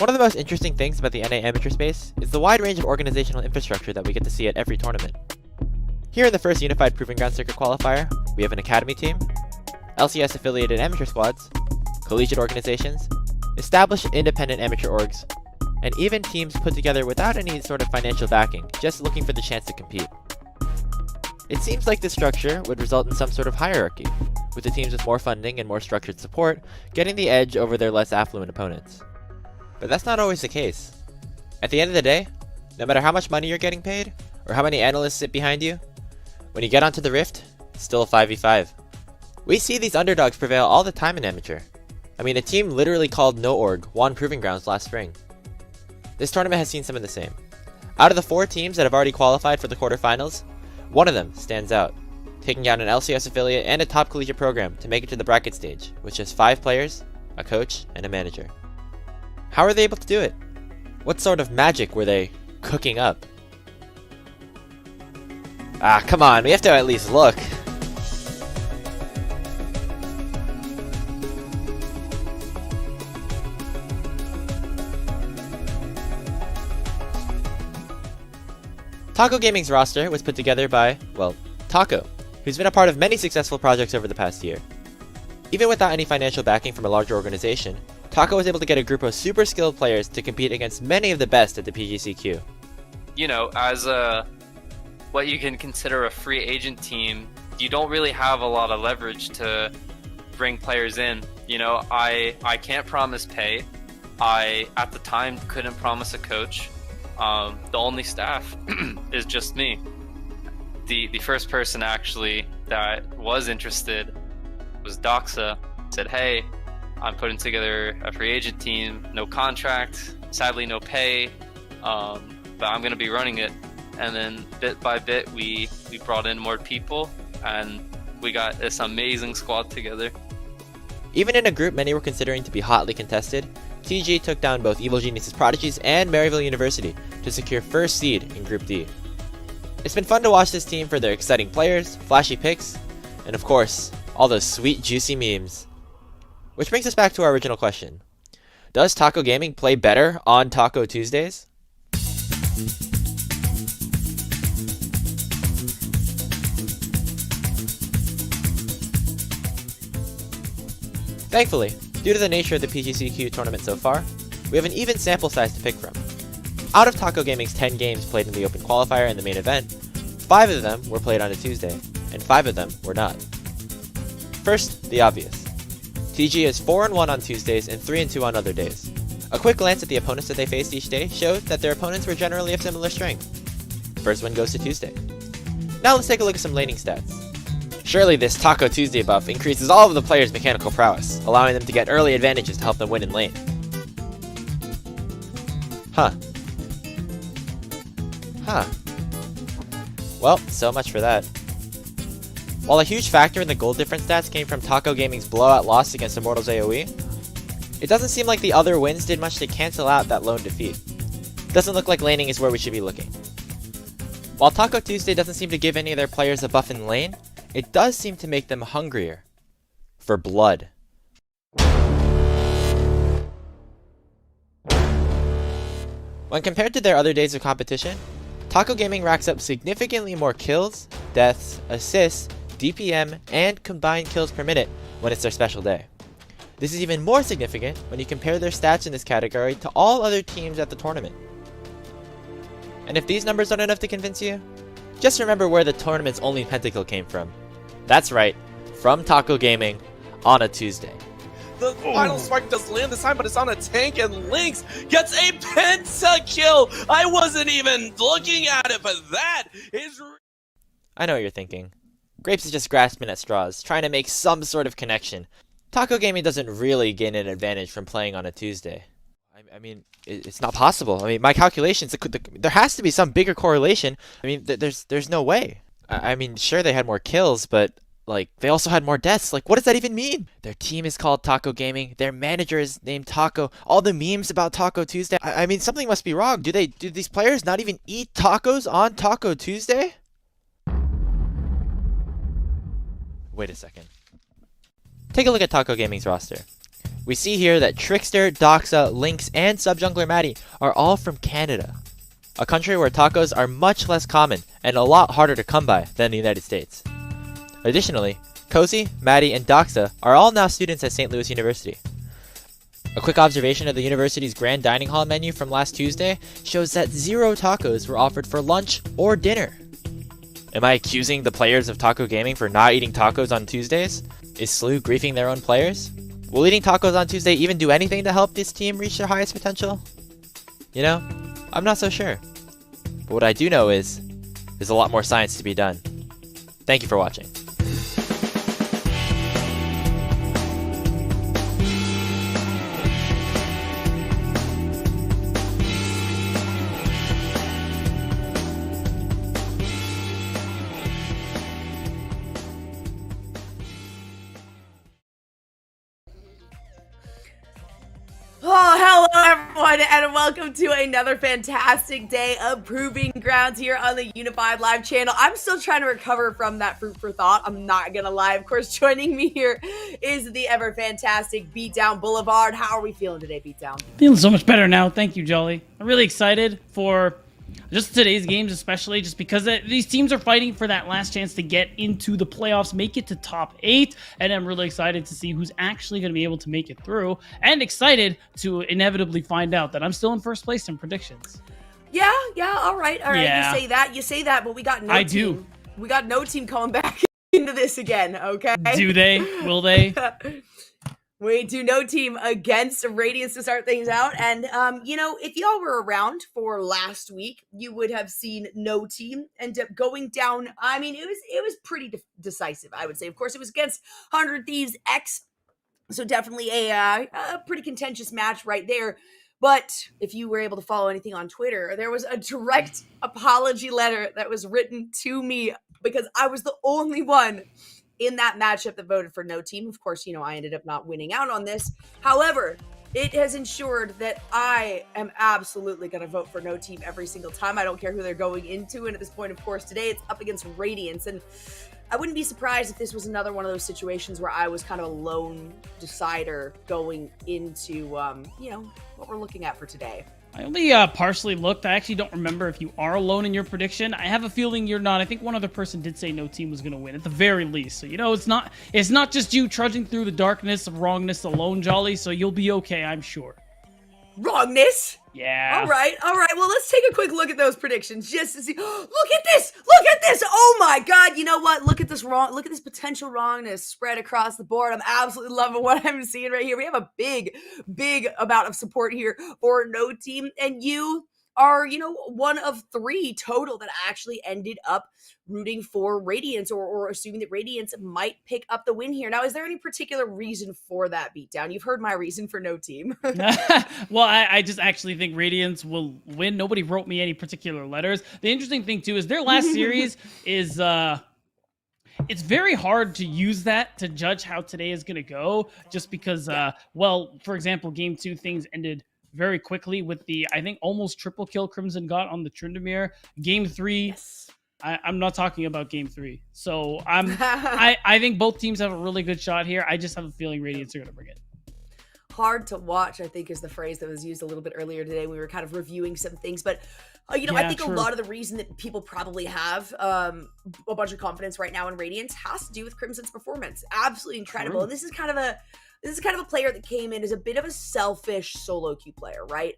One of the most interesting things about the NA amateur space is the wide range of organizational infrastructure that we get to see at every tournament. Here in the first Unified Proving Ground Circuit qualifier, we have an academy team, LCS affiliated amateur squads, collegiate organizations, established independent amateur orgs, and even teams put together without any sort of financial backing, just looking for the chance to compete. It seems like this structure would result in some sort of hierarchy, with the teams with more funding and more structured support getting the edge over their less affluent opponents. But that's not always the case. At the end of the day, no matter how much money you're getting paid, or how many analysts sit behind you, when you get onto the Rift, it's still a 5v5. We see these underdogs prevail all the time in amateur. I mean, a team literally called No Org won Proving Grounds last spring. This tournament has seen some of the same. Out of the 4 teams that have already qualified for the quarterfinals, one of them stands out, taking out an LCS affiliate and a top collegiate program to make it to the bracket stage, with just 5 players, a coach, and a manager. How were they able to do it? What sort of magic were they cooking up? Ah, come on, we have to at least look. Taco Gaming's roster was put together by, well, Taco, who's been a part of many successful projects over the past year. Even without any financial backing from a larger organization, Taco was able to get a group of super skilled players to compete against many of the best at the PGCQ. You know, as what you can consider a free agent team, you don't really have a lot of leverage to bring players in. You know, I can't promise pay. I, at the time, couldn't promise a coach. The only staff is just me. The first person actually that was interested was Doxa. Said, hey, I'm putting together a free agent team, no contract, sadly no pay, but I'm going to be running it. And then bit by bit, we brought in more people, and we got this amazing squad together. Even in a group many were considering to be hotly contested, TG took down both Evil Genius's Prodigies and Maryville University to secure first seed in Group D. It's been fun to watch this team for their exciting players, flashy picks, and of course, all those sweet juicy memes. Which brings us back to our original question. Does Taco Gaming play better on Taco Tuesdays? Thankfully, due to the nature of the PGCQ tournament so far, we have an even sample size to pick from. Out of Taco Gaming's 10 games played in the Open Qualifier and the main event, 5 of them were played on a Tuesday, and 5 of them were not. First, the obvious. TG is 4-1 on Tuesdays and 3-2 on other days. A quick glance at the opponents that they faced each day showed that their opponents were generally of similar strength. First one goes to Tuesday. Now let's take a look at some laning stats. Surely this Taco Tuesday buff increases all of the players' mechanical prowess, allowing them to get early advantages to help them win in lane. Huh. Well, so much for that. While a huge factor in the gold difference stats came from Taco Gaming's blowout loss against Immortals AoE, it doesn't seem like the other wins did much to cancel out that lone defeat. Doesn't look like laning is where we should be looking. While Taco Tuesday doesn't seem to give any of their players a buff in lane, it does seem to make them hungrier for blood. When compared to their other days of competition, Taco Gaming racks up significantly more kills, deaths, assists, DPM, and combined kills per minute when it's their special day. This is even more significant when you compare their stats in this category to all other teams at the tournament. And if these numbers aren't enough to convince you, just remember where the tournament's only pentakill came from. That's right, from Taco Gaming on a Tuesday. The final spark does land this time, but it's on a tank, and Lynx gets a pentakill! I wasn't even looking at it, but that is... I know what you're thinking. Grapes is just grasping at straws, trying to make some sort of connection. Taco Gaming doesn't really gain an advantage from playing on a Tuesday. I mean, it's not possible. I mean, my calculations, there has to be some bigger correlation. I mean, there's no way. I mean, sure, they had more kills, but like, they also had more deaths. Like, what does that even mean? Their team is called Taco Gaming. Their manager is named Taco. All the memes about Taco Tuesday. I mean, something must be wrong. Do these players not even eat tacos on Taco Tuesday? Wait a second. Take a look at Taco Gaming's roster. We see here that Trickster, Doxa, Lynx, and Subjungler Maddie are all from Canada, a country where tacos are much less common and a lot harder to come by than the United States. Additionally, Cozy, Maddie, and Doxa are all now students at St. Louis University. A quick observation of the university's grand dining hall menu from last Tuesday shows that 0 tacos were offered for lunch or dinner. Am I accusing the players of Taco Gaming for not eating tacos on Tuesdays? Is SLU griefing their own players? Will eating tacos on Tuesday even do anything to help this team reach their highest potential? You know, I'm not so sure. But what I do know is, there's a lot more science to be done. Thank you for watching. Oh, hello everyone, and welcome to another fantastic day of Proving Grounds here on the Unified Live channel. I'm still trying to recover from that fruit for thought, I'm not gonna lie. Of course, joining me here is the ever fantastic Beatdown Boulevard. How are we feeling today, Beatdown? Feeling so much better now. Thank you, Jolly. I'm really excited for just today's games, especially just because these teams are fighting for that last chance to get into the playoffs, make it to top 8, and I'm really excited to see who's actually going to be able to make it through, and excited to inevitably find out that I'm still in first place in predictions. Yeah, all right. Yeah. You say that, but we got no I team. do. We got no team coming back into this again, okay? Do they? Will they? We do no team against Radiance to start things out. And, you know, if y'all were around for last week, you would have seen no team end up going down. I mean, it was pretty decisive, I would say. Of course, it was against 100 Thieves X. So definitely a pretty contentious match right there. But if you were able to follow anything on Twitter, there was a direct apology letter that was written to me because I was the only one in that matchup that voted for no team. Of course, you know, I ended up not winning out on this. However, it has ensured that I am absolutely going to vote for no team every single time. I don't care who they're going into. And at this point, of course, today it's up against Radiance. And I wouldn't be surprised if this was another one of those situations where I was kind of a lone decider going into, you know, what we're looking at for today. I only partially looked. I actually don't remember if you are alone in your prediction. I have a feeling you're not. I think one other person did say no team was going to win at the very least. So, you know, it's not just you trudging through the darkness of wrongness alone, Jolly. So you'll be okay, I'm sure. Wrongness? Yeah. All right. Well, let's take a quick look at those predictions just to see. Look at this. Look at this. Oh my God. You know what? Look at this potential wrongness spread across the board. I'm absolutely loving what I'm seeing right here. We have a big amount of support here for no team. And you are, you know, one of 3 total that actually ended up rooting for Radiance or assuming that Radiance might pick up the win here. Now, is there any particular reason for that, Beatdown? You've heard my reason for no team. Well, I just actually think Radiance will win. Nobody wrote me any particular letters. The interesting thing, too, is their last series is... it's very hard to use that to judge how today is going to go, just because, well, for example, Game 2, things ended very quickly with the, I think, almost triple kill Crimson got on the Tryndamere. Game 3, yes. I'm not talking about Game 3. So I think both teams have a really good shot here. I just have a feeling Radiance are going to bring it. Hard to watch, I think, is the phrase that was used a little bit earlier today. We were kind of reviewing some things, but you know, I think true. A lot of the reason that people probably have a bunch of confidence right now in Radiance has to do with Crimson's performance. Absolutely incredible. True. And this is kind of a player that came in as a bit of a selfish solo queue player, right?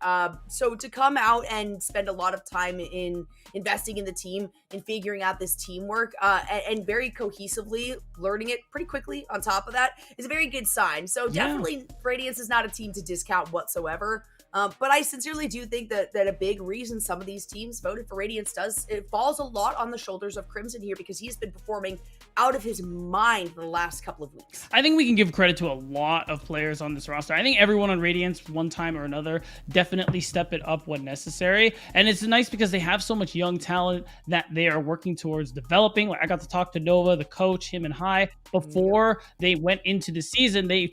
So to come out and spend a lot of time in investing in the team and figuring out this teamwork and very cohesively learning it pretty quickly on top of that is a very good sign. So definitely Radiance is not a team to discount whatsoever. But I sincerely do think that a big reason some of these teams voted for Radiance it falls a lot on the shoulders of Crimson here because he's been performing out of his mind for the last couple of weeks. I think we can give credit to a lot of players on this roster. I think everyone on Radiance, one time or another, definitely step it up when necessary. And it's nice because they have so much young talent that they are working towards developing. Like I got to talk to Nova, the coach, him and Hai, before they went into the season. He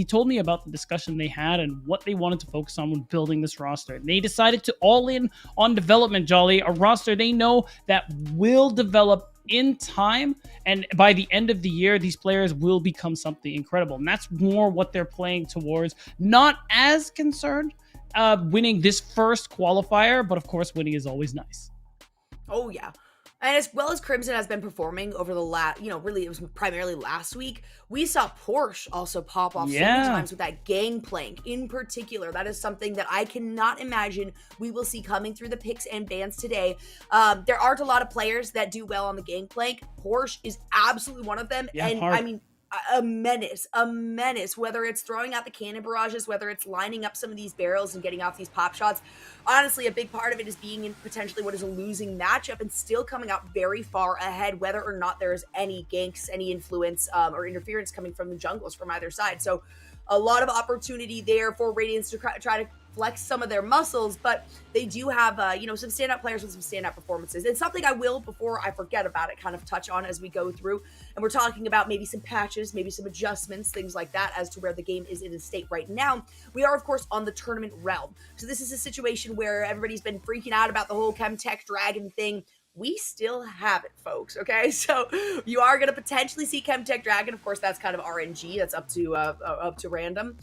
told me about the discussion they had and what they wanted to focus on when building this roster. And they decided to all in on development, Jolly, a roster they know that will develop in time, and by the end of the year, these players will become something incredible. And that's more what they're playing towards. Not as concerned winning this first qualifier, but of course, winning is always nice. Oh, yeah. And as well as Crimson has been performing over the last, really it was primarily last week, we saw Porsche also pop off so many times with that Gangplank in particular. That is something that I cannot imagine we will see coming through the picks and bans today. There aren't a lot of players that do well on the Gangplank. Porsche is absolutely one of them. Yeah, and hard. I mean, a menace, whether it's throwing out the cannon barrages, whether it's lining up some of these barrels and getting off these pop shots. Honestly, a big part of it is being in potentially what is a losing matchup and still coming out very far ahead, whether or not there is any ganks, any influence or interference coming from the jungles from either side. So a lot of opportunity there for Radiance to try to flex some of their muscles, but they do have, some standout players with some standout performances. It's something I will, before I forget about it, kind of touch on as we go through. And we're talking about maybe some patches, maybe some adjustments, things like that as to where the game is in a state right now. We are, of course, on the tournament realm. So this is a situation where everybody's been freaking out about the whole Chemtech Dragon thing. We still have it, folks, okay? So you are going to potentially see Chemtech Dragon. Of course, that's kind of RNG. That's up to random.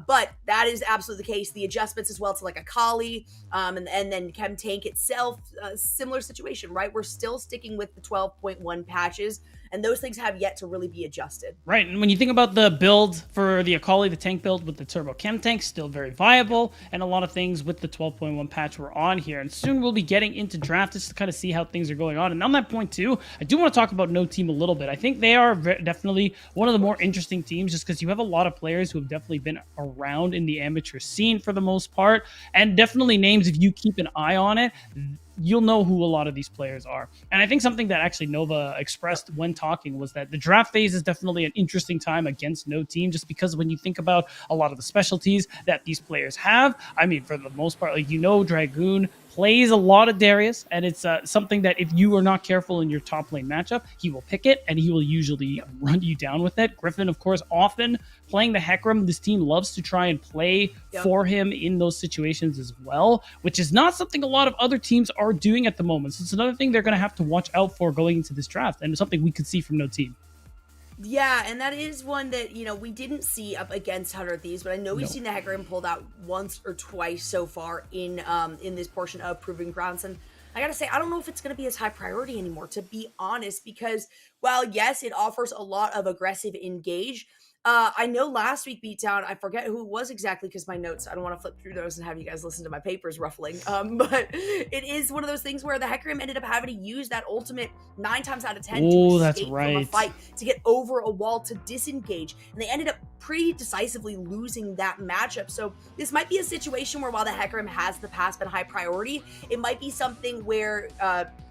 But that is absolutely the case. The adjustments as well to like a Kali, and then Chem Tank itself, similar situation, right? We're still sticking with the 12.1 patches, and those things have yet to really be adjusted. Right, and when you think about the build for the Akali, the tank build with the Turbo Chem Tank, still very viable, and a lot of things with the 12.1 patch we're on here. And soon we'll be getting into draft just to kind of see how things are going on. And on that point too, I do want to talk about No Team a little bit. I think they are definitely one of the more interesting teams just because you have a lot of players who have definitely been around in the amateur scene for the most part, and definitely names, if you keep an eye on it, you'll know who a lot of these players are. And I think something that actually Nova expressed when talking was that the draft phase is definitely an interesting time against No Team, just because when you think about a lot of the specialties that these players have, I mean, for the most part, like, Dragoon plays a lot of Darius, and it's something that if you are not careful in your top lane matchup, he will pick it, and he will usually run you down with it. Griffin, of course, often playing the Hecarim. This team loves to try and play for him in those situations as well, which is not something a lot of other teams are doing at the moment. So it's another thing they're going to have to watch out for going into this draft, and it's something we could see from No Team. Yeah, and that is one that, we didn't see up against 100 Thieves, but I know we've seen the Hecarim pulled out once or twice so far in this portion of Proving Grounds. And I gotta say, I don't know if it's going to be as high priority anymore, to be honest, because while, yes, it offers a lot of aggressive engage, I know last week Beatdown, I forget who it was exactly because my notes, I don't want to flip through those and have you guys listen to my papers ruffling. But it is one of those things where the Hecarim ended up having to use that ultimate 9 times out of 10 to escape from a fight, to get over a wall, to disengage. And they ended up pretty decisively losing that matchup. So this might be a situation where while the Hecarim has in the past been high priority, it might be something where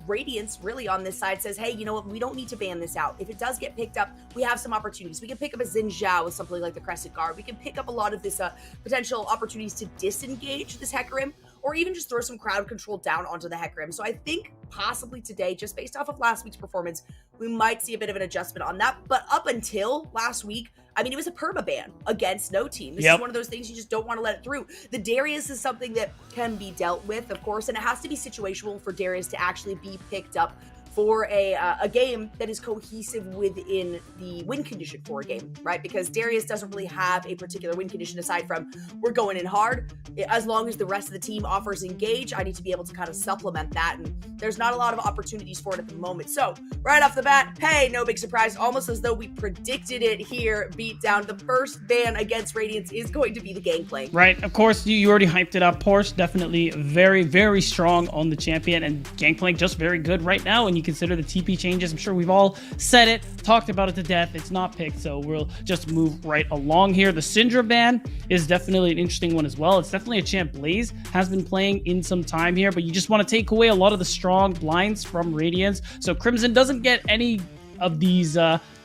Radiance really on this side says, hey, you know what, we don't need to ban this out. If it does get picked up, we have some opportunities. We can pick up a Xin Zhao with something like the Crescent Guard. We can pick up a lot of this potential opportunities to disengage this Hecarim, or even just throw some crowd control down onto the Hecarim. So I think possibly today, just based off of last week's performance, we might see a bit of an adjustment on that. But up until last week, I mean, it was a permaban against No Team. This is one of those things you just don't want to let it through. The Darius is something that can be dealt with, of course, and it has to be situational for Darius to actually be picked up for a game that is cohesive within the win condition for a game, right? Because Darius doesn't really have a particular win condition aside from we're going in hard. As long as the rest of the team offers engage, I need to be able to kind of supplement that, and there's not a lot of opportunities for it at the moment. So right off the bat, hey, no big surprise, almost as though we predicted it here, Beatdown. The first ban against Radiance is going to be the Gangplank. Right, of course, you already hyped it up. Porsche definitely very, very strong on the champion, and Gangplank just very good right now, and you consider the TP changes. I'm sure we've all said it, talked about it to death. It's not picked, so we'll just move right along here. The Syndra ban is definitely an interesting one as well. It's definitely a champ Blaze has been playing in some time here, but you just want to take away a lot of the strong blinds from Radiance, so Crimson doesn't get any of these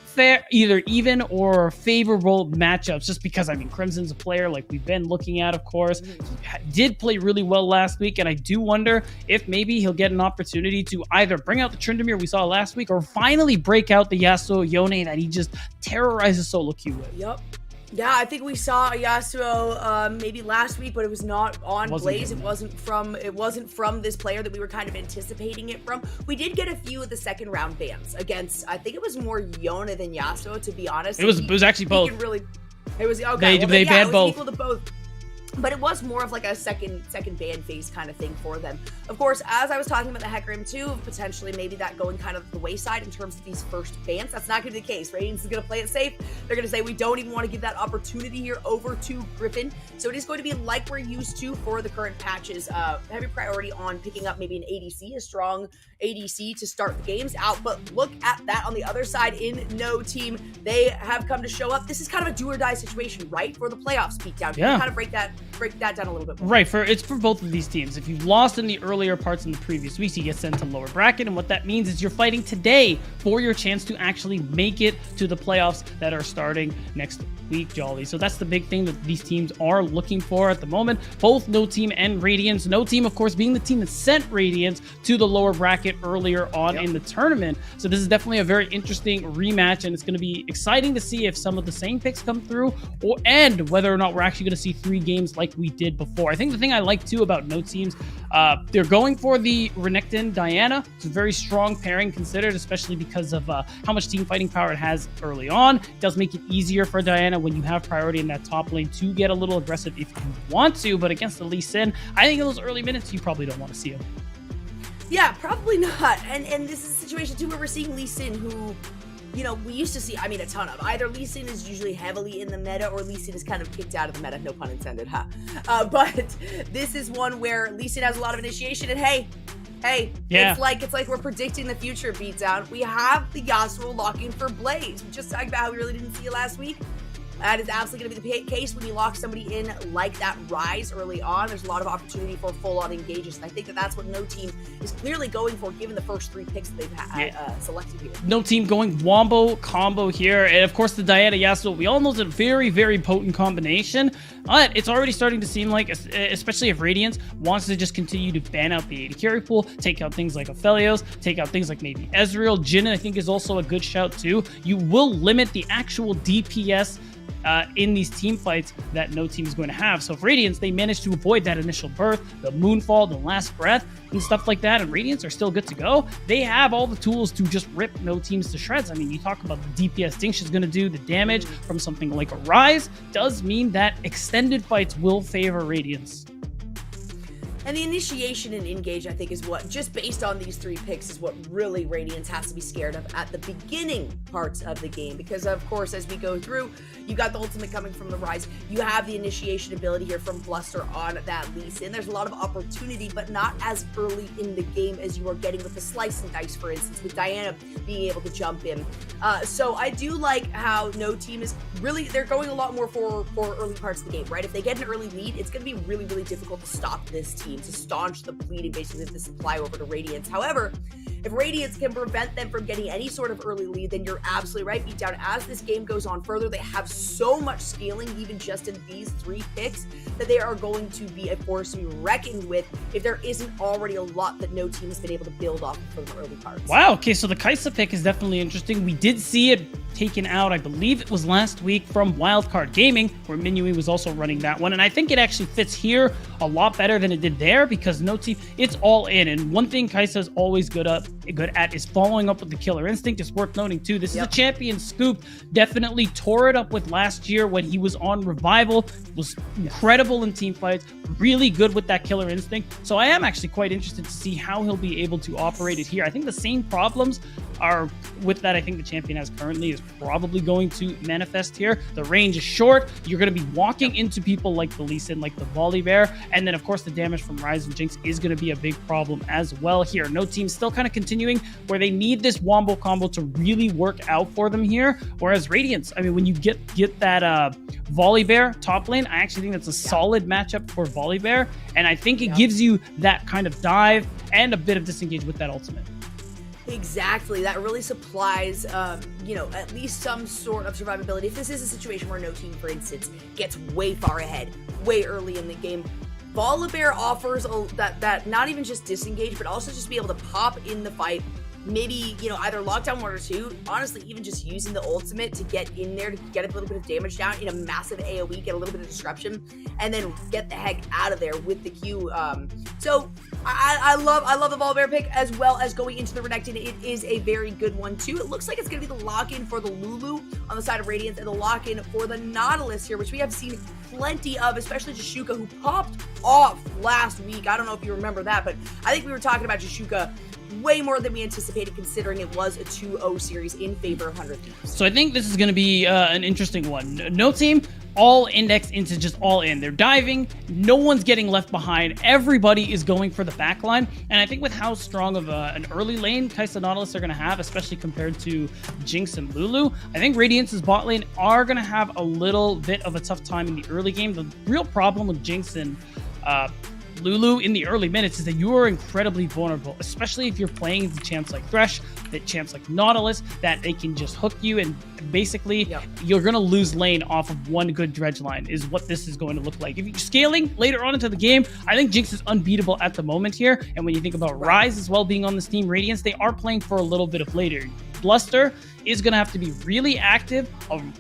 fair, either even or favorable matchups, just because, I mean, Crimson's a player like we've been looking at, of course. He did play really well last week, and I do wonder if maybe he'll get an opportunity to either bring out the Tryndamere we saw last week or finally break out the Yasuo Yone that he just terrorizes solo queue with. Yep. Yeah, I think we saw Yasuo maybe last week, but it was not on Blaze. It wasn't from this player that we were kind of anticipating it from. We did get a few of the second round bans against, I think it was more Yona than Yasuo, to be honest. It was actually both. It was okay. They banned both. Equal to both. But it was more of like a second ban phase kind of thing for them. Of course, as I was talking about the Hecarim too, potentially maybe that going kind of the wayside in terms of these first bans. That's not going to be the case. Radiance is going to play it safe. They're going to say we don't even want to give that opportunity here over to Griffin. So it is going to be like we're used to for the current patches. Heavy priority on picking up maybe an ADC, a strong ADC to start the games out. But look at that on the other side in No Team. They have come to show up. This is kind of a do or die situation, right? For the playoffs peak down. Yeah. Kind of break that down a little bit more. Right, it's for both of these teams. If you've lost in the earlier parts in the previous weeks, you get sent to lower bracket, and what that means is you're fighting today for your chance to actually make it to the playoffs that are starting next week, Jolly. So that's the big thing that these teams are looking for at the moment. Both No Team and Radiance. No Team, of course, being the team that sent Radiance to the lower bracket earlier on in the tournament. So this is definitely a very interesting rematch, and it's going to be exciting to see if some of the same picks come through, and whether or not we're actually going to see 3 games like we did before. I think the thing I like too about No Teams, they're going for the Renekton Diana. It's a very strong pairing considered, especially because of how much team fighting power it has early on. It does make it easier for Diana when you have priority in that top lane to get a little aggressive if you want to, but against the Lee Sin, I think in those early minutes, you probably don't want to see him. Yeah, probably not. And this is a situation too where we're seeing Lee Sin, who, you know, we used to see, I mean, a ton of. Either Lee Sin is usually heavily in the meta, or Lee Sin is kind of kicked out of the meta, no pun intended, huh? But this is one where Lee Sin has a lot of initiation, and hey, yeah. it's like we're predicting the future, Beatdown. We have the Yasuo locking for Blaze. We just talked about how we really didn't see it last week. That is absolutely going to be the case when you lock somebody in like that Rise early on. There's a lot of opportunity for full-on engages, and I think that that's what No Team is clearly going for, given the first 3 picks that they've selected here. No Team going wombo combo here, and of course the Diana Yasuo, we all know is a very, very potent combination, but it's already starting to seem like, especially if Radiance wants to just continue to ban out the AD carry pool, take out things like Aphelios, take out things like maybe Ezreal. Jhin, I think, is also a good shout too. You will limit the actual DPS in these team fights that No Team is going to have. So if Radiance, they manage to avoid that initial birth, the Moonfall, the last breath, and stuff like that, and Radiance are still good to go, they have all the tools to just rip No Teams to shreds. I mean, you talk about the DPS Dinch is going to do, the damage from something like a Rise does mean that extended fights will favor Radiance. And the initiation and engage, I think, is what, just based on these 3 picks, is what really Radiance has to be scared of at the beginning parts of the game. Because, of course, as we go through, you got the ultimate coming from the Rise. You have the initiation ability here from Bluster on that Lee Sin. There's a lot of opportunity, but not as early in the game as you are getting with the Slice and Dice, for instance, with Diana being able to jump in. So I do like how No Team is really, they're going a lot more for early parts of the game, right? If they get an early lead, it's going to be really, really difficult to stop this team, to staunch the bleeding, basically, to supply over to Radiance. However, if Radiance can prevent them from getting any sort of early lead, then you're absolutely right, Beatdown. As this game goes on further, they have so much scaling, even just in these 3 picks, that they are going to be a force to be reckoned with if there isn't already a lot that No Team has been able to build off from the early parts. Wow, okay, so the Kai'Sa pick is definitely interesting. We did see it taken out, I believe it was last week, from Wildcard Gaming, where Minui was also running that one, and I think it actually fits here a lot better than it did there, because No Team, it's all in, and one thing Kai'Sa is always good at is following up with the killer instinct. It's worth noting too, this is a champion Scoop definitely tore it up with last year when he was on Revival, was incredible in team fights, really good with that killer instinct. So I am actually quite interested to see how he'll be able to operate it here. I think the same problems are with that I think the champion has currently is probably going to manifest here. The range is short. You're going to be walking into people like the Lee Sin, like the Volibear, and then of course the damage from Rise and Jinx is going to be a big problem as well here. No Team still kind of continuing where they need this wombo combo to really work out for them here, whereas Radiance, I mean, when you get that Volibear top lane, I actually think that's a solid matchup for Volibear, and I think it gives you that kind of dive and a bit of disengage with that ultimate. Exactly. That really supplies, you know, at least some sort of survivability. If this is a situation where No Team, for instance, gets way far ahead, way early in the game, Volibear offers that not even just disengage, but also just be able to pop in the fight, maybe, you know, either lockdown 1 or 2, honestly, even just using the ultimate to get in there to get a little bit of damage down in a massive AoE, get a little bit of disruption, and then get the heck out of there with the Q. So I love the Volibear pick, as well as going into the Renekton. It is a very good one too. It looks like it's going to be the lock-in for the Lulu on the side of Radiance, and the lock-in for the Nautilus here, which we have seen plenty of, especially Jashuka, who popped off last week. I don't know if you remember that, but I think we were talking about Jashuka way more than we anticipated, considering it was a 2-0 series in favor of 100 Thieves. So I think this is going to be an interesting one. No team all indexed into just all in. They're diving. No one's getting left behind. Everybody is going for the backline. And I think with how strong of an early lane Kai'Sa Nautilus are going to have, especially compared to Jinx and Lulu, I think Radiance's bot lane are going to have a little bit of a tough time in the early game. The real problem with Jinx and Lulu in the early minutes is that you are incredibly vulnerable, especially if you're playing the champs like Thresh, the champs like Nautilus, that they can just hook you, and basically you're going to lose lane off of one good dredge line is what this is going to look like. If you're scaling later on into the game, I think Jinx is unbeatable at the moment here. And when you think about Ryze as well being on this team, Radiance, they are playing for a little bit of later. Bluster is going to have to be really active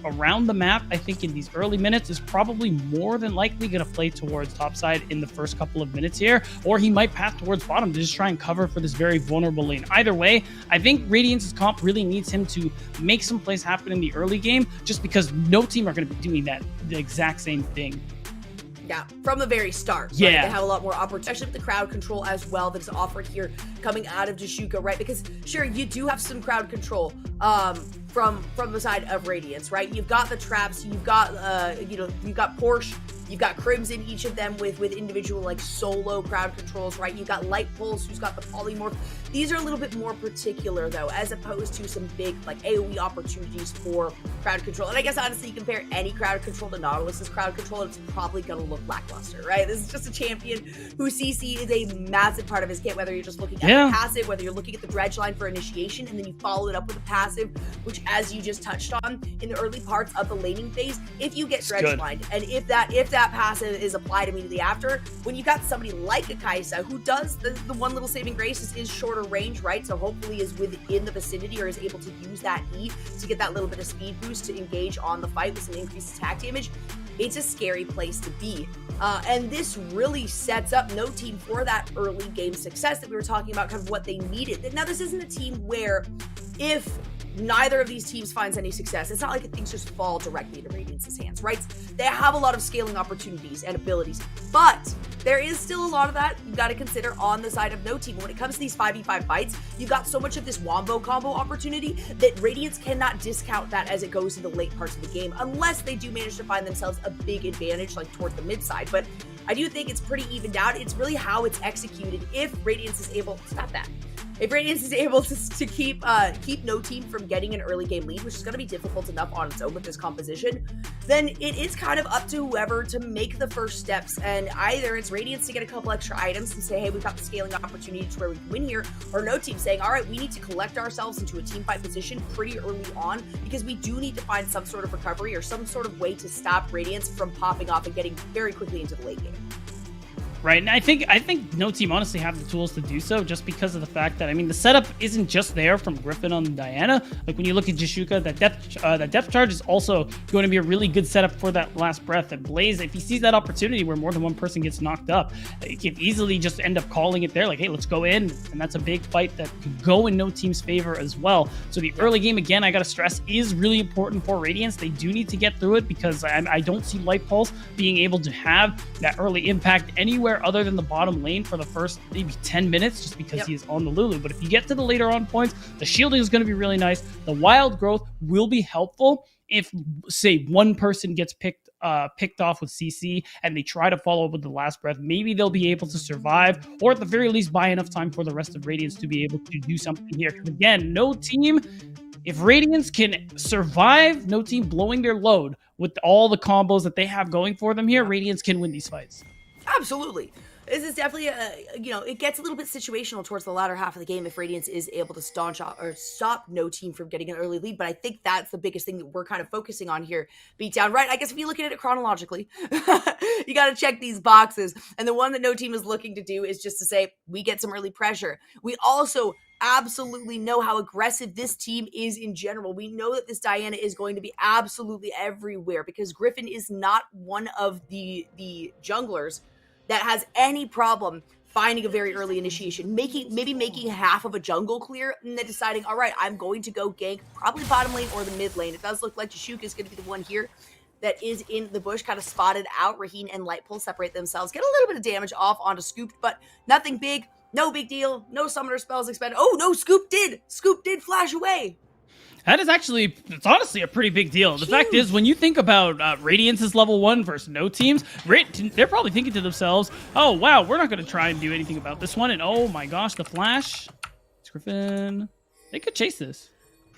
around the map. I think in these early minutes is probably more than likely going to play towards topside in the first couple of minutes here, or he might path towards bottom to just try and cover for this very vulnerable lane. Either way, I think Radiance's comp really needs him to make some plays happen in the early game, just because no team are going to be doing that the exact same thing. Yeah, from the very start. Yeah. Right? They have a lot more opportunity, especially with the crowd control as well that is offered here coming out of Jashuka, right? Because sure, you do have some crowd control from the side of Radiance, right? You've got the traps, you've got you've got Porsche, you've got Crimson, each of them with individual like solo crowd controls, right? You've got Light Pulse, who's got the polymorph. These are a little bit more particular though, as opposed to some big like AoE opportunities for crowd control. And I guess honestly, you compare any crowd control to Nautilus's crowd control, it's probably gonna look lackluster, right? This is just a champion who CC is a massive part of his kit, whether you're just looking at the passive, whether you're looking at the dredge line for initiation, and then you follow it up with a passive, which as you just touched on, in the early parts of the laning phase, if you get dredge lined, and if that passive is applied immediately after, when you've got somebody like a Kai'Sa who does the one little saving grace is shorter range, right? So hopefully is within the vicinity or is able to use that E to get that little bit of speed boost to engage on the fight with some increased attack damage. It's a scary place to be. And this really sets up no team for that early game success that we were talking about, kind of what they needed. Now, this isn't a team where if neither of these teams finds any success, it's not like things just fall directly into Radiance's hands, right? They have a lot of scaling opportunities and abilities, but there is still a lot of that you've got to consider on the side of no team. When it comes to these 5v5 fights, you've got so much of this wombo combo opportunity that Radiance cannot discount that as it goes to the late parts of the game, unless they do manage to find themselves a big advantage like toward the mid side. But I do think it's pretty evened out. It's really how it's executed. If Radiance is able to stop that, if Radiance is able to keep no team from getting an early game lead, which is going to be difficult enough on its own with this composition, then it is kind of up to whoever to make the first steps. And either it's Radiance to get a couple extra items and say, hey, we've got the scaling opportunity to where we can win here, or no team saying, all right, we need to collect ourselves into a team fight position pretty early on, because we do need to find some sort of recovery or some sort of way to stop Radiance from popping off and getting very quickly into the late game. Right, and I think no team honestly have the tools to do so, just because of the fact that, I mean, the setup isn't just there from Griffin on Diana. Like when you look at Jashuka, that depth charge is also going to be a really good setup for that last breath. And Blaze, if he sees that opportunity where more than one person gets knocked up, he can easily just end up calling it there, like, hey, let's go in, and that's a big fight that could go in no team's favor as well. So the early game, again, I gotta stress, is really important for Radiance. They do need to get through it, because I don't see Light Pulse being able to have that early impact anywhere other than the bottom lane for the first maybe 10 minutes, just because he is on the Lulu. But if you get to the later on points, the shielding is going to be really nice. The wild growth will be helpful if, say, one person gets picked off with CC and they try to follow up with the last breath. Maybe they'll be able to survive, or at the very least buy enough time for the rest of Radiance to be able to do something here. Because again, no team, if Radiance can survive no team blowing their load with all the combos that they have going for them here, Radiance can win these fights. Absolutely. This is definitely it gets a little bit situational towards the latter half of the game if Radiance is able to stop no team from getting an early lead. But I think that's the biggest thing that we're kind of focusing on here. Beatdown, right? I guess if you look at it chronologically, you got to check these boxes. And the one that no team is looking to do is just to say, we get some early pressure. We also absolutely know how aggressive this team is in general. We know that this Diana is going to be absolutely everywhere because Griffin is not one of the junglers that has any problem finding a very early initiation, maybe making half of a jungle clear, and then deciding, all right, I'm going to go gank probably bottom lane or the mid lane. It does look like Jashuka is going to be the one here that is in the bush, kind of spotted out. Raheen and Lightpulse separate themselves, get a little bit of damage off onto Scooped, but nothing big, no big deal, no summoner spells expended. Oh no, Scoop did flash away. That is actually, it's honestly a pretty big deal. The fact is, when you think about Radiance's level 1 versus no teams, they're probably thinking to themselves, oh, wow, we're not going to try and do anything about this one. And oh my gosh, the flash. Griffin. They could chase this.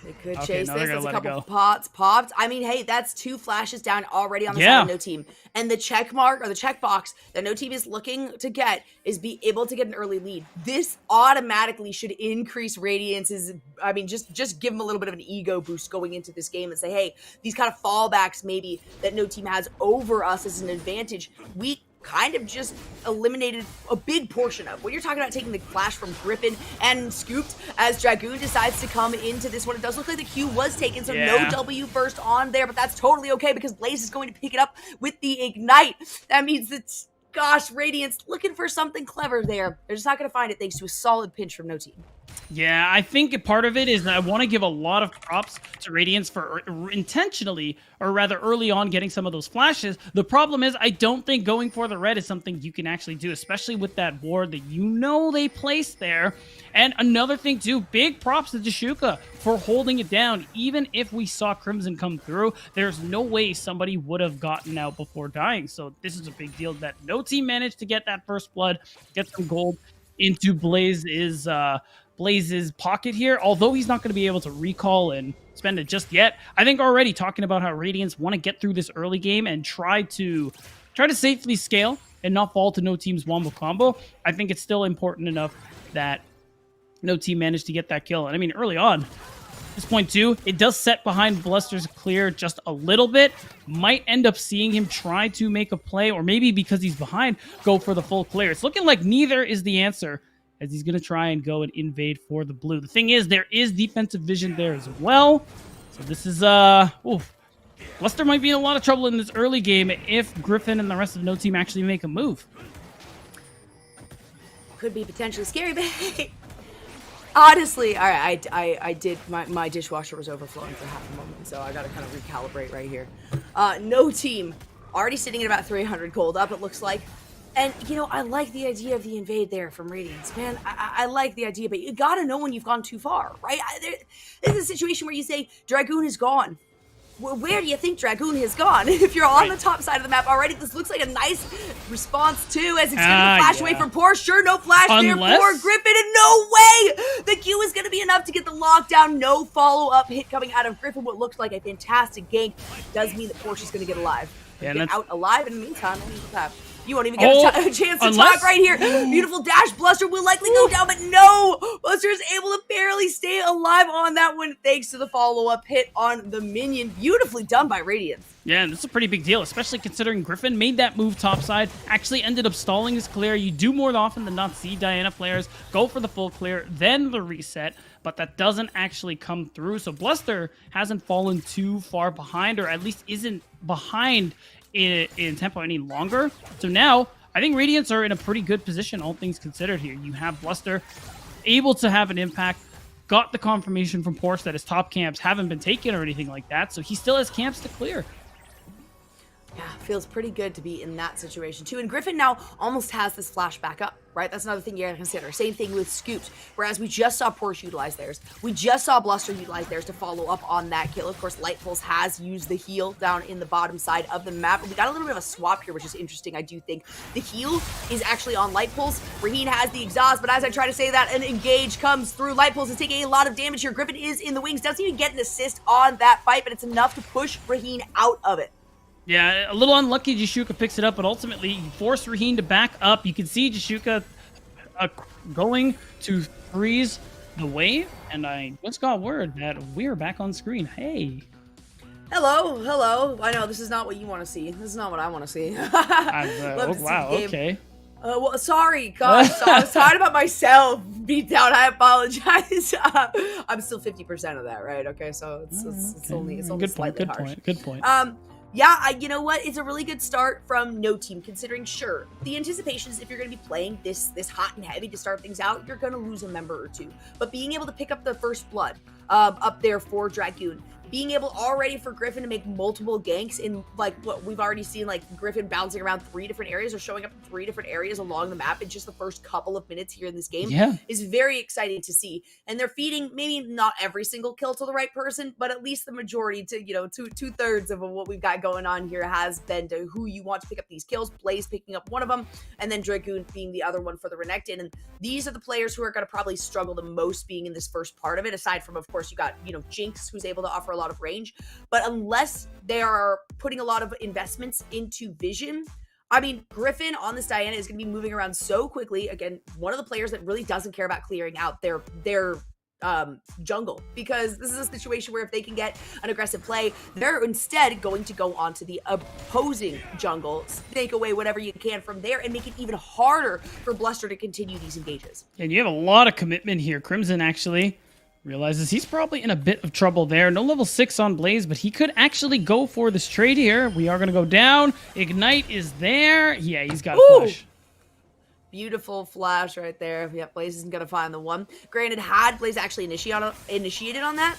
They could chase this. That's a couple go. pots popped. I mean, hey, that's 2 flashes down already on the side of no team. And the check mark or the checkbox that no team is looking to get is be able to get an early lead. This automatically should increase Radiance's, I mean, just give them a little bit of an ego boost going into this game and say, hey, these kind of fallbacks maybe that no team has over us as an advantage, we kind of just eliminated a big portion of. When you're talking about taking the flash from Griffin and Scooped as Dragoon decides to come into this one, it does look like the Q was taken, so no W first on there, but that's totally okay because Blaze is going to pick it up with the Ignite. That means that, gosh, Radiance looking for something clever there. They're just not going to find it thanks to a solid pinch from no team. Yeah, I think part of it is that I want to give a lot of props to Radiance for intentionally, or rather early on, getting some of those flashes. The problem is I don't think going for the red is something you can actually do, especially with that ward that you know they placed there. And another thing too, big props to Jashuka for holding it down. Even if we saw Crimson come through, there's no way somebody would have gotten out before dying. So this is a big deal that no team managed to get that first blood, get some gold into Blaze's pocket here, although he's not going to be able to recall and spend it just yet. I think already talking about how Radiance want to get through this early game and try to safely scale and not fall to no team's wombo combo. I think it's still important enough that no team managed to get that kill. And I mean, early on, this point too, it does set behind Bluster's clear just a little bit. Might end up seeing him try to make a play, or maybe because he's behind, go for the full clear. It's looking like neither is the answer, as he's going to try and go and invade for the blue. The thing is, there is defensive vision there as well. So this is, Bluster might be in a lot of trouble in this early game if Griffin and the rest of no team actually make a move. Could be potentially scary, but honestly, all right, I did, my dishwasher was overflowing for half a moment, so I got to kind of recalibrate right here. No team already sitting at about 300 gold up, it looks like. And, you know, I like the idea of the invade there from Radiance, man. I like the idea, but you gotta know when you've gone too far, right? This is a situation where you say, Dragoon is gone. Well, where do you think Dragoon has gone? If you're on the top side of the map already, this looks like a nice response too, as it's gonna flash away from Poor. Sure, no flash there for Griffin, and no way! The Q is gonna be enough to get the lockdown. No follow-up hit coming out of Griffin. What looks like a fantastic gank does mean that Porsche's gonna get alive. Yeah, get out alive in the meantime. You won't even get a chance to talk right here. Beautiful dash. Bluster will likely go down, but no! Bluster is able to barely stay alive on that one thanks to the follow-up hit on the minion. Beautifully done by Radiance. Yeah, and this is a pretty big deal, especially considering Griffin made that move topside, actually ended up stalling his clear. You do more often than not see Diana players go for the full clear, then the reset, but that doesn't actually come through. So Bluster hasn't fallen too far behind, or at least isn't behind in tempo any longer. So now I think Radiance are in a pretty good position, all things considered here. You have Bluster able to have an impact, got the confirmation from Porsche that his top camps haven't been taken or anything like that, so he still has camps to clear. Yeah, feels pretty good to be in that situation too. And Griffin now almost has this flash back up, right? That's another thing you gotta consider. Same thing with Scooped. Whereas we just saw Porsche utilize theirs. We just saw Bluster utilize theirs to follow up on that kill. Of course, Lightpulse has used the heal down in the bottom side of the map. We got a little bit of a swap here, which is interesting, I do think. The heal is actually on Lightpulse. Raheen has the exhaust, but as I try to say that, an engage comes through. Lightpulse is taking a lot of damage here. Griffin is in the wings, doesn't even get an assist on that fight, but it's enough to push Raheen out of it. Yeah, a little unlucky Jashuka picks it up, but ultimately you force Raheen to back up. You can see Jashuka going to freeze the wave, and I just got word that we're back on screen. Hey. Hello. I know this is not what you want to see. This is not what I want to see. Wow, okay. Well, sorry, gosh, I was talking about myself. Beat down. I apologize. I'm still 50% of that, right? Okay, so it's only good slightly point. harsh. Good point. Yeah, you know what? It's a really good start from No Team, considering, sure, the anticipation is if you're going to be playing this hot and heavy to start things out, you're going to lose a member or two. But being able to pick up the first blood up there for Dragoon, being able already for Griffin to make multiple ganks in, like, what we've already seen, like, Griffin bouncing around 3 different areas or showing up in 3 different areas along the map in just the first couple of minutes here in this game is very exciting to see. And they're feeding maybe not every single kill to the right person, but at least the majority to, you know, two-thirds of what we've got going on here has been to who you want to pick up these kills. Blaze picking up one of them, and then Dragoon being the other one for the Renekton. And these are the players who are going to probably struggle the most being in this first part of it, aside from, of course, you got, you know, Jinx, who's able to offer a lot of range. But unless they are putting a lot of investments into vision, I mean, Griffin on this Diana is going to be moving around so quickly. Again, one of the players that really doesn't care about clearing out their jungle, because this is a situation where if they can get an aggressive play, they're instead going to go onto the opposing jungle, take away whatever you can from there, and make it even harder for Bluster to continue these engages. And you have a lot of commitment here. Crimson actually realizes he's probably in a bit of trouble there. No level 6 on Blaze, but he could actually go for this trade here. We are going to go down. Ignite is there. Yeah, he's got a flash. Beautiful flash right there. Yeah, Blaze isn't going to find the one. Granted, had Blaze actually initiated on that,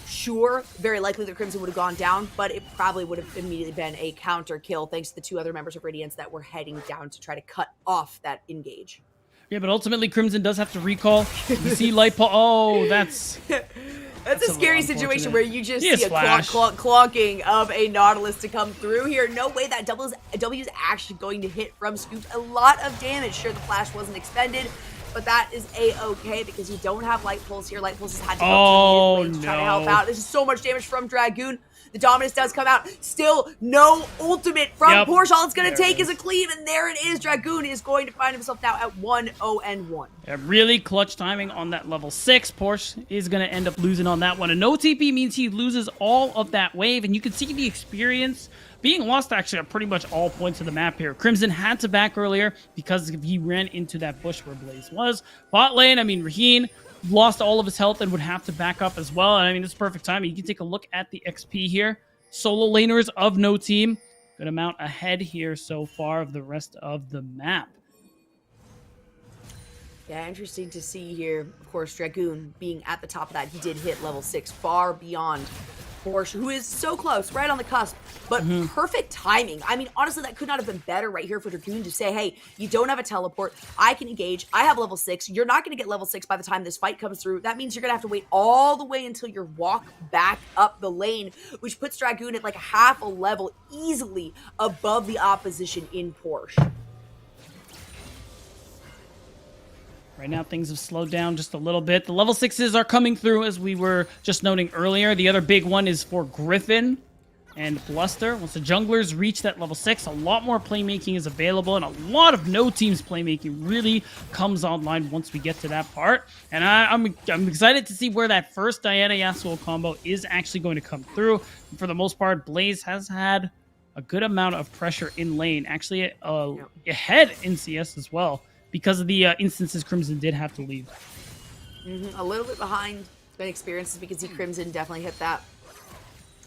sure, very likely the Crimson would have gone down, but it probably would have immediately been a counter kill thanks to the 2 other members of Radiance that were heading down to try to cut off that engage. Yeah, but ultimately Crimson does have to recall. You see light pole. Oh, that's a scary situation where you just see a clonking of a Nautilus to come through here. No way that W is actually going to hit from Scoop. A lot of damage. Sure, the flash wasn't expended, but that is a-okay because you don't have light pulse here. Light pulse has had to go to try to help out. This is so much damage from Dragoon. The Dominus does come out. Still no ultimate from Porsche. All it's going to take is a cleave, and there it is. Dragoon is going to find himself now at 1-0-1. Yeah, really clutch timing on that level 6. Porsche is going to end up losing on that one. And no TP means he loses all of that wave, and you can see the experience being lost actually at pretty much all points of the map here. Crimson had to back earlier because he ran into that bush where Blaze was. Bot lane, I mean, Raheen lost all of his health and would have to back up as well. And I mean, this is perfect timing. You can take a look at the XP here. Solo laners of No Team. Good amount ahead here so far of the rest of the map. Yeah, interesting to see here. Of course, Dragoon being at the top of that. He did hit level 6, far beyond Porsche, who is so close, right on the cusp, but perfect timing. I mean, honestly, that could not have been better right here for Dragoon to say, hey, you don't have a teleport. I can engage. I have level 6. You're not going to get level 6 by the time this fight comes through. That means you're going to have to wait all the way until you walk back up the lane, which puts Dragoon at like half a level easily above the opposition in Porsche. Right now, things have slowed down just a little bit. The level 6s are coming through, as we were just noting earlier. The other big one is for Griffin and Bluster. Once the junglers reach that level 6, a lot more playmaking is available, and a lot of No Team's playmaking really comes online once we get to that part. And I'm excited to see where that first Diana Yasuo combo is actually going to come through. And for the most part, Blaze has had a good amount of pressure in lane, actually ahead in CS as well, because of the instances Crimson did have to leave. A little bit behind the experiences. We can see Crimson definitely hit that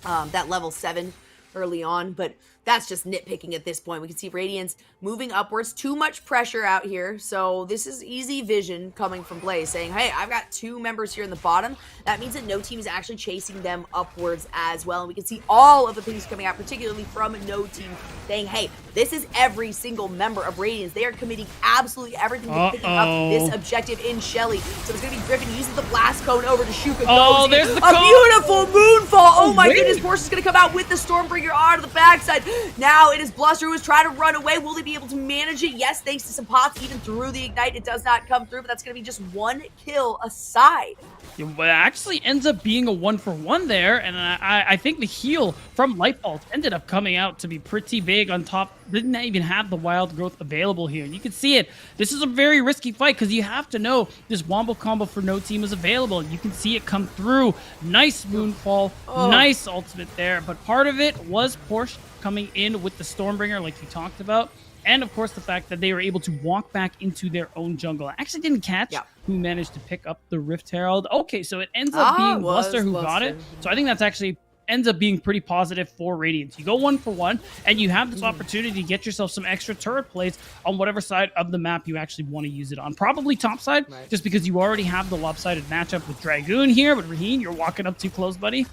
that level 7 early on, but that's just nitpicking at this point. We can see Radiance moving upwards. Too much pressure out here. So this is easy vision coming from Blaze saying, hey, I've got 2 members here in the bottom. That means that No Team is actually chasing them upwards as well. And we can see all of the things coming out, particularly from No Team, saying, hey, this is every single member of Radiance. They are committing absolutely everything to picking up this objective in Shelly. So it's going to be Griffin using the blast cone over to Shuka. Oh, there's the cone. Beautiful moonfall. Oh my goodness. Porsche is going to come out with the Stormbringer out of the backside. Now it is Bluster who is trying to run away. Will they be able to manage it? Yes, thanks to some pots, even through the Ignite. It does not come through, but that's going to be just 1 kill aside. It actually ends up being a 1-for-1 there, and I think the heal from Lightbolt ended up coming out to be pretty big on top. Didn't even have the wild growth available here. You can see it. This is a very risky fight because you have to know this Wombo combo for No Team is available. You can see it come through. Nice Moonfall, nice ultimate there, but part of it was Porsche coming in with the Stormbringer like you talked about. And of course, the fact that they were able to walk back into their own jungle. I actually didn't catch who managed to pick up the Rift Herald. Okay, so it ends up being Bluster who got it. So I think that's actually ends up being pretty positive for Radiance. You go 1 for 1, and you have this opportunity to get yourself some extra turret plates on whatever side of the map you actually want to use it on. Probably top side, just because you already have the lopsided matchup with Dragoon here. But Raheen, you're walking up too close, buddy.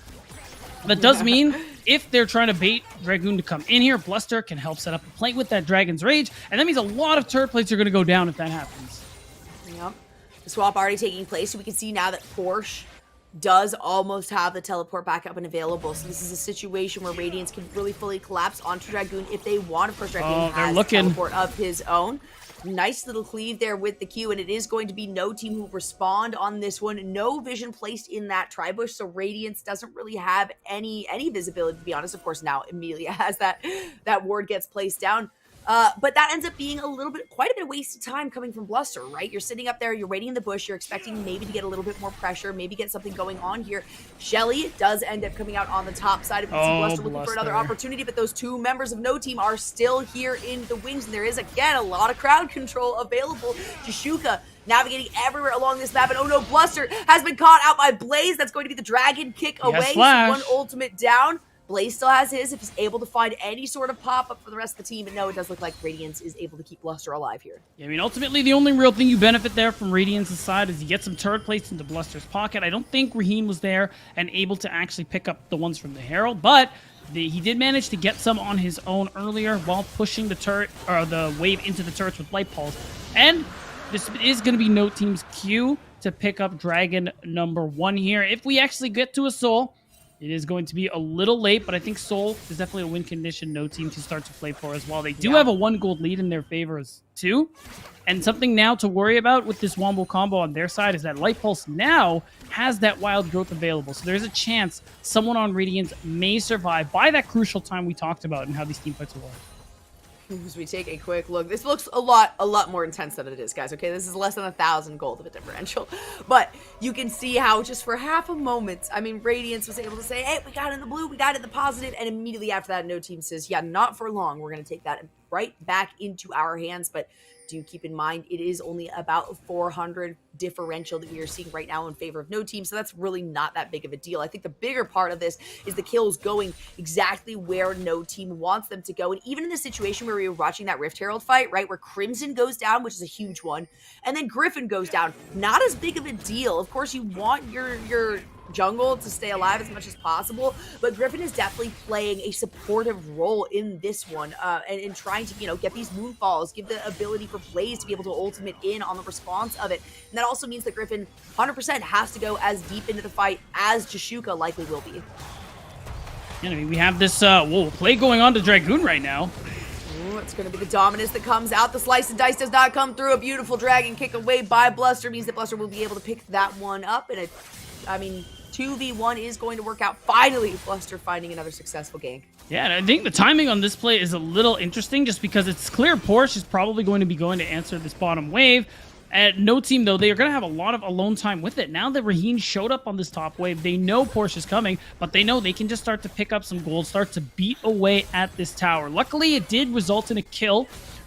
That does mean if they're trying to bait Dragoon to come in here, Bluster can help set up a plate with that Dragon's Rage, and that means a lot of turret plates are going to go down if that happens. Yep. The swap already taking place, so we can see now that Porsche does almost have the teleport back up and available. So this is a situation where Radiance can really fully collapse onto Dragoon if they want. Of course, Dragoon has a teleport of his own. Nice little cleave there with the Q, and it is going to be no team who respond on this one. No vision placed in that tri-bush, so Radiance doesn't really have any visibility, to be honest. Of course, now immediately as that ward gets placed down. But that ends up being quite a bit of wasted time coming from Bluster, right? You're sitting up there, you're waiting in the bush, you're expecting maybe to get a little bit more pressure, maybe get something going on here. Shelly does end up coming out on the top side of it. Bluster looking for another opportunity, but those 2 members of No Team are still here in the wings, and there is, again, a lot of crowd control available. Jashuka navigating everywhere along this map, and oh no, Bluster has been caught out by Blaze. That's going to be the dragon kick away. So 1 ultimate down. Blaze still has his if he's able to find any sort of pop-up for the rest of the team. But no, it does look like Radiance is able to keep Bluster alive here. Yeah, I mean, ultimately, the only real thing you benefit there from Radiance's side is you get some turret plates into Bluster's pocket. I don't think Raheen was there and able to actually pick up the ones from the Herald, but he did manage to get some on his own earlier while pushing the turret or the wave into the turrets with Light Pulse. And this is going to be No Team's cue to pick up Dragon number 1 here. If we actually get to a Soul, it is going to be a little late, but I think Soul is definitely a win condition No Team can start to play for as well. They do have a 1 gold lead in their favor too. And something now to worry about with this Wombo combo on their side is that Light Pulse now has that wild growth available. So there's a chance someone on Radiance may survive by that crucial time we talked about and how these team fights will work. As we take a quick look, this looks a lot more intense than it is, guys. Okay, this is less than 1,000 gold of a differential, but you can see how just for half a moment, I mean, Radiance was able to say, hey, we got it in the blue, we got it in the positive, and immediately after that, No Team says, yeah, not for long. We're going to take that right back into our hands, but do keep in mind it is only about 400 differential that we are seeing right now in favor of No Team, so that's really not that big of a deal. I think the bigger part of this is the kills going exactly where No Team wants them to go, and even in the situation where we were watching that Rift Herald fight, right, where Crimson goes down, which is a huge one, and then Griffin goes down, not as big of a deal. Of course, you want your jungle to stay alive as much as possible, but Griffin is definitely playing a supportive role in this one, and in trying to, get these moonfalls, give the ability for Blaze to be able to ultimate in on the response of it. And that also means that Griffin 100% has to go as deep into the fight as Jashuka likely will be. Yeah, I mean, we have this play going on to Dragoon right now. Ooh, it's going to be the dominance that comes out. The slice and dice does not come through. A beautiful dragon kick away by Bluster means that Bluster will be able to pick that one up, and 2v1 is going to work out. Finally, Bluster finding another successful gank. Yeah, and I think the timing on this play is a little interesting just because it's clear Porsche is probably going to be going to answer this bottom wave. At No Team, though, they are going to have a lot of alone time with it. Now that Raheen showed up on this top wave, they know Porsche is coming, but they know they can just start to pick up some gold, start to beat away at this tower. Luckily, it did result in a kill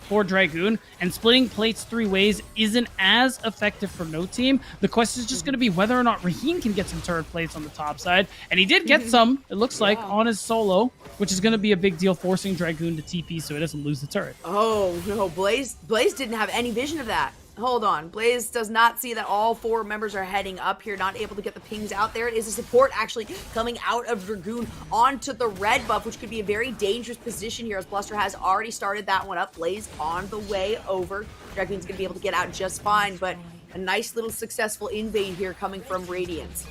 for Dragoon, and splitting plates 3 ways isn't as effective for No Team. The question is just going to be whether or not Raheen can get some turret plates on the top side, and he did get some, it looks like, on his solo, which is going to be a big deal, forcing Dragoon to TP so he doesn't lose the turret. Oh, no, Blaze didn't have any vision of that. Hold on. Blaze does not see that all 4 members are heading up here, not able to get the pings out there. It is a support actually coming out of Dragoon onto the red buff, which could be a very dangerous position here as Bluster has already started that one up. Blaze on the way over. Dragoon's going to be able to get out just fine, but a nice little successful invade here coming from Radiance.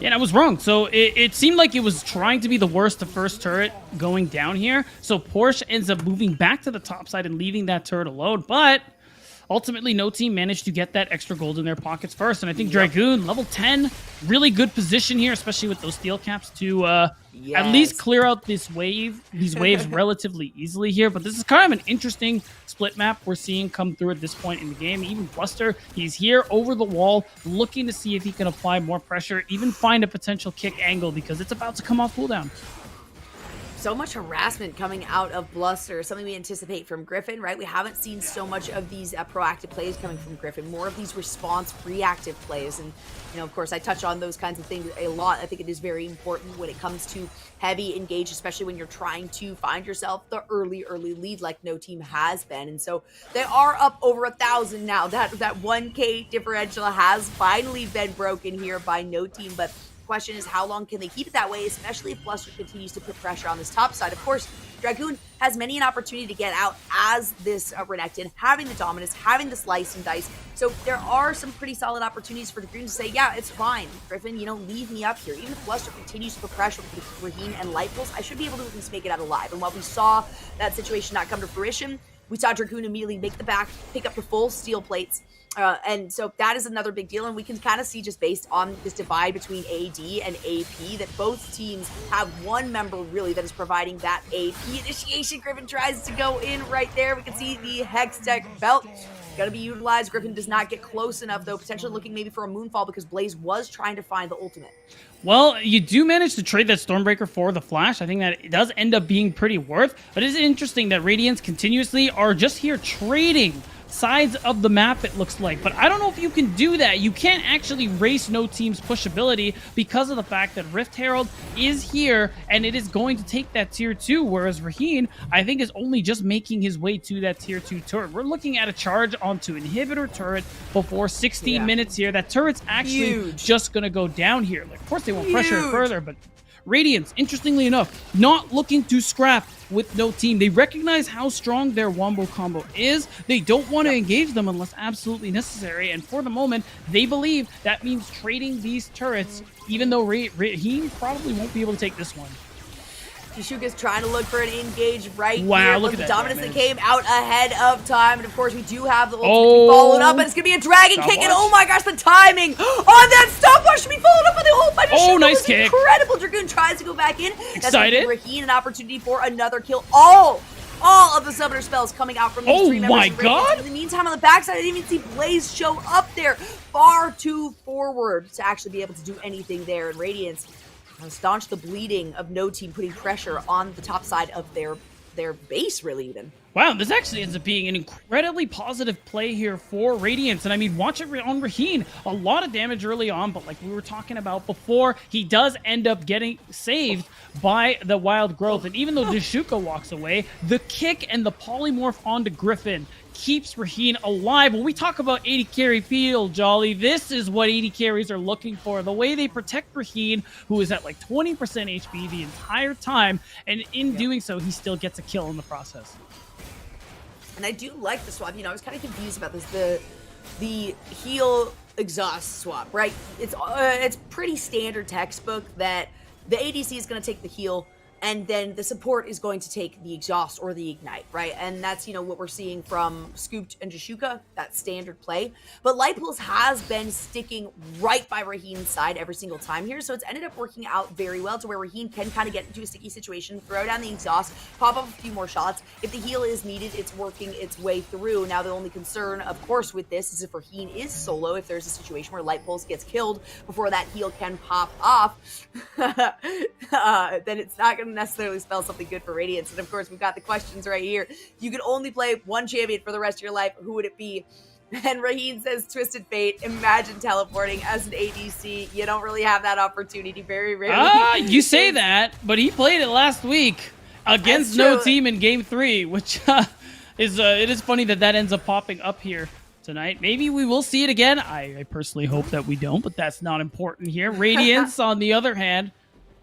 Yeah, and I was wrong. So it seemed like it was trying to be the worst, the first turret going down here. So Porsche ends up moving back to the top side and leaving that turret alone, but ultimately, No Team managed to get that extra gold in their pockets first. And I think Dragoon, level 10, really good position here, especially with those steel caps to at least clear out these waves relatively easily here. But this is kind of an interesting split map we're seeing come through at this point in the game. Even Bluster, he's here over the wall, looking to see if he can apply more pressure, even find a potential kick angle because it's about to come off cooldown. so much harassment coming out of Bluster, something we anticipate from Griffin, right? We haven't seen so much of these proactive plays coming from Griffin, more of these response reactive plays. And, you know, of course, I touch on those kinds of things a lot. I think it is very important when it comes to heavy engage, especially when you're trying to find yourself the early lead like no team has been. And so they are up over 1,000 now. That 1K differential has finally been broken here by no team, but question is how long can they keep it that way, especially if Bluster continues to put pressure on this top side. Of course, Dragoon has many an opportunity to get out as this Renekton, having the dominance, having the slice and dice. So there are some pretty solid opportunities for Dragoon to say, yeah, it's fine, Griffin, you know, leave me up here. Even if Bluster continues to put pressure with Raheen and Light Pulse, I should be able to at least make it out alive. And while we saw that situation not come to fruition, we saw Dragoon immediately make the back, pick up the full steel plates. And so that is another big deal, and we can kind of see just based on this divide between AD and AP that both teams have one member really that is providing that AP initiation. Griffin tries to go in right there. We can see the Hextech belt gonna be utilized. Griffin does not get close enough though, potentially looking maybe for a Moonfall because Blaze was trying to find the ultimate. Well, you do manage to trade that Stormbreaker for the Flash. I think that it does end up being pretty worth, but it is interesting that Radiance continuously are just here trading sides of the map, it looks like. But I don't know if you can do that. You can't actually race no team's pushability because of the fact that Rift Herald is here and it is going to take that tier 2, whereas Raheen, I think, is only just making his way to that tier 2 turret. We're looking at a charge onto inhibitor turret before 16 minutes here. That turret's actually just going to go down here. Like, of course, they won't pressure it further, but Radiance, interestingly enough, not looking to scrap with no team. They recognize how strong their wombo combo is. They don't want to engage them unless absolutely necessary. And for the moment, they believe that means trading these turrets, even though Raheen probably won't be able to take this one. Jashuka's trying to look for an engage right here. Wow, look at the that dominance damage. that came out ahead of time. And of course, we do have the ultimate to be followed up. And it's going to be a dragon kick. And oh my gosh, the timing on that stopwatch should be followed up by the ult by Jashuka. Oh, nice was kick. Incredible. Dragoon tries to go back in. Excited. That's Raheen an opportunity for another kill. All of the summoner spells coming out from these three members. Oh my of Radiance. god. In the meantime, on the backside, I didn't even see Blaze show up there. Far too forward to actually be able to do anything there. And Radiance staunch the bleeding of no team, putting pressure on the top side of their base, really, even. Wow, this actually ends up being an incredibly positive play here for Radiance. And I mean, watch it on Raheen. A lot of damage early on, but like we were talking about before, he does end up getting saved by the wild growth. And even though Jashuka walks away, the kick and the polymorph onto Griffin keeps Raheen alive. When we talk about 80 carry field, Jolly, this is what 80 carries are looking for. The way they protect Raheen, who is at like 20% HP the entire time, and in doing so, he still gets a kill in the process. And I do like the swap. You know, I was kind of confused about this. The heal exhaust swap, right? It's pretty standard textbook that the ADC is going to take the heal, and then the support is going to take the exhaust or the ignite, right? And that's, you know, what we're seeing from Scooped and Jashuka, that standard play. But Light Pulse has been sticking right by Raheen's side every single time here, so it's ended up working out very well to where Raheen can kind of get into a sticky situation, throw down the exhaust, pop up a few more shots. If the heal is needed, it's working its way through. Now, the only concern, of course, with this is if Raheen is solo, if there's a situation where Light Pulse gets killed before that heal can pop off, then it's not going to necessarily spell something good for Radiance. And of course, we've got the questions right here. You could only play one champion for the rest of your life. Who would it be? And Raheen says Twisted Fate. Imagine teleporting as an ADC. You don't really have that opportunity very rarely. You say that, but he played it last week against no team in game 3, which it is funny that ends up popping up here tonight. Maybe we will see it again. I personally hope that we don't, but that's not important here. Radiance, on the other hand,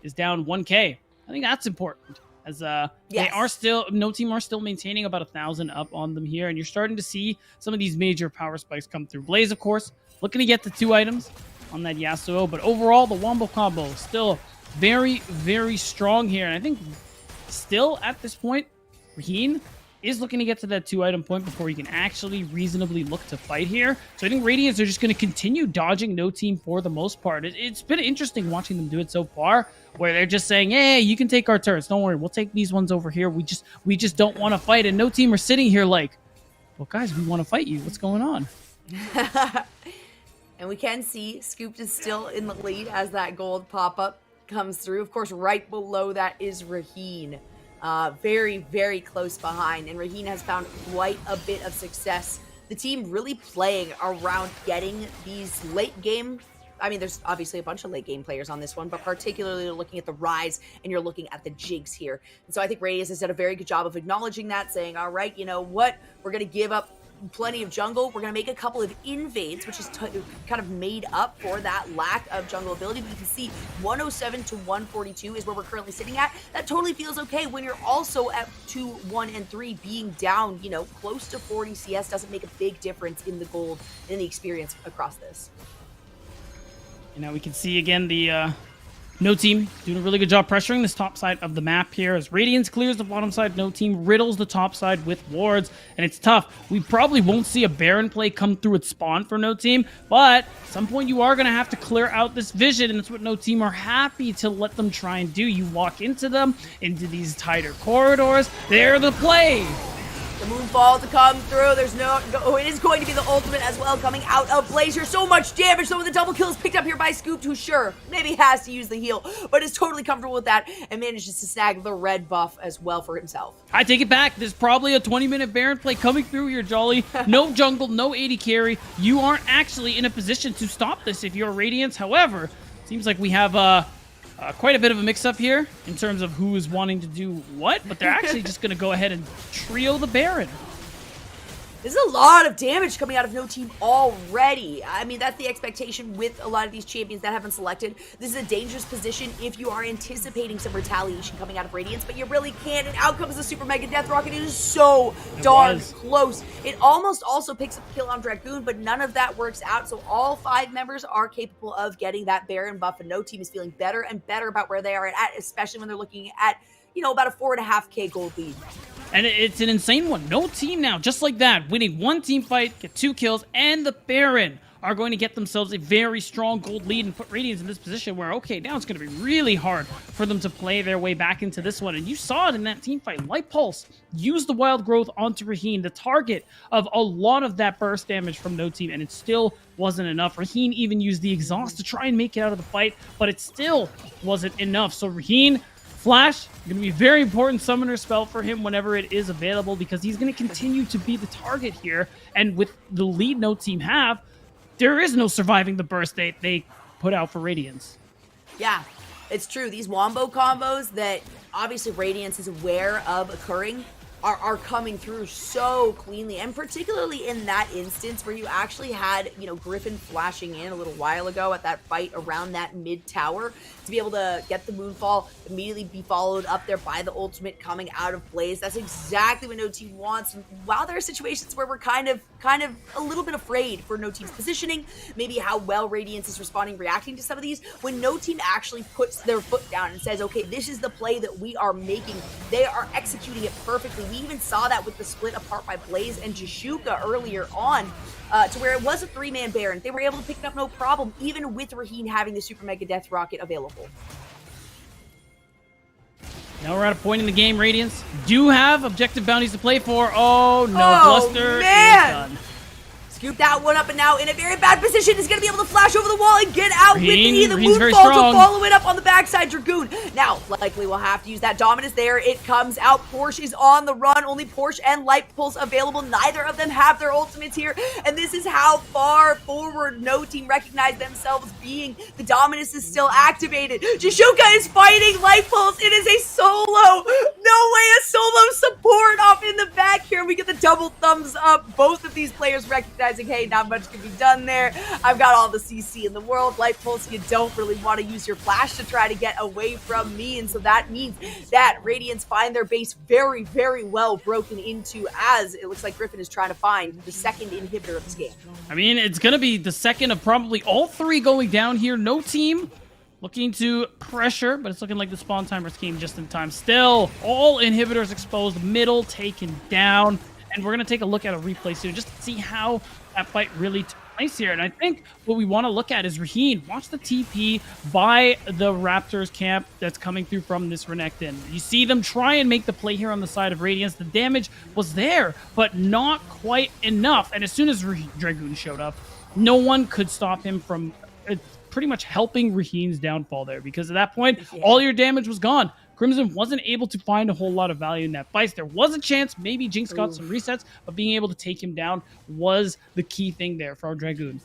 is down 1K. I think that's important, as they are still, no team are still maintaining about 1,000 up on them here, and you're starting to see some of these major power spikes come through. Blaze, of course, looking to get the 2 items on that Yasuo, but overall, the wombo combo is still very, very strong here, and I think still at this point, Raheen is looking to get to that 2-item point before he can actually reasonably look to fight here. So I think Radiance are just going to continue dodging no team for the most part. It's been interesting watching them do it so far, where they're just saying, hey, you can take our turrets. Don't worry, we'll take these ones over here. We just don't want to fight. And no team are sitting here like, well, guys, we want to fight you. What's going on? And we can see Scooped is still in the lead as that gold pop-up comes through. Of course, right below that is Raheen. very, very close behind, and Raheen has found quite a bit of success. The team really playing around getting these late game. I mean, there's obviously a bunch of late game players on this one, but particularly looking at the Rise and you're looking at the Jigs here. And so I think Radius has done a very good job of acknowledging that, saying, all right, you know what? We're going to give up plenty of jungle. We're going to make a couple of invades, which is kind of made up for that lack of jungle ability. But you can see 107 to 142 is where we're currently sitting at. That totally feels okay when you're also at 2, 1, and 3 being down, you know, close to 40 CS doesn't make a big difference in the gold and the experience across this. And now we can see again the No Team doing a really good job pressuring this top side of the map here as Radiance clears the bottom side. No Team riddles the top side with wards, and it's tough. We probably won't see a Baron play come through at spawn for No Team, but at some point you are going to have to clear out this vision, and that's what No Team are happy to let them try and do. You walk into them, into these tighter corridors. They're the play. The Moonfall to come through. There's it is going to be the ultimate as well coming out of Blazer. So much damage. So the double kill is picked up here by Scoop, who sure, maybe has to use the heal, but is totally comfortable with that and manages to snag the red buff as well for himself. I take it back. There's probably a 20-minute Baron play coming through here, Jolly. No jungle, no AD carry. You aren't actually in a position to stop this if you're Radiance. However, seems like we have quite a bit of a mix-up here in terms of who is wanting to do what, but they're actually just going to go ahead and trio the Baron. This is a lot of damage coming out of No Team already. I mean, that's the expectation with a lot of these champions that have been selected. This is a dangerous position if you are anticipating some retaliation coming out of Radiance, but you really can't. And out comes the Super Mega Death Rocket. It is so darn close. It almost also picks up a kill on Dragoon, but none of that works out. So all 5 members are capable of getting that Baron buff, and No Team is feeling better and better about where they are at, especially when they're looking at, you know, about a 4.5K gold lead. And it's an insane one. No Team now, just like that, winning one team fight, get 2 kills, and the Baron are going to get themselves a very strong gold lead and put Radiance in this position where, okay, now it's going to be really hard for them to play their way back into this one. And you saw it in that team fight. Light Pulse used the Wild Growth onto Raheen, the target of a lot of that burst damage from No Team, and it still wasn't enough. Raheen even used the Exhaust to try and make it out of the fight, but it still wasn't enough. So Raheen, Flash, going to be a very important summoner spell for him whenever it is available, because he's going to continue to be the target here. And with the lead No Team have, there is no surviving the burst they put out for Radiance. Yeah, it's true. These Wombo combos that obviously Radiance is aware of occurring are coming through so cleanly, and particularly in that instance where you actually had, you know, Griffin flashing in a little while ago at that fight around that mid tower to be able to get the Moonfall, immediately be followed up there by the ultimate coming out of Blaze. That's exactly what No Team wants. And while there are situations where we're kind of a little bit afraid for No Team's positioning, maybe how well Radiance is responding, reacting to some of these, when No Team actually puts their foot down and says, okay, this is the play that we are making, they are executing it perfectly. We even saw that with the split apart by Blaze and Jashuka earlier on, to where it was a 3-man Baron. They were able to pick it up no problem, even with Raheen having the Super Mega Death Rocket available. Now we're at a point in the game, Radiance do have objective bounties to play for. Oh no, Bluster is done. Scoop that one up, and now in a very bad position is going to be able to flash over the wall and get out with the Moonfall to follow it up on the backside. Dragoon now likely will have to use that Dominus there. It comes out. Porsche is on the run. Only Porsche and Light Pulse available. Neither of them have their ultimates here, and this is how far forward No Team recognize themselves being. The Dominus is still activated. Jashuka is fighting Light Pulse. It is a solo. No way, a solo support off in the back here. We get the double thumbs up. Both of these players recognize, hey, not much can be done there. I've got all the CC in the world. Light Pulse, you don't really want to use your flash to try to get away from me, and so that means that Radiance find their base very, very well broken into, as it looks like Griffin is trying to find the second inhibitor of this game. I mean, it's going to be the second of probably all 3 going down here. No Team looking to pressure, but it's looking like the spawn timers came just in time. Still, all inhibitors exposed, middle taken down. And we're going to take a look at a replay soon just to see how that fight really took place here. And I think what we want to look at is Raheen. Watch the TP by the Raptors camp that's coming through from this Renekton. You see them try and make the play here on the side of Radiance. The damage was there, but not quite enough. And as soon as Dragoon showed up, no one could stop him from pretty much helping Raheen's downfall there, because at that point, all your damage was gone. Crimson wasn't able to find a whole lot of value in that fight. There was a chance, maybe Jinx got some resets, but being able to take him down was the key thing there for our Dragoon.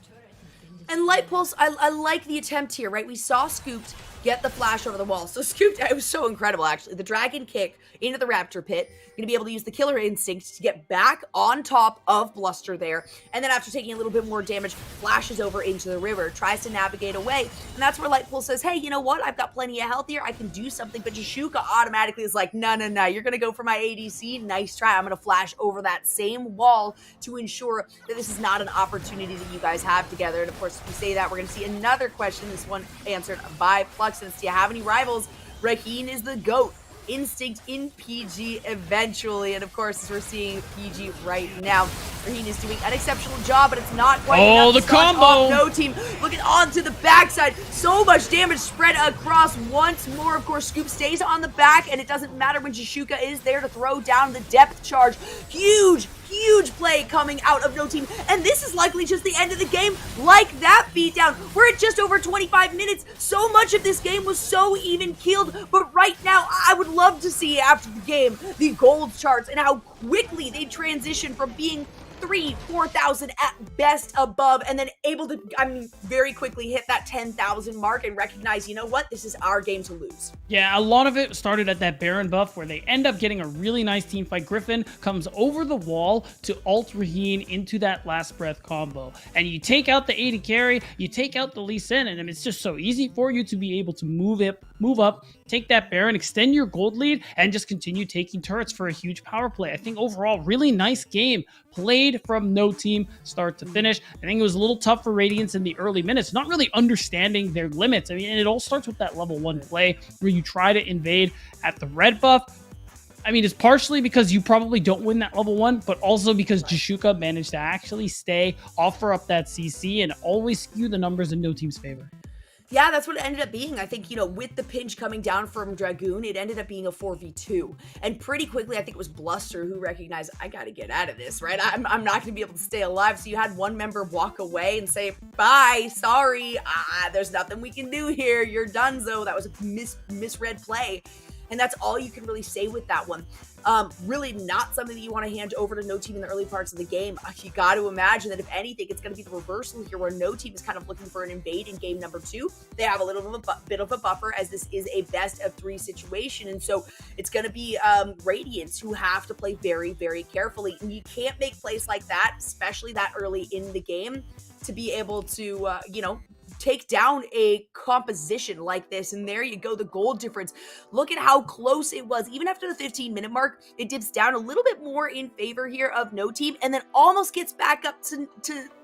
And Light Pulse, I like the attempt here, right? We saw Scooped get the flash over the wall. So Scooped, it was so incredible, actually. The Dragon kick into the Raptor pit. Going to be able to use the Killer Instinct to get back on top of Bluster there. And then after taking a little bit more damage, flashes over into the river, tries to navigate away. And that's where Light Pulse says, hey, you know what? I've got plenty of health here. I can do something. But Jashuka automatically is like, no. You're going to go for my ADC. Nice try. I'm going to flash over that same wall to ensure that this is not an opportunity that you guys have together. And of course, if we say that, we're going to see another question. This one answered by Fluxens. Do you have any rivals? Raheen is the GOAT. Instinct in PG eventually. And of course, as we're seeing PG right now, Raheen is doing an exceptional job, but it's not quite enough the to start combo! off No Team. Looking onto the backside. So much damage spread across once more. Of course, Scoop stays on the back, and it doesn't matter when Jashuka is there to throw down the depth charge. Huge play coming out of No Team, and this is likely just the end of the game. Like that beatdown, we're at just over 25 minutes. So much of this game was so even keeled, but right now I would love to see after the game the gold charts and how quickly they transition from being 3,000-4,000 at best above, and then able to, very quickly hit that 10,000 mark and recognize, you know what, this is our game to lose. Yeah, a lot of it started at that Baron buff where they end up getting a really nice team fight. Griffin comes over the wall to ult Raheen into that last breath combo. And you take out the AD carry, you take out the Lee Sin, and it's just so easy for you to be able to move up, take that Baron, extend your gold lead, and just continue taking turrets for a huge power play. I think overall, really nice game played from No Team start to finish. I think it was a little tough for Radiance in the early minutes, not really understanding their limits. I mean, and it all starts with that level 1 play where you try to invade at the red buff. I mean, it's partially because you probably don't win that level 1, but also because Jashuka managed to actually stay, offer up that CC, and always skew the numbers in No Team's favor. Yeah, that's what it ended up being. I think, with the pinch coming down from Dragoon, it ended up being a 4v2. And pretty quickly, I think it was Bluster who recognized, I gotta get out of this, right? I'm not gonna be able to stay alive. So you had one member walk away and say, bye, sorry, there's nothing we can do here. You're donezo. That was a misread play. And that's all you can really say with that one. Really not something that you want to hand over to No Team in the early parts of the game. You got to imagine that if anything, it's going to be the reversal here where No Team is kind of looking for an invade in game number 2. They have a little bit of a buffer as this is a best of 3 situation. And so it's going to be Radiance who have to play very, very carefully. And you can't make plays like that, especially that early in the game, to be able to, take down a composition like this. And there you go, the gold difference. Look at how close it was. Even after the 15-minute mark, it dips down a little bit more in favor here of No Team, and then almost gets back up to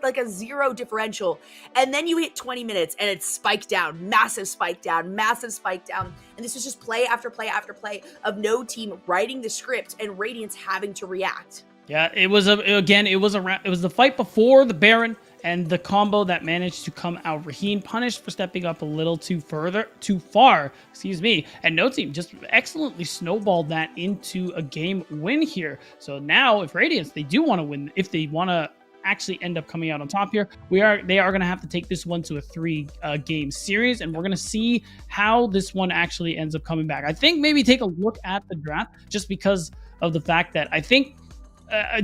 like a 0 differential. And then you hit 20 minutes and it's spiked down, massive spike down. And this was just play after play after play of No Team writing the script and Radiance having to react. Yeah, it was the fight before the Baron and the combo that managed to come out. Raheen punished for stepping up a little too far, and No Team just excellently snowballed that into a game win here. So now if Radiance, they do want to win, if they want to actually end up coming out on top here, they are going to have to take this one to a 3 game series, and we're going to see how this one actually ends up coming back. I think maybe take a look at the draft just because of the fact that I think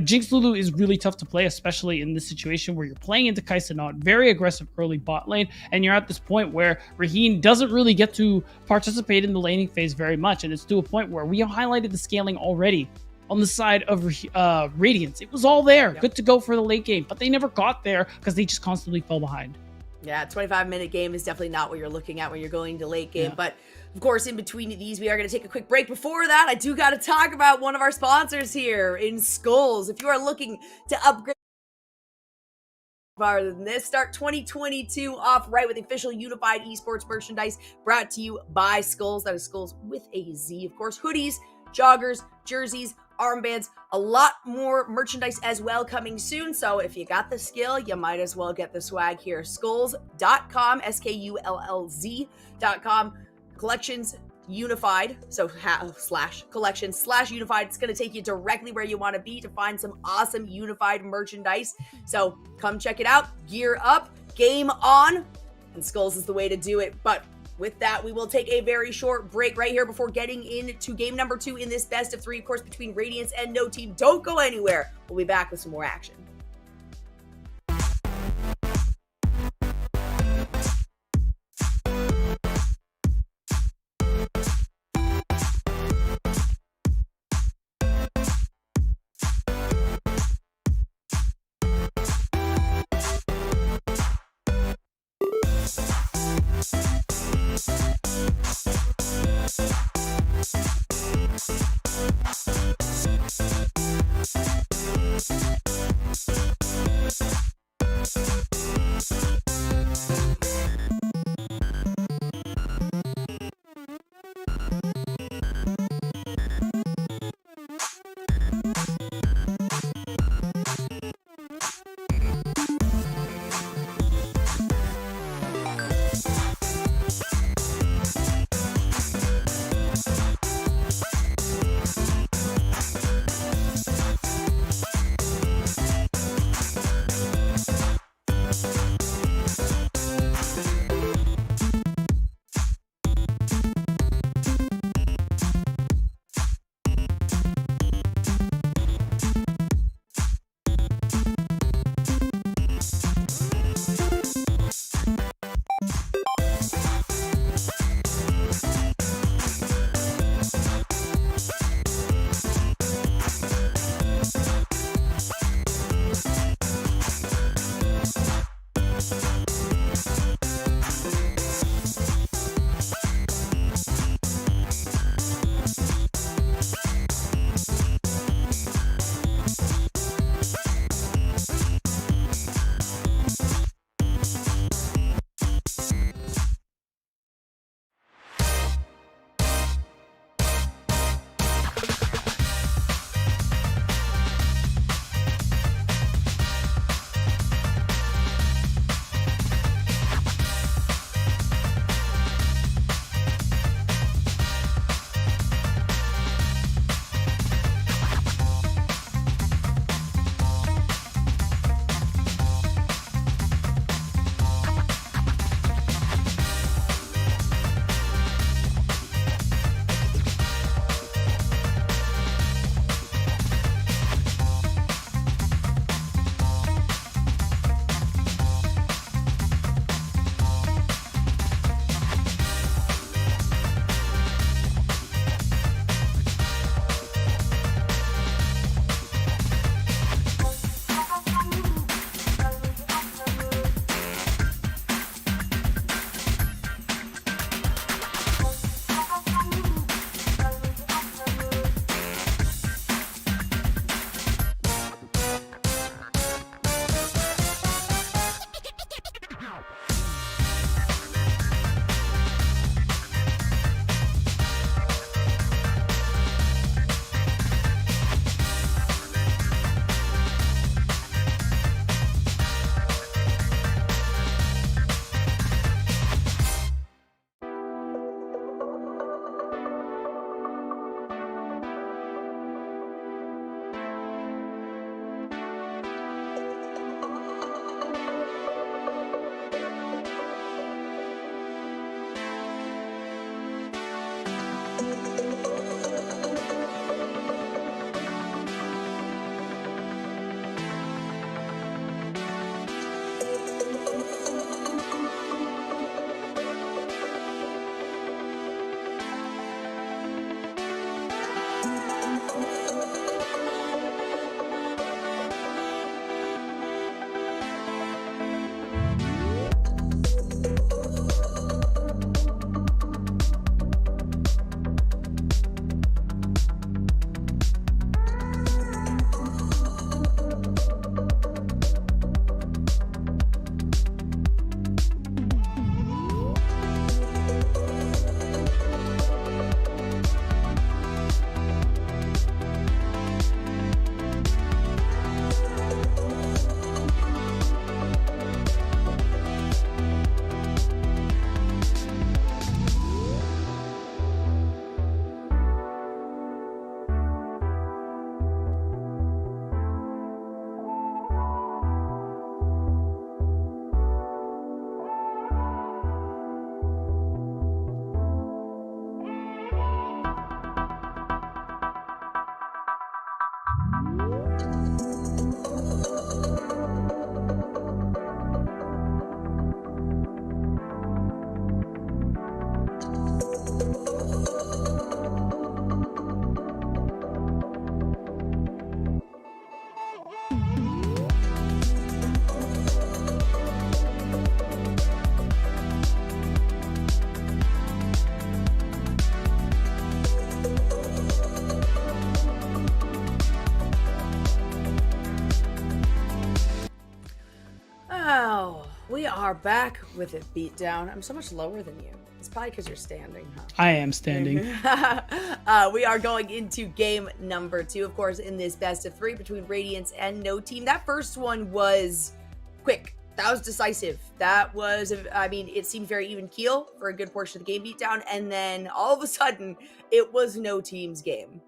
Jinx Lulu is really tough to play, especially in this situation where you're playing into Kai'Sa, very aggressive early bot lane, and you're at this point where Raheen doesn't really get to participate in the laning phase very much, and it's to a point where we highlighted the scaling already on the side of Radiance. It was all there, good to go for the late game, but they never got there because they just constantly fell behind. Yeah, 25-minute game is definitely not what you're looking at when you're going to late game, but of course, in between these, we are going to take a quick break. Before that, I do got to talk about one of our sponsors here in Skulls. If you are looking to upgrade farther than this, start 2022 off right with official unified esports merchandise brought to you by Skulls. That is Skulls with a Z, of course. Hoodies, joggers, jerseys, armbands, a lot more merchandise as well coming soon. So if you got the skill, you might as well get the swag here. Skulls.com, SKULLZ.com. Collections unified, so /collections/unified. It's going to take you directly where you want to be to find some awesome unified merchandise. So come check it out, gear up, game on, and Skulls is the way to do it. But with that, we will take a very short break right here before getting into game number 2 in this best of 3, of course, between Radiance and No Team. Don't go anywhere. We'll be back with some more action. We are back with it beat down. I'm so much lower than you. It's probably because you're standing, huh? I am standing. We are going into game number 2, of course, in this best of 3 between Radiance and No Team. That first one was quick. That was decisive. That was, I mean, it seemed very even keel for a good portion of the game beatdown, and then all of a sudden, it was No Team's game.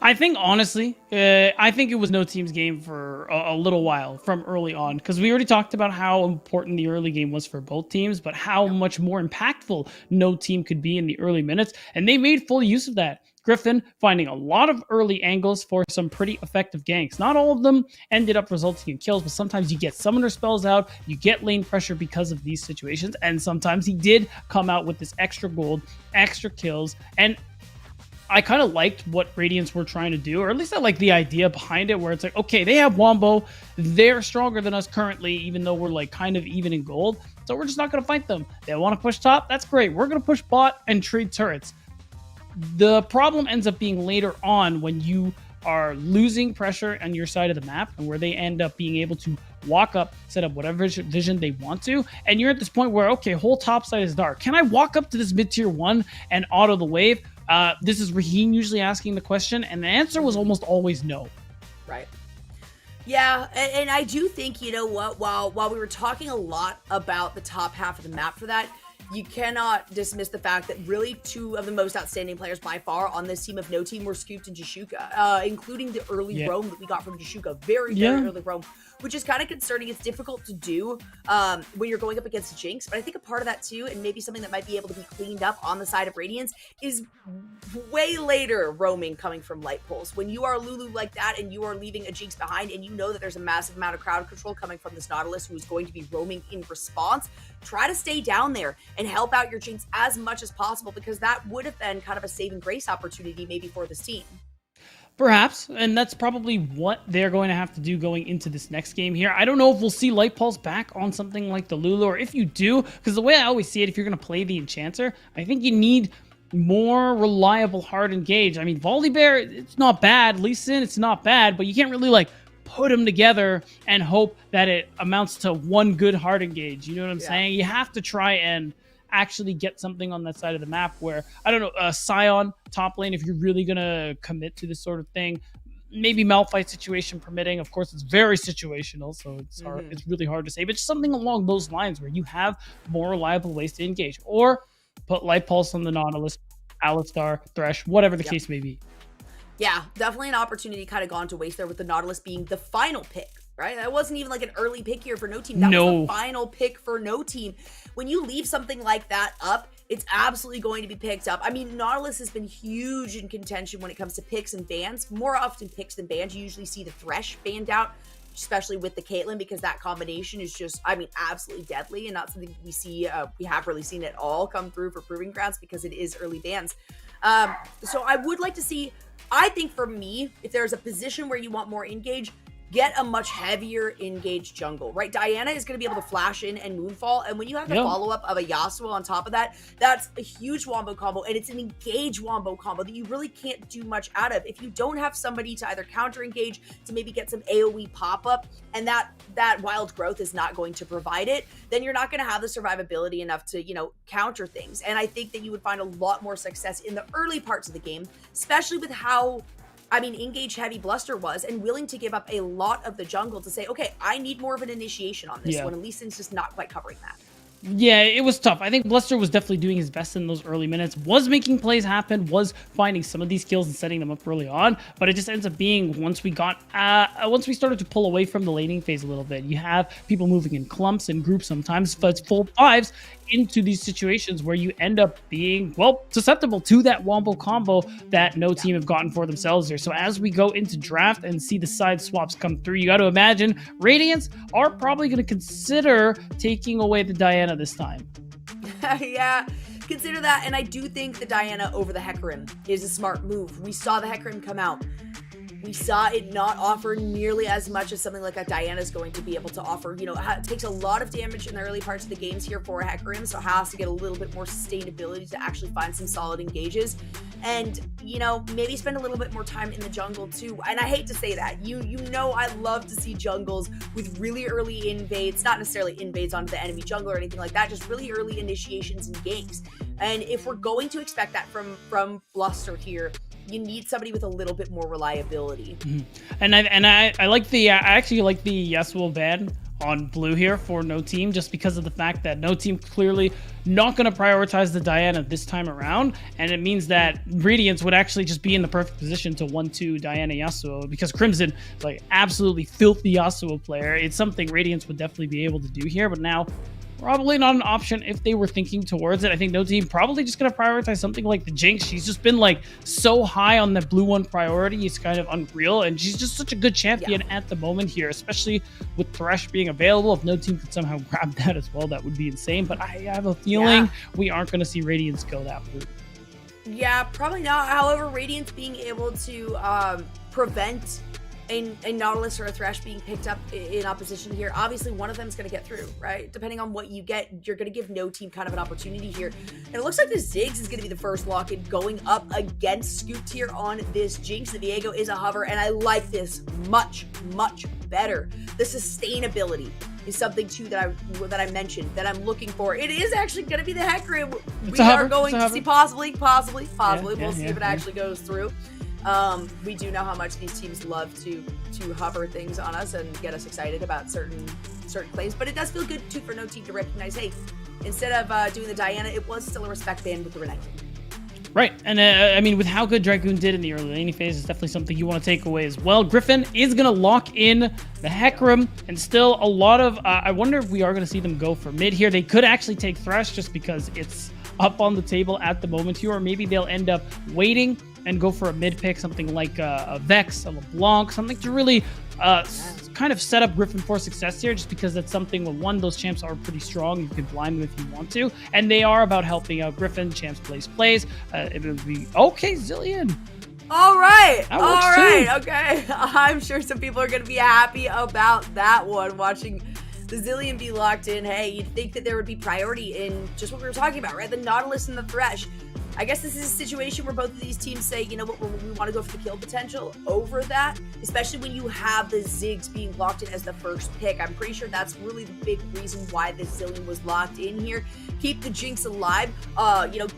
I think, honestly, I think it was No Team's game for a little while from early on, because we already talked about how important the early game was for both teams, but how much more impactful No Team could be in the early minutes, and they made full use of that. Griffin finding a lot of early angles for some pretty effective ganks. Not all of them ended up resulting in kills, but sometimes you get summoner spells out, you get lane pressure because of these situations, and sometimes he did come out with this extra gold, extra kills, and I kind of liked what Radiance were trying to do, or at least I like the idea behind it, where it's like, okay, they have Wombo, they're stronger than us currently, even though we're like kind of even in gold, so we're just not going to fight them. They want to push top, that's great. We're going to push bot and trade turrets. The problem ends up being later on when you are losing pressure on your side of the map, and where they end up being able to walk up, set up whatever vision they want to, and you're at this point where, okay, whole top side is dark. Can I walk up to this mid-tier 1 and auto the wave? This is Raheem usually asking the question, and the answer was almost always no. Right. Yeah, and I do think, you know what, while we were talking a lot about the top half of the map for that, you cannot dismiss the fact that really 2 of the most outstanding players by far on this team of No Team were Scooped and Jashuka, including the early roam that we got from Jashuka. Very early roam, which is kind of concerning. It's difficult to do when you're going up against Jinx, but I think a part of that too, and maybe something that might be able to be cleaned up on the side of Radiance, is way later roaming coming from Light Pulse. When you are Lulu like that and you are leaving a Jinx behind, and you know that there's a massive amount of crowd control coming from this Nautilus who is going to be roaming in response, try to stay down there and help out your Jinx as much as possible, because that would have been kind of a saving grace opportunity maybe for this team. Perhaps, and that's probably what they're going to have to do going into this next game here. I don't know if we'll see Light Pulse back on something like the Lulu, or if you do, because the way I always see it, if you're going to play the Enchanter, I think you need more reliable hard engage. I mean, Volibear, it's not bad. Lee Sin, it's not bad, but you can't really like put them together and hope that it amounts to one good hard engage. You know what I'm saying? You have to try and actually get something on that side of the map where, I don't know, Scion, top lane, if you're really going to commit to this sort of thing. Maybe Malphite situation permitting. Of course, it's very situational, so it's hard, it's really hard to say, but just something along those lines where you have more reliable ways to engage. Or put Light Pulse on the Nautilus, Alistar, Thresh, whatever the case may be. Yeah, definitely an opportunity kind of gone to waste there, with the Nautilus being the final pick, right? That wasn't even like an early pick here for No Team. That was the final pick for No Team. When you leave something like that up, it's absolutely going to be picked up. I mean, Nautilus has been huge in contention when it comes to picks and bans. More often picks than bans. You usually see the Thresh banned out, especially with the Caitlyn, because that combination is just, I mean, absolutely deadly, and not something we see, we have really seen it all come through for Proving Grounds, because it is early bans. So I would like to see, I think for me, if there's a position where you want more engage, get a much heavier engaged jungle, right? Diana is going to be able to flash in and moonfall, and when you have the follow-up of a Yasuo on top of that, that's a huge wombo combo, and it's an engage wombo combo that you really can't do much out of. If you don't have somebody to either counter engage, to maybe get some AoE pop-up, and that wild growth is not going to provide it, then you're not going to have the survivability enough to, you know, counter things. And I think that you would find a lot more success in the early parts of the game, especially with how, I mean, engage heavy Bluster was, and willing to give up a lot of the jungle to say, okay, I need more of an initiation on this one, and Lee Sin's just not quite covering that. Yeah, it was tough. I think Bluster was definitely doing his best in those early minutes, was making plays happen, was finding some of these kills and setting them up early on, but it just ends up being once we started to pull away from the laning phase a little bit, you have people moving in clumps and groups sometimes, but it's full fives into these situations where you end up being, well, susceptible to that wombo combo that No Team have gotten for themselves here. So as we go into draft and see the side swaps come through, you got to imagine Radiance are probably going to consider taking away the Diana this time. Yeah, consider that, and I do think the Diana over the Hecarim is a smart move. We saw the Hecarim come out. We saw it not offer nearly as much as something like a Diana's going to be able to offer. You know, it takes a lot of damage in the early parts of the games here for a Hecarim, so it has to get a little bit more sustainability to actually find some solid engages. And, you know, maybe spend a little bit more time in the jungle too. And I hate to say that. You know I love to see jungles with really early invades, not necessarily invades onto the enemy jungle or anything like that, just really early initiations in games. And if we're going to expect that from Bluster here, you need somebody with a little bit more reliability. And I like the I actually like the Yasuo ban on blue here for No Team, just because of the fact that No Team clearly not going to prioritize the Diana this time around, and it means that Radiance would actually just be in the perfect position to 1-2 Diana Yasuo, because Crimson is like absolutely filthy Yasuo player. It's something Radiance would definitely be able to do here, but now probably not an option if they were thinking towards it. I think No Team probably just going to prioritize something like the Jinx. She's just been like so high on the blue one priority. It's kind of unreal, and she's just such a good champion at the moment here, especially with Thresh being available. If No Team could somehow grab that as well, that would be insane. But I have a feeling we aren't going to see Radiance go that route. Yeah, probably not. However, Radiance being able to prevent a Nautilus or a Thresh being picked up in opposition here, obviously one of them is going to get through, right? Depending on what you get, you're going to give No Team kind of an opportunity here. And it looks like this Ziggs is going to be the first lock-in going up against Scooped here on this Jinx. The Viego is a hover, and I like this much, much better. The sustainability is something too that I mentioned that I'm looking for. It is actually going to be the Hecarim. We are going to see possibly. We'll see if it actually goes through. We do know how much these teams love to hover things on us and get us excited about certain plays, but it does feel good too for No Team to recognize, hey, instead of doing the Diana, it was still a respect band with the Renekton. Right, and I mean, with how good Dragoon did in the early laning phase, it's definitely something you want to take away as well. Griffin is going to lock in the Hecarim, and still a lot of, I wonder if we are going to see them go for mid here. They could actually take Thresh just because it's up on the table at the moment here, or maybe they'll end up waiting and go for a mid pick, something like a Vex, a LeBlanc, something to really kind of set up Griffin for success here, just because that's something where, one, those champs are pretty strong. You can blind them if you want to, and they are about helping out Griffin. Champs plays. It would be okay, Zillion. All right. That works too. Okay. I'm sure some people are going to be happy about that one, watching the Zillion be locked in. Hey, you'd think that there would be priority in just what we were talking about, right? The Nautilus and the Thresh. I guess this is a situation where both of these teams say, you know what, we want to go for the kill potential over that, especially when you have the Ziggs being locked in as the first pick. I'm pretty sure that's really the big reason why the Zillion was locked in here. Keep the Jinx alive,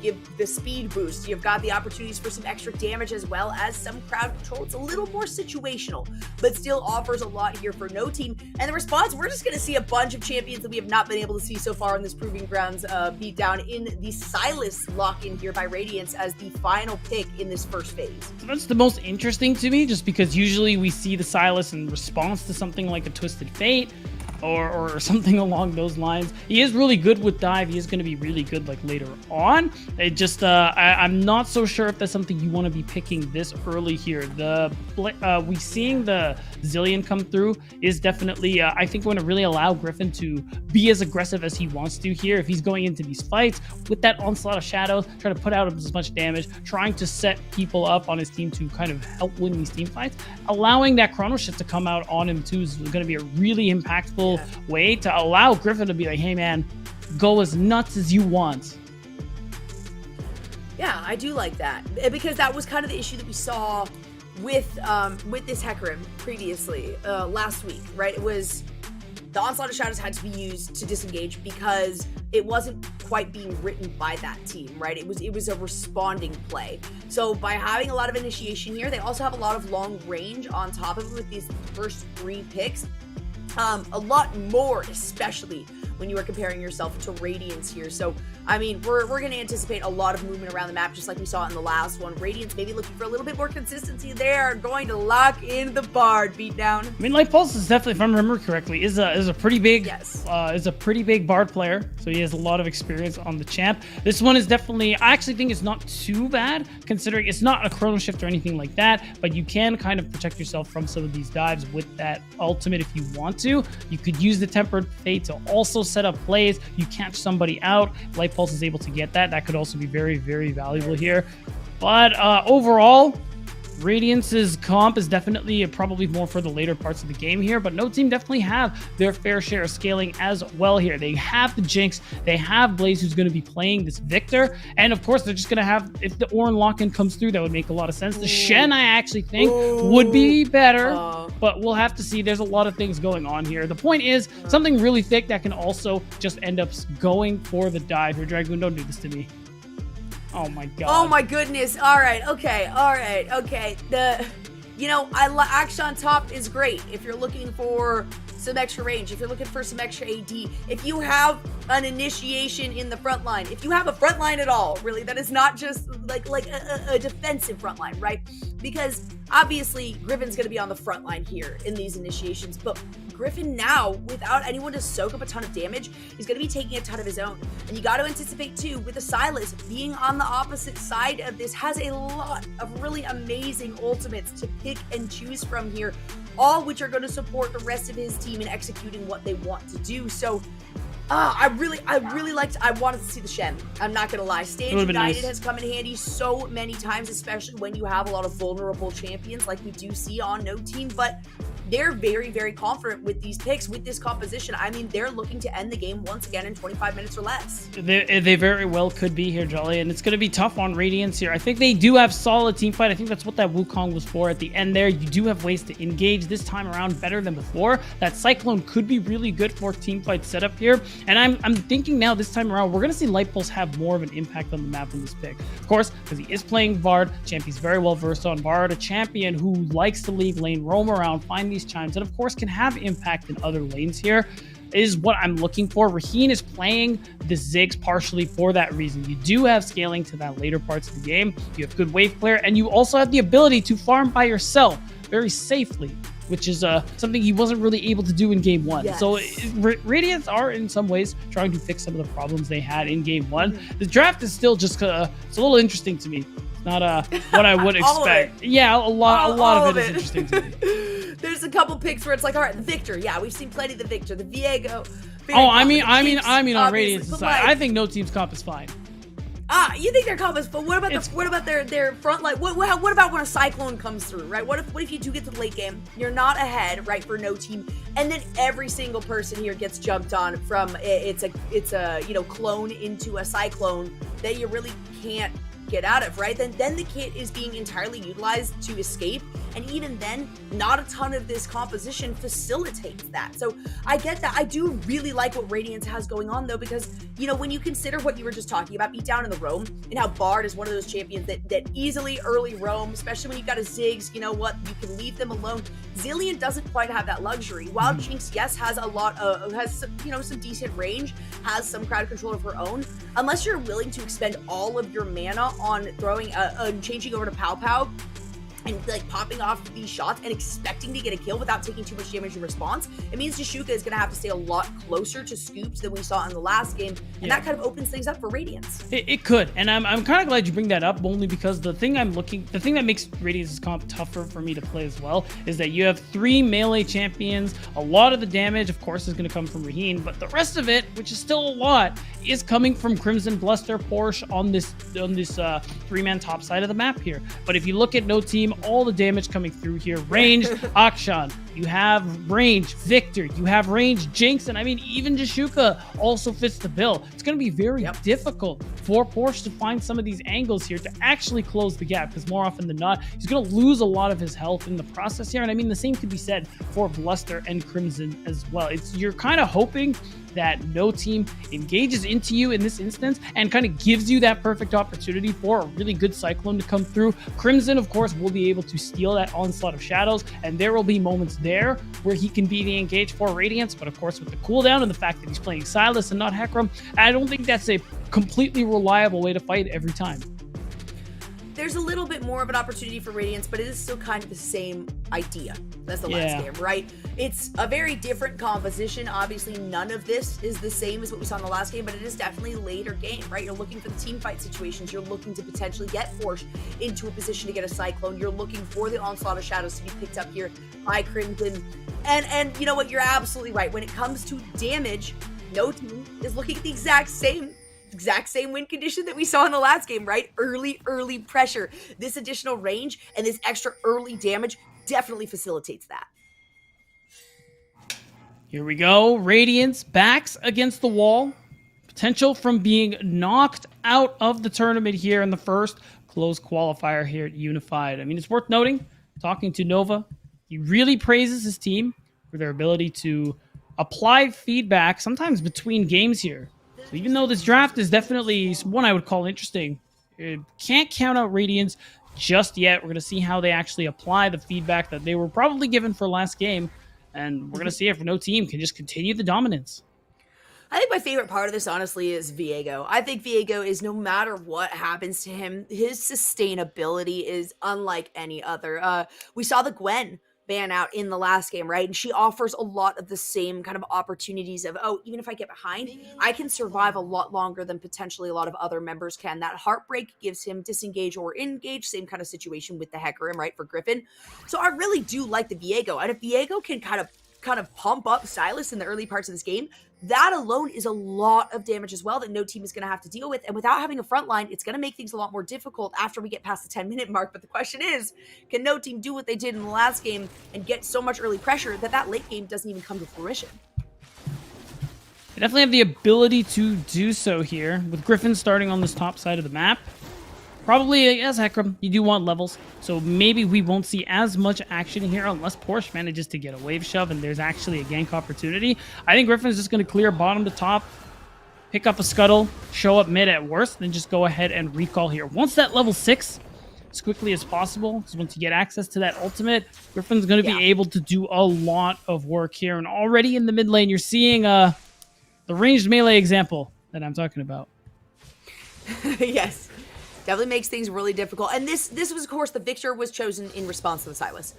give the speed boost. You've got the opportunities for some extra damage as well as some crowd control. It's a little more situational, but still offers a lot here for No Team. And the response, we're just going to see a bunch of champions that we have not been able to see so far in this Proving Grounds beat down in the Silas lock-in here by Radiance as the final pick in this first phase. So that's the most interesting to me, just because usually we see the Silas in response to something like a Twisted Fate or something along those lines. He is really good with dive. He is going to be really good like later on. It just I'm not so sure if that's something you want to be picking this early here. We seeing the Zillion come through is definitely I think going to really allow Griffin to be as aggressive as he wants to here. If he's going into these fights with that onslaught of shadows, trying to put out as much damage, trying to set people up on his team to kind of help win these team fights, allowing that chrono shift to come out on him too is going to be a really impactful way to allow Griffin to be like, hey man, go as nuts as you want. Yeah, I do like that, because that was kind of the issue that we saw with this Hecarim previously last week, right? It was the Onslaught of Shadows had to be used to disengage because it wasn't quite being written by that team, right? It was a responding play. So by having a lot of initiation here, they also have a lot of long range on top of it with these first 3 picks. A lot more, especially when you are comparing yourself to Radiance here. So, I mean, we're going to anticipate a lot of movement around the map, just like we saw in the last one. Radiance maybe looking for a little bit more consistency. They are going to lock in the Bard beatdown. I mean, Light Pulse is definitely, if I remember correctly, is a pretty big Bard player. So he has a lot of experience on the champ. This one is definitely, I actually think it's not too bad, considering it's not a chrono shift or anything like that, but you can kind of protect yourself from some of these dives with that ultimate if you want to. You could use the Tempered Fate to also set up plays. You catch somebody out. Light Pulse is able to get that. That could also be very, very valuable here. But overall, Radiance's comp is definitely probably more for the later parts of the game here, but no team definitely have their fair share of scaling as well here. They have the Jinx, they have Blaze who's going to be playing this Victor, and of course they're just going to have, if the Ornn lock-in comes through, that would make a lot of sense. The Shen I actually think would be better, but we'll have to see. There's a lot of things going on here. The point is something really thick that can also just end up going for the dive here. Dragoon, don't do this to me. Oh my god. Oh my goodness. All right. Okay. Action on top is great if you're looking for some extra range, if you're looking for some extra AD, if you have an initiation in the front line, if you have a front line at all, really, that is not just like a defensive front line, right? Because obviously Griffin's going to be on the front line here in these initiations, but Griffin now, without anyone to soak up a ton of damage, is going to be taking a ton of his own. And you got to anticipate too, with the Sylas being on the opposite side of this, has a lot of really amazing ultimates to pick and choose from here, all which are going to support the rest of his team in executing what they want to do. So I wanted to see the Shen. I'm not gonna lie. Stage United nice. has come in handy so many times, especially when you have a lot of vulnerable champions like we do see on No Team, but they're very, very confident with these picks, with this composition. I mean, they're looking to end the game once again in 25 minutes or less. They very well could be here, Jolly, and it's going to be tough on Radiance here. I think they do have solid team fight. I think that's what that Wukong was for at the end there. You do have ways to engage this time around better than before. That Cyclone could be really good for team fight setup here, and I'm thinking now this time around, we're going to see Light Pulse have more of an impact on the map in this pick. Of course, because he is playing Bard. Champy's very well versed on Bard, a champion who likes to leave lane, roam around, find these chimes, and of course can have impact in other lanes here, is what I'm looking for. Raheen is playing the Ziggs partially for that reason. You do have scaling to that later parts of the game. You have good wave clear, and you also have the ability to farm by yourself very safely, which is something he wasn't really able to do in game one. Yes. So Radiance are in some ways trying to fix some of the problems they had in game one. The draft is still just it's a little interesting to me. Not what I would expect. Yeah, a lot of it is interesting to me. There's a couple picks where it's like, all right, the Victor. Yeah, we've seen plenty of the Victor, the Viego. Oh, I mean on Radiance's side, like, I think no team's comp is fine. You think their comp is, but what about their front line? What about when a Cyclone comes through, right? What if you do get to the late game, you're not ahead, right, for no team, and then every single person here gets jumped on from it's a clone into a Cyclone that you really can't get out of, right? Then the kit is being entirely utilized to escape, and even then, not a ton of this composition facilitates that. So I get that. I do really like what Radiance has going on, though, because when you consider what you were just talking about, beat down in the roam, and how Bard is one of those champions that easily early roam, especially when you've got a Ziggs, you can leave them alone. Zillion doesn't quite have that luxury. While Jinx, yes, has a lot of some decent range, has some crowd control of her own. Unless you're willing to expend all of your mana on throwing changing over to Pow Pow and like popping off these shots and expecting to get a kill without taking too much damage in response, it means Jashuka is going to have to stay a lot closer to scoops than we saw in the last game, and that kind of opens things up for Radiance. It could, and I'm kind of glad you bring that up, only because the thing that makes Radiance's comp tougher for me to play as well is that you have 3 melee champions. A lot of the damage, of course, is going to come from Raheen, but the rest of it, which is still a lot, is coming from Crimson, Bluster, Porsche on this 3-man top side of the map here. But if you look at No Team, all the damage coming through here, ranged Akshan, you have range Victor, you have range Jinx, and I mean even Jashuka also fits the bill. It's going to be very difficult for Porsche to find some of these angles here to actually close the gap, because more often than not, he's going to lose a lot of his health in the process here. And I mean, the same could be said for Bluster and Crimson as well. You're kind of hoping that No Team engages into you in this instance and kind of gives you that perfect opportunity for a really good Cyclone to come through. Crimson, of course, will be able to steal that onslaught of shadows, and there will be moments there where he can be the engage for Radiance, but of course with the cooldown and the fact that he's playing Sylas and not Hecarim, I don't think that's a completely reliable way to fight every time. There's a little bit more of an opportunity for Radiance, but it is still kind of the same idea as the last game, right? It's a very different composition. Obviously, none of this is the same as what we saw in the last game, but it is definitely later game, right? You're looking for the team fight situations. You're looking to potentially get Porsche into a position to get a Cyclone. You're looking for the onslaught of shadows to be picked up here by Crimson. And you know what? You're absolutely right. When it comes to damage, No Team is looking at the exact same exact same win condition that we saw in the last game, right? Early pressure. This additional range and this extra early damage definitely facilitates that. Here we go. Radiance backs against the wall. Potential from being knocked out of the tournament here in the first close qualifier here at Unified. I mean, it's worth noting, talking to Nova, he really praises his team for their ability to apply feedback sometimes between games here. So even though this draft is definitely one I would call interesting, it can't count out Radiance just yet. We're going to see how they actually apply the feedback that they were probably given for last game. And we're going to see if no team can just continue the dominance. I think my favorite part of this, honestly, is Viego. I think Viego is, no matter what happens to him, his sustainability is unlike any other. We saw the Gwen ban out in the last game, right? And she offers a lot of the same kind of opportunities of, oh, even if I get behind, I can survive a lot longer than potentially a lot of other members can. That heartbreak gives him disengage or engage, same kind of situation with the Hecarim, right, for Griffin. So I really do like the Viego. And if Viego can kind of pump up Sylas in the early parts of this game, that alone is a lot of damage as well that no team is going to have to deal with. And without having a front line, it's going to make things a lot more difficult after we get past the 10-minute mark. But the question is, can no team do what they did in the last game and get so much early pressure that late game doesn't even come to fruition? They definitely have the ability to do so here, with Griffin starting on this top side of the map. Probably, as Hecarim, you do want levels, so maybe we won't see as much action here unless Porsche manages to get a wave shove and there's actually a gank opportunity. I think Griffin is just going to clear bottom to top, pick up a scuttle, show up mid at worst, then just go ahead and recall here. Once that level 6, as quickly as possible, because once you get access to that ultimate, Griffin's going to be able to do a lot of work here. And already in the mid lane, you're seeing the ranged melee example that I'm talking about. Yes. Definitely makes things really difficult. And this was, of course, the Victor was chosen in response to the Sylas.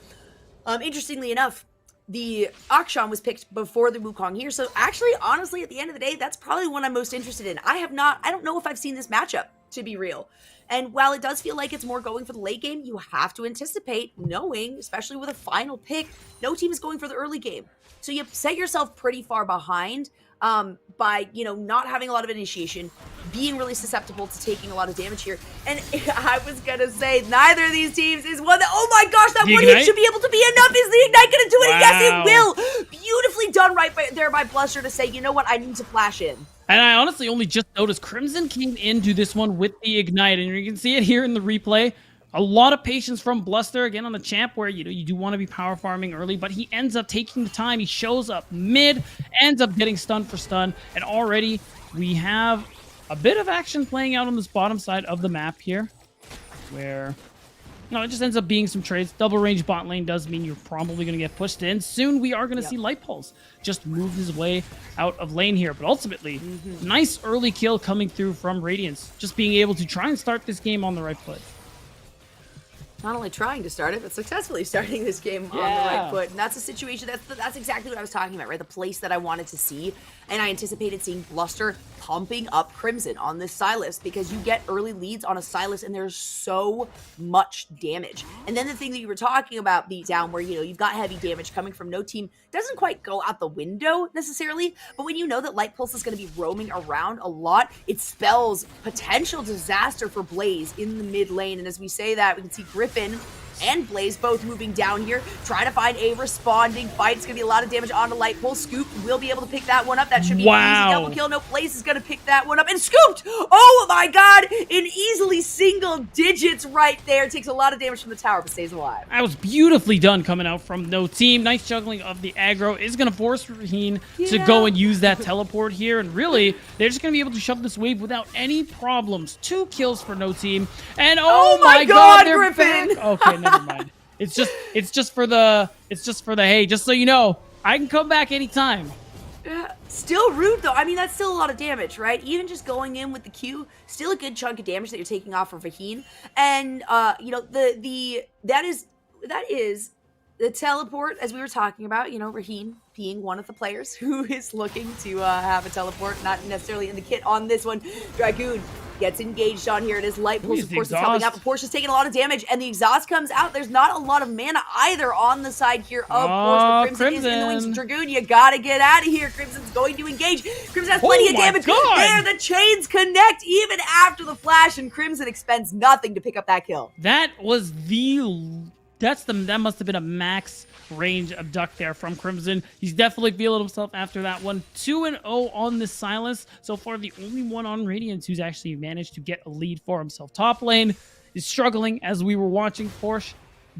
Interestingly enough, the Akshan was picked before the Wukong here. So actually, honestly, at the end of the day, that's probably one I'm most interested in. I don't know if I've seen this matchup, to be real. And while it does feel like it's more going for the late game, you have to anticipate knowing, especially with a final pick, no team is going for the early game. So you set yourself pretty far behind by, not having a lot of initiation, being really susceptible to taking a lot of damage here. And I was going to say, neither of these teams is one that, oh my gosh, that one hit should be able to be enough. Is the Ignite going to do it? Wow. Yes, it will. Beautifully done right there by Bluster to say, you know what, I need to flash in. And I honestly only just noticed Crimson came into this one with the Ignite, and you can see it here in the replay. A lot of patience from Bluster, again, on the champ, where, you do want to be power farming early, but he ends up taking the time. He shows up mid, ends up getting stun for stun, and already we have a bit of action playing out on this bottom side of the map here, where, it just ends up being some trades. Double range bot lane does mean you're probably going to get pushed in. Soon we are going to see Light Pulse just move his way out of lane here, but ultimately, nice early kill coming through from Radiance, just being able to try and start this game on the right foot. Not only trying to start it, but successfully starting this game on the right foot. And that's a situation, that's exactly what I was talking about, right? The place that I wanted to see. And I anticipated seeing Bluster pumping up Crimson on this Sylas, because you get early leads on a Sylas and there's so much damage. And then the thing that you were talking about, Beatdown, where, you've got heavy damage coming from no team, doesn't quite go out the window necessarily. But when you know that Light Pulse is going to be roaming around a lot, it spells potential disaster for Blaze in the mid lane. And as we say that, we can see Griffin and Blaze both moving down here, trying to find a responding fight. It's going to be a lot of damage onto Light Pulse. Scoop will be able to pick that one up. That should be an easy double kill. No, Blaze is going to pick that one up. And scooped! Oh my god! In easily single digits right there. Takes a lot of damage from the tower, but stays alive. That was beautifully done coming out from no team. Nice juggling of the aggro is going to force Raheen to go and use that teleport here. And really, they're just going to be able to shove this wave without any problems. 2 kills for no team. And oh my god, Griffin! Back. Okay, never mind. It's just for the hey, just so you know, I can come back anytime. Still rude though. I mean, that's still a lot of damage, right? Even just going in with the Q, still a good chunk of damage that you're taking off for Vaheen. And that is the teleport, as we were talking about, Raheen being one of the players who is looking to have a teleport, not necessarily in the kit on this one. Dragoon Gets engaged on here. It is Light Pulse, Ooh, of course, the is helping out. exhaust. But Porsche's taking a lot of damage, and the exhaust comes out. There's not a lot of mana either on the side here of Porsche. But Crimson is in the wings of Dragoon. You gotta get out of here. Crimson's going to engage. Crimson has plenty of damage. God. There, the chains connect even after the flash, and Crimson expends nothing to pick up that kill. That was that must have been a max range abduct there from Crimson. He's definitely feeling himself after that one. 2-0 on the Silence. So far, the only one on Radiance who's actually managed to get a lead for himself. Top lane is struggling as we were watching. Porsche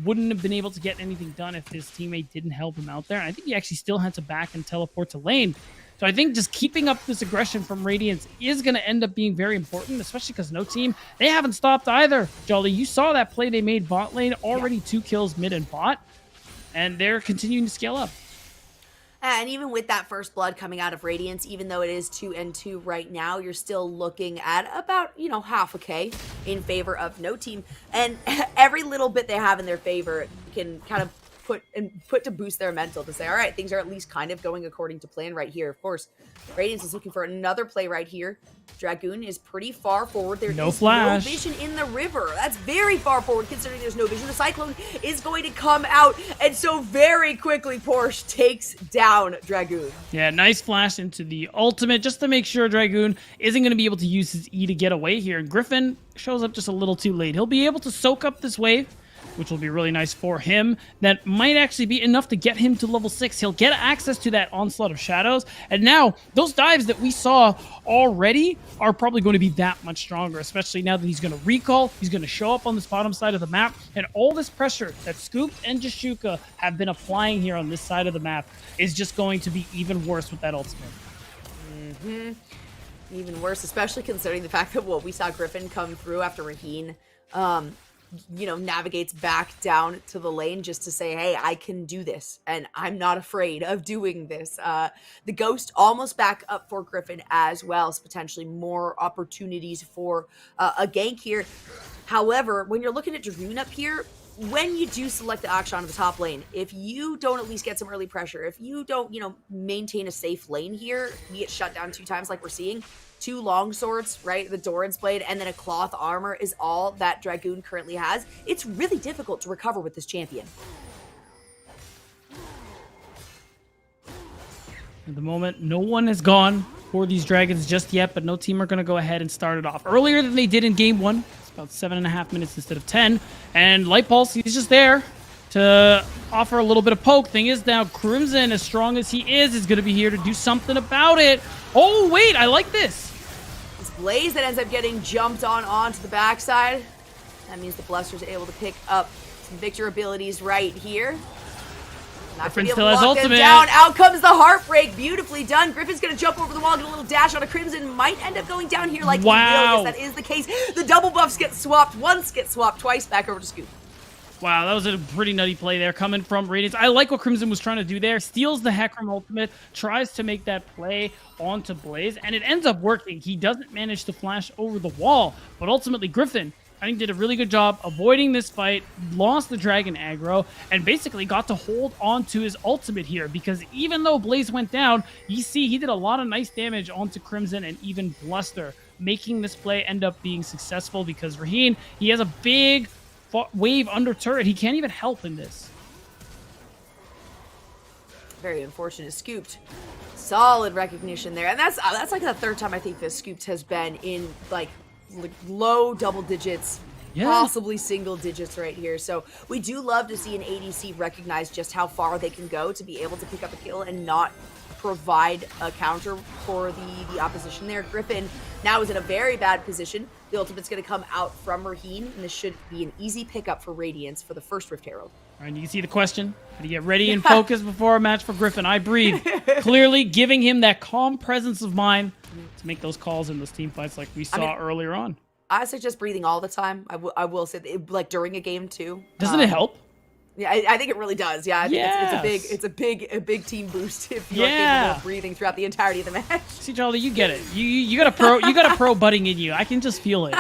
wouldn't have been able to get anything done if his teammate didn't help him out there. And I think he actually still had to back and teleport to lane. So I think just keeping up this aggression from Radiance is going to end up being very important, especially because no team, they haven't stopped either. Jolly, you saw that play they made bot lane, already 2 kills mid and bot, and they're continuing to scale up. And even with that first blood coming out of Radiance, even though it is 2-2 right now, you're still looking at about, half a K in favor of no team. And every little bit they have in their favor can kind of put to boost their mental to say, all right, things are at least kind of going according to plan right here. Of course, Radiance is looking for another play right here. Dragoon is pretty far forward. There no is flash. no vision in the river. That's very far forward considering there's no vision. The Cyclone is going to come out, and so very quickly Porsche takes down Dragoon. Yeah, nice flash into the ultimate just to make sure Dragoon isn't going to be able to use his E to get away here. And Griffin shows up just a little too late. He'll be able to soak up this wave, which will be really nice for him. That might actually be enough to get him to level 6. He'll get access to that Onslaught of Shadows. And now, those dives that we saw already are probably going to be that much stronger, especially now that he's going to recall, he's going to show up on this bottom side of the map, and all this pressure that Scoop and Jashuka have been applying here on this side of the map is just going to be even worse with that ultimate. Even worse, especially considering the fact that, we saw Griffin come through after Raheen navigates back down to the lane just to say, hey, I can do this, and I'm not afraid of doing this. The Ghost almost back up for Griffin as well, so potentially more opportunities for a gank here. However, when you're looking at Dragoon up here, when you do select the Akshan of the top lane, if you don't at least get some early pressure, if you don't, maintain a safe lane here, you get shut down 2 times like we're seeing. 2 long swords, right? The Doran's blade and then a cloth armor is all that Dragoon currently has. It's really difficult to recover with this champion. At the moment, no one has gone for these dragons just yet, but no team are going to go ahead and start it off earlier than they did in game 1. It's about 7.5 minutes instead of 10. And Light Pulse, he's just there to offer a little bit of poke. Thing is now, Crimson, as strong as he is going to be here to do something about it. Oh, wait, I like this. This Blaze that ends up getting jumped onto the backside. That means the Bluster's able to pick up some Victor abilities right here. Not going to be able to lock them down. Out comes the Heartbreak. Beautifully done. Griffin's going to jump over the wall, get a little dash on a Crimson. Might end up going down here like he will. Yes, that is the case. The double buffs get swapped. Once get swapped, twice back over to Scoop. Wow, that was a pretty nutty play there coming from Radiance. I like what Crimson was trying to do there. Steals the Hecarim ultimate, tries to make that play onto Blaze, and it ends up working. He doesn't manage to flash over the wall, but ultimately Griffin, I think, did a really good job avoiding this fight, lost the dragon aggro, and basically got to hold on to his ultimate here, because even though Blaze went down, you see he did a lot of nice damage onto Crimson and even Bluster, making this play end up being successful because Raheen, he has a big wave under turret. He can't even help in this. Very unfortunate. Scooped. Solid recognition there. And that's like the 3rd time I think this Scooped has been in like low double digits, possibly single digits right here. So we do love to see an ADC recognize just how far they can go to be able to pick up a kill and not provide a counter for the opposition there. Griffin now is in a very bad position. The ultimate's going to come out from Raheen, and this should be an easy pickup for Radiance for the first Rift Herald. All right, you can see the question. How do you get ready and focused before a match for Griffin? I breathe. Clearly giving him that calm presence of mind to make those calls in those team fights like we saw earlier on. I suggest breathing all the time. I will say, like during a game too. Doesn't it help? Yeah, I think it really does. Yeah, I think it's a big team boost if you're capable of breathing throughout the entirety of the match. See, Charlie, you get it. You got a pro budding in you. I can just feel it.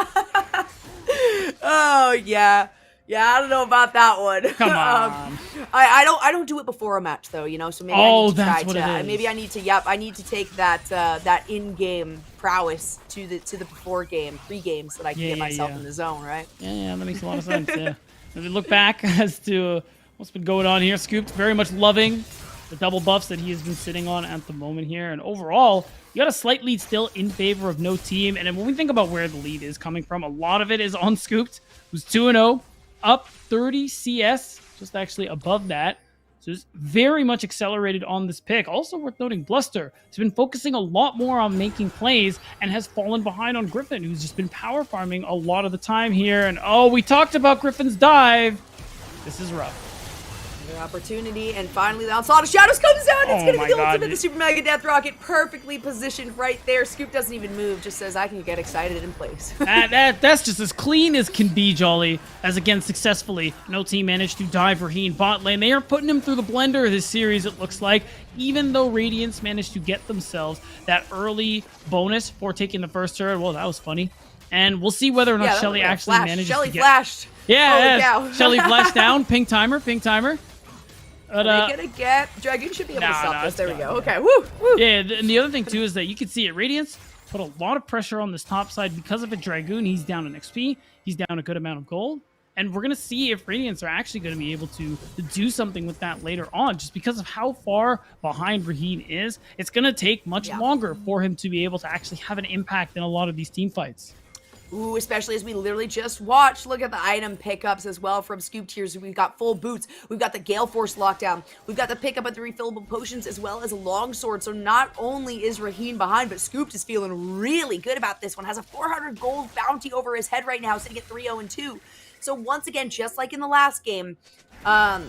Oh yeah, Yeah, I don't know about that one. Come on. I don't do it before a match though, you know. So maybe I Oh, need to that's try what to. it is. Maybe I need to. Yep, I need to take that in-game prowess to the before game, pre-game, so that I can get myself in the zone, right? Yeah, that makes a lot of sense. Yeah. If we look back as to what's been going on here, Scooped very much loving the double buffs that he has been sitting on at the moment here, and overall, you got a slight lead still in favor of no team. And then when we think about where the lead is coming from, a lot of it is on Scooped, who's 2-0. Up 30 CS, just actually above that. So it's very much accelerated on this pick. Also worth noting, Bluster has been focusing a lot more on making plays and has fallen behind on Griffin, who's just been power farming a lot of the time here. And oh, we talked about Griffin's dive. This is rough. Another opportunity, and finally the onslaught of shadows comes out. It's Oh gonna my be the God. ultimate, the super mega death rocket, perfectly positioned right there. Scoop doesn't even move, just says I can get excited in place. That's just as clean as can be, Jolly. As again, successfully, no team managed to dive Raheen bot lane. They are putting him through the blender this series, it looks like, even though Radiance managed to get themselves that early bonus for taking the first turret. Well, that was funny. And we'll see whether or not Shelly actually manages Shelly to get... flashed. Yeah, Shelly flashed down. Ping timer. But, Are they gonna get... Dragoon should be able to stop this. There we go. Yeah. Okay, woo! Yeah, and the other thing, too, is that you can see it. Radiance put a lot of pressure on this top side because of a Dragoon. He's down in XP. He's down a good amount of gold. And we're going to see if Radiance are actually going to be able to do something with that later on. Just because of how far behind Raheen is, it's going to take much longer for him to be able to actually have an impact in a lot of these team fights. Ooh, especially as we literally just watched. Look at the item pickups as well from Scoop Tiers. We've got full boots. We've got the Gale Force lockdown. We've got the pickup of the refillable potions as well as a longsword. So not only is Raheen behind, but Scoop is feeling really good about this one. Has a 400 gold bounty over his head right now, sitting at 3-0-2. So once again, just like in the last game, I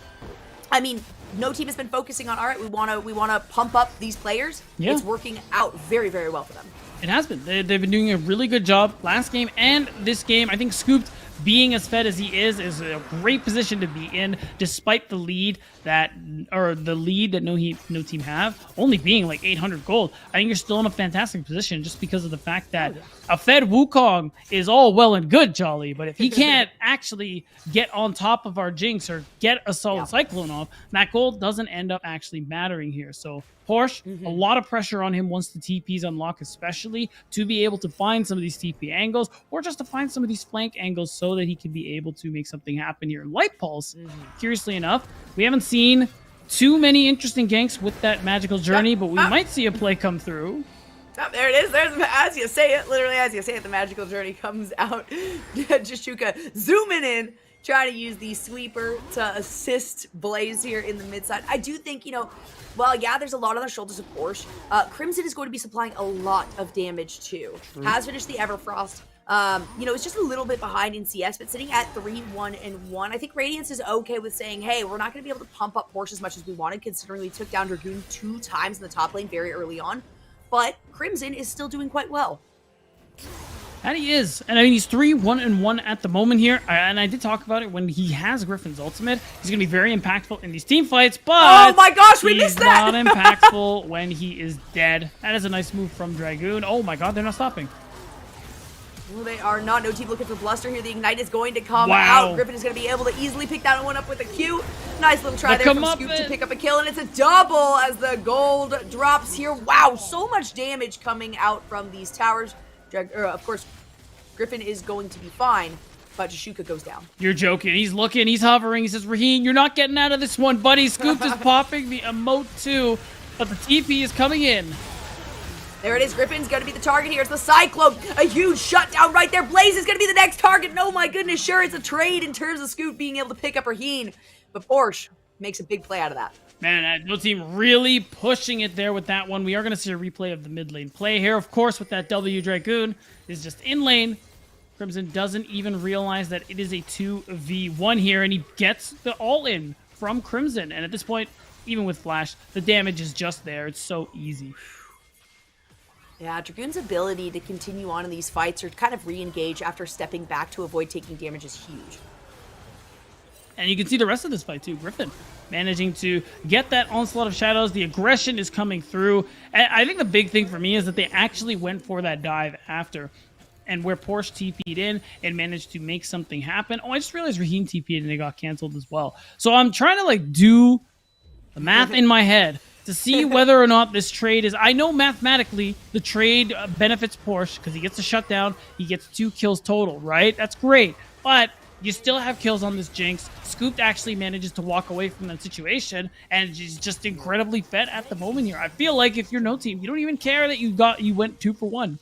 mean, no team has been focusing on, all right, we want to pump up these players. Yeah. It's working out very, very well for them. It has been. They've been doing a really good job last game and this game. I think Scooped, being as fed as he is a great position to be in, despite the lead that no team have, only being like 800 gold. I think you're still in a fantastic position just because of the fact that a fed Wukong is all well and good, Jolly, but if he can't actually get on top of our Jinx or get a solid Cyclone off, that gold doesn't end up actually mattering here. So Porsche, a lot of pressure on him once the TPs unlock, especially to be able to find some of these TP angles or just to find some of these flank angles so that he can be able to make something happen here. Light Pulse, curiously enough, we haven't seen too many interesting ganks with that magical journey, but we might see a play come through. Oh, there it is. There's, as you say it, literally as you say it, the magical journey comes out. Jashuka zooming in, trying to use the sweeper to assist Blaze here in the mid side. I do think, you know, well, yeah, there's a lot on the shoulders of Porsche. Crimson is going to be supplying a lot of damage too. Has finished the Everfrost. You know, it's just a little bit behind in CS, but sitting at 3-1-1. I think Radiance is okay with saying, hey, we're not going to be able to pump up Porsche as much as we wanted, considering we took down Dragoon 2 times in the top lane very early on. But Crimson is still doing quite well. And he is. And I mean, he's 3-1-1 at the moment here. And I did talk about it when he has Griffin's ultimate. He's going to be very impactful in these team fights, but oh my gosh, we missed that! He's not impactful when he is dead. That is a nice move from Dragoon. Oh my god, they're not stopping. Well, they are not. No team looking for Bluster here. The Ignite is going to come Wow. out. Griffin is going to be able to easily pick that one up with a Q. Nice little try The there from Scoop to pick up a kill, and it's a double as the gold drops here. Wow, so much damage coming out from these towers. Of course, Griffin is going to be fine, but Jashuka goes down. You're joking. He's looking. He's hovering. He says, Raheen, you're not getting out of this one, buddy. Scoop is popping the emote too, but the TP is coming in. There it is. Griffin's going to be the target here. It's the Cyclone. A huge shutdown right there. Blaze is going to be the next target. And oh my goodness, sure, it's a trade in terms of Scoop being able to pick up Raheen. But Porsche makes a big play out of that. Man, no team really pushing it there with that one. We are going to see a replay of the mid lane play here. Of course, with that W, Dragoon is just in lane. Crimson doesn't even realize that it is a 2v1 here, and he gets the all-in from Crimson. And at this point, even with Flash, the damage is just there. It's so easy. Yeah, Dragoon's ability to continue on in these fights or kind of re-engage after stepping back to avoid taking damage is huge. And you can see the rest of this fight too. Griffin managing to get that onslaught of shadows. The aggression is coming through. And I think the big thing for me is that they actually went for that dive after. and where Porsche TP'd in and managed to make something happen. Oh, I just realized Raheem TP'd and it got canceled as well. So I'm trying to like do the math in my head to see whether or not this trade is... I know mathematically the trade benefits Porsche because he gets a shutdown, he gets 2 kills total, right? That's great. But you still have kills on this Jinx. Scooped actually manages to walk away from that situation, and he's just incredibly fed at the moment here. I feel like if you're no team, you don't even care that you went 2 for 1.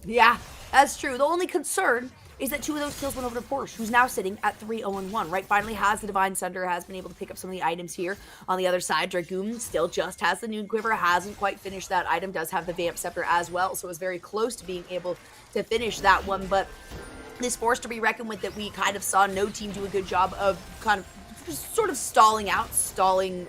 Yeah, that's true. The only concern is that 2 of those kills went over to Porsche, who's now sitting at 3-0-1, right? Finally has the Divine Sunder, has been able to pick up some of the items here. On the other side, Dragoon still just has the Noon Quiver, hasn't quite finished that item, does have the Vamp Scepter as well, so is very close to being able to finish that one, but this force to be reckoned with that we kind of saw no team do a good job of kind of just sort of stalling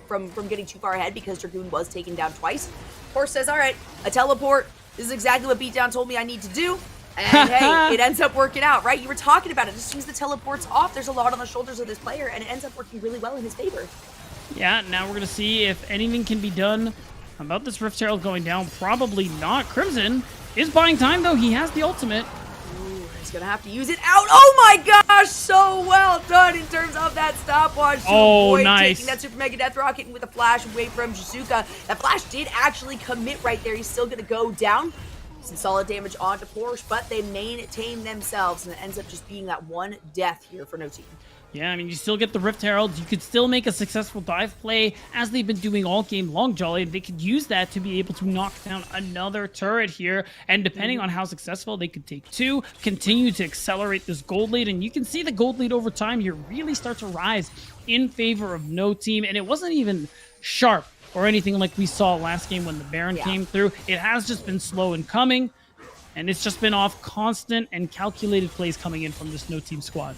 from getting too far ahead because Dragoon was taken down twice. Porsche says, all right, a teleport. This is exactly what Beatdown told me I need to do. And hey, it ends up working out, right? You were talking about it. As soon as the teleport's off, there's a lot on the shoulders of this player, and it ends up working really well in his favor. Yeah, now we're going to see if anything can be done about this Rift Herald going down. Probably not. Crimson is buying time, though. He has the ultimate. Ooh, he's going to have to use it out. Oh my gosh, so well done in terms of that stopwatch. Oh, nice. Taking that Super Mega Death Rocket with a flash away from Shizuka. That flash did actually commit right there. He's still going to go down. Some solid damage onto Porsche, but they maintain themselves, and it ends up just being that 1 death here for no team. Yeah, I mean, you still get the Rift Herald. You could still make a successful dive play, as they've been doing all game long, Jolly. They could use that to be able to knock down another turret here, and depending on how successful, they could take 2, continue to accelerate this gold lead, and you can see the gold lead over time here really start to rise in favor of no team, and it wasn't even sharp or anything like we saw last game when the Baron came through. It has just been slow in coming, and it's just been off constant and calculated plays coming in from this no-team squad.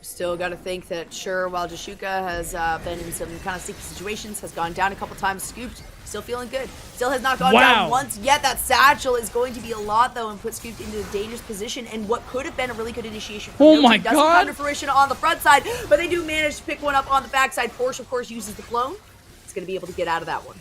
Still got to think that, sure, while Jashuka has been in some kind of sticky situations, has gone down a couple times, Scooped, still feeling good. Still has not gone down once yet. That satchel is going to be a lot, though, and put Scooped into a dangerous position, and what could have been a really good initiation for no team doesn't come to fruition on the front side, but they do manage to pick one up on the back side. Porsche, of course, uses the clone. It's going to be able to get out of that one.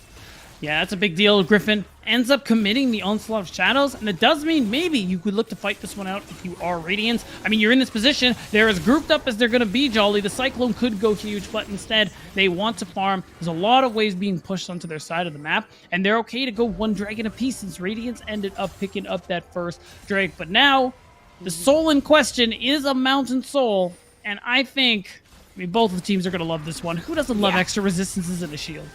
Yeah, that's a big deal. Griffin ends up committing the Onslaught of Shadows, and it does mean maybe you could look to fight this one out if you are Radiance. I mean, you're in this position. They're as grouped up as they're going to be, Jolly. The Cyclone could go huge, but instead, they want to farm. There's a lot of ways being pushed onto their side of the map, and they're okay to go 1 dragon apiece since Radiance ended up picking up that first Drake. But now, the soul in question is a Mountain Soul, and I think... I mean, both of the teams are going to love this one. Who doesn't love extra resistances in a shield?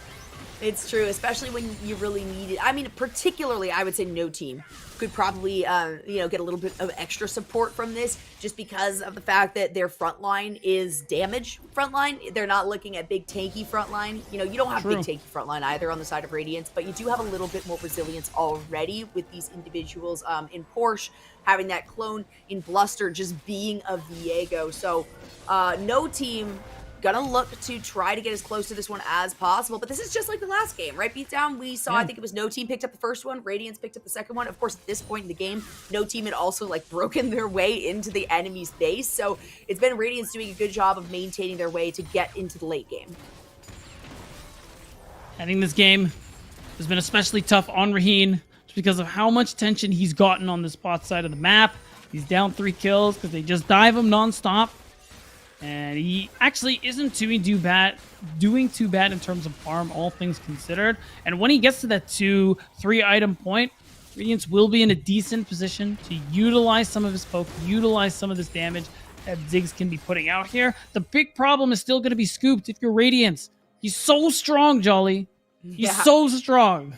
It's true, especially when you really need it. I mean, particularly, I would say no team could probably, get a little bit of extra support from this, just because of the fact that their front line is damage front line. They're not looking at big tanky front line. You know, you don't have big tanky front line either on the side of Radiance, but you do have a little bit more resilience already with these individuals in Porsche, having that clone in Bluster, just being a Viego. So no team gonna look to try to get as close to this one as possible, but this is just like the last game, right? Beatdown, we saw, I think it was no team picked up the first one, Radiance picked up the second one. Of course, at this point in the game, no team had also like broken their way into the enemy's base, so it's been Radiance doing a good job of maintaining their way to get into the late game. I think this game has been especially tough on Raheen just because of how much tension he's gotten on the spot side of the map. He's down 3 kills because they just dive him nonstop. And he actually isn't doing too bad in terms of farm, all things considered. And when he gets to that 2-3 item point, Radiance will be in a decent position to utilize some of his poke, utilize some of this damage that Ziggs can be putting out here. The big problem is still going to be Scooped if you're Radiance. He's so strong, Jolly. He's so strong.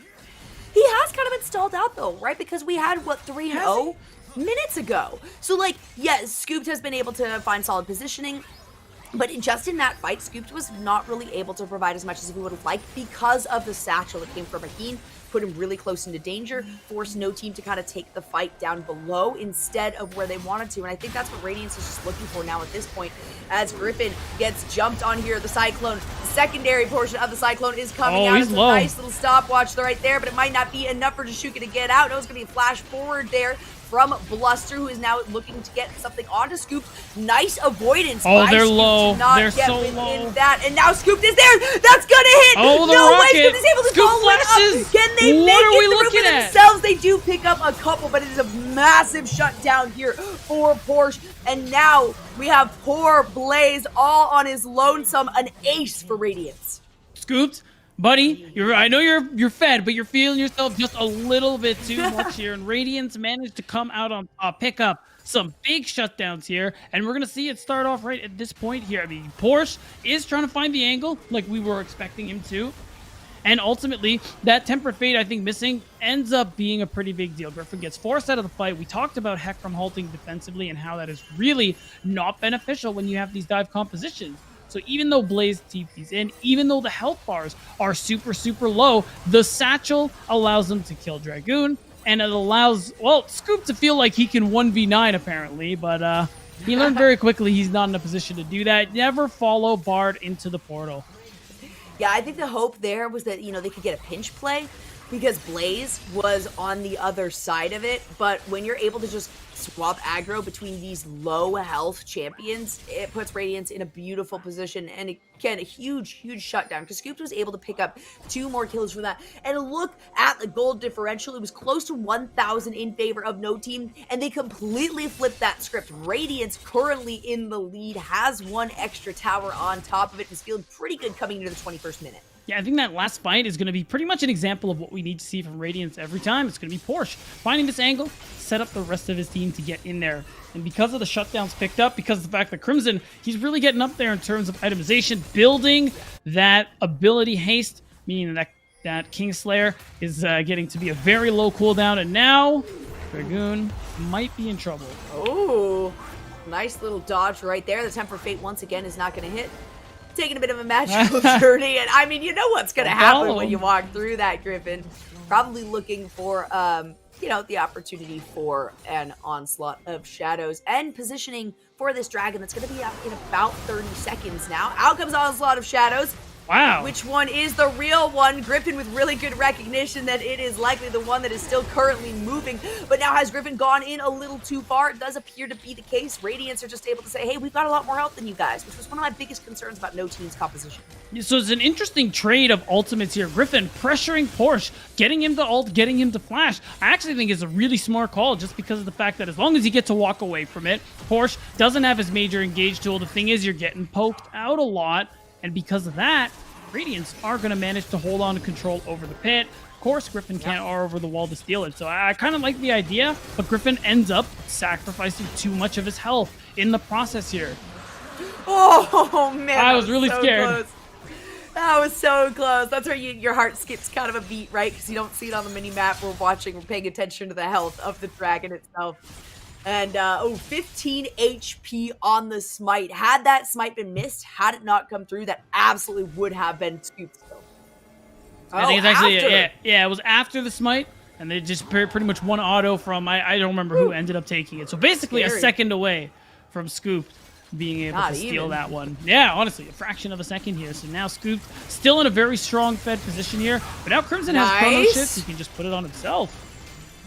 He has kind of been stalled out, though, right? Because we had, 3-0? Minutes ago. So, like, yes, Scooped has been able to find solid positioning, but just in that fight, Scooped was not really able to provide as much as we would have liked because of the satchel that came from Raheen, put him really close into danger, forced no team to kind of take the fight down below instead of where they wanted to, and I think that's what Radiance is just looking for now at this point, as Griffin gets jumped on here. The Cyclone, the secondary portion of the Cyclone is coming out. It's a nice little stopwatch right there, but it might not be enough for Jashuka to get out. No, it's going to be a flash forward there from Bluster, who is now looking to get something onto Scoop. Nice avoidance. Oh, by they're Scoop to low. not They're get so within low. That, and now Scoop is there. That's gonna hit. Oh, the no way rocket. Scoop is able to Scoop follow it flashes. up. Can they What make are we it through looking for at? themselves? They do pick up a couple, but it is a massive shutdown here for Porsche. And now we have poor Blaze all on his lonesome, an ace for Radiance. Scooped, buddy, I know you're fed, but you're feeling yourself just a little bit too much here. And Radiance managed to come out on top, pick up some big shutdowns here, and we're gonna see it start off right at this point here. I mean, Porsche is trying to find the angle like we were expecting him to. And ultimately, that Tempered Fate, I think, missing ends up being a pretty big deal. Griffin gets forced out of the fight. We talked about Heck from halting defensively and how that is really not beneficial when you have these dive compositions. So even though Blaze TP's in, even though the health bars are super, super low, the Satchel allows them to kill Dragoon, and it allows, well, Scoop to feel like he can 1v9 apparently, but he learned very quickly he's not in a position to do that. Never follow Bard into the portal. Yeah, I think the hope there was that, they could get a pinch play because Blaze was on the other side of it. But when you're able to just swap aggro between these low health champions, it puts Radiance in a beautiful position. And again, a huge, huge shutdown because Scoop was able to pick up 2 more kills from that. And look at the gold differential. It was close to 1,000 in favor of No Team, and they completely flipped that script. Radiance currently in the lead, has 1 extra tower on top of it, is feeling pretty good coming into the 21st minute. Yeah, I think that last fight is going to be pretty much an example of what we need to see from Radiance every time. It's going to be Porsche finding this angle, set up the rest of his team to get in there. And because of the shutdowns picked up, because of the fact that Crimson, he's really getting up there in terms of itemization, building that ability haste, meaning that Kingslayer is getting to be a very low cooldown. And now Dragoon might be in trouble. Oh, nice little dodge right there. The Temper Fate once again is not going to hit. Taking a bit of a magical journey, and I mean, you know what's going to happen when you walk through that, Griffin. Probably looking for, the opportunity for an onslaught of shadows and positioning for this dragon that's going to be up in about 30 seconds now. Out comes onslaught of shadows. Wow. Which one is the real one? Griffin with really good recognition that it is likely the one that is still currently moving. But now has Griffin gone in a little too far? It does appear to be the case. Radiance are just able to say, hey, we've got a lot more health than you guys, which was one of my biggest concerns about No Team's composition. So it's an interesting trade of ultimates here. Griffin pressuring Porsche, getting him to ult, getting him to flash. I actually think it's a really smart call just because of the fact that as long as you get to walk away from it, Porsche doesn't have his major engage tool. The thing is, you're getting poked out a lot. And because of that, Radiance are going to manage to hold on to control over the pit. Of course, Griffin can't R over the wall to steal it. So I kind of like the idea, but Griffin ends up sacrificing too much of his health in the process here. Oh, man. I was really so scared. Close. That was so close. That's where your heart skips kind of a beat, right? Because you don't see it on the mini-map. We're paying attention to the health of the dragon itself. And, 15 HP on the smite. Had that smite been missed, had it not come through, that absolutely would have been Scoop's kill. I think it's actually, yeah, it was after the smite, and they just pretty much one auto from, I don't remember who ended up taking it. So basically a second away from Scoop being able to steal that one. Yeah, honestly, a fraction of a second here. So now Scoop still in a very strong fed position here, but now Crimson has chrono shift. He can just put it on himself.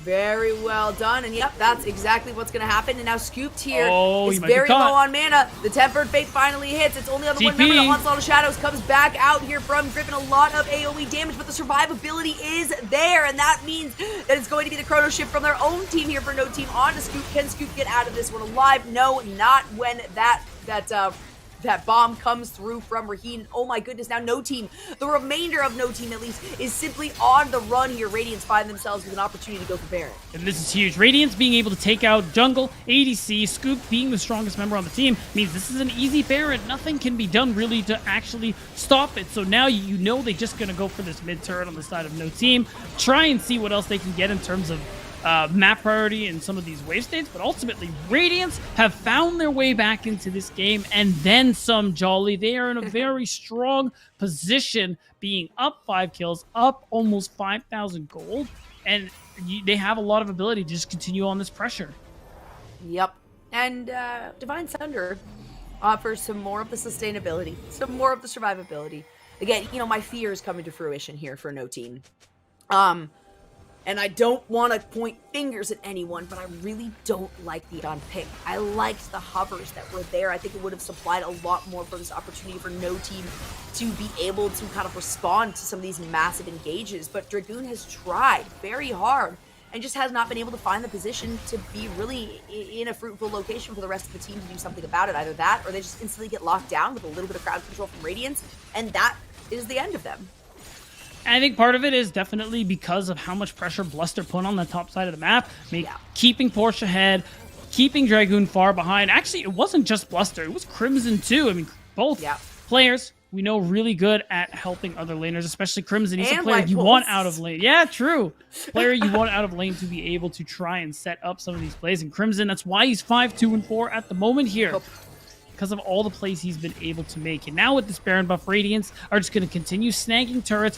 Very well done, and yep, that's exactly what's going to happen. And now Scooped here is might be very caught. low on mana. The Tempered Fate finally hits. It's only on the one member. The Onslaught of Shadows comes back out here from Griffin. A lot of AoE damage, but the survivability is there, and that means that it's going to be the chrono shift from their own team here for No Team on to Scoop. Can Scoop get out of this one alive? No, not when that bomb comes through from Raheen. Oh my goodness, now No Team, the remainder of No Team at least, is simply on the run here. Radiance find themselves with an opportunity to go for Baron. And this is huge. Radiance being able to take out jungle, ADC, Scoop being the strongest member on the team means this is an easy Baron. Nothing can be done really to actually stop it. So now you know they're just going to go for this mid turret on the side of No Team, try and see what else they can get in terms of map priority in some of these wave states, but ultimately Radiance have found their way back into this game and then some, Jolly. They are in a very strong position, being up 5 kills, up almost 5,000 gold, and they have a lot of ability to just continue on this pressure. Yep. And Divine Sunder offers some more of the sustainability, some more of the survivability. Again, my fear is coming to fruition here for No Team. And I don't want to point fingers at anyone, but I really don't like the on pick. I liked the hovers that were there. I think it would have supplied a lot more for this opportunity for no team to be able to kind of respond to some of these massive engages. But Dragoon has tried very hard and just has not been able to find the position to be really in a fruitful location for the rest of the team to do something about it. Either that, or they just instantly get locked down with a little bit of crowd control from Radiance, and that is the end of them. I think part of it is definitely because of how much pressure Bluster put on the top side of the map, keeping Porsche ahead, keeping Dragoon far behind. Actually, it wasn't just Bluster, it was Crimson too. I mean, both players we know really good at helping other laners, especially Crimson. He's a player you want out of lane. Yeah, true. Player you want out of lane to be able to try and set up some of these plays. And Crimson, that's why he's 5-2-4 at the moment here. Because of all the plays he's been able to make. And now with this Baron buff, Radiance are just going to continue snagging turrets,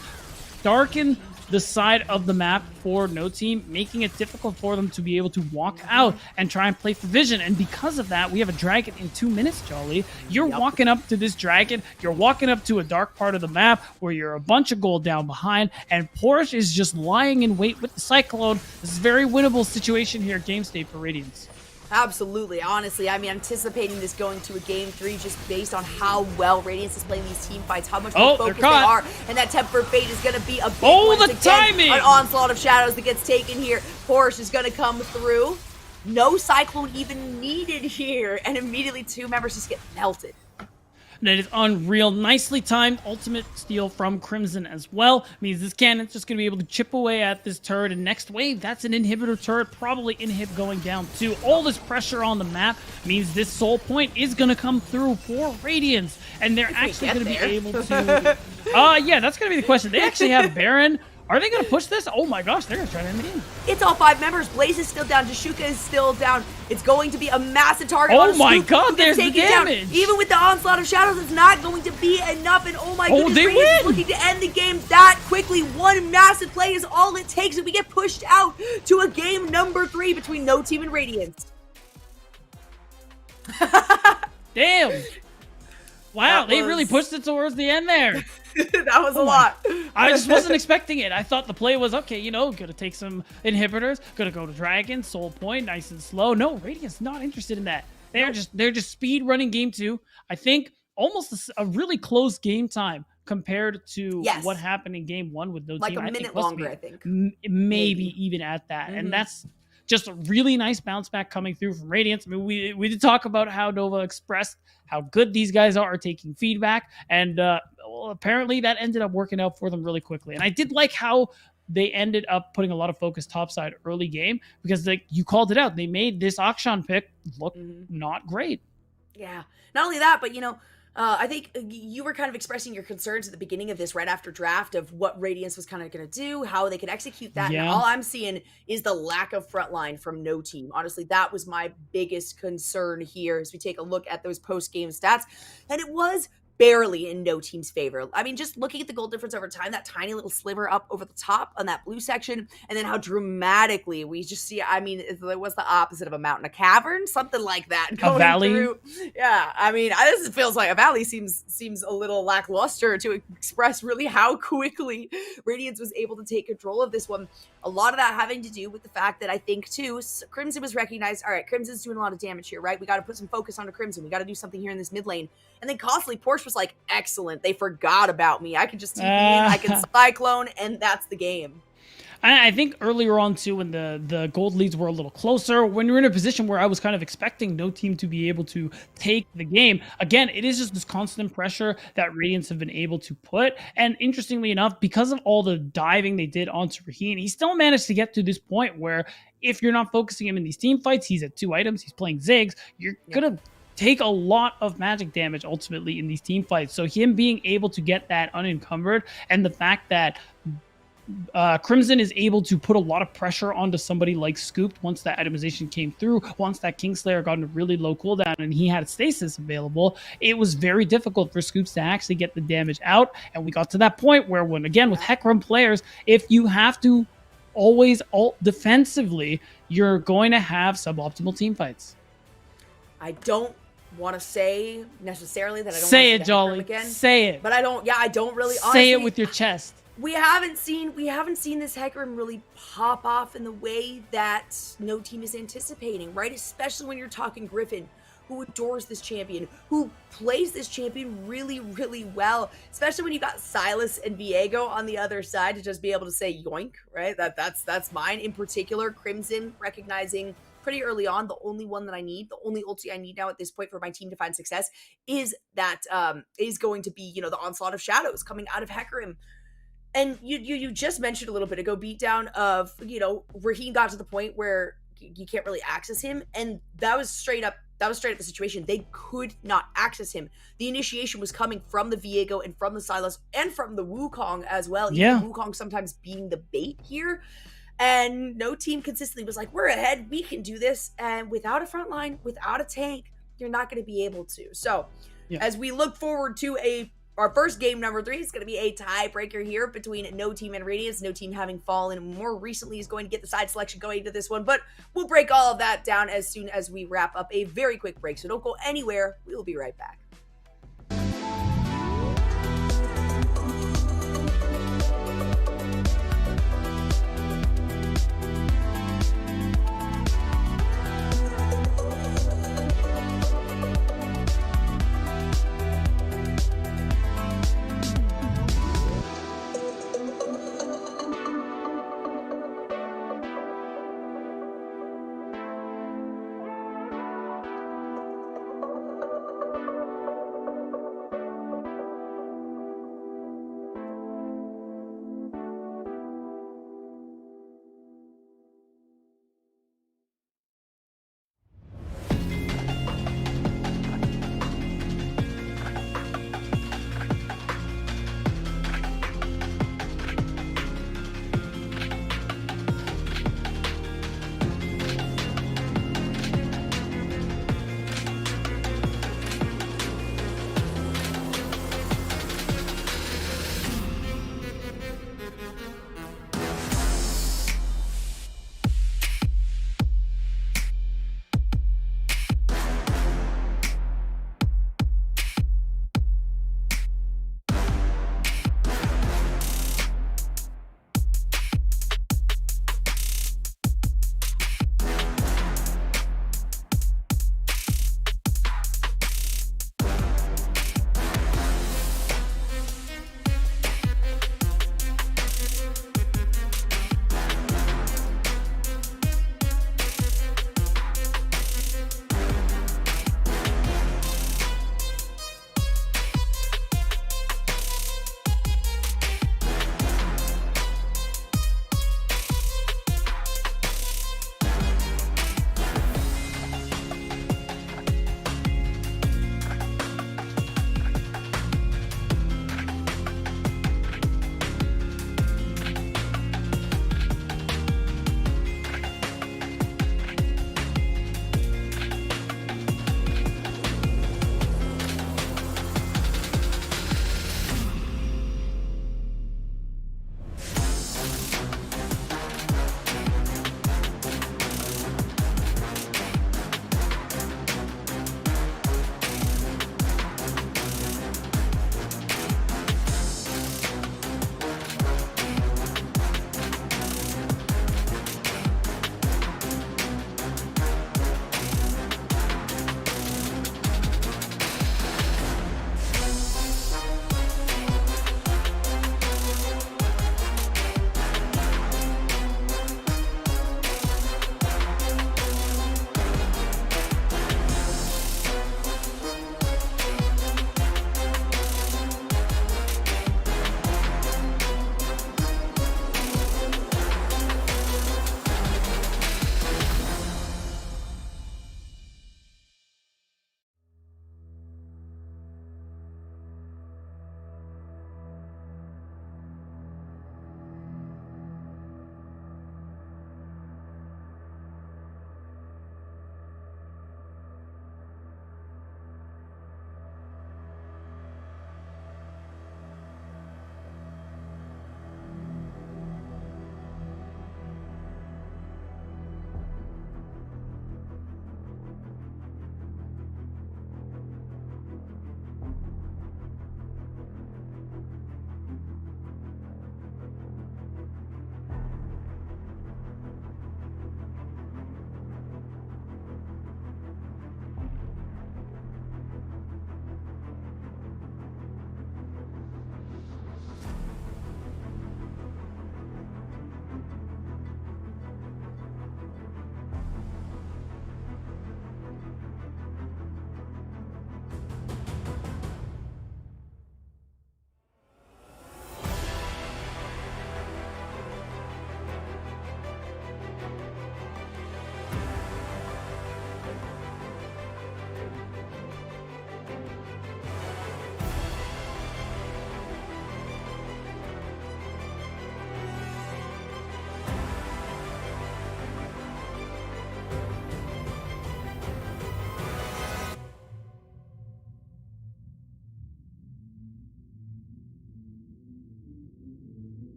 darken the side of the map for no team, making it difficult for them to be able to walk out and try and play for vision. And because of that, we have a dragon in 2 minutes, Jolly. You're walking up to this dragon, you're walking up to a dark part of the map where you're a bunch of gold down behind, and Porsche is just lying in wait with the Cyclone. This is a very winnable situation here at Game State for Radiance. Absolutely. Honestly, I mean, anticipating this going to a game 3 just based on how well Radiance is playing these team fights, how much more focused they are, and that Temper Fate is going to be a big once the again, timing! An onslaught of shadows that gets taken here. Porsche is going to come through. No Cyclone even needed here, and immediately 2 members just get melted. That is unreal. Nicely timed ultimate steal from Crimson as well. Means this cannon's just going to be able to chip away at this turret. And next wave, that's an inhibitor turret. Probably inhib going down too. All this pressure on the map means this soul point is going to come through for Radiance. And they're actually going to be able to... yeah, that's going to be the question. They actually have Baron. Are they going to push this? Oh my gosh, they're going to try to end the game. It's all 5 members. Blaze is still down. Jashuka is still down. It's going to be a massive target. Oh my god, there's the damage. Even with the onslaught of shadows, it's not going to be enough. And oh my goodness, they Radiance win. is looking to end the game that quickly. One massive play is all it takes, and we get pushed out to a game number 3 between No Team and Radiance. Damn. Wow, they really pushed it towards the end there. That was a lot. I just wasn't expecting it. I thought the play was, okay, you know, gonna take some inhibitors, gonna go to Dragon, Soul Point, nice and slow. No, Radiant's not interested in that. They're just speed running game 2. I think almost a really close game time compared to what happened in game 1 with no like team. a minute longer, I think. Maybe even at that. And that's just a really nice bounce back coming through from Radiance. I mean, we did talk about how Nova expressed how good these guys are taking feedback, and well, apparently that ended up working out for them really quickly. And I did like how they ended up putting a lot of focus topside early game, because like you called it out, they made this Akshan pick look not great. Yeah, not only that, but you know, I think you were kind of expressing your concerns at the beginning of this, right after draft, of what Radiance was kind of going to do, how they could execute that. And all I'm seeing is the lack of frontline from no team. Honestly, that was my biggest concern here as we take a look at those post-game stats. And it was barely in no team's favor. I mean, just looking at the goal difference over time, that tiny little sliver up over the top on that blue section, and then how dramatically we just see, I mean, it was the opposite of a mountain, a cavern, something like that. A valley? Through. Yeah, I mean, this feels like a valley seems a little lackluster to express really how quickly Radiance was able to take control of this one. A lot of that having to do with the fact that I think, too, Crimson was recognized, all right, Crimson's doing a lot of damage here, right? We got to put some focus onto Crimson. We got to do something here in this mid lane. And then constantly, Porsche was like, excellent, they forgot about me. I can just TP in, I can Cyclone, and that's the game. I think earlier on, too, when the gold leads were a little closer, when you're in a position where I was kind of expecting no team to be able to take the game, again, it is just this constant pressure that Radiance have been able to put. And interestingly enough, because of all the diving they did onto Raheen, he still managed to get to this point where if you're not focusing him in these team fights, he's at 2 items, he's playing Ziggs, you're going to take a lot of magic damage ultimately in these team fights. So him being able to get that unencumbered, and the fact that Crimson is able to put a lot of pressure onto somebody like Scooped once that itemization came through, once that Kingslayer got in a really low cooldown and he had stasis available, it was very difficult for Scoops to actually get the damage out. And we got to that point where, when again with Hecarim players, if you have to always ult defensively, you're going to have suboptimal team fights. I don't want to say necessarily that I don't say want it, to see Jolly. again. Say it. But I don't. Yeah, I don't really. Say Honestly, it with your chest. we haven't seen this Hecarim really pop off in the way that no team is anticipating, right? Especially when you're talking Griffin, who adores this champion, who plays this champion really, really well. Especially when you got Silas and Viego on the other side to just be able to say yoink, right? That's mine. In particular, Crimson recognizing pretty early on the only one that I need, the only ulti I need now at this point for my team to find success is that is going to be, the onslaught of shadows coming out of Hecarim. And you just mentioned a little bit ago, beatdown of, Raheem got to the point where you can't really access him, and that was straight up the situation. They could not access him. The initiation was coming from the Viego and from the Silas and from the Wukong as well. Yeah. Even Wukong sometimes being the bait here. And no team consistently was like, we're ahead, we can do this. And without a front line, without a tank, you're not going to be able to. So as we look forward to our first game, number 3, is going to be a tiebreaker here between No Team and Radiance. No Team having fallen more recently is going to get the side selection going into this one, but we'll break all of that down as soon as we wrap up a very quick break. So don't go anywhere. We will be right back.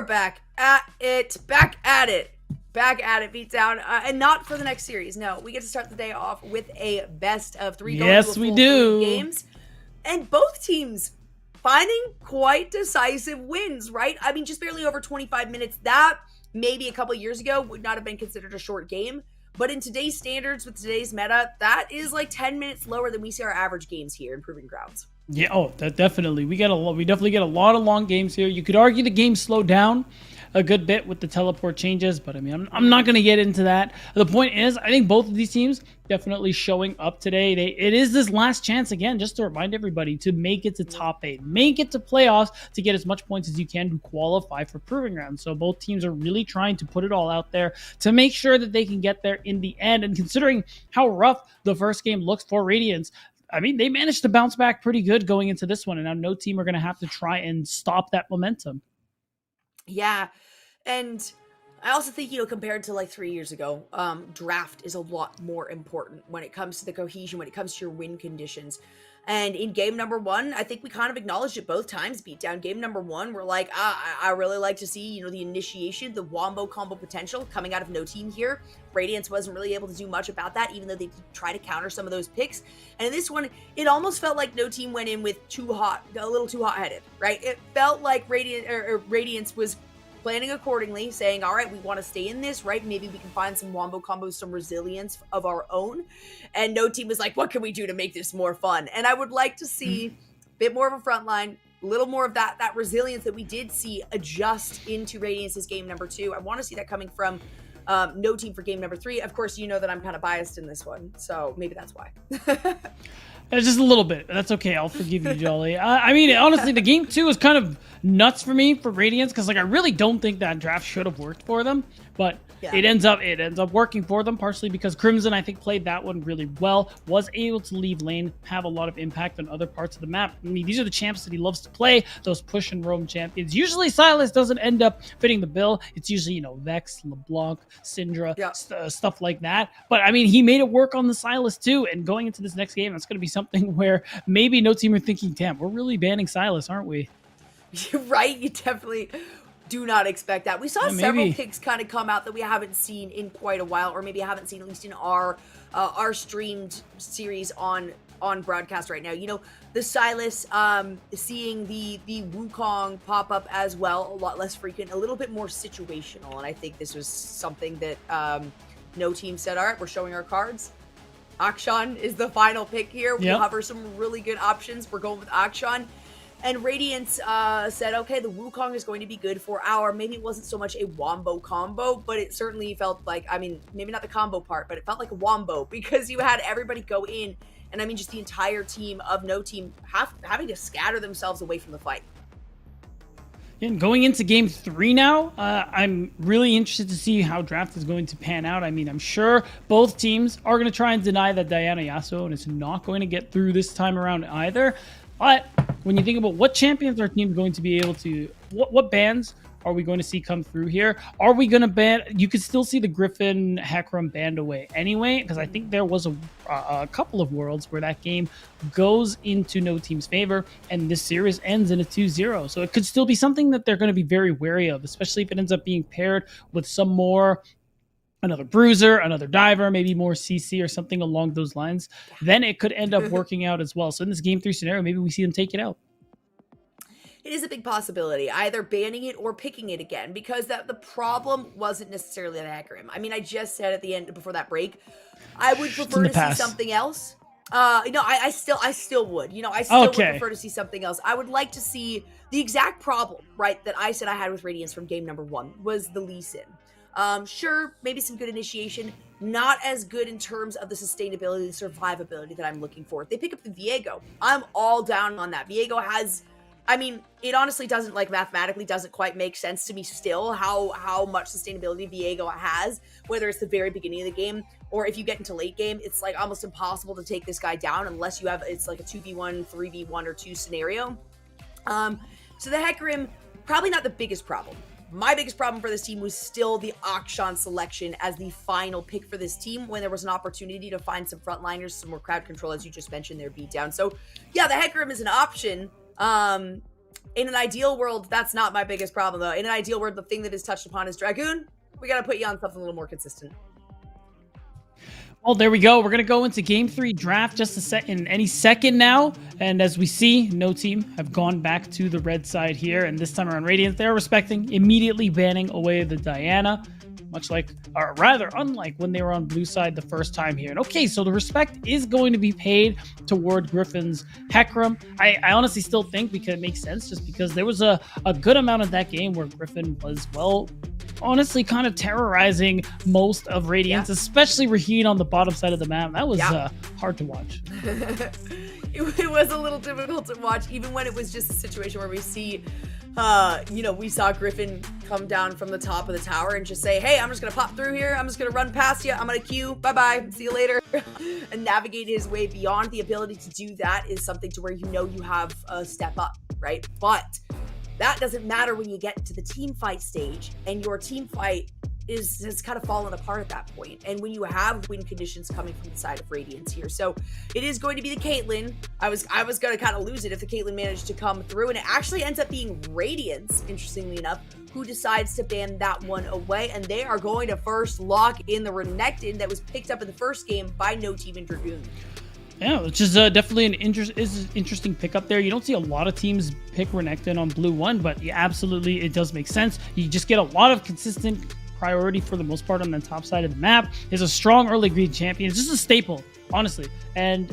are back at it, Beatdown, and not for the next series. No, we get to start the day off with a best of 3. Yes, we do. 3 games, and both teams finding quite decisive wins, right? I mean, just barely over 25 minutes. That maybe a couple years ago would not have been considered a short game, but in today's standards with today's meta, that is like 10 minutes lower than we see our average games here in Proving Grounds. Yeah, that definitely. We definitely get a lot of long games here. You could argue the game slowed down a good bit with the teleport changes, but I mean, I'm not going to get into that. The point is, I think both of these teams definitely showing up today. It is this last chance again, just to remind everybody to make it to top 8, make it to playoffs to get as much points as you can to qualify for Proving Grounds. So both teams are really trying to put it all out there to make sure that they can get there in the end. And considering how rough the first game looks for Radiance, I mean, they managed to bounce back pretty good going into this one, and now no team are going to have to try and stop that momentum. Yeah, and I also think, compared to like 3 years ago, draft is a lot more important when it comes to the cohesion, when it comes to your win conditions. And in game number 1, I think we kind of acknowledged it both times. Beatdown game number 1, we're like, I really like to see, the initiation, the wombo combo potential coming out of no team here. Radiance wasn't really able to do much about that, even though they try to counter some of those picks. And in this one, it almost felt like no team went in with a little too hot-headed, right? It felt like Radiance was planning accordingly, saying, all right, we want to stay in this, right? Maybe we can find some wombo combos, some resilience of our own. And no team was like, what can we do to make this more fun? And I would like to see a bit more of a front line, a little more of that resilience that we did see adjust into Radiance's game number 2. I want to see that coming from no team for game number 3. Of course, you know that I'm kind of biased in this one, so maybe that's why. Just a little bit. That's okay. I'll forgive you, Jolly. I mean, honestly, the game 2 is kind of nuts for me for Radiance because, I really don't think that draft should have worked for them. But yeah. It ends up working for them, partially because Crimson, I think, played that one really well, was able to leave lane, have a lot of impact on other parts of the map. I mean, these are the champs that he loves to play, those push and roam champions. Usually Silas doesn't end up fitting the bill. It's usually, Vex, LeBlanc, Syndra, stuff like that. But, I mean, he made it work on the Silas too, and going into this next game, that's going to be something where maybe no team are thinking, damn, we're really banning Silas, aren't we? You're right, you definitely do not expect that. We saw several picks kind of come out that we haven't seen in quite a while, or maybe haven't seen at least in our streamed series on broadcast right now. The Silas, seeing the Wukong pop up as well, a lot less frequent, a little bit more situational, and I think this was something that no team said, all right, we're showing our cards. Akshan is the final pick here. We cover some really good options. We're going with Akshan. And Radiance said, okay, the Wukong is going to be good for our, maybe it wasn't so much a wombo combo, but it certainly felt like, I mean, maybe not the combo part, but it felt like a wombo because you had everybody go in, and I mean, just the entire team of no team having to scatter themselves away from the fight. And going into game 3 now, I'm really interested to see how draft is going to pan out. I mean, I'm sure both teams are going to try and deny that Diana Yasuo, and it's not going to get through this time around either. But when you think about what champions our team going to be able to, what bans are we going to see come through here? Are we going to ban? You could still see the Griffin Hecarim banned away anyway, because I think there was a couple of worlds where that game goes into no team's favor, and this series ends in a 2-0. So it could still be something that they're going to be very wary of, especially if it ends up being paired with some more, another bruiser, another diver, maybe more CC or something along those lines. Then it could end up working out as well. So in this game 3 scenario, maybe we see them take it out. It is a big possibility, either banning it or picking it again, because the problem wasn't necessarily the Hecarim. I mean, I just said at the end before that break, I would prefer to see something else. I still would. I still would prefer to see something else. I would like to see the exact problem, right, that I said I had with Radiance from game number 1 was the Lee Sin. Sure, maybe some good initiation, not as good in terms of the sustainability, the survivability that I'm looking for. If they pick up the Viego, I'm all down on that. Viego has, I mean, it honestly doesn't, mathematically doesn't quite make sense to me still how much sustainability Viego has, whether it's the very beginning of the game or if you get into late game, it's almost impossible to take this guy down unless you have, it's a 2v1, 3v1 or 2 scenario. So the Hecarim, probably not the biggest problem. My biggest problem for this team was still the Akshan selection as the final pick for this team when there was an opportunity to find some frontliners, some more crowd control, as you just mentioned there, Beatdown. So, yeah, the Hecarim is an option. In an ideal world, that's not my biggest problem, though. In an ideal world, the thing that is touched upon is Dragoon. We got to put you on something a little more consistent. Well, there we go. We're going to go into Game 3 draft just in any second now. And as we see, no team have gone back to the red side here. And this time around, Radiant, they're respecting, immediately banning away the Diana. Much like, or rather, unlike when they were on blue side the first time here. And okay, so the respect is going to be paid toward Griffin's Hecarim. I honestly still think, because it makes sense, just because there was a good amount of that game where Griffin was, well, honestly kind of terrorizing most of Radiance, especially Raheen on the bottom side of the map. That was hard to watch. It was a little difficult to watch, even when it was just a situation where we see, we saw Griffin come down from the top of the tower and just say, hey, I'm just going to pop through here. I'm just going to run past you. I'm going to queue. Bye-bye. See you later. And navigate his way beyond. The ability to do that is something to where you have a step up, right? But that doesn't matter when you get to the team fight stage, and your team fight has kind of fallen apart at that point. And when you have win conditions coming from the side of Radiance here. So it is going to be the Caitlyn. I was going to kind of lose it if the Caitlyn managed to come through, and it actually ends up being Radiance, interestingly enough, who decides to ban that one away. And they are going to first lock in the Renekton that was picked up in the first game by No Team and Dragoon. Yeah, which is definitely an interesting pickup there. You don't see a lot of teams pick Renekton on blue 1, but yeah, absolutely, it does make sense. You just get a lot of consistent priority for the most part on the top side of the map. Is a strong early green champion. It's just a staple, honestly. And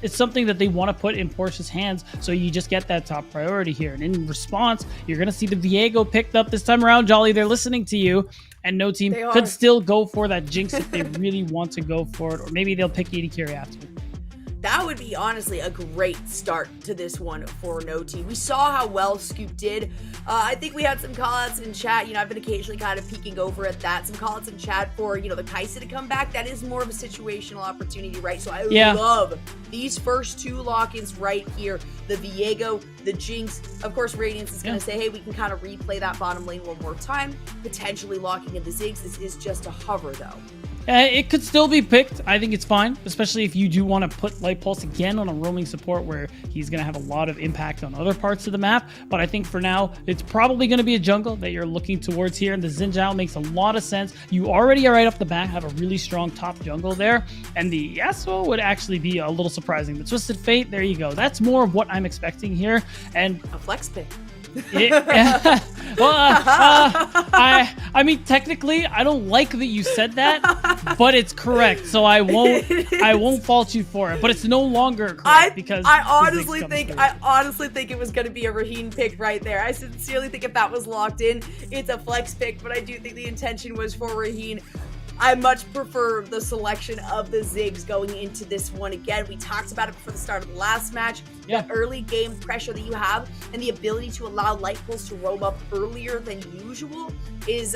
it's something that they want to put in Porsche's hands, so you just get that top priority here. And in response, you're going to see the Viego picked up this time around. Jolly, they're listening to you. And No Team could still go for that Jinx if they really want to go for it. Or maybe they'll pick AD carry after. That would be honestly a great start to this one for No Team. We saw how well Scoop did. I think we had some callouts in chat. I've been occasionally kind of peeking over at that. Some callouts in chat for, the Kai'Sa to come back. That is more of a situational opportunity, right? So I love these first two lock-ins right here. The Viego, the Jinx. Of course, Radiance is going to say, hey, we can kind of replay that bottom lane one more time. Potentially locking in the Ziggs. This is just a hover, though. It could still be picked. I think it's fine, especially if you do want to put Light Pulse again on a roaming support where he's going to have a lot of impact on other parts of the map. But I think for now, it's probably going to be a jungle that you're looking towards here. And the Xin Zhao makes a lot of sense. You already, right off the bat, have a really strong top jungle there. And the Yasuo would actually be a little surprising. The Twisted Fate, there you go. That's more of what I'm expecting here. And a flex pick. I mean, technically, I don't like that you said that, but it's correct. So I won't fault you for it. But it's no longer correct because I honestly think it was going to be a Raheen pick right there. I sincerely think if that was locked in, it's a flex pick. But I do think the intention was for Raheen. I much prefer the selection of the Ziggs going into this one. Again, we talked about it before the start of the last match. The early game pressure that you have and the ability to allow Light Pulse to roam up earlier than usual is,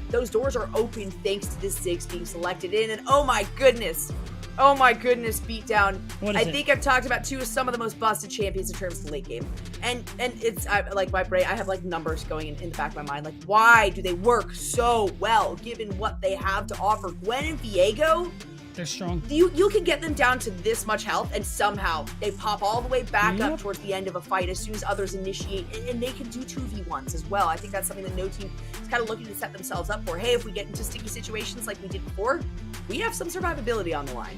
those doors are open thanks to this Ziggs being selected in. And oh my goodness, beatdown. I think I've talked about some of the most busted champions in terms of the late game. And it's like my brain, I have like numbers going in the back of my mind. Like, why do they work so well given what they have to offer? Gwen and Viego, they're strong. You can get them down to this much health and somehow they pop all the way back up towards the end of a fight as soon as others initiate, and they can do 2v1s as well. I think that's something that No Team is kind of looking to set themselves up for. Hey, if we get into sticky situations like we did before, we have some survivability on the line.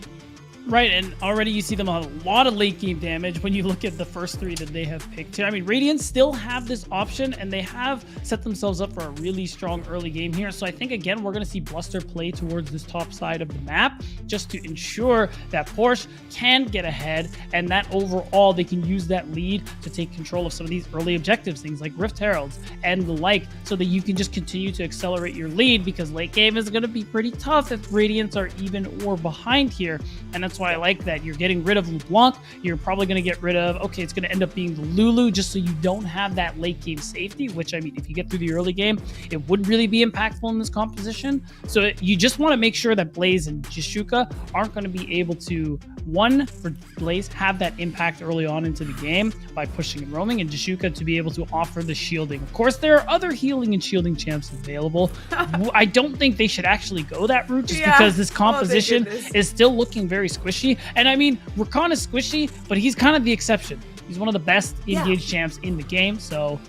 Right, and already you see them a lot of late game damage when you look at the first three that they have picked here. I mean, Radiant still have this option, and they have set themselves up for a really strong early game here. So I think, again, we're going to see Bluster play towards this top side of the map just to ensure that Porsche can get ahead, and that overall they can use that lead to take control of some of these early objectives, things like Rift Heralds and the like, so that you can just continue to accelerate your lead, because late game is going to be pretty tough if Radiants are even or behind here. And that's why I like that. You're getting rid of LeBlanc. You're probably going to get rid of, okay, it's going to end up being the Lulu, just so you don't have that late game safety, which, I mean, if you get through the early game, it wouldn't really be impactful in this composition. So you just want to make sure that Blaze and Jishuka aren't going to be able to, one, for Blaze, have that impact early on into the game by pushing and roaming, and Jishuka to be able to offer the shielding. Of course, there are other healing and shielding champs available. I don't think they should actually go that route, just because this composition is still looking very squishy. And I mean, Rakan is squishy, but he's kind of the exception. He's one of the best Yeah. engaged champs in the game, so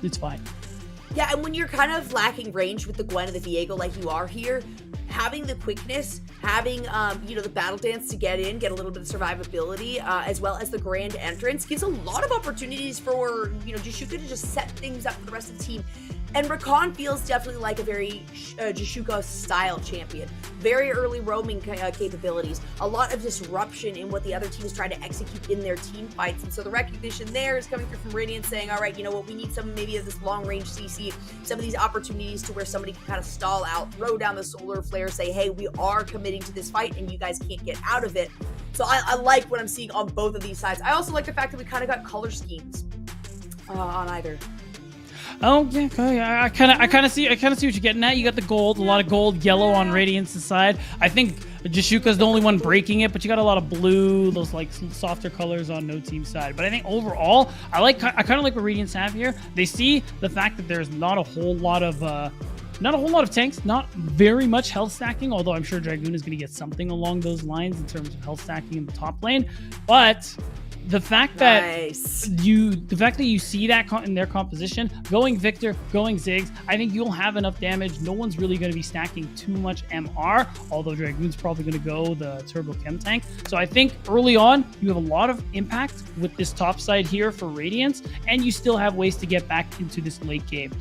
it's fine. Yeah, and when you're kind of lacking range with the Gwen and the Viego like you are here, having the quickness, having the battle dance to get in, get a little bit of survivability, as well as the grand entrance, gives a lot of opportunities for Jashuka to just set things up for the rest of the team. And Rakan feels definitely like a very Jashuka style champion. Very early roaming capabilities, a lot of disruption in what the other team is trying to execute in their team fights. And so the recognition there is coming through from Radiant saying, all right, you know what, we need some maybe of this long range CC, some of these opportunities to where somebody can kind of stall out, throw down the solar flare, say, hey, we are committing to this fight and you guys can't get out of it. So I like what I'm seeing on both of these sides. I also like the fact that we kind of got color schemes on either. Oh yeah, I kind of see what you're getting at. You got the gold, a lot of gold, yellow on Radiance's side. I think Jashuka's the only one breaking it, but you got a lot of blue, those like softer colors on No Team's side. But I think overall, I kind of like what Radiance have here. They see the fact that there's not a whole lot of tanks, not very much health stacking, although I'm sure Dragoon is going to get something along those lines in terms of health stacking in the top lane. But the fact that you see that in their composition, going Victor, going Ziggs, I think you'll have enough damage. No one's really going to be stacking too much MR, although Dragoon's probably going to go the Turbo Chem tank. So I think early on, you have a lot of impact with this top side here for Radiance, and you still have ways to get back into this late game.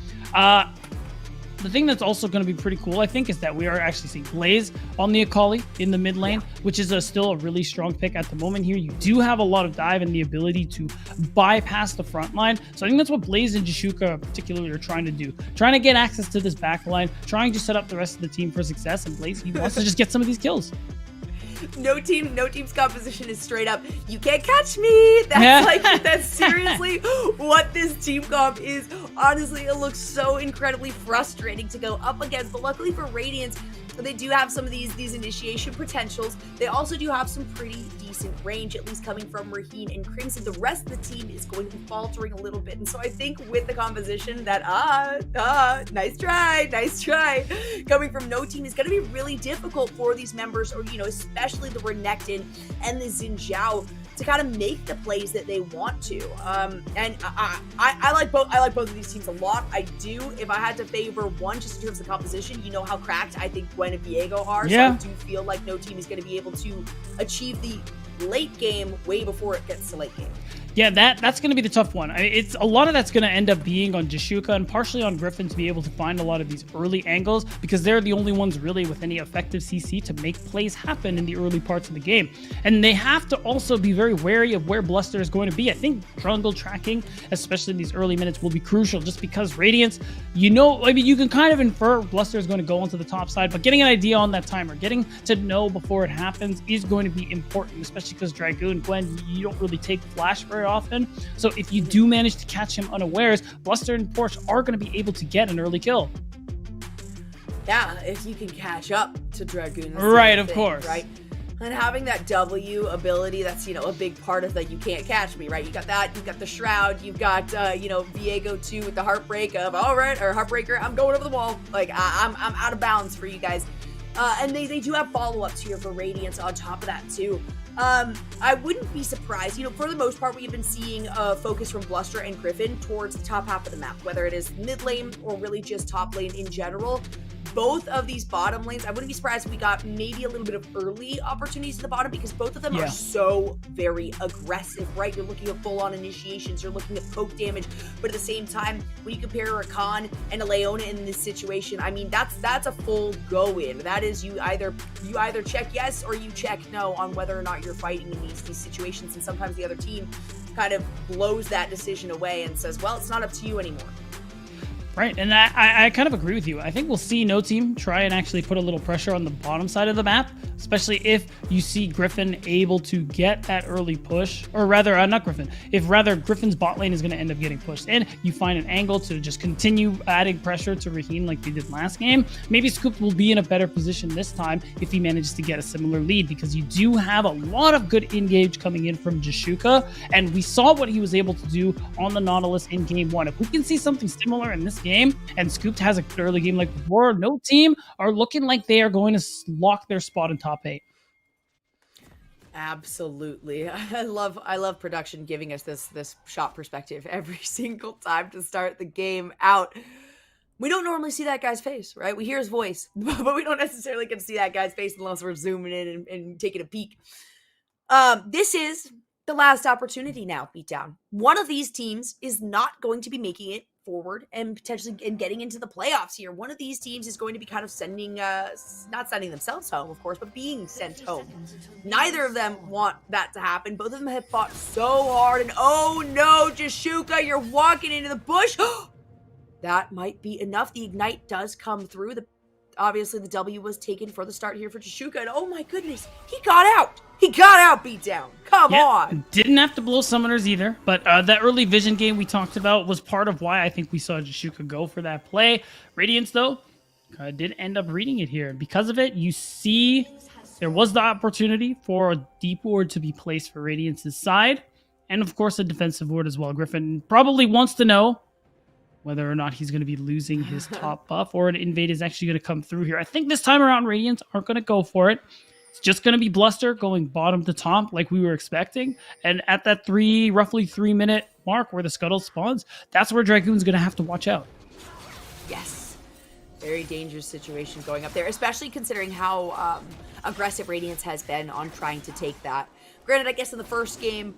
The thing that's also going to be pretty cool, I think, is that we are actually seeing Blaze on the Akali in the mid lane, which is still a really strong pick at the moment here. You do have a lot of dive and the ability to bypass the front line. So I think that's what Blaze and Jashuka particularly are trying to do. Trying to get access to this back line, trying to set up the rest of the team for success. And Blaze, he wants to just get some of these kills. No team's composition is straight up, you can't catch me. That's seriously what this team comp is. Honestly, it looks so incredibly frustrating to go up against, but luckily for Radiance, they do have some of these initiation potentials. They also do have some pretty decent range, at least coming from Raheen and Crimson. The rest of the team is going to be faltering a little bit. And so I think with the composition that, nice try, coming from No Team is going to be really difficult for these members, or, especially the Renekton and the Xin Zhao, to kind of make the plays that they want to. And I like both of these teams a lot. I do. If I had to favor one, just in terms of composition, you know how cracked I think Gwen and Viego are. Yeah. So I do feel like No Team is going to be able to achieve the late game way before it gets to late game. Yeah, that's going to be the tough one. It's a lot of that's going to end up being on Jashuka and partially on Griffin to be able to find a lot of these early angles, because they're the only ones really with any effective CC to make plays happen in the early parts of the game. And they have to also be very wary of where Bluster is going to be. I think jungle tracking, especially in these early minutes, will be crucial, just because Radiance, you can kind of infer Bluster is going to go onto the top side, but getting an idea on that timer, getting to know before it happens is going to be important, especially because Dragoon, Gwen, you don't really take flash very often. So if you do manage to catch him unawares, Bluster and Porsche are going to be able to get an early kill. Yeah, if you can catch up to Dragoon. Right, of course. Right? And having that W ability, that's, a big part of that you can't catch me, right? You got that, you've got the Shroud, you've got, Viego too with the Heartbreak of, all right, or Heartbreaker, I'm going over the wall. Like, I'm out of bounds for you guys. And they do have follow-ups here for Radiance on top of that too. I wouldn't be surprised, for the most part, we've been seeing focus from Bluster and Griffin towards the top half of the map, whether it is mid lane or really just top lane in general. Both of these bottom lanes, I wouldn't be surprised if we got maybe a little bit of early opportunities in the bottom, because both of them are so very aggressive, right? You're looking at full-on initiations, you're looking at poke damage, but at the same time, when you compare Rakan and a Leona in this situation, I mean, that's a full go-in. That is, you either check yes or you check no on whether or not you're fighting in these situations, and sometimes the other team kind of blows that decision away and says, well, it's not up to you anymore. Right, and I kind of agree with you. I think we'll see No Team try and actually put a little pressure on the bottom side of the map, especially if you see Griffin able to get that early push, or rather, not Griffin, if rather Griffin's bot lane is going to end up getting pushed in, you find an angle to just continue adding pressure to Raheen like they did last game. Maybe Scoop will be in a better position this time if he manages to get a similar lead, because you do have a lot of good engage coming in from Jashuka, and we saw what he was able to do on the Nautilus in game one. If we can see something similar in this game, and Scooped has a early game like before, No Team are looking like they are going to lock their spot in top 8. Absolutely. I love production giving us this shot perspective every single time to start the game out. We don't normally see that guy's face, right? We hear his voice, but we don't necessarily get to see that guy's face unless we're zooming in and taking a peek. This is the last opportunity now, Beatdown. One of these teams is not going to be making it forward and potentially getting into the playoffs here. One of these teams is going to be kind of sending, not sending themselves home, of course, but being sent home. Neither of them want that to happen. Both of them have fought so hard, and oh no, Jashuka, you're walking into the bush. That might be enough. The Ignite does come through. Obviously, the W was taken for the start here for Jashuka, and oh my goodness, he got out. He got out, Beatdown. Come on. Didn't have to blow summoners either, but that early vision game we talked about was part of why I think we saw Jashuka go for that play. Radiance, though, did end up reading it here. Because of it, you see there was the opportunity for a deep ward to be placed for Radiance's side, and of course a defensive ward as well. Griffin probably wants to know whether or not he's going to be losing his top buff or an invade is actually going to come through here. I think this time around Radiance aren't going to go for it. It's just going to be Bluster going bottom to top like we were expecting. And at that roughly 3 minute mark where the Scuttle spawns, that's where Dragoon's going to have to watch out. Yes. Very dangerous situation going up there, especially considering how aggressive Radiance has been on trying to take that. Granted, I guess in the first game,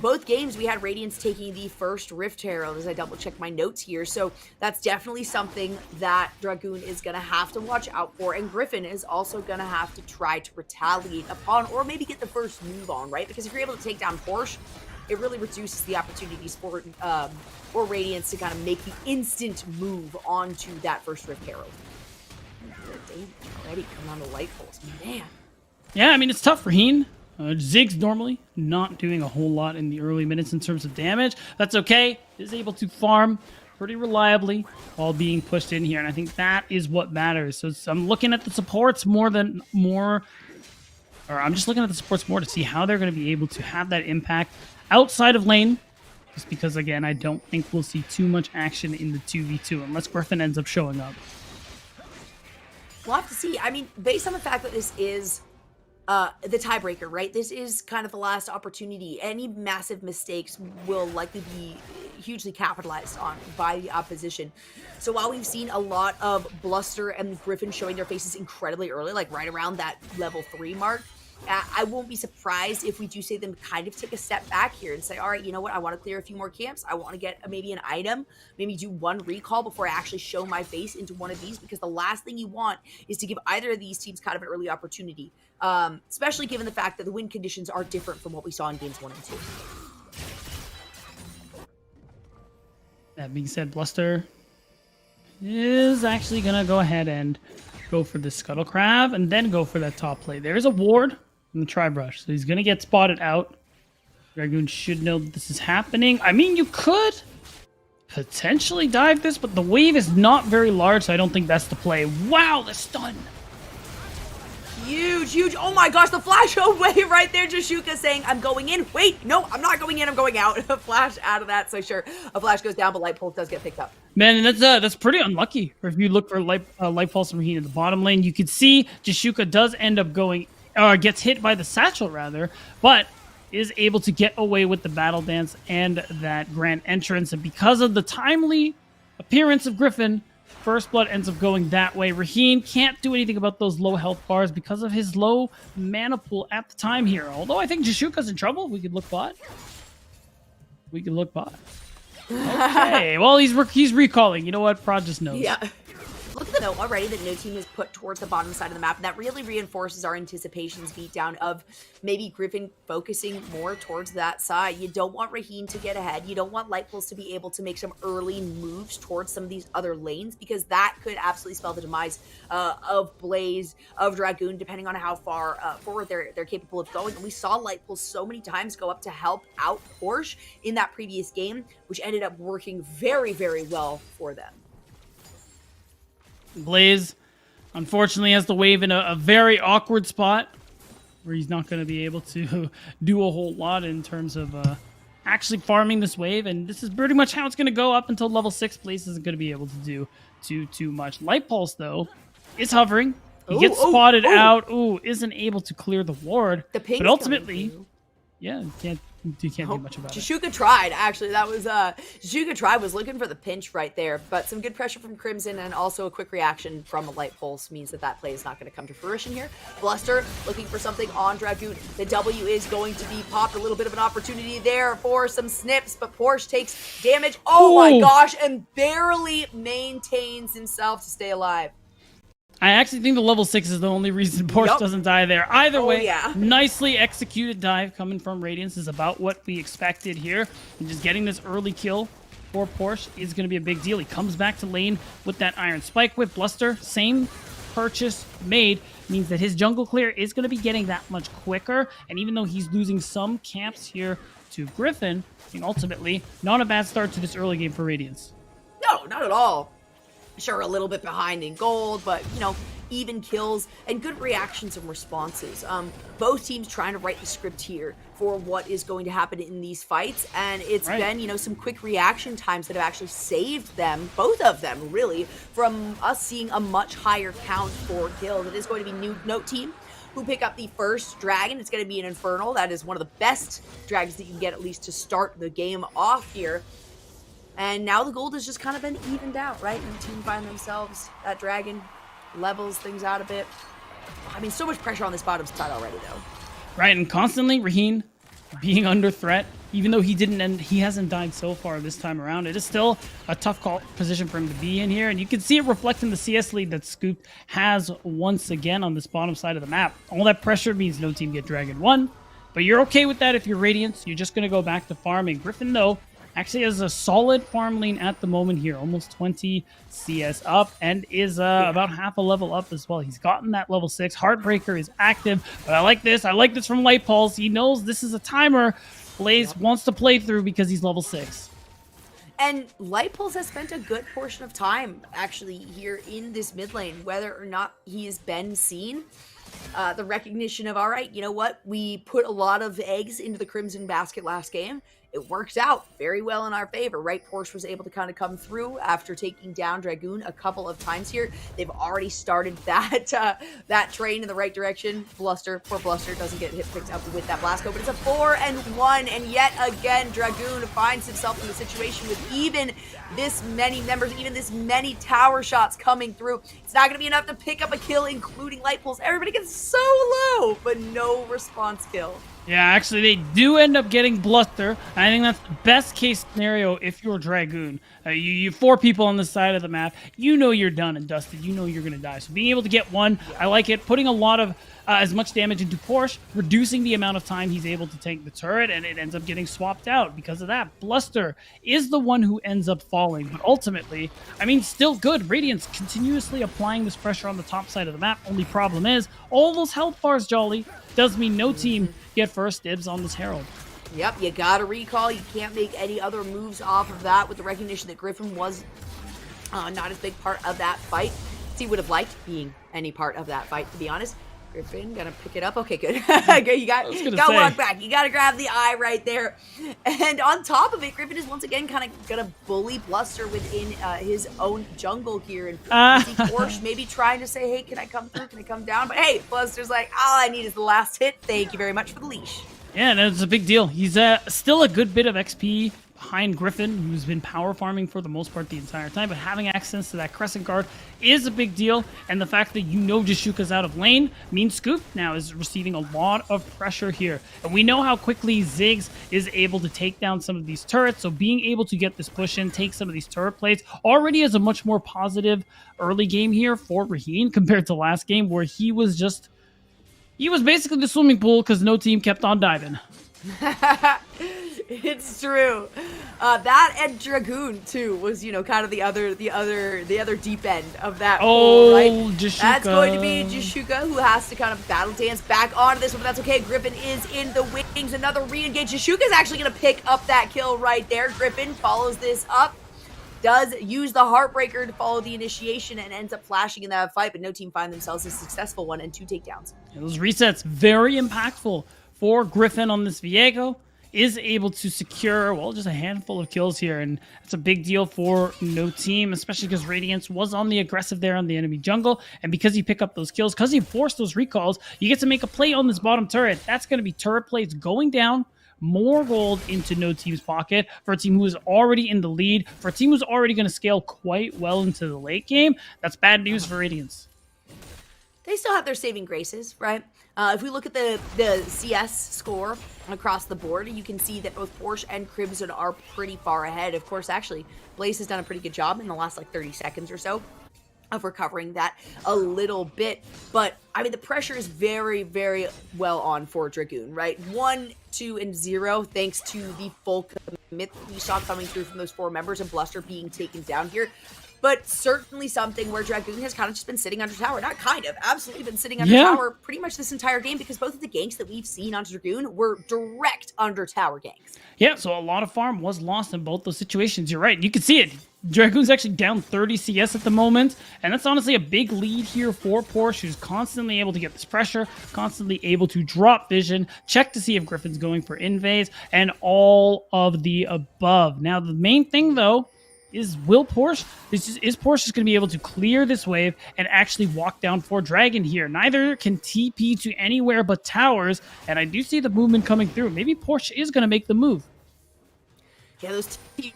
both games we had Radiance taking the first Rift Herald as I double check my notes here. So that's definitely something that Dragoon is going to have to watch out for. And Griffin is also going to have to try to retaliate upon or maybe get the first move on, right? Because if you're able to take down Porsche, it really reduces the opportunities for Radiance to kind of make the instant move onto that first Rift Herald. Damn, already coming on the light poles, man. Yeah, I mean, it's tough for Heen. Ziggs normally not doing a whole lot in the early minutes in terms of damage. That's okay. Is able to farm pretty reliably while being pushed in here. And I think that is what matters. So I'm looking at the supports more to see how they're going to be able to have that impact outside of lane. Just because, again, I don't think we'll see too much action in the 2v2 unless Griffin ends up showing up. We'll have to see. I mean, based on the fact that this is the tiebreaker, right? This is kind of the last opportunity. Any massive mistakes will likely be hugely capitalized on by the opposition. So while we've seen a lot of Bluster and Griffin showing their faces incredibly early, like right around that level 3 mark, I won't be surprised if we do see them kind of take a step back here and say, all right, you know what? I want to clear a few more camps. I want to get maybe an item, maybe do one recall before I actually show my face into one of these, because the last thing you want is to give either of these teams kind of an early opportunity, especially given the fact that the win conditions are different from what we saw in games 1 and 2. That being said, Bluster is actually going to go ahead and go for the Scuttle Crab and then go for that top play. There's a ward in the Tri-Brush, so he's going to get spotted out. Dragoon should know that this is happening. I mean, you could potentially dive this, but the wave is not very large, so I don't think that's the play. Wow, the stun! Huge. Oh my gosh, the flash away right there. Jashuka saying, I'm going in. Wait, no, I'm not going in. I'm going out. A flash out of that. So sure, a flash goes down, but Light Pulse does get picked up. Man, that's pretty unlucky. Or if you look for Light Pulse and Raheen in the bottom lane, you could see Jashuka does end up going, or gets hit by the satchel rather, but is able to get away with the battle dance and that grand entrance. And because of the timely appearance of Griffin, First Blood ends up going that way. Raheen can't do anything about those low health bars because of his low mana pool at the time here. Although I think Jashuka's in trouble. We could look bot. Okay, well, he's recalling. You know what? Prod just knows. Yeah. Look at though already that no team is put towards the bottom side of the map, and that really reinforces our anticipations beatdown of maybe Griffin focusing more towards that side. You don't want Raheen to get ahead. You don't want Light Pulse to be able to make some early moves towards some of these other lanes, because that could absolutely spell the demise of Blaze, of Dragoon, depending on how far forward they're capable of going. And we saw Light Pulse so many times go up to help out Porsche in that previous game, which ended up working very, very well for them. Blaze, unfortunately, has the wave in a very awkward spot where he's not going to be able to do a whole lot in terms of actually farming this wave. And this is pretty much how it's going to go up until level 6. Blaze isn't going to be able to do too much. Light Pulse, though, is hovering. He gets spotted out. Ooh, isn't able to clear the ward. The ping's but ultimately, coming through. yeah, you can't do much about it. Jashuka tried, actually. That was, Jashuka tried, was looking for the pinch right there, but some good pressure from Crimson and also a quick reaction from a Light Pulse means that play is not going to come to fruition here. Bluster looking for something on Dragoon. The W is going to be popped. A little bit of an opportunity there for some snips, but Porsche takes damage. Oh my gosh, and barely maintains himself to stay alive. I actually think the level 6 is the only reason Porsche doesn't die there. Either way, nicely executed dive coming from Radiance is about what we expected here. And just getting this early kill for Porsche is going to be a big deal. He comes back to lane with that Iron Spike Whip. Bluster, same purchase made, means that his jungle clear is going to be getting that much quicker. And even though he's losing some camps here to Griffin, I think ultimately, not a bad start to this early game for Radiance. No, not at all. Sure, a little bit behind in gold, but, you know, even kills and good reactions and responses. Both teams trying to write the script here for what is going to happen in these fights, and it's been, you know, some quick reaction times that have actually saved them, both of them, really, from us seeing a much higher count for kills. It is going to be Note Team who pick up the first dragon. It's going to be an Infernal. That is one of the best dragons that you can get, at least to start the game off here. And now the gold has just kind of been evened out, right? And the team find themselves, that dragon levels things out a bit. I mean, so much pressure on this bottom side already, though. Right, and constantly Raheen being under threat, even though he hasn't died so far this time around. It is still a tough position for him to be in here, and you can see it reflecting the CS lead that Scoop has once again on this bottom side of the map. All that pressure means no team get Dragon 1, but you're okay with that if you're Radiance. You're just going to go back to farming. Griffin, though, actually has a solid farm lane at the moment here, almost 20 CS up, and is about half a level up as well. He's gotten that level 6. Heartbreaker is active, but I like this. I like this from Light Pulse. He knows this is a timer Blaze wants to play through because he's level 6. And Light Pulse has spent a good portion of time, actually, here in this mid lane, whether or not he has been seen. The recognition of, all right, you know what? We put a lot of eggs into the Crimson basket last game. It worked out very well in our favor, right? Porsche was able to kind of come through after taking down Dragoon a couple of times here. They've already started that train in the right direction. Bluster, poor Bluster, doesn't get picked up with that blast go, but it's a 4-1, and yet again, Dragoon finds himself in a situation with even this many members, even this many tower shots coming through. It's not going to be enough to pick up a kill, including Light Pulse. Everybody gets so low, but no response kill. Yeah, actually, they do end up getting Bluster. I think that's the best case scenario if you're Dragoon. You 4 people on the side of the map. You know you're done and dusted. You know you're going to die. So being able to get one, I like it. Putting a lot of as much damage into Porsche, reducing the amount of time he's able to tank the turret, and it ends up getting swapped out because of that. Bluster is the one who ends up falling, but ultimately, I mean, still good. Radiance continuously applying this pressure on the top side of the map. Only problem is, all those health bars, Jolly, does mean no team get first dibs on this Herald. Yep, you gotta recall. You can't make any other moves off of that with the recognition that Griffin was not as big part of that fight. He would have liked being any part of that fight, to be honest. Griffin, gonna pick it up. Okay, good. You got walk back. You gotta grab the eye right there. And on top of it, Griffin is once again kind of gonna bully Bluster within his own jungle here. And Porsche maybe trying to say, hey, can I come through? Can I come down? But hey, Bluster's like, all I need is the last hit. Thank you very much for the leash. Yeah, and it's a big deal. He's still a good bit of XP behind Griffin, who's been power farming for the most part the entire time, but having access to that Crescent Guard is a big deal, and the fact that you know Jashuka's out of lane means Scoop now is receiving a lot of pressure here. And we know how quickly Ziggs is able to take down some of these turrets, so being able to get this push in, take some of these turret plates, already is a much more positive early game here for Raheen compared to last game, where he was basically the swimming pool because no team kept on diving. It's true. That and Dragoon too was, you know, kind of the other deep end of that pool, right? Jashuka. That's going to be Jashuka, who has to kind of battle dance back onto this one, but that's okay. Griffin is in the wings. Another re-engage. Jashuka is actually going to pick up that kill right there. Griffin follows this up. Does use the Heartbreaker to follow the initiation and ends up flashing in that fight, but no team find themselves a successful one and 2 takedowns. Yeah, those resets, very impactful for Griffin on this Viego. is able to secure, well, just a handful of kills here, and that's a big deal for no team, especially because Radiance was on the aggressive there on the enemy jungle, and because you pick up those kills, because you force those recalls, you get to make a play on this bottom turret. That's going to be turret plays going down, more gold into no team's pocket for a team who is already in the lead, for a team who's already going to scale quite well into the late game. That's bad news for Radiance. They still have their saving graces, right? If we look at the CS score across the board, you can see that both Porsche and Crimson are pretty far ahead. Of course, actually, Blaze has done a pretty good job in the last like 30 seconds or so of recovering that a little bit. But I mean, the pressure is very, very well on for Dragoon, right? 1, 2, and 0, thanks to the full commit we saw coming through from those 4 members and Bluster being taken down here. But certainly something where Dragoon has kind of just been sitting under tower. Not kind of, absolutely been sitting under tower pretty much this entire game, because both of the ganks that we've seen on Dragoon were direct under tower ganks. Yeah, so a lot of farm was lost in both those situations. You're right. You can see it. Dragoon's actually down 30 CS at the moment, and that's honestly a big lead here for Porsche, who's constantly able to get this pressure, constantly able to drop vision, check to see if Griffin's going for invades, and all of the above. Now, the main thing, though, is Porsche just going to be able to clear this wave and actually walk down for Dragon here? Neither can TP to anywhere but towers, and I do see the movement coming through. Maybe Porsche is going to make the move. Yeah, those TPs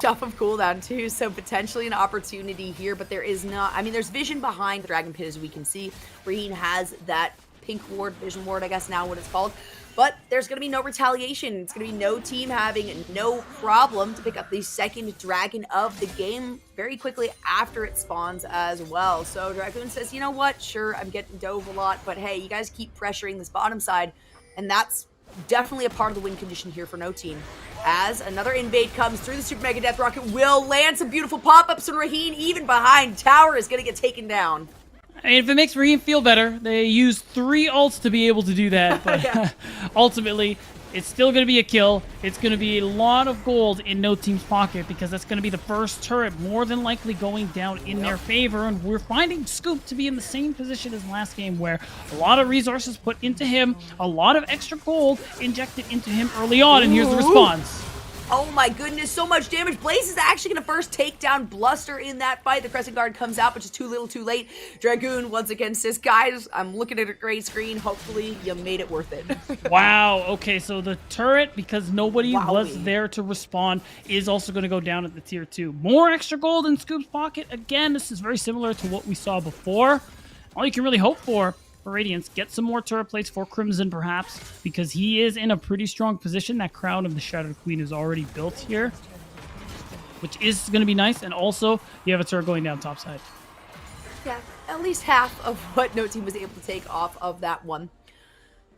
off of cooldown too, so potentially an opportunity here, but there is not. I mean, there's vision behind the Dragon Pit, as we can see. Raheen has that pink ward, vision ward, I guess now what it's called. But there's going to be no retaliation. It's going to be no team having no problem to pick up the second dragon of the game very quickly after it spawns as well. So Dragoon says, you know what? Sure, I'm getting dove a lot, but hey, you guys keep pressuring this bottom side. And that's definitely a part of the win condition here for no team. As another invade comes through, the Super Mega Death Rocket will land some beautiful pop-ups, and Raheen, even behind tower, is going to get taken down. I mean, if it makes Raheen feel better, they used 3 ults to be able to do that, but ultimately, it's still going to be a kill. It's going to be a lot of gold in no team's pocket, because that's going to be the first turret more than likely going down in their favor, and we're finding Scoop to be in the same position as last game, where a lot of resources put into him, a lot of extra gold injected into him early on, and here's the response. Oh my goodness, so much damage. Blaze is actually going to first take down Bluster in that fight. The Crescent Guard comes out, but just too little too late. Dragoon once again says, guys, I'm looking at a gray screen. Hopefully you made it worth it. Wow, okay, so the turret, because nobody was there to respond, is also going to go down at the tier 2. More extra gold in Scoop's pocket. Again, this is very similar to what we saw before. All you can really hope for Radiance, get some more turret plates for Crimson perhaps, because he is in a pretty strong position. That crown of the Shattered Queen is already built here, which is going to be nice. And also, you have a turret going down top side. Yeah, at least half of what no team was able to take off of that one.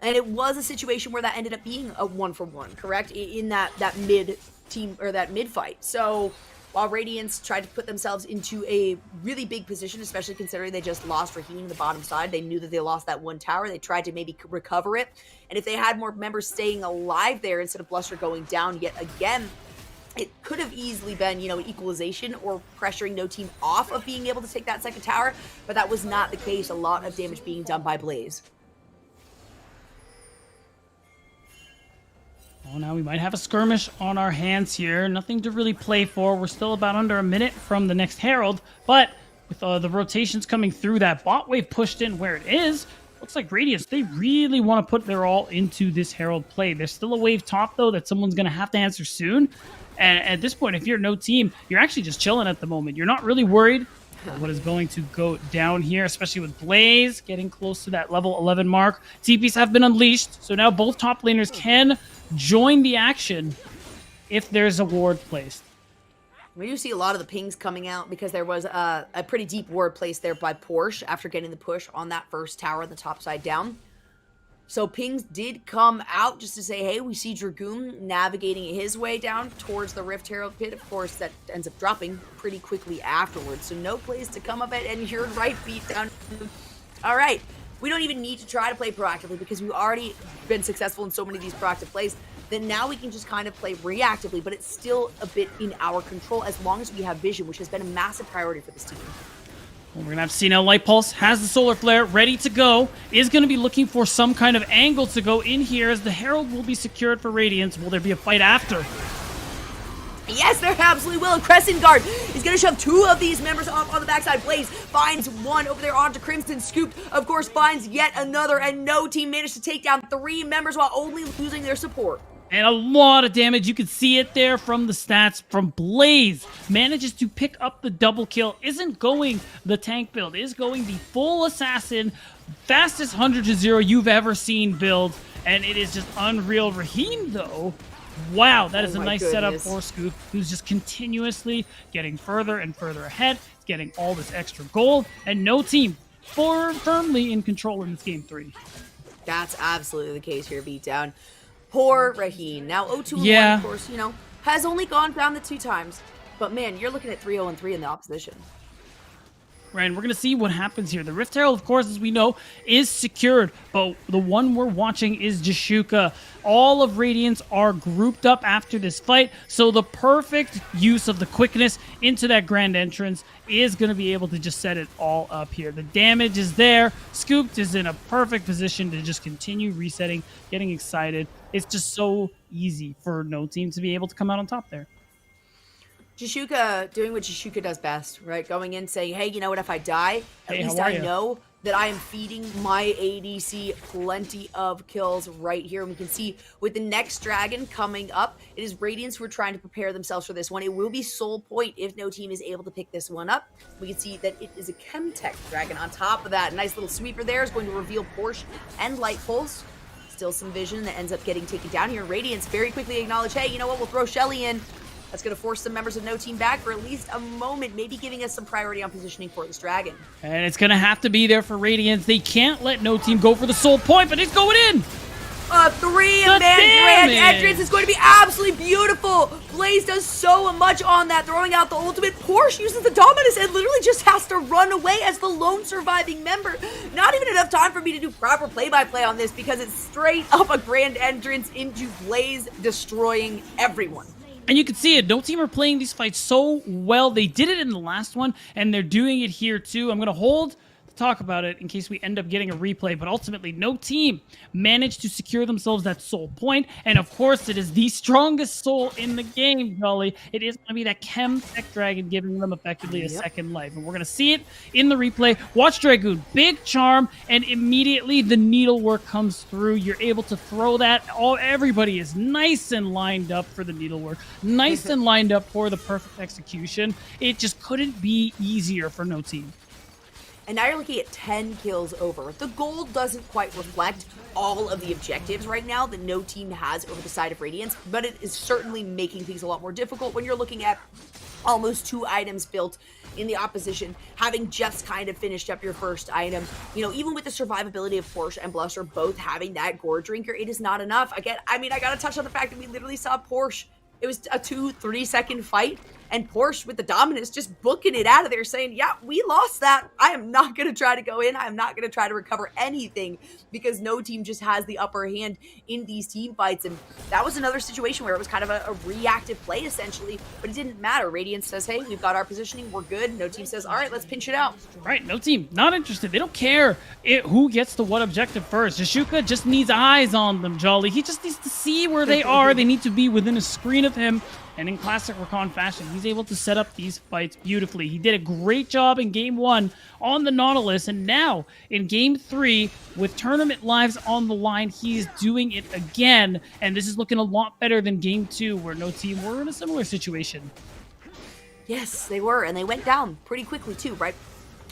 And it was a situation where that ended up being a 1-for-1, correct? In that mid team, or that mid fight. So while Radiance tried to put themselves into a really big position, especially considering they just lost Raheen the bottom side, they knew that they lost that one tower. They tried to maybe recover it. And if they had more members staying alive there instead of Bluster going down yet again, it could have easily been, you know, an equalization or pressuring no team off of being able to take that second tower. But that was not the case. A lot of damage being done by Blaze. Oh, now we might have a skirmish on our hands here. Nothing to really play for. We're still about under a minute from the next Herald. But with the rotations coming through, that bot wave pushed in where it is, looks like Radiance, they really want to put their all into this Herald play. There's still a wave top, though, that someone's going to have to answer soon. And at this point, if you're no team, you're actually just chilling at the moment. You're not really worried about what is going to go down here, especially with Blaze getting close to that level 11 mark. TPs have been unleashed, so now both top laners can join the action if there's a ward placed. We do see a lot of the pings coming out because there was a pretty deep ward placed there by Porsche after getting the push on that first tower on the top side down. So pings did come out just to say, hey, we see Dragoon navigating his way down towards the Rift Herald pit. Of course, that ends up dropping pretty quickly afterwards. So no plays to come of it, and you're right, beat down. All right. We don't even need to try to play proactively because we've already been successful in so many of these proactive plays. Then now we can just kind of play reactively, but it's still a bit in our control as long as we have vision, which has been a massive priority for this team. We're going to have CNL Light Pulse, has the Solar Flare ready to go, is going to be looking for some kind of angle to go in here as the Herald will be secured for Radiance. Will there be a fight after? Yes, there absolutely will. Crescent Guard is going to shove 2 of these members off on the backside. Blaze finds 1 over there onto Crimson. Scooped, of course, finds yet another, and no team managed to take down 3 members while only losing their support. And a lot of damage. You can see it there from the stats from Blaze. Manages to pick up the double kill. Isn't going the tank build. Is going the full assassin. Fastest 100 to 0 you've ever seen build. And it is just unreal. Raheem, though. Wow, that is a nice setup for Scoop, who's just continuously getting further and further ahead. He's getting all this extra gold. And no team firmly in control in this game 3. That's absolutely the case here, Beatdown. Poor Raheem. Now 0-2-1, of course, you know, has only gone down the 2 times. But man, you're looking at 3-0-3 in the opposition. Right, and we're going to see what happens here. The Rift Herald, of course, as we know, is secured, but the one we're watching is Jashuka. All of Radiance are grouped up after this fight, so the perfect use of the quickness into that grand entrance is going to be able to just set it all up here. The damage is there. Scooped is in a perfect position to just continue resetting, getting excited. It's just so easy for no team to be able to come out on top there. Jashuka doing what Jashuka does best, right? Going in saying, hey, you know what, if I die, at least I know that I am feeding my ADC plenty of kills right here. And we can see with the next dragon coming up, it is Radiance who are trying to prepare themselves for this one. It will be Soul Point if no team is able to pick this one up. We can see that it is a Chemtech dragon. On top of that, nice little sweeper there is going to reveal Porsche and Light Pulse. Still some vision that ends up getting taken down here. Radiance very quickly acknowledge, hey, you know what, we'll throw Shelly in. That's going to force some members of no team back for at least a moment, maybe giving us some priority on positioning for this dragon. And it's going to have to be there for Radiance. They can't let no team go for the Soul Point, but it's going in. A 3-man grand entrance is going to be absolutely beautiful. Blaze does so much on that, throwing out the ultimate. Porsche uses the Dominus and literally just has to run away as the lone surviving member. Not even enough time for me to do proper play-by-play on this because it's straight up a grand entrance into Blaze destroying everyone. And you can see it. No team are playing these fights so well. They did it in the last one, and they're doing it here too. I'm going to hold to talk about it in case we end up getting a replay, but ultimately no team managed to secure themselves that Soul Point. And of course, it is the strongest soul in the game, Jolly. It is going to be that Chemtech Dragon giving them effectively a second life. And we're going to see it in the replay. Watch Dragoon, big charm, and immediately the needlework comes through. You're able to throw that. Everybody is nice and lined up for the needlework, nice and lined up for the perfect execution. It just couldn't be easier for no team. And now you're looking at 10 kills over. The gold doesn't quite reflect all of the objectives right now that no team has over the side of Radiance, but it is certainly making things a lot more difficult when you're looking at almost 2 items built in the opposition, having just kind of finished up your first item. You know, even with the survivability of Porsche and Blusher both having that gore drinker, it is not enough. Again, I mean, I gotta touch on the fact that we literally saw Porsche. It was a 2-3 second fight, and Porsche with the Dominus just booking it out of there saying, yeah, we lost that. I am not going to try to go in. I am not going to try to recover anything because no team just has the upper hand in these team fights. And that was another situation where it was kind of a reactive play essentially, but it didn't matter. Radiance says, hey, we've got our positioning. We're good. No team says, all right, let's pinch it out. Right, no team, not interested. They don't care who gets to what objective first. Jashuka just needs eyes on them, Jolly. He just needs to see where they are. They need to be within a screen of him. And in classic Rakan fashion, he's able to set up these fights beautifully. He did a great job in Game 1 on the Nautilus, and now in Game 3, with tournament lives on the line, he's doing it again. And this is looking a lot better than Game 2, where no team were in a similar situation. Yes, they were, and they went down pretty quickly too, right?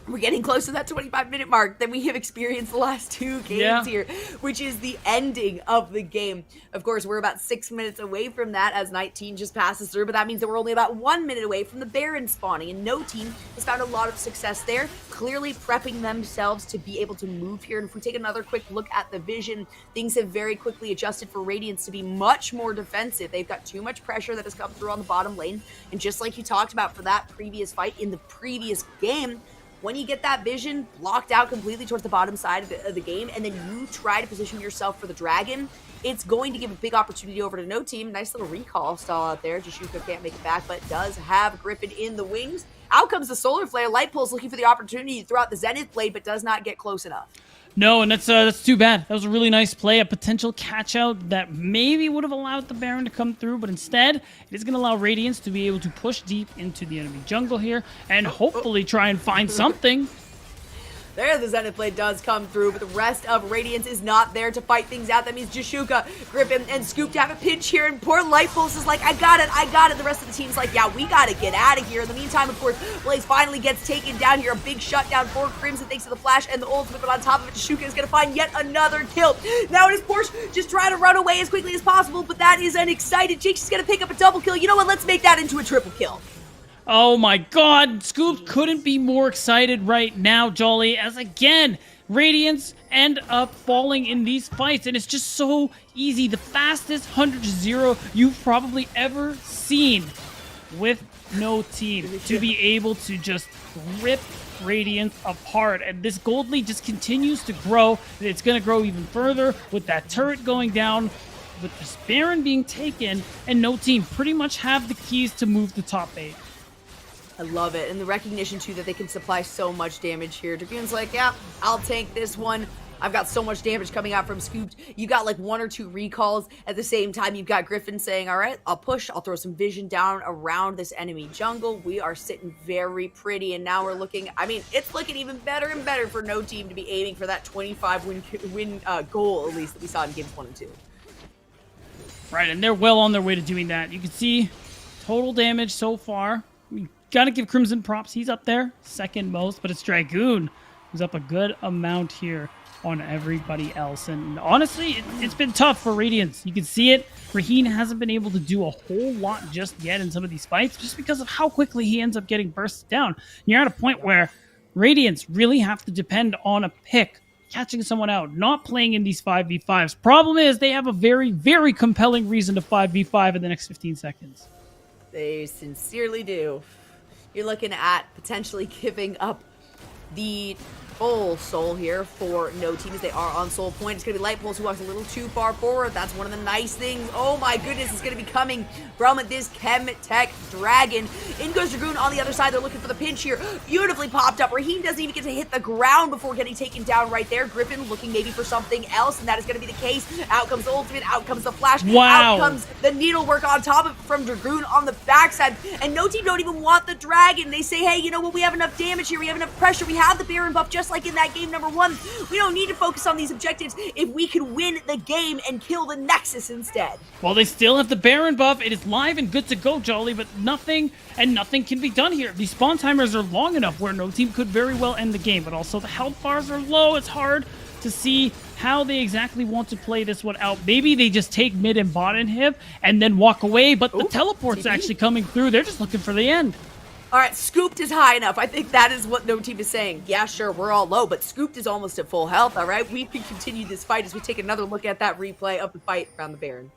We're getting close to that 25-minute mark that we have experienced the last 2 games here, which is the ending of the game. Of course, we're about 6 minutes away from that as 19 just passes through, but that means that we're only about 1 minute away from the Baron spawning, and no team has found a lot of success there, clearly prepping themselves to be able to move here. And if we take another quick look at the vision, things have very quickly adjusted for Radiance to be much more defensive. They've got too much pressure that has come through on the bottom lane, and just like you talked about for that previous fight in the previous game, when you get that vision blocked out completely towards the bottom side of the game, and then you try to position yourself for the dragon, it's going to give a big opportunity over to No Team. Nice little recall stall out there. Jashuka can't make it back, but does have Griffin in the wings. Out comes the Solar Flare. Light Pulse looking for the opportunity to throw out the Zenith Blade, but does not get close enough. No, and that's too bad. That was a really nice play, a potential catch-out that maybe would have allowed the Baron to come through, but instead, it is going to allow Radiance to be able to push deep into the enemy jungle here and hopefully try and find something. There, the Zenith Blade does come through, but the rest of Radiance is not there to fight things out. That means Jashuka, Griffin, and Scoop to have a pinch here, and poor Light Pulse is like, I got it. The rest of the team's like, yeah, we gotta get out of here. In the meantime, of course, Blaze finally gets taken down here. A big shutdown for Crimson thanks to the flash and the ultimate, but on top of it, Jashuka is gonna find yet another kill. Now it is Porsche just trying to run away as quickly as possible, but that is an excited Jinx is gonna pick up a double kill. You know what? Let's make that into a triple kill. Oh my god, Scoop couldn't be more excited right now, Jolly, as again, Radiance end up falling in these fights, and it's just so easy. The fastest 100-0 you've probably ever seen with No Team to be able to just rip Radiance apart, and this gold lead just continues to grow, and it's going to grow even further with that turret going down, with this Baron being taken, and No Team pretty much have the keys to move the top 8. I love it. And the recognition, too, that they can supply so much damage here. Dragoon's like, yeah, I'll tank this one. I've got so much damage coming out from Scooped. You got like 1 or 2 recalls. At the same time, you've got Griffin saying, all right, I'll push. I'll throw some vision down around this enemy jungle. We are sitting very pretty. And now we're looking, I mean, it's looking even better and better for No Team to be aiming for that 25 win goal, at least, that we saw in games 1 and 2. Right, and they're well on their way to doing that. You can see total damage so far. Gotta give Crimson props. He's up there, second most, but it's Dragoon who's up a good amount here on everybody else. And honestly, it's been tough for Radiance. You can see it. Raheen hasn't been able to do a whole lot just yet in some of these fights just because of how quickly he ends up getting bursted down. You're at a point where Radiance really have to depend on a pick, catching someone out, not playing in these 5v5s. Problem is, they have a very, very compelling reason to 5v5 in the next 15 seconds. They sincerely do. You're looking at potentially giving up the full soul here for No Team as they are on soul point. It's going to be Light Pulse who walks a little too far forward. That's one of the nice things. Oh my goodness, it's going to be coming from this Chem Tech Dragon. In goes Dragoon on the other side. They're looking for the pinch here. Beautifully popped up. Raheen doesn't even get to hit the ground before getting taken down right there. Griffin looking maybe for something else, and that is going to be the case. Out comes the ultimate. Out comes the flash. Wow. Out comes the needlework on top of it from Dragoon on the backside. And No Team don't even want the dragon. They say, hey, you know what? We have enough damage here. We have enough pressure. We have the Baron buff just like in that game number 1. We don't need to focus on these objectives if we can win the game and kill the Nexus instead. Well, they still have the Baron buff. It is live and good to go, Jolly, but nothing can be done here. These spawn timers are long enough where No Team could very well end the game, but also the health bars are low. It's hard to see how they exactly want to play this one out. Maybe they just take mid and bot inhib and then walk away, but the teleport's actually coming through. They're just looking for the end. All right, Scooped is high enough. I think that is what No Team is saying. Yeah, sure, we're all low, but Scooped is almost at full health, all right? We can continue this fight as we take another look at that replay of the fight around the Baron.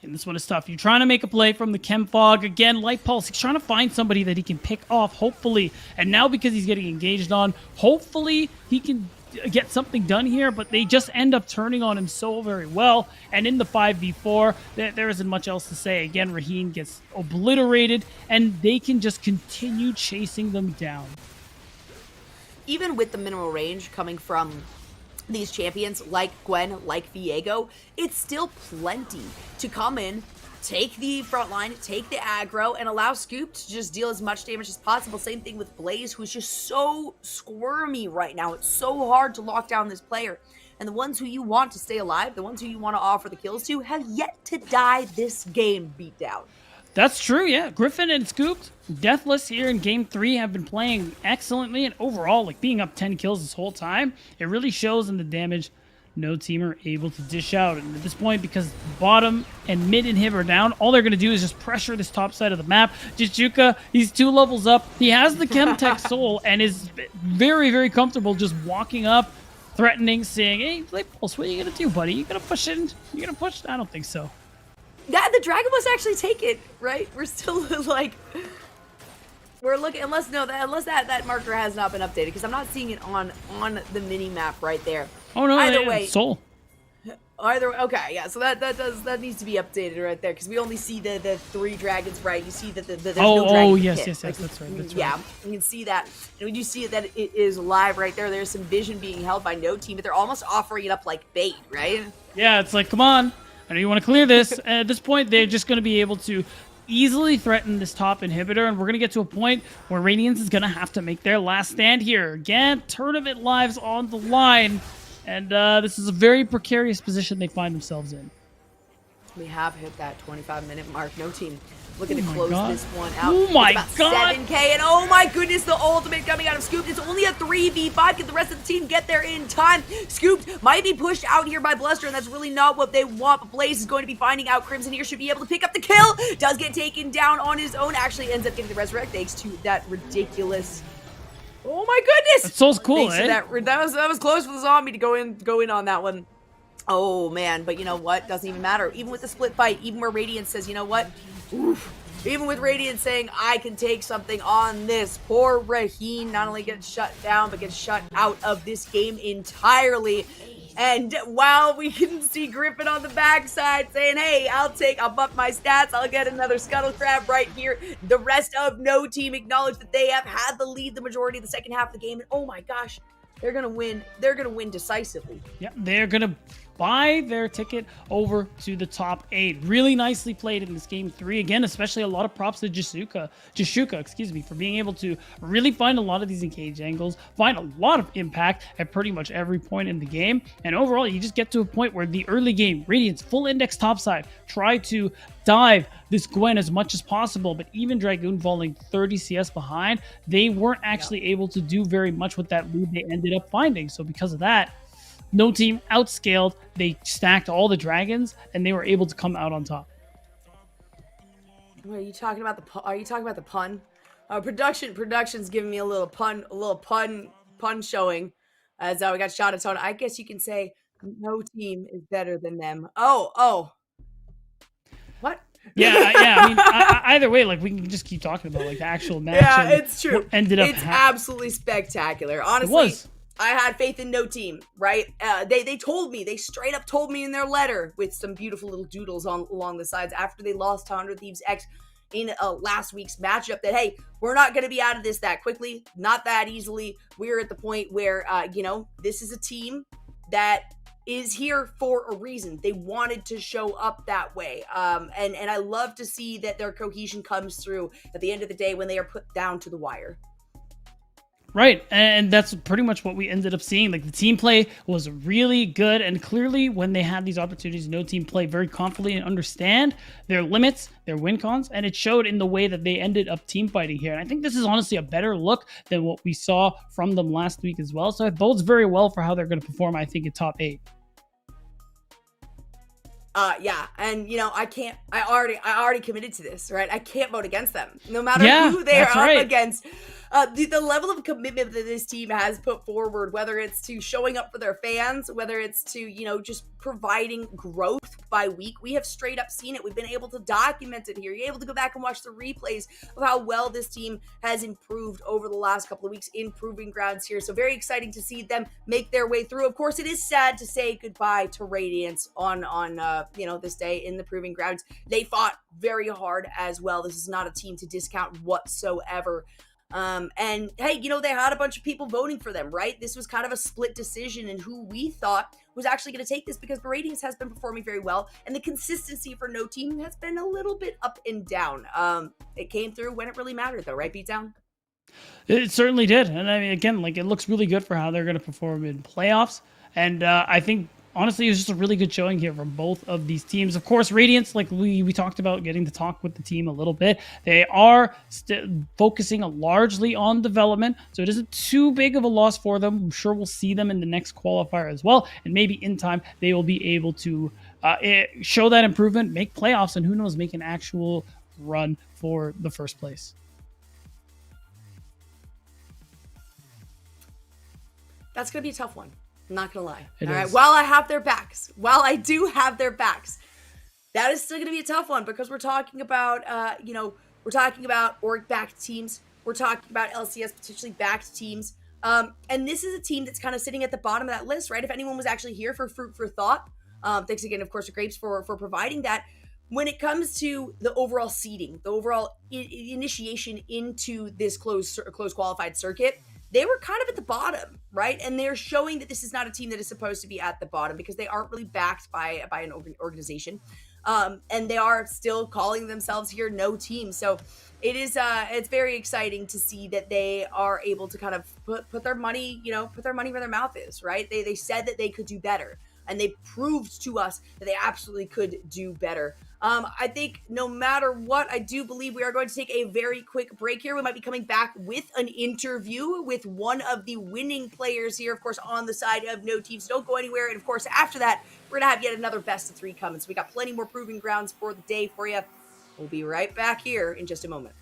And this one is tough. You're trying to make a play from the Chem Fog. Again, Light Pulse, he's trying to find somebody that he can pick off, hopefully. And now because he's getting engaged on, hopefully he can get something done here, but they just end up turning on him so very well. And in the 5v4, there isn't much else to say. Again, Raheen gets obliterated, and they can just continue chasing them down. Even with the minimal range coming from these champions like Gwen, like Viego, it's still plenty to come in, take the front line, take the aggro, and allow Scoop to just deal as much damage as possible. Same thing with Blaze, who's just so squirmy right now. It's so hard to lock down this player. And the ones who you want to stay alive, the ones who you want to offer the kills to, have yet to die this game beat down. That's true, yeah. Griffin and Scooped, Deathless here in Game 3 have been playing excellently, and overall, like being up 10 kills this whole time, it really shows in the damage No Team are able to dish out. And at this point, because bottom and mid inhib are down, all they're going to do is just pressure this top side of the map. Jichuka, he's 2 levels up. He has the Chemtech Soul and is very, very comfortable just walking up, threatening, saying, hey, Light Pulse, what are you going to do, buddy? You going to push in? You going to push? I don't think so. Yeah, the dragon must actually take it, right? We're still like, We're looking, unless that marker has not been updated, because I'm not seeing it on the mini map right there. Oh no, Either yeah, way, Soul. Okay, yeah. So that needs to be updated right there, because we only see the 3 dragons, right? You see that there's no dragon Oh to yes, hit. yes, Like, that's right. That's right. yeah, you can see that. And when you see that it is live right there, there's some vision being held by no team, but they're almost offering it up like bait, right? Yeah, it's like, come on. I know you want to clear this. And at this point, they're just going to be able to easily threaten this top inhibitor, and we're going to get to a point where Radiance is going to have to make their last stand here. Again, tournament lives on the line, and this is a very precarious position they find themselves in. We have hit that 25-minute mark. No team looking to my close God. this one out. Oh my It's God. about 7K, and oh my goodness, the ultimate coming out of Scooped. It's only a 3v5. Can the rest of the team get there in time? Scooped might be pushed out here by Bluster, and that's really not what they want. But Blaze is going to be finding out Crimson here, should be able to pick up the kill. Does get taken down on his own. Actually ends up getting the resurrect thanks to that ridiculous... Oh my goodness! That Soul's cool, Thanks to that was close for the zombie to go in on that one. Oh man, but you know what? Doesn't even matter. Even with the split fight, even where Radiant says, you know what? Oof. Even with Radiant saying, I can take something on this, poor Raheen not only gets shut down, but gets shut out of this game entirely. And while we can see Griffin on the backside saying, hey, I'll buff my stats, I'll get another Scuttle Crab right here. The rest of no team acknowledge that they have had the lead the majority of the second half of the game. And oh my gosh, they're going to win. They're going to win decisively. Yeah, they're going to buy their ticket over to the top 8. Really nicely played in this game 3. Again, especially a lot of props to Jashuka, for being able to really find a lot of these engage angles, find a lot of impact at pretty much every point in the game. And overall, you just get to a point where the early game, Radiance, full index topside, try to dive this Gwen as much as possible, but even Dragoon falling 30 CS behind, they weren't actually able to do very much with that lead they ended up finding. So because of that, no team outscaled, they stacked all the dragons, and they were able to come out on top. What are you talking about? Are you talking about the pun? Production's giving me a little pun showing, as we got shot at tone. I guess you can say no team is better than them. Oh, what? Yeah. I mean, either way, like we can just keep talking about like the actual match. Yeah, it's true. What ended up it's absolutely spectacular. Honestly, it was. I had faith in no team, right? They told me, they straight up told me in their letter with some beautiful little doodles along the sides after they lost to 100 Thieves X in last week's matchup that, hey, we're not going to be out of this that quickly, not that easily. We're at the point where, this is a team that is here for a reason. They wanted to show up that way. And I love to see that their cohesion comes through at the end of the day when they are put down to the wire. Right, and that's pretty much what we ended up seeing. Like, the team play was really good, and clearly when they had these opportunities, no team play very confidently and understand their limits, their win cons, and it showed in the way that they ended up team fighting here. And I think this is honestly a better look than what we saw from them last week as well, so it bodes very well for how they're going to perform, I think, in top 8. Yeah, and I already committed to this, right? I can't vote against them, no matter who they are up against. The level of commitment that this team has put forward, whether it's to showing up for their fans, whether it's to, just providing growth by week, we have straight up seen it. We've been able to document it here. You're able to go back and watch the replays of how well this team has improved over the last couple of weeks in Proving Grounds here. So very exciting to see them make their way through. Of course, it is sad to say goodbye to Radiance on this day in the Proving Grounds. They fought very hard as well. This is not a team to discount whatsoever. And hey, they had a bunch of people voting for them, right? This was kind of a split decision in who we thought was actually going to take this, because Radiance has been performing very well, and the consistency for no team has been a little bit up and down. It came through when it really mattered, though, right, Beatdown? It certainly did, and I mean, again, it looks really good for how they're going to perform in playoffs, and I think honestly, it was just a really good showing here from both of these teams. Of course, Radiance, like we talked about, getting to talk with the team a little bit. They are focusing largely on development, so it isn't too big of a loss for them. I'm sure we'll see them in the next qualifier as well, and maybe in time they will be able to show that improvement, make playoffs, and who knows, make an actual run for the first place. That's going to be a tough one. I'm not gonna lie. It All right. is. While I do have their backs, that is still gonna be a tough one, because we're talking about, org-backed teams We're talking about LCS potentially backed teams. And this is a team that's kind of sitting at the bottom of that list, right? If anyone was actually here for Fruit for Thought, thanks again, of course, to Grapes for providing that. When it comes to the overall seeding, the overall initiation into this closed qualified circuit, they were kind of at the bottom, right? And they're showing that this is not a team that is supposed to be at the bottom because they aren't really backed by an organization. And they are still calling themselves here no team. So it is it's very exciting to see that they are able to kind of put their money, put their money where their mouth is, right? They said that they could do better, and they proved to us that they absolutely could do better. I think no matter what, I do believe we are going to take a very quick break here. We might be coming back with an interview with one of the winning players here, of course, on the side of no teams. Don't go anywhere. And of course, after that, we're going to have yet another best of 3 coming. So we got plenty more proving grounds for the day for you. We'll be right back here in just a moment.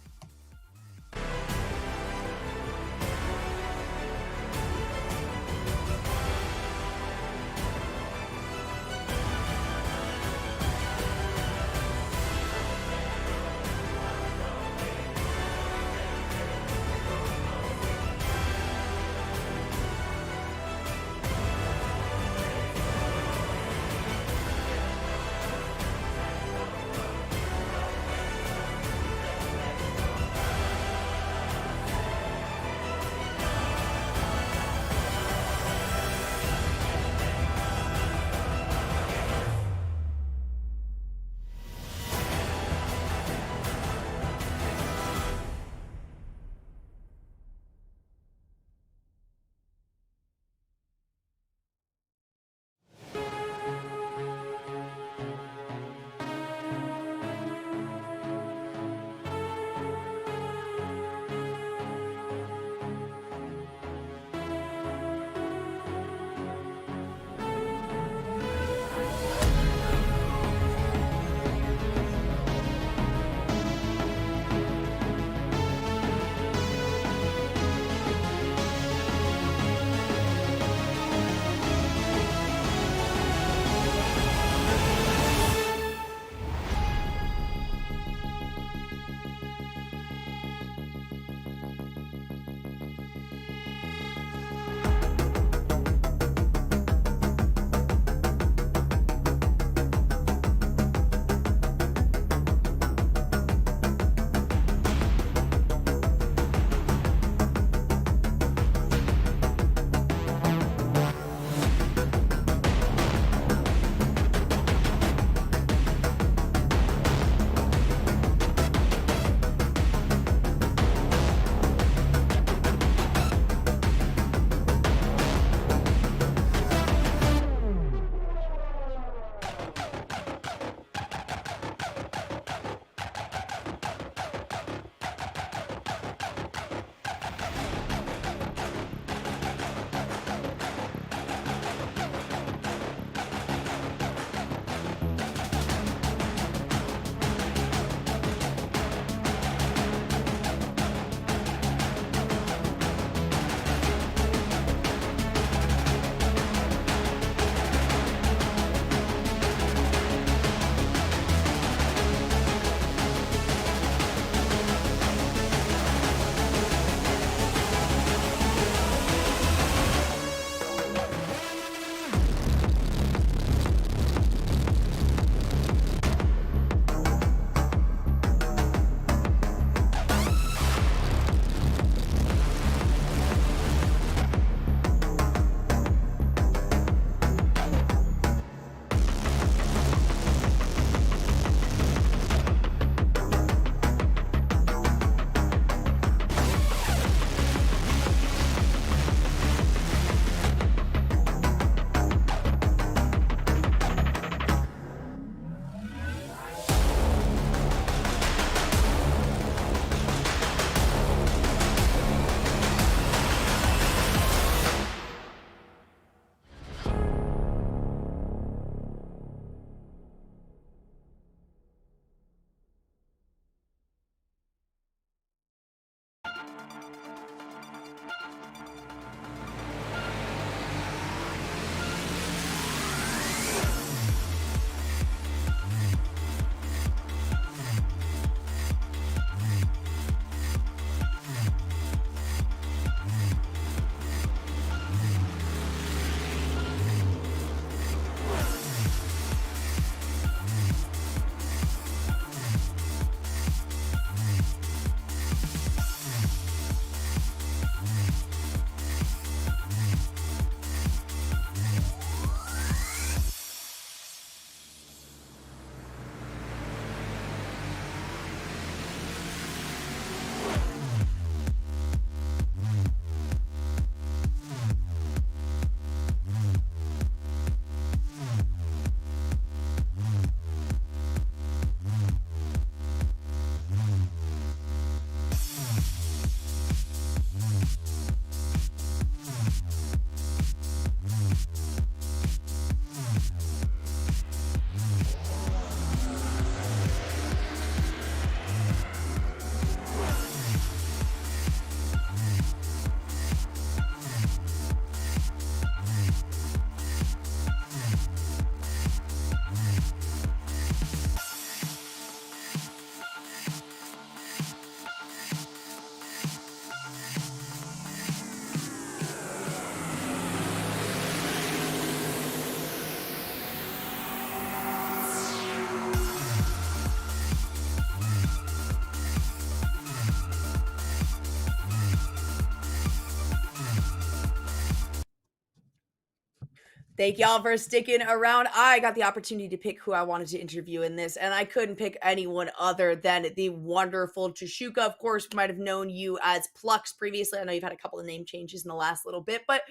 Thank y'all for sticking around. I got the opportunity to pick who I wanted to interview in this, and I couldn't pick anyone other than the wonderful Jashuka. Of course, we might have known you as Plux previously. I know you've had a couple of name changes in the last little bit, but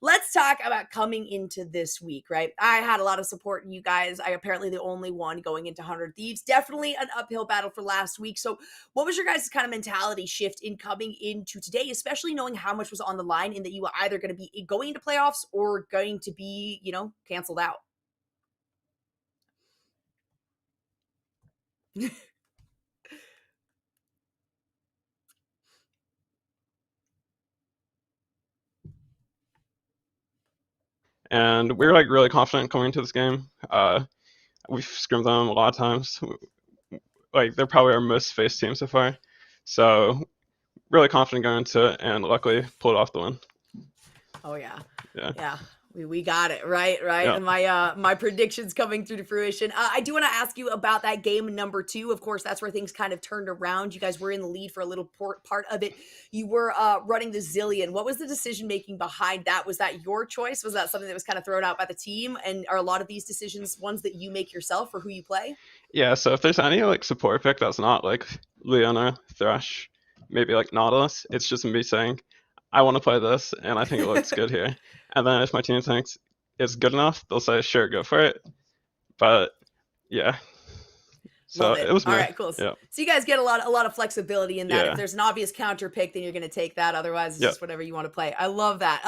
let's talk about coming into this week, right? I had a lot of support in you guys. I apparently the only one going into 100 Thieves. Definitely an uphill battle for last week. So what was your guys' kind of mentality shift in coming into today, especially knowing how much was on the line and that you were either going to be going into playoffs or going to be, canceled out? And we were like really confident coming into this game. We've scrimmed them a lot of times. Like they're probably our most faced team so far. So really confident going into it, and luckily pulled off the win. Oh yeah. Yeah. Yeah. We got it right. Yeah. And my predictions coming through to fruition. I do want to ask you about that game number 2. Of course, that's where things kind of turned around. You guys were in the lead for a little part of it. You were running the Zillion. What was the decision making behind that? Was that your choice? Was that something that was kind of thrown out by the team? And are a lot of these decisions ones that you make yourself for who you play? Yeah. So if there's any like support pick that's not like Leona, Thresh, maybe like Nautilus, it's just me saying, I want to play this, and I think it looks good here. And then if my team thinks it's good enough, they'll say, sure, go for it. But yeah. So it was me. All right, cool. Yeah. So you guys get a lot of flexibility in that. Yeah. If there's an obvious counter pick, then you're going to take that. Otherwise, it's Yep. just whatever you want to play. I love that.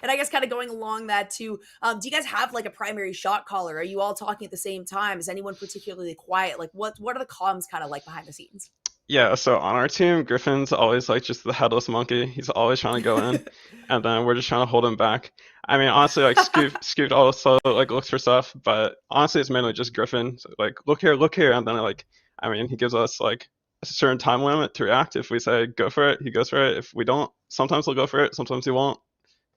And I guess kind of going along that too, do you guys have like a primary shot caller? Are you all talking at the same time? Is anyone particularly quiet? Like what are the comms kind of like behind the scenes? Yeah, so on our team, Griffin's always like just the headless monkey. He's always trying to go in, and then we're just trying to hold him back. I mean, honestly, like Scoot also like looks for stuff, but honestly, it's mainly just Griffin. So, like, look here, and then like, I mean, he gives us like a certain time limit to react. If we say go for it, he goes for it. If we don't, sometimes he'll go for it, sometimes he won't.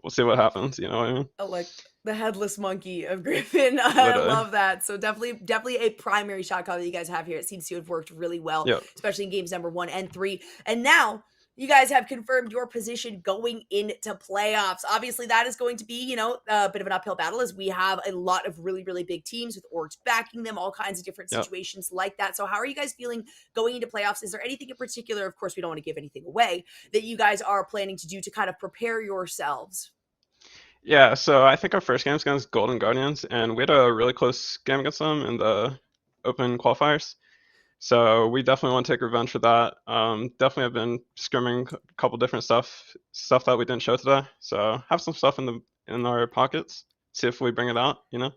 We'll see what happens. You know what I mean? Oh, like the headless monkey of Griffin. I Literally. love that. So definitely a primary shot caller that you guys have here. It seems to have worked really well, Yep. especially in games number 1 and 3. And now you guys have confirmed your position going into playoffs. Obviously, that is going to be, a bit of an uphill battle as we have a lot of really, really big teams with orgs backing them, all kinds of different Yep. situations like that. So how are you guys feeling going into playoffs? Is there anything in particular, of course, we don't want to give anything away, that you guys are planning to do to kind of prepare yourselves? Yeah, so I think our first game is against Golden Guardians, and we had a really close game against them in the open qualifiers. So we definitely want to take revenge for that. Definitely have been scrimming a couple different stuff that we didn't show today. So have some stuff in our pockets. See if we bring it out. Yeah.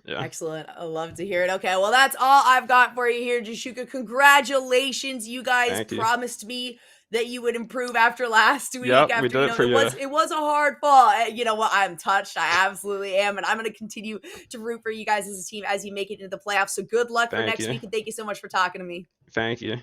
Excellent. I love to hear it. Okay, well, that's all I've got for you here, Jashuka. Congratulations. You guys Thank you. promised me that you would improve after last week. Yep, after, we did it for you. It was a hard fall. You know what? I'm touched. I absolutely am. And I'm going to continue to root for you guys as a team as you make it into the playoffs. So good luck for Thank next you. week. And thank you so much for talking to me. Thank you.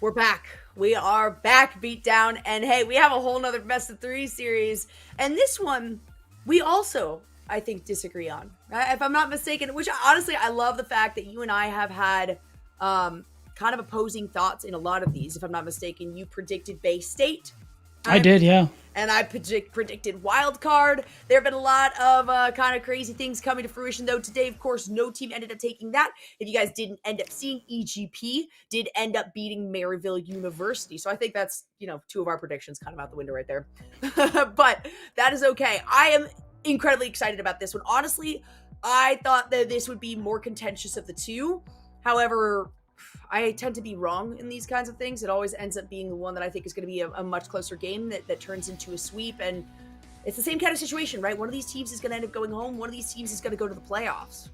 We're back. We are back, Beatdown. And hey, we have a whole nother best of 3 series. And this one, we also, I think, disagree on. If I'm not mistaken, which honestly, I love the fact that you and I have had kind of opposing thoughts in a lot of these. If I'm not mistaken, you predicted Bay State. I did, yeah. And I predicted Wildcard. There have been a lot of kind of crazy things coming to fruition, though. Today, of course, no team ended up taking that. If you guys didn't end up seeing, EGP did end up beating Maryville University. So I think that's, 2 of our predictions kind of out the window right there. But that is okay. I am incredibly excited about this one. Honestly, I thought that this would be more contentious of the 2. However, I tend to be wrong in these kinds of things. It always ends up being the one that I think is going to be a much closer game that turns into a sweep. And it's the same kind of situation, right? One of these teams is going to end up going home. One of these teams is going to go to the playoffs.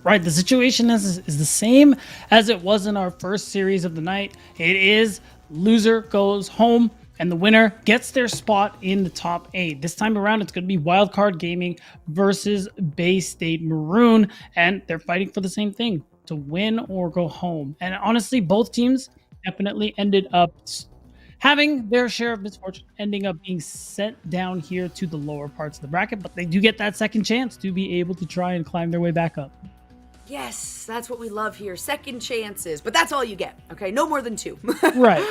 Right, the situation is the same as it was in our first series of the night. It is loser goes home, and the winner gets their spot in the top 8. This time around, it's going to be Wildcard Gaming versus Bay State Maroon, and they're fighting for the same thing, to win or go home. And honestly, both teams definitely ended up having their share of misfortune, ending up being sent down here to the lower parts of the bracket, but they do get that second chance to be able to try and climb their way back up. Yes, that's what we love here. Second chances, but that's all you get, okay? No more than 2. Right.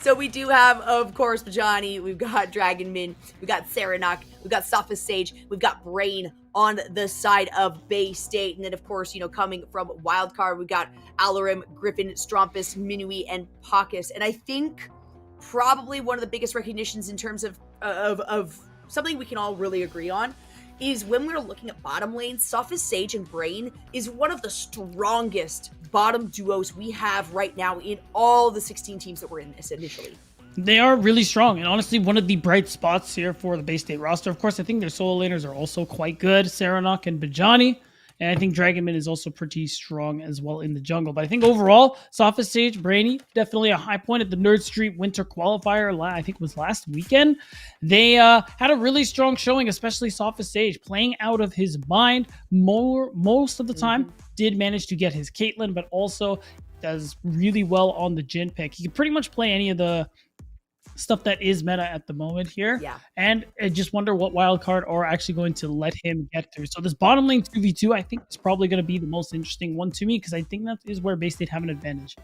So we do have, of course, Bajani, we've got Dragonmin, we've got Saranok, we've got Sophist Sage, we've got Brain on the side of Bay State. And then, of course, coming from Wildcard, we've got Alarim, Griffin, Strompus, Minui, and Pockus. And I think probably one of the biggest recognitions in terms of something we can all really agree on is when we're looking at bottom lanes, Sophist Sage and Brain is one of the strongest bottom duos we have right now in all the 16 teams that were in this initially. They are really strong, and honestly, one of the bright spots here for the Bay State roster. Of course, I think their solo laners are also quite good, Saranok and Bajani, and I think Dragonman is also pretty strong as well in the jungle. But I think overall, Sophist Sage, Brainy, definitely a high point at the Nerd Street Winter Qualifier, I think it was last weekend. They had a really strong showing, especially Sophist Sage, playing out of his mind most of the time. Did manage to get his Caitlyn, but also does really well on the Jhin pick. He can pretty much play any of the stuff that is meta at the moment here. Yeah. And I just wonder what wildcard are actually going to let him get through. So this bottom lane 2v2, I think is probably going to be the most interesting one to me, because I think that is where Bay State have an advantage.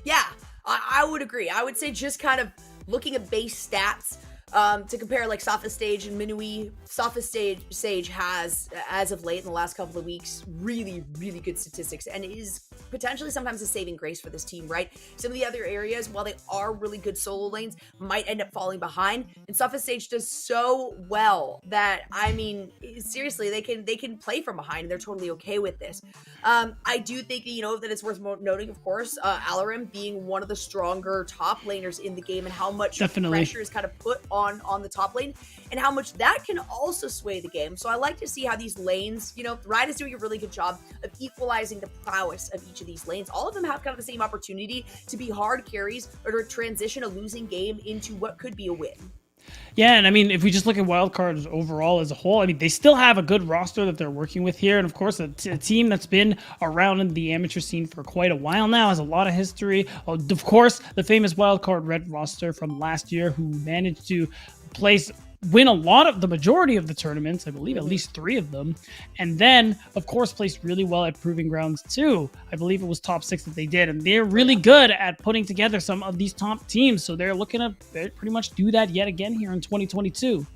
Yeah, I would agree. I would say just kind of looking at base stats, to compare like Sophist Sage and Minui. Sophist Sage has, as of late in the last couple of weeks, really, really good statistics and is potentially sometimes a saving grace for this team, right? Some of the other areas, while they are really good solo lanes, might end up falling behind. And Sophist Sage does so well that, I mean, seriously, they can play from behind and they're totally okay with this. I do think that, that it's worth noting, of course, Alarim being one of the stronger top laners in the game and how much pressure is kind of put on the top lane and how much that can also sway the game. So I like to see how these lanes, Riot is doing a really good job of equalizing the prowess of each of these lanes. All of them have kind of the same opportunity to be hard carries or to transition a losing game into what could be a win. Yeah, and I mean, if we just look at Wildcard overall as a whole, I mean, they still have a good roster that they're working with here. And of course, a team that's been around in the amateur scene for quite a while now, has a lot of history. Of course, the famous Wildcard Red roster from last year, who managed to win a lot of the majority of the tournaments, I believe at least 3 of them. And then, of course, placed really well at Proving Grounds too. I believe it was top 6 that they did. And they're really good at putting together some of these top teams. So they're looking to pretty much do that yet again here in 2022.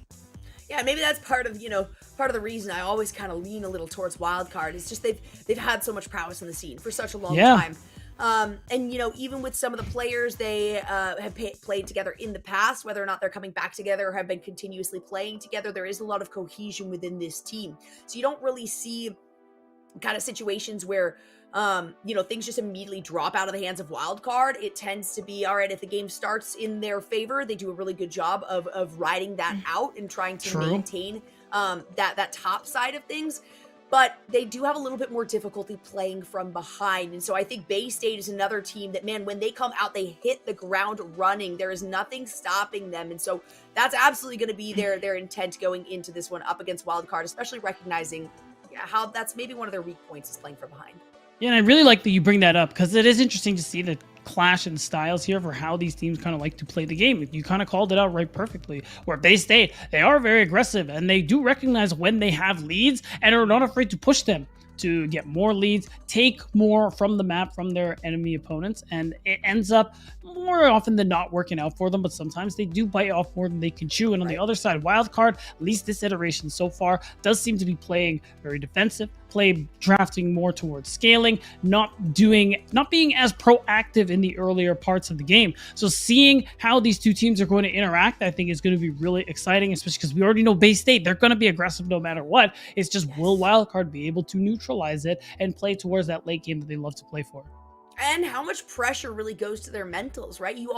Yeah, maybe that's part of the reason I always kind of lean a little towards Wildcard. It's just they've had so much prowess in the scene for such a long time. And even with some of the players they have played together in the past, whether or not they're coming back together or have been continuously playing together, there is a lot of cohesion within this team. So you don't really see kind of situations where things just immediately drop out of the hands of Wildcard. It tends to be, all right, if the game starts in their favor, they do a really good job of riding that out and trying to maintain that top side of things. But they do have a little bit more difficulty playing from behind. And so I think Bay State is another team that, man, when they come out, they hit the ground running. There is nothing stopping them. And so that's absolutely going to be their intent going into this one up against Wildcard, especially recognizing how that's maybe one of their weak points is playing from behind. Yeah, and I really like that you bring that up, because it is interesting to see the clash in styles here for how these teams kind of like to play the game. You kind of called it out right perfectly, where Bay State, they are very aggressive and they do recognize when they have leads and are not afraid to push them to get more leads, take more from the map from their enemy opponents, and it ends up more often than not working out for them, but sometimes they do bite off more than they can chew. And on the other side, Wildcard, at least this iteration so far, does seem to be playing very defensive, drafting more towards scaling, not being as proactive in the earlier parts of the game. So seeing how these two teams are going to interact, I think is going to be really exciting, especially because we already know Bay State, they're going to be aggressive no matter what. It's just, will Wildcard be able to neutralize it and play towards that late game that they love to play for? And how much pressure really goes to their mentals, right? You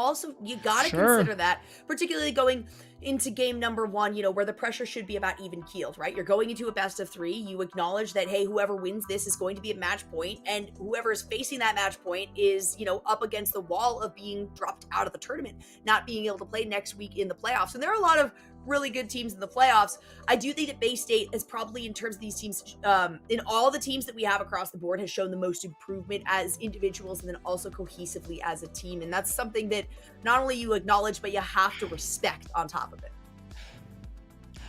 got to consider that, particularly going into game number 1, where the pressure should be about even keeled, right? You're going into a best of 3. You acknowledge that, hey, whoever wins this is going to be a match point, and whoever is facing that match point is, up against the wall of being dropped out of the tournament, not being able to play next week in the playoffs. And there are a lot of really good teams in the playoffs. I do think that Bay State is probably, in terms of these teams, in all the teams that we have across the board, has shown the most improvement as individuals and then also cohesively as a team. And that's something that not only you acknowledge, but you have to respect on top of it.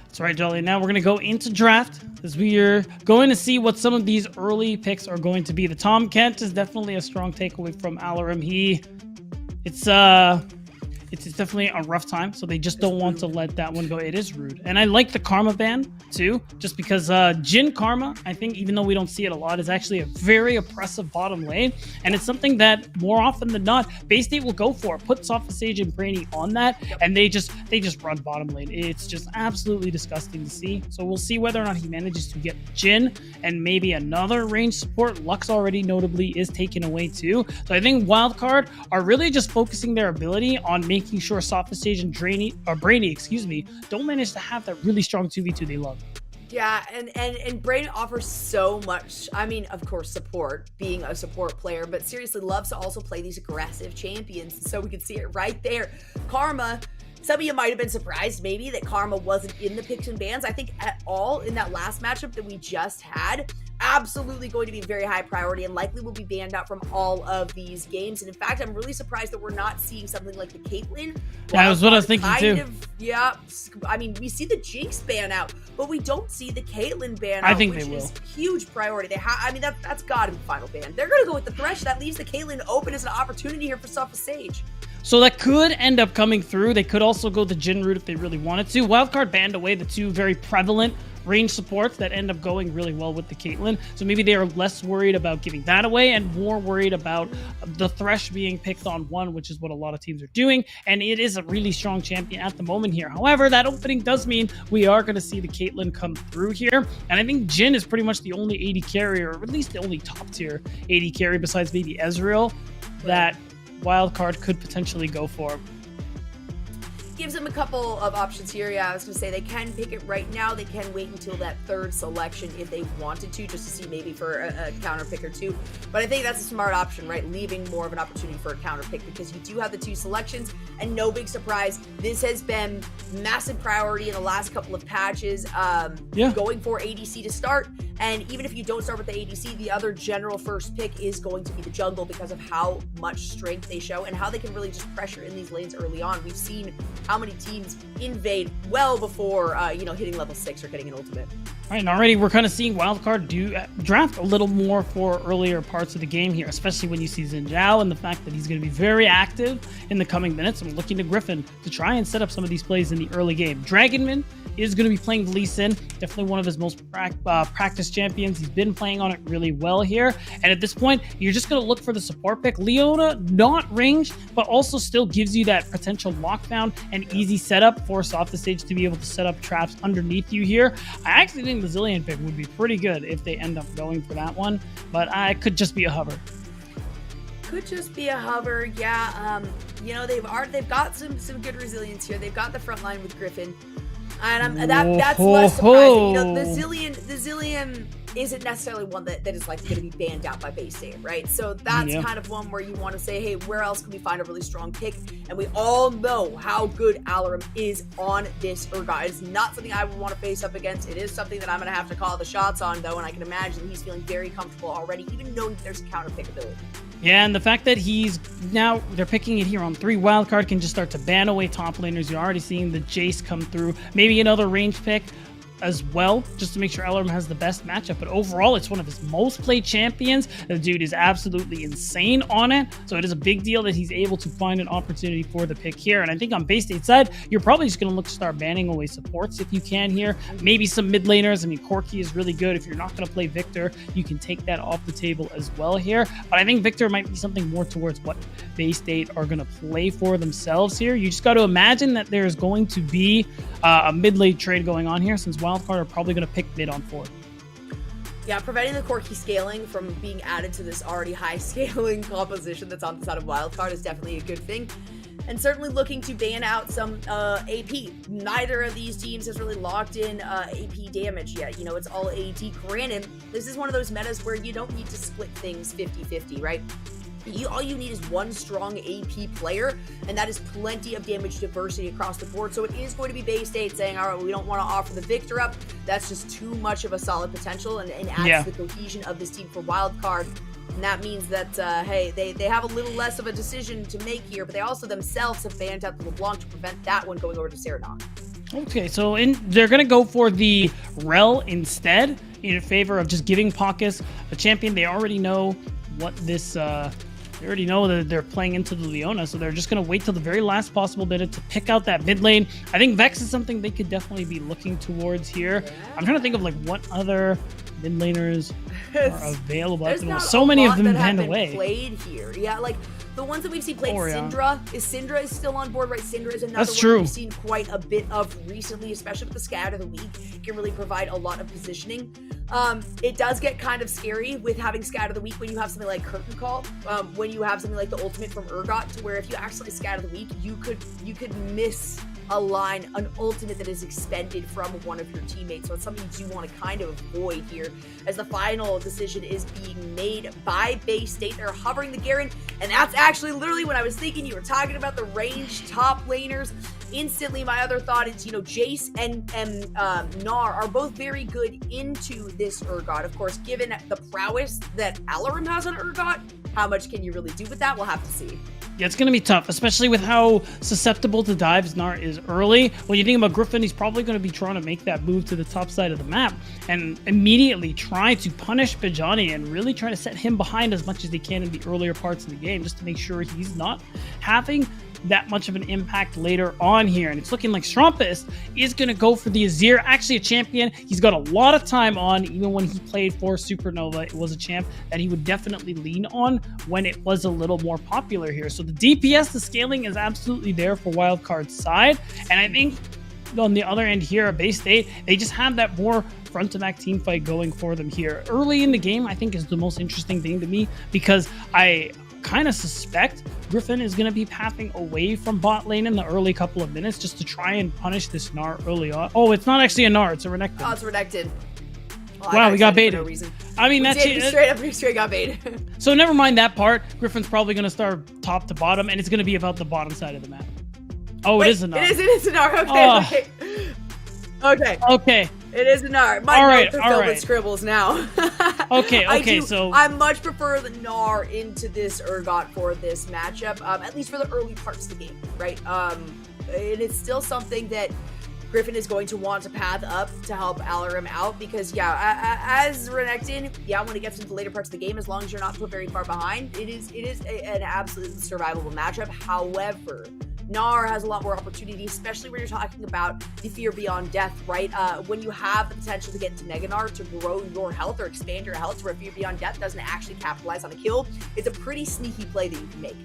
That's right, Jolly. Now we're going to go into draft, as we are going to see what some of these early picks are going to be. The Tom Kent is definitely a strong takeaway from Alarum. It's definitely a rough time, so they just don't want to let that one go. It is rude. And I like the Karma ban, too, just because Jin Karma, I think, even though we don't see it a lot, is actually a very oppressive bottom lane. And it's something that, more often than not, Bay State will go for. Put Soft Sage and Brainy on that, and they just run bottom lane. It's just absolutely disgusting to see. So we'll see whether or not he manages to get Jin and maybe another range support. Lux already notably is taken away, too. So I think Wildcard are really just focusing their ability on making sure Soft Sage and Brainy, don't manage to have that really strong 2v2 they love. Yeah, and Brain offers so much. I mean, of course, support, being a support player, but seriously loves to also play these aggressive champions. So we can see it right there. Karma, some of you might have been surprised maybe that Karma wasn't in the picks and bans. I think at all in that last matchup that we just had, absolutely going to be very high priority and likely will be banned out from all of these games. And in fact, I'm really surprised that we're not seeing something like the Caitlyn. Yeah, that was what I was thinking too. Yeah, I mean, we see the Jinx ban out, but we don't see the Caitlyn ban out. I think which they will. Is huge priority. That's got to be final ban. They're going to go with the Thresh. That leaves the Caitlyn open as an opportunity here for Soft Sage. So that could end up coming through. They could also go the Jin route if they really wanted to. Wildcard banned away the 2 very prevalent range supports that end up going really well with the Caitlyn. So maybe they are less worried about giving that away and more worried about the Thresh being picked on 1, which is what a lot of teams are doing. And it is a really strong champion at the moment here. However, that opening does mean we are going to see the Caitlyn come through here. And I think Jin is pretty much the only AD carrier, or at least the only top tier AD carry besides maybe Ezreal, that Wildcard could potentially go for. gives them a couple of options here. Yeah, I was going to say they can pick it right now. They can wait until that third selection if they wanted to, just to see maybe for a counter pick or two. But I think that's a smart option, right? Leaving more of an opportunity for a counter pick because you do have the 2 selections, and no big surprise, this has been massive priority in the last couple of patches. Going for ADC to start, and even if you don't start with the ADC, the other general first pick is going to be the jungle because of how much strength they show and how they can really just pressure in these lanes early on. We've seen how many teams invade well before, hitting level 6 or getting an ultimate. All right, and already we're kind of seeing Wildcard do draft a little more for earlier parts of the game here, especially when you see Xin Zhao and the fact that he's going to be very active in the coming minutes. I'm looking to Griffin to try and set up some of these plays in the early game. Dragonman is going to be playing Lee Sin, definitely one of his most practiced champions. He's been playing on it really well here. And at this point, you're just going to look for the support pick. Leona, not ranged, but also still gives you that potential lockdown and easy setup, force off the stage to be able to set up traps underneath you here. I actually think the Zilean pick would be pretty good if they end up going for that one, but I could just be a hover. Could just be a hover, yeah. They've got some good resilience here. They've got the front line with Griffin. And that's less surprising. The Zilean isn't necessarily one that is like going to be banned out by base state, right? So that's kind of one where you want to say, hey, where else can we find a really strong pick? And we all know how good Alarum is on this Urgot. It's not something I would want to face up against. It is something that I'm going to have to call the shots on, though, and I can imagine he's feeling very comfortable already, even knowing that there's a counter pick ability. Yeah, and the fact that they're picking it here on 3 Wildcard can just start to ban away top laners. You're already seeing the Jace come through. Maybe another range pick as well, just to make sure Alarum has the best matchup. But overall, it's one of his most played champions. The dude is absolutely insane on it. So it is a big deal that he's able to find an opportunity for the pick here. And I think on base state side, you're probably just going to look to start banning away supports if you can here. Maybe some mid laners. I mean, Corki is really good. If you're not going to play Victor, you can take that off the table as well here. But I think Victor might be something more towards what base state are going to play for themselves here. You just got to imagine that there's going to be a mid lane trade going on here, since Wildcard are probably going to pick mid on 4. Yeah, preventing the Corki scaling from being added to this already high scaling composition that's on the side of Wildcard is definitely a good thing. And certainly looking to ban out some AP. Neither of these teams has really locked in AP damage yet. It's all AT. Granted, this is one of those metas where you don't need to split things 50-50, right? All you need is one strong AP player, and that is plenty of damage diversity across the board. So it is going to be base state saying, all right, we don't want to offer the Victor up. That's just too much of a solid potential and adds to the cohesion of this team for Wildcard. And that means that, hey, they have a little less of a decision to make here, but they also themselves have banned out the LeBlanc to prevent that one going over to Serenade. Okay, so they're going to go for the Rel instead in favor of just giving Paucus a champion. They already know what this... They already know that they're playing into the Leona, so they're just going to wait till the very last possible minute to pick out that mid lane. I think Vex is something they could definitely be looking towards here. Yeah. I'm trying to think of like what other mid laners are available. There's so many of them banned away. Played here, yeah, like the ones that we've seen played. Syndra is still on board, right? Syndra is another one we've seen quite a bit of recently, especially with the Scout of the Week. It can really provide a lot of positioning. It does get kind of scary with having Scout of the Week when you have something like Curtain Call, when you have something like the ultimate from Urgot, to where if you actually Scout of the Week, you could miss an ultimate that is expended from one of your teammates. So it's something you do want to kind of avoid here, as the final decision is being made by base state. They're hovering the Garen, and that's actually literally when I was thinking you were talking about the range top laners. Instantly, my other thought is, Jace and Gnar are both very good into this Urgot. Of course, given the prowess that Alarum has on Urgot, how much can you really do with that? We'll have to see. Yeah, it's going to be tough, especially with how susceptible to dives Gnar is early. When you think about Griffin, he's probably going to be trying to make that move to the top side of the map and immediately try to punish Bajani and really try to set him behind as much as he can in the earlier parts of the game, just to make sure he's not having that much of an impact later on here. And it's looking like Strumpus is going to go for the Azir, actually a champion he's got a lot of time on. Even when he played for Supernova, it was a champ that he would definitely lean on when it was a little more popular here. So the DPS, the scaling is absolutely there for Wildcard's side. And I think on the other end here at base state, they just have that more front to back team fight going for them here. Early in the game, I think is the most interesting thing to me, because I kind of suspect Griffin is going to be pathing away from bot lane in the early couple of minutes just to try and punish this Gnar early on. Oh, it's not actually a Gnar, it's a Renekton. Oh, it's Renekton. Well, Wow, we got baited. For no reason. I mean, that's We straight got baited. So never mind that part. Griffin's probably going to start top to bottom, and it's going to be about the bottom side of the map. Oh, Wait, it is a Gnar. It is a Gnar. Okay, Oh. okay. Okay. It is a Gnar. My All notes right, are all filled right. with scribbles now. Okay, so I much prefer the Gnar into this Urgot for this matchup, at least for the early parts of the game, right? It is still something that Griffin is going to want to path up to help Alarim out because, as Renekton, when it gets into the later parts of the game, as long as you're not put very far behind, it is an absolutely survivable matchup. However, Gnar has a lot more opportunity, especially when you're talking about the fear beyond death, right? When you have the potential to get into Mega Gnar to grow your health or expand your health to where fear beyond death doesn't actually capitalize on a kill, it's a pretty sneaky play that you can make.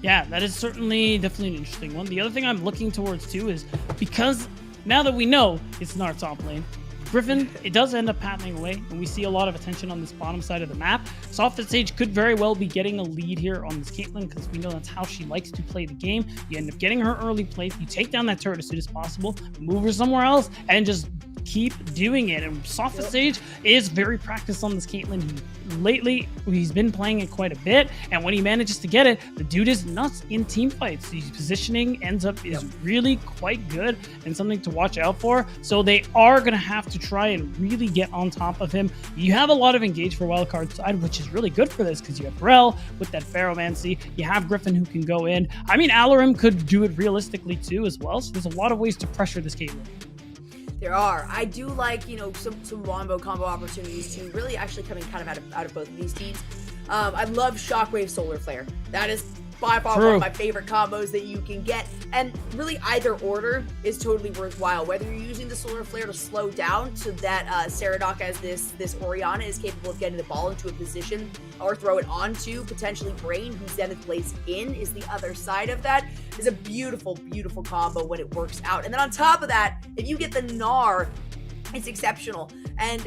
yeah, that is definitely an interesting one. The other thing I'm looking towards too is because now that we know it's Gnar top lane, Griffin, it does end up pathing away, and we see a lot of attention on this bottom side of the map. Soft Sage could very well be getting a lead here on this Caitlyn, because we know that's how she likes to play the game. You end up getting her early play, you take down that turret as soon as possible, move her somewhere else, and just keep doing it. And Soft Sage is very practiced on this Caitlyn. Lately, he's been playing it quite a bit, and when he manages to get it, the dude is nuts in team fights. His positioning is really quite good and something to watch out for. So they are going to have to try and really get on top of him. You have a lot of engage for Wildcard side, which is really good for this because you have Rel with that Pharaohmancy. You have Griffin who can go in. I mean, Alarim could do it realistically too as well. So there's a lot of ways to pressure this Caitlyn. There are. I do like, some wombo combo opportunities to really actually coming kind of out of both of these teams. I love Shockwave Solar Flare. That is by far one of my favorite combos that you can get. And really either order is totally worthwhile. Whether you're using the Solar Flare to slow down so that Saradoc as this Orianna is capable of getting the ball into a position or throw it onto potentially Brain, whose Zenith plays in, is the other side of that. Is a beautiful, beautiful combo when it works out. And then on top of that, if you get the Gnar, it's exceptional. And,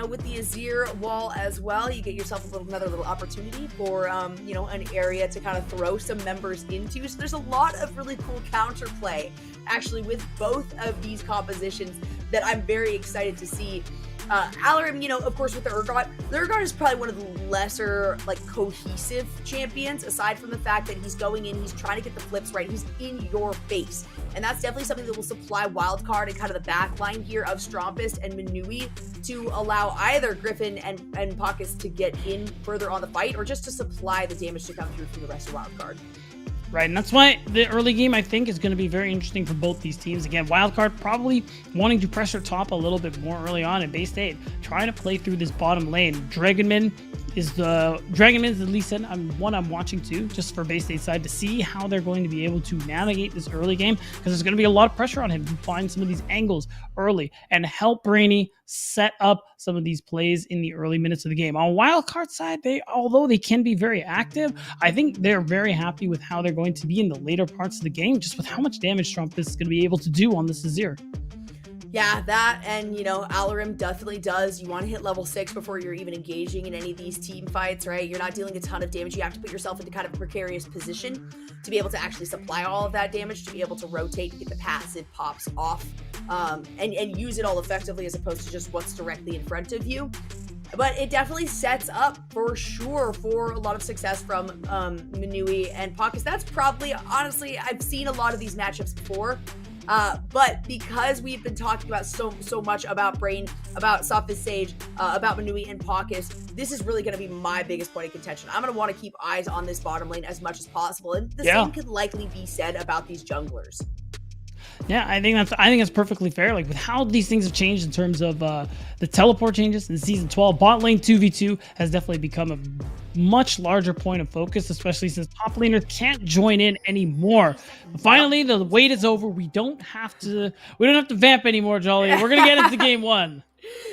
with the Azir wall as well, you get yourself another little opportunity for, an area to kind of throw some members into. So there's a lot of really cool counterplay, actually, with both of these compositions that I'm very excited to see. Alarim, of course, with the Urgot is probably one of the lesser, cohesive champions, aside from the fact that he's going in, he's trying to get the flips right, he's in your face. And that's definitely something that will supply Wildcard and kind of the back line here of Strompist and Manui to allow either Griffin and Pockets to get in further on the fight, or just to supply the damage to come through from the rest of Wildcard. Right, and that's why the early game, I think, is going to be very interesting for both these teams. Again, Wildcard probably wanting to pressure top a little bit more early on in base state, trying to play through this bottom lane. Dragonman is the Lee said I'm watching too, just for base state side, to see how they're going to be able to navigate this early game, because there's going to be a lot of pressure on him to find some of these angles early and help Brainy set up some of these plays in the early minutes of the game. On Wildcard side, although they can be very active, I think they're very happy with how they're going to be in the later parts of the game, just with how much damage Trump is going to be able to do on this Azir. Yeah, that, and Alarim definitely does. You want to hit level 6 before you're even engaging in any of these team fights, right? You're not dealing a ton of damage. You have to put yourself into kind of a precarious position to be able to actually supply all of that damage, to be able to rotate and get the passive pops off, and use it all effectively, as opposed to just what's directly in front of you. But it definitely sets up for sure for a lot of success from Manui and Pockets. That's probably, honestly, I've seen a lot of these matchups before. But because we've been talking about so much about Brain, about Soft Sage, about Manui and Pockets, this is really going to be my biggest point of contention. I'm going to want to keep eyes on this bottom lane as much as possible, and the same could likely be said about these junglers. Yeah, I think that's perfectly fair. Like, with how these things have changed in terms of the teleport changes in season 12, bot lane 2v2 has definitely become a much larger point of focus, especially since top laners can't join in anymore. But finally, the wait is over. We don't have to vamp anymore, Jolly. We're gonna get into game one.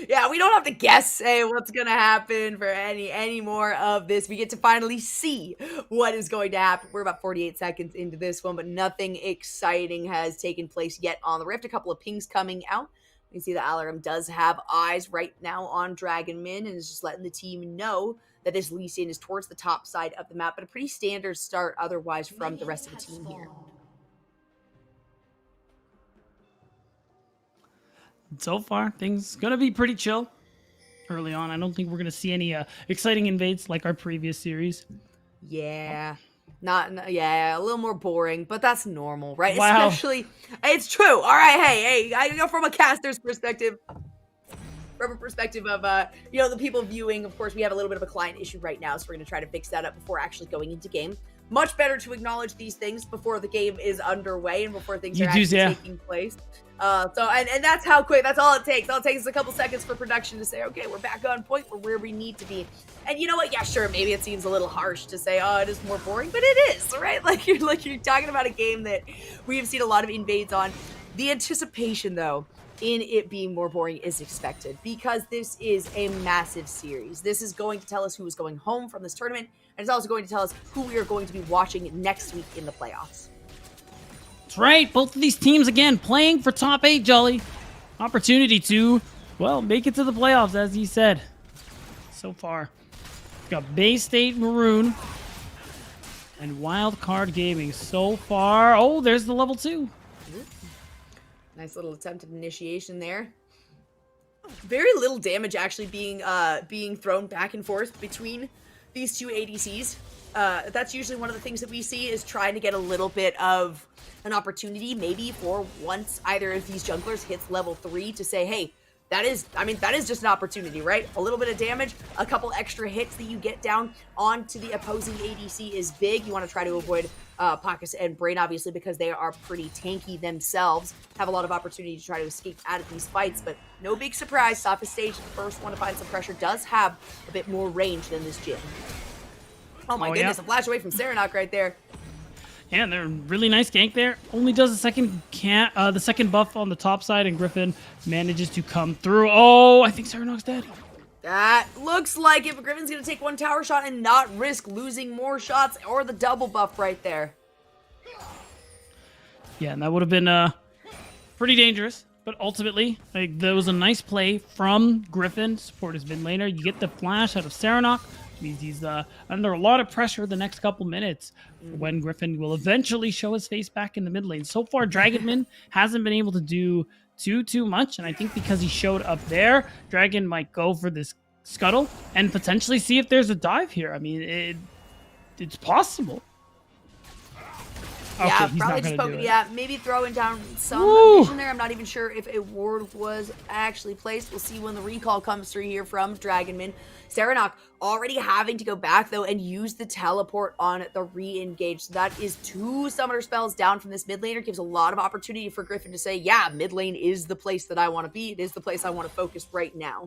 Yeah, we don't have to guess what's going to happen for any more of this. We get to finally see what is going to happen. We're about 48 seconds into this one, but nothing exciting has taken place yet on the Rift. A couple of pings coming out. You can see that Alarim does have eyes right now on Dragonman and is just letting the team know that this Lee Sin is towards the top side of the map, but a pretty standard start otherwise from the rest of the team here. So far, things gonna be pretty chill early on. I don't think we're gonna see any exciting invades like our previous series. Yeah. Yeah, a little more boring, but that's normal, right? Wow. Especially, it's true. All right, hey, I go from a caster's perspective. From a perspective of, the people viewing, of course, we have a little bit of a client issue right now, so we're going to try to fix that up before actually going into game. Much better to acknowledge these things before the game is underway and before things are actually taking place. And that's how quick, that's all it takes. All it takes is a couple seconds for production to say, okay, we're back on point, we're where we need to be. And you know what? Yeah, sure, maybe it seems a little harsh to say, oh, it is more boring, but it is, right? Like you're talking about a game that we have seen a lot of invades on. The anticipation, though, in it being more boring is expected because this is a massive series. This is going to tell us who is going home from this tournament, and it's also going to tell us who we are going to be watching next week in the playoffs. That's right. Both of these teams, again, playing for top 8, Jolly. Opportunity to, well, make it to the playoffs, as he said. So far, we've got Bay State Maroon and Wildcard Gaming so far. Oh, there's the level 2. Nice little attempted initiation there. Very little damage actually being thrown back and forth between these two ADCs. That's usually one of the things that we see is trying to get a little bit of an opportunity, maybe for once either of these junglers hits level 3 to say, hey, that is just an opportunity, right? A little bit of damage, a couple extra hits that you get down onto the opposing ADC is big. You want to try to avoid Pockets and Brain, obviously, because they are pretty tanky themselves, have a lot of opportunity to try to escape out of these fights, but no big surprise, softest stage, the first one to find some pressure, does have a bit more range than this Jhin. Oh my goodness, yeah. A flash away from Serenok right there. Yeah, they're really nice gank there. Only does the second buff on the top side, and Griffin manages to come through. Oh, I think Serenok's dead. That looks like if Griffin's going to take one tower shot and not risk losing more shots or the double buff right there. Yeah, and that would have been pretty dangerous. But ultimately, there was a nice play from Griffin, support his mid laner. You get the flash out of Serenok, which means he's under a lot of pressure the next couple minutes when Griffin will eventually show his face back in the mid lane. So far, Dragonman hasn't been able to do too much, and I think because he showed up there, Dragon might go for this scuttle and potentially see if there's a dive here. I mean, it's possible. Yeah, Okay, probably just poking. Yeah, maybe throwing down some vision there. I'm not even sure if a ward was actually placed. We'll see when the recall comes through here from Dragonman. Serenok already having to go back, though, and use the teleport on the re-engage. So that is 2 summoner spells down from this mid laner. Gives a lot of opportunity for Griffin to say, yeah, mid lane is the place that I want to be. It is the place I want to focus right now.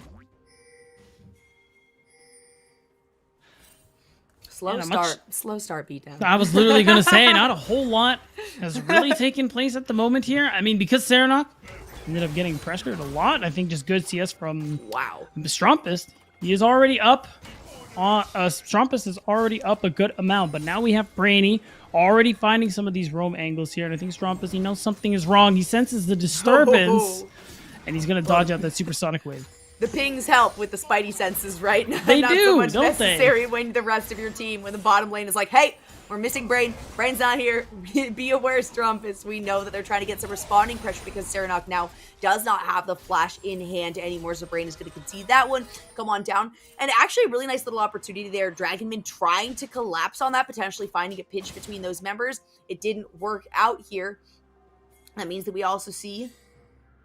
Slow start beatdown. I was literally going to say, not a whole lot has really taken place at the moment here. I mean, because Serenok ended up getting pressured a lot. I think just good CS from Strumpus. He is already up. Strumpus is already up a good amount, but now we have Brainy already finding some of these roam angles here. And I think Strumpus, he knows something is wrong. He senses the disturbance, and he's going to dodge out that supersonic wave. The pings help with the spidey senses, right? They not do, so much don't necessary when the rest of your team, when the bottom lane is like, hey, we're missing Brain. Brain's not here. Be aware, Strumpus. We know that they're trying to get some responding pressure because Serenok now does not have the flash in hand anymore, so Brain is going to concede that one. Come on down. And actually a really nice little opportunity there. Dragonman trying to collapse on that, potentially finding a pinch between those members. It didn't work out here. That means that we also see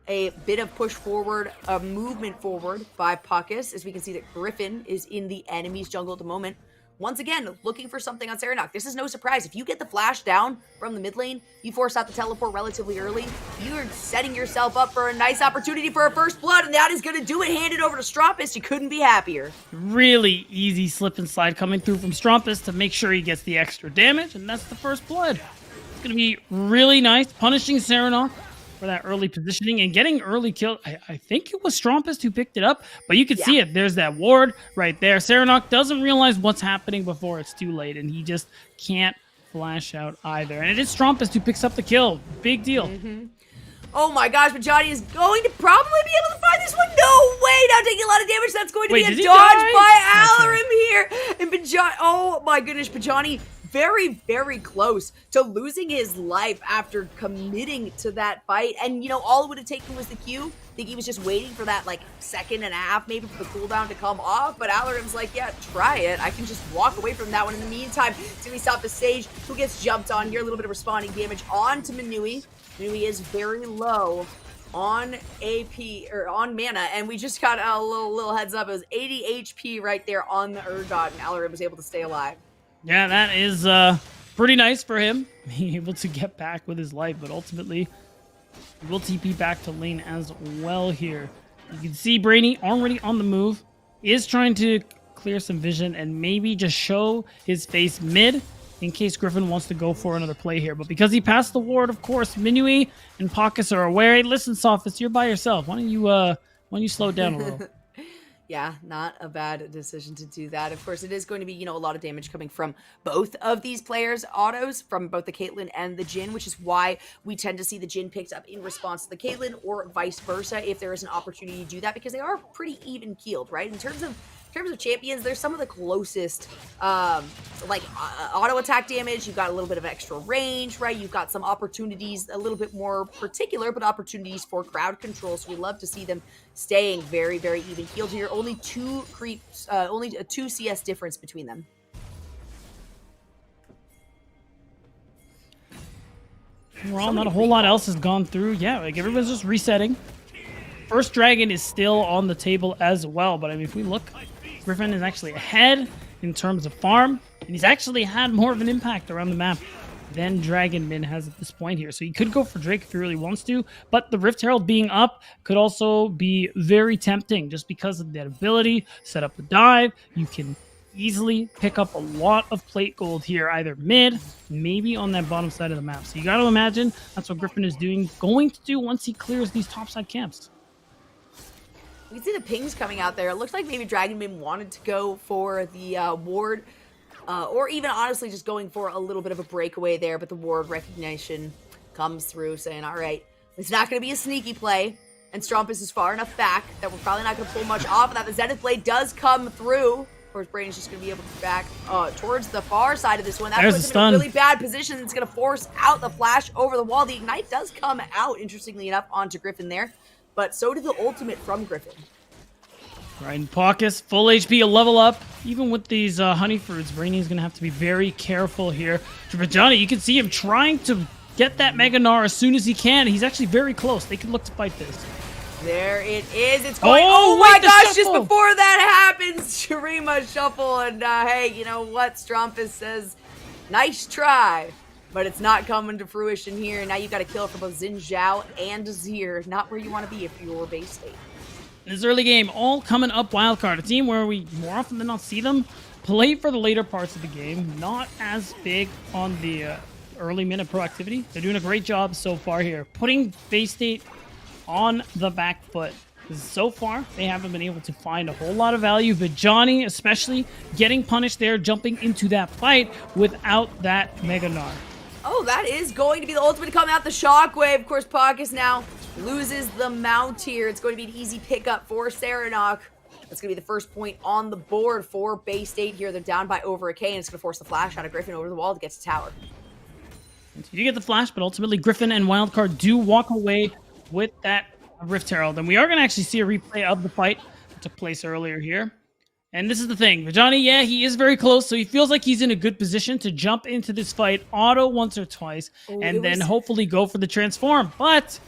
a bit of push forward, a movement forward by Pockets, as we can see that Griffin is in the enemy's jungle at the moment. Once again, looking for something on Serenok. This is no surprise. If you get the flash down from the mid lane, you force out the teleport relatively early, you're setting yourself up for a nice opportunity for a first blood, and that is going to do it. Hand it over to Strumpus. You couldn't be happier. Really easy slip and slide coming through from Strumpus to make sure he gets the extra damage, and that's the first blood. It's going to be really nice, punishing Serenok for that early positioning and getting early kill. I think it was Strumpus who picked it up, but you can see it. There's that ward right there. Serenok doesn't realize what's happening before it's too late, and he just can't flash out either. And it is Strumpus who picks up the kill. Big deal. Oh my gosh, but Johnny is going to probably be able to find this one. No way, now taking a lot of damage. That's going to Wait, be did a he dodge die? by Okay. Alarim here. And Bajani, oh my goodness, Bajani very, very close to losing his life after committing to that fight. And, you know, all it would have taken was the Q. I think he was just waiting for that, like, second and a half maybe for the cooldown to come off. But Alarim's like, yeah, try it. I can just walk away from that one. In the meantime, so we stop the stage. Who gets jumped on here? A little bit of responding damage on to Manui. Manui is very low on AP, or on mana, and we just got a little heads up. It was 80 HP right there on the Urgot, and Alarim was able to stay alive. Yeah, that is pretty nice for him, being able to get back with his life, but ultimately he will TP back to lane as well here. You can see Brainy already on the move, is trying to clear some vision and maybe just show his face mid in case Griffin wants to go for another play here. But because he passed the ward, of course, Minui and Pockets are aware. Hey, listen, Sophist, you're by yourself. Why don't you slow down a little? Yeah, not a bad decision to do that. Of course, it is going to be, you know, a lot of damage coming from both of these players' autos, from both the Caitlyn and the Jhin, which is why we tend to see the Jhin picked up in response to the Caitlyn, or vice versa if there is an opportunity to do that, because they are pretty even keeled, right? In terms of champions, they're some of the closest, auto attack damage. You've got a little bit of extra range, right? You've got some opportunities, a little bit more particular, but opportunities for crowd control. So we love to see them staying very, very even keeled here. Only two creeps, only a 2 CS difference between them. Well, not a whole lot else has gone through. Yeah, like everyone's just resetting. First Dragon is still on the table as well, but I mean, if we look, Griffin is actually ahead in terms of farm, and he's actually had more of an impact around the map than Dragon Min has at this point here. So he could go for Drake if he really wants to, but the Rift Herald being up could also be very tempting just because of that ability. Set up the dive, you can easily pick up a lot of plate gold here, either mid, maybe on that bottom side of the map. So you got to imagine that's what Griffin is going to do once he clears these topside camps. We can see the pings coming out there. It looks like maybe Dragonman wanted to go for the ward, or even honestly just going for a little bit of a breakaway there, but the ward recognition comes through saying, all right, it's not going to be a sneaky play, and Strumpus is far enough back that we're probably not going to pull much off of that. The Zenith Blade does come through. Of course, Braden's just going to be able to be back towards the far side of this one. That There's puts a him in a stun. really bad position. It's going to force out the flash over the wall. The Ignite does come out, interestingly enough, onto Griffin there. But so did the ultimate from Griffin. Right, and Paucus, full HP, a level up. Even with these honey fruits, Brainy's going to have to be very careful here. For Johnny, you can see him trying to get that Mega Gnar as soon as he can. He's actually very close. They can look to fight this. There it is. It's going. Oh, Oh, my wait, the gosh! Just shuffle. before that happens, Shurima shuffle, and hey, you know what? Strumpus says, "Nice try," but it's not coming to fruition here. Now you've got a kill for both Xin Zhao and Azir. Not where you want to be if you're base state. This early game, all coming up Wildcard, a team where we more often than not see them play for the later parts of the game, not as big on the early minute proactivity. They're doing a great job so far here, putting base state on the back foot. So far, they haven't been able to find a whole lot of value, but Johnny, especially, getting punished there, jumping into that fight without that Mega Gnar. Oh, that is going to be the ultimate to come out. The Shockwave, of course, Paucus now loses the mount here. It's going to be an easy pickup for Serenok. That's going to be the first point on the board for Bay State here. They're down by over a K, and it's going to force the flash out of Griffin over the wall to get to tower. You get the flash, but ultimately Griffin and Wildcard do walk away with that Rift Herald. And we are going to actually see a replay of the fight that took place earlier here. And this is the thing. Johnny, yeah, he is very close, so he feels like he's in a good position to jump into this fight, auto once or twice, and then hopefully go for the transform. But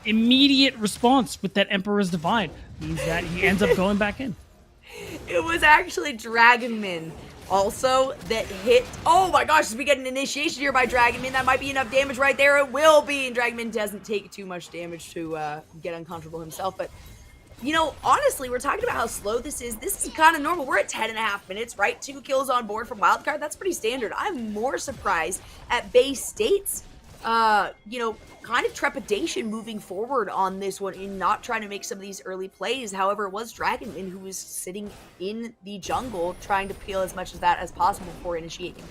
immediate response with that Emperor's Divide means that he ends up going back in. It was actually Dragonmin also that hit. Oh my gosh, as we get an initiation here by Dragonmin, that might be enough damage right there. It will be, and Dragonmin doesn't take too much damage to get uncomfortable himself. But, you know, honestly, we're talking about how slow this is. This is kind of normal. We're at 10.5 minutes, right? 2 kills on board from Wildcard. That's pretty standard. I'm more surprised at Bay State's, you know, kind of trepidation moving forward on this one in not trying to make some of these early plays. However, it was Dragonmin who was sitting in the jungle trying to peel as much of that as possible before initiating.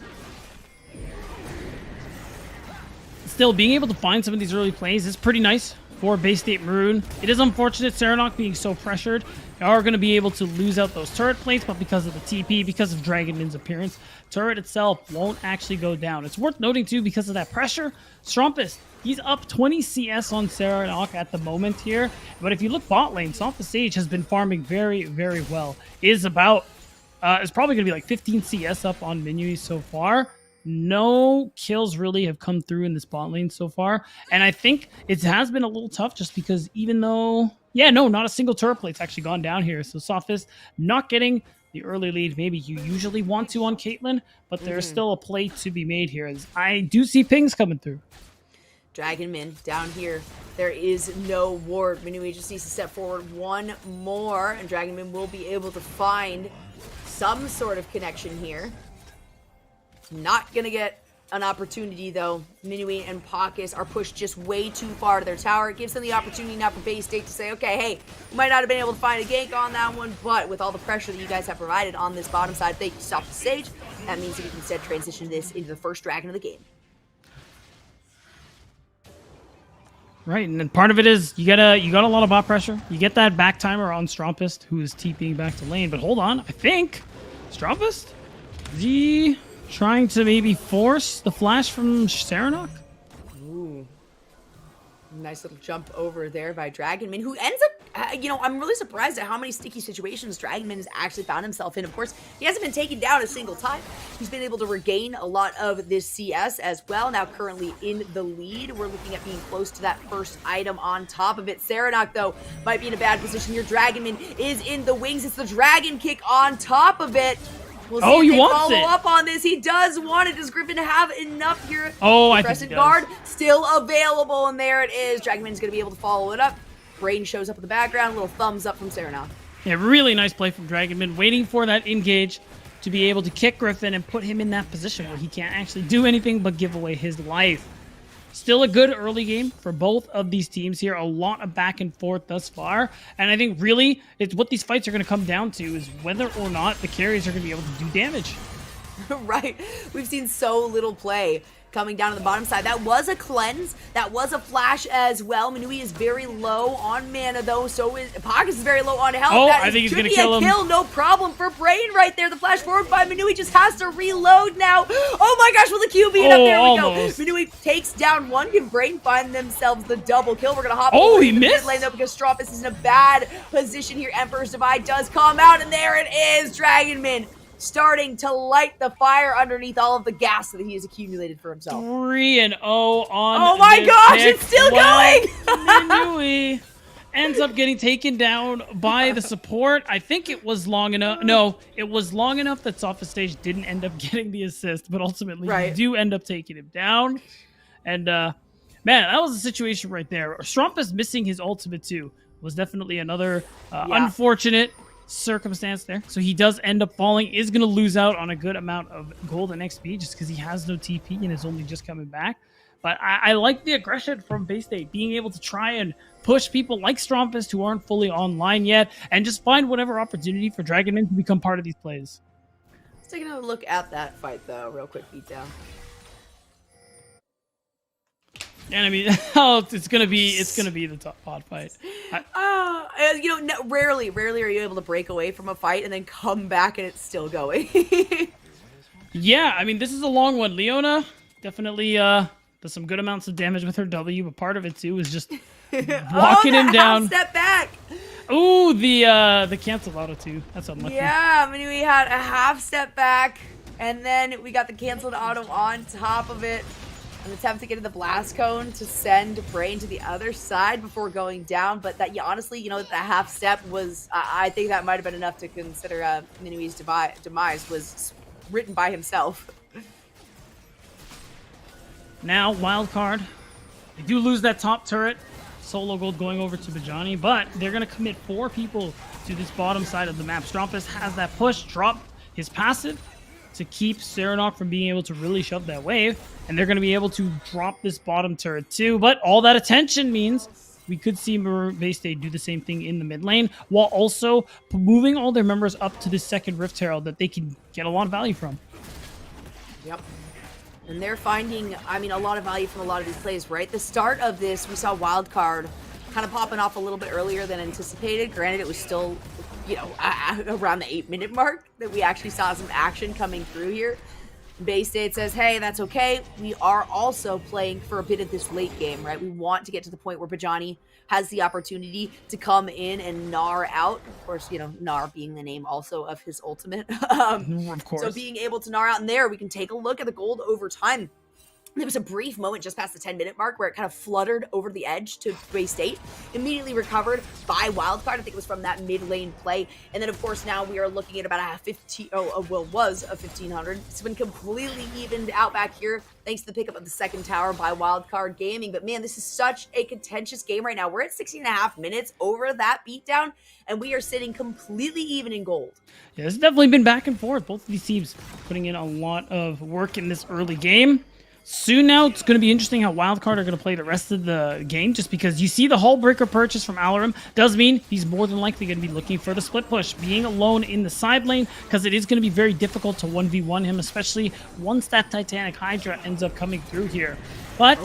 Still, being able to find some of these early plays is pretty nice for Bay State Maroon. It is unfortunate Serenok being so pressured. They are going to be able to lose out those turret plates, but because of the TP, because of Dragonman's appearance, turret itself won't actually go down. It's worth noting too, because of that pressure, Strumpus, he's up 20 CS on Serenok at the moment here. But if you look bot lane, Soft Sage has been farming very, very well. Is probably going to be like 15 CS up on Minui so far. No kills really have come through in this bot lane so far. And I think it has been a little tough just because even though... Yeah, no, not a single turret plate's actually gone down here. So Sophist not getting the early lead maybe you usually want to on Caitlyn, but there's still a play to be made here. As I do see pings coming through. Dragonman down here. There is no ward. Minui just needs to step forward one more, and Dragonman will be able to find some sort of connection here. Not gonna get an opportunity though. Minui and Pockus are pushed just way too far to their tower. It gives them the opportunity now for Bay State to say, okay, hey, we might not have been able to find a gank on that one, but with all the pressure that you guys have provided on this bottom side, they stop the stage. That means that we can instead transition this into the first dragon of the game. Right, and then part of it is you got a lot of bot pressure. You get that back timer on Strumpist, who is TPing back to lane. But hold on, I think Strumpist, is he trying to maybe force the flash from Serenok? Ooh. Nice little jump over there by Dragonman, who ends up, I'm really surprised at how many sticky situations Dragonman has actually found himself in. Of course, he hasn't been taken down a single time. He's been able to regain a lot of this CS as well. Now currently in the lead. We're looking at being close to that first item on top of it. Serenok, though, might be in a bad position here. Dragonman is in the wings. It's the dragon kick on top of it. We'll see if they follow up on this. He does want it. Does Griffin have enough here? Oh, I think Crescent he does. Guard still available, and there it is. Dragonman's going to be able to follow it up. Brain shows up in the background. Little thumbs up from Serenok. Yeah, really nice play from Dragonman, waiting for that engage to be able to kick Griffin and put him in that position where he can't actually do anything but give away his life. Still a good early game for both of these teams here. A lot of back and forth thus far. And I think really it's what these fights are going to come down to is whether or not the carries are going to be able to do damage. Right. We've seen so little play coming down to the bottom side. That was a cleanse. That was a flash as well. Minui is very low on mana though. So is Pockets is very low on health. Oh, that I think he's going to kill him. No problem for Brain right there. The flash forward by Minui just has to reload now. Oh my gosh, will the Q beat up? There we almost. go. Minui takes down one. Can Brain find themselves the double kill? We're going to hop Oh, over he into the missed? mid lane though because Strompus is in a bad position here. Emperor's Divide does come out, and there it is. Dragonman starting to light the fire underneath all of the gas that he has accumulated for himself. 3-0 on Oh my this gosh, pick. it's still Well, going! Minui ends up getting taken down by the support. I think it was long enough. No, it was long enough that Sophist Stage didn't end up getting the assist, but ultimately you do end up taking him down. And man, that was a situation right there. Strumpus missing his ultimate too was definitely another unfortunate circumstance there. So he does end up falling, is going to lose out on a good amount of gold and XP just because he has no TP and is only just coming back. But I like the aggression from Bay State, being able to try and push people like Strumpus who aren't fully online yet and just find whatever opportunity for Dragonman to become part of these plays. Let's take another look at that fight though, real quick beatdown. And I mean, it's gonna be the top pod fight. Rarely are you able to break away from a fight and then come back and it's still going. Yeah, I mean, this is a long one. Leona definitely does some good amounts of damage with her W, but part of it too is just walking him down. Step back. Ooh, the cancel auto too. That's unlucky. Yeah, I mean, we had a half step back, and then we got the canceled auto on top of it. An attempt to get in the blast cone to send Brain to the other side before going down, but that, honestly, that half step was, I think that might have been enough to consider Minui's demise was written by himself. Now, Wildcard. They do lose that top turret. Solo gold going over to Bajani, but they're going to commit 4 people to this bottom side of the map. Strumpus has that push, drop his passive to keep Serenok from being able to really shove that wave, and they're going to be able to drop this bottom turret too. But all that attention means we could see Maroon Bay State do the same thing in the mid lane, while also moving all their members up to this second Rift Herald that they can get a lot of value from. Yep. And they're finding, a lot of value from a lot of these plays, right? The start of this, we saw Wildcard kind of popping off a little bit earlier than anticipated. Granted, it was still, you know, around the 8-minute mark that we actually saw some action coming through here. Bay State says, hey, that's okay. We are also playing for a bit of this late game, right? We want to get to the point where Bajani has the opportunity to come in and gnar out. Of course, you know, gnar being the name also of his ultimate. Of course. So being able to gnar out in there, we can take a look at the gold over time. There was a brief moment just past the 10-minute mark where it kind of fluttered over the edge to Bay State, immediately recovered by Wildcard. I think it was from that mid lane play. And then, of course, now we are looking at about a 1,500. It's been completely evened out back here thanks to the pickup of the second tower by Wildcard Gaming. But man, this is such a contentious game right now. We're at 16.5 minutes over that beatdown, and we are sitting completely even in gold. Yeah, it's definitely been back and forth. Both of these teams putting in a lot of work in this early game. Soon now, it's going to be interesting how Wildcard are going to play the rest of the game, just because you see the Hull Breaker purchase from Alarim does mean he's more than likely going to be looking for the split push, being alone in the side lane, because it is going to be very difficult to 1v1 him, especially once that Titanic Hydra ends up coming through here. But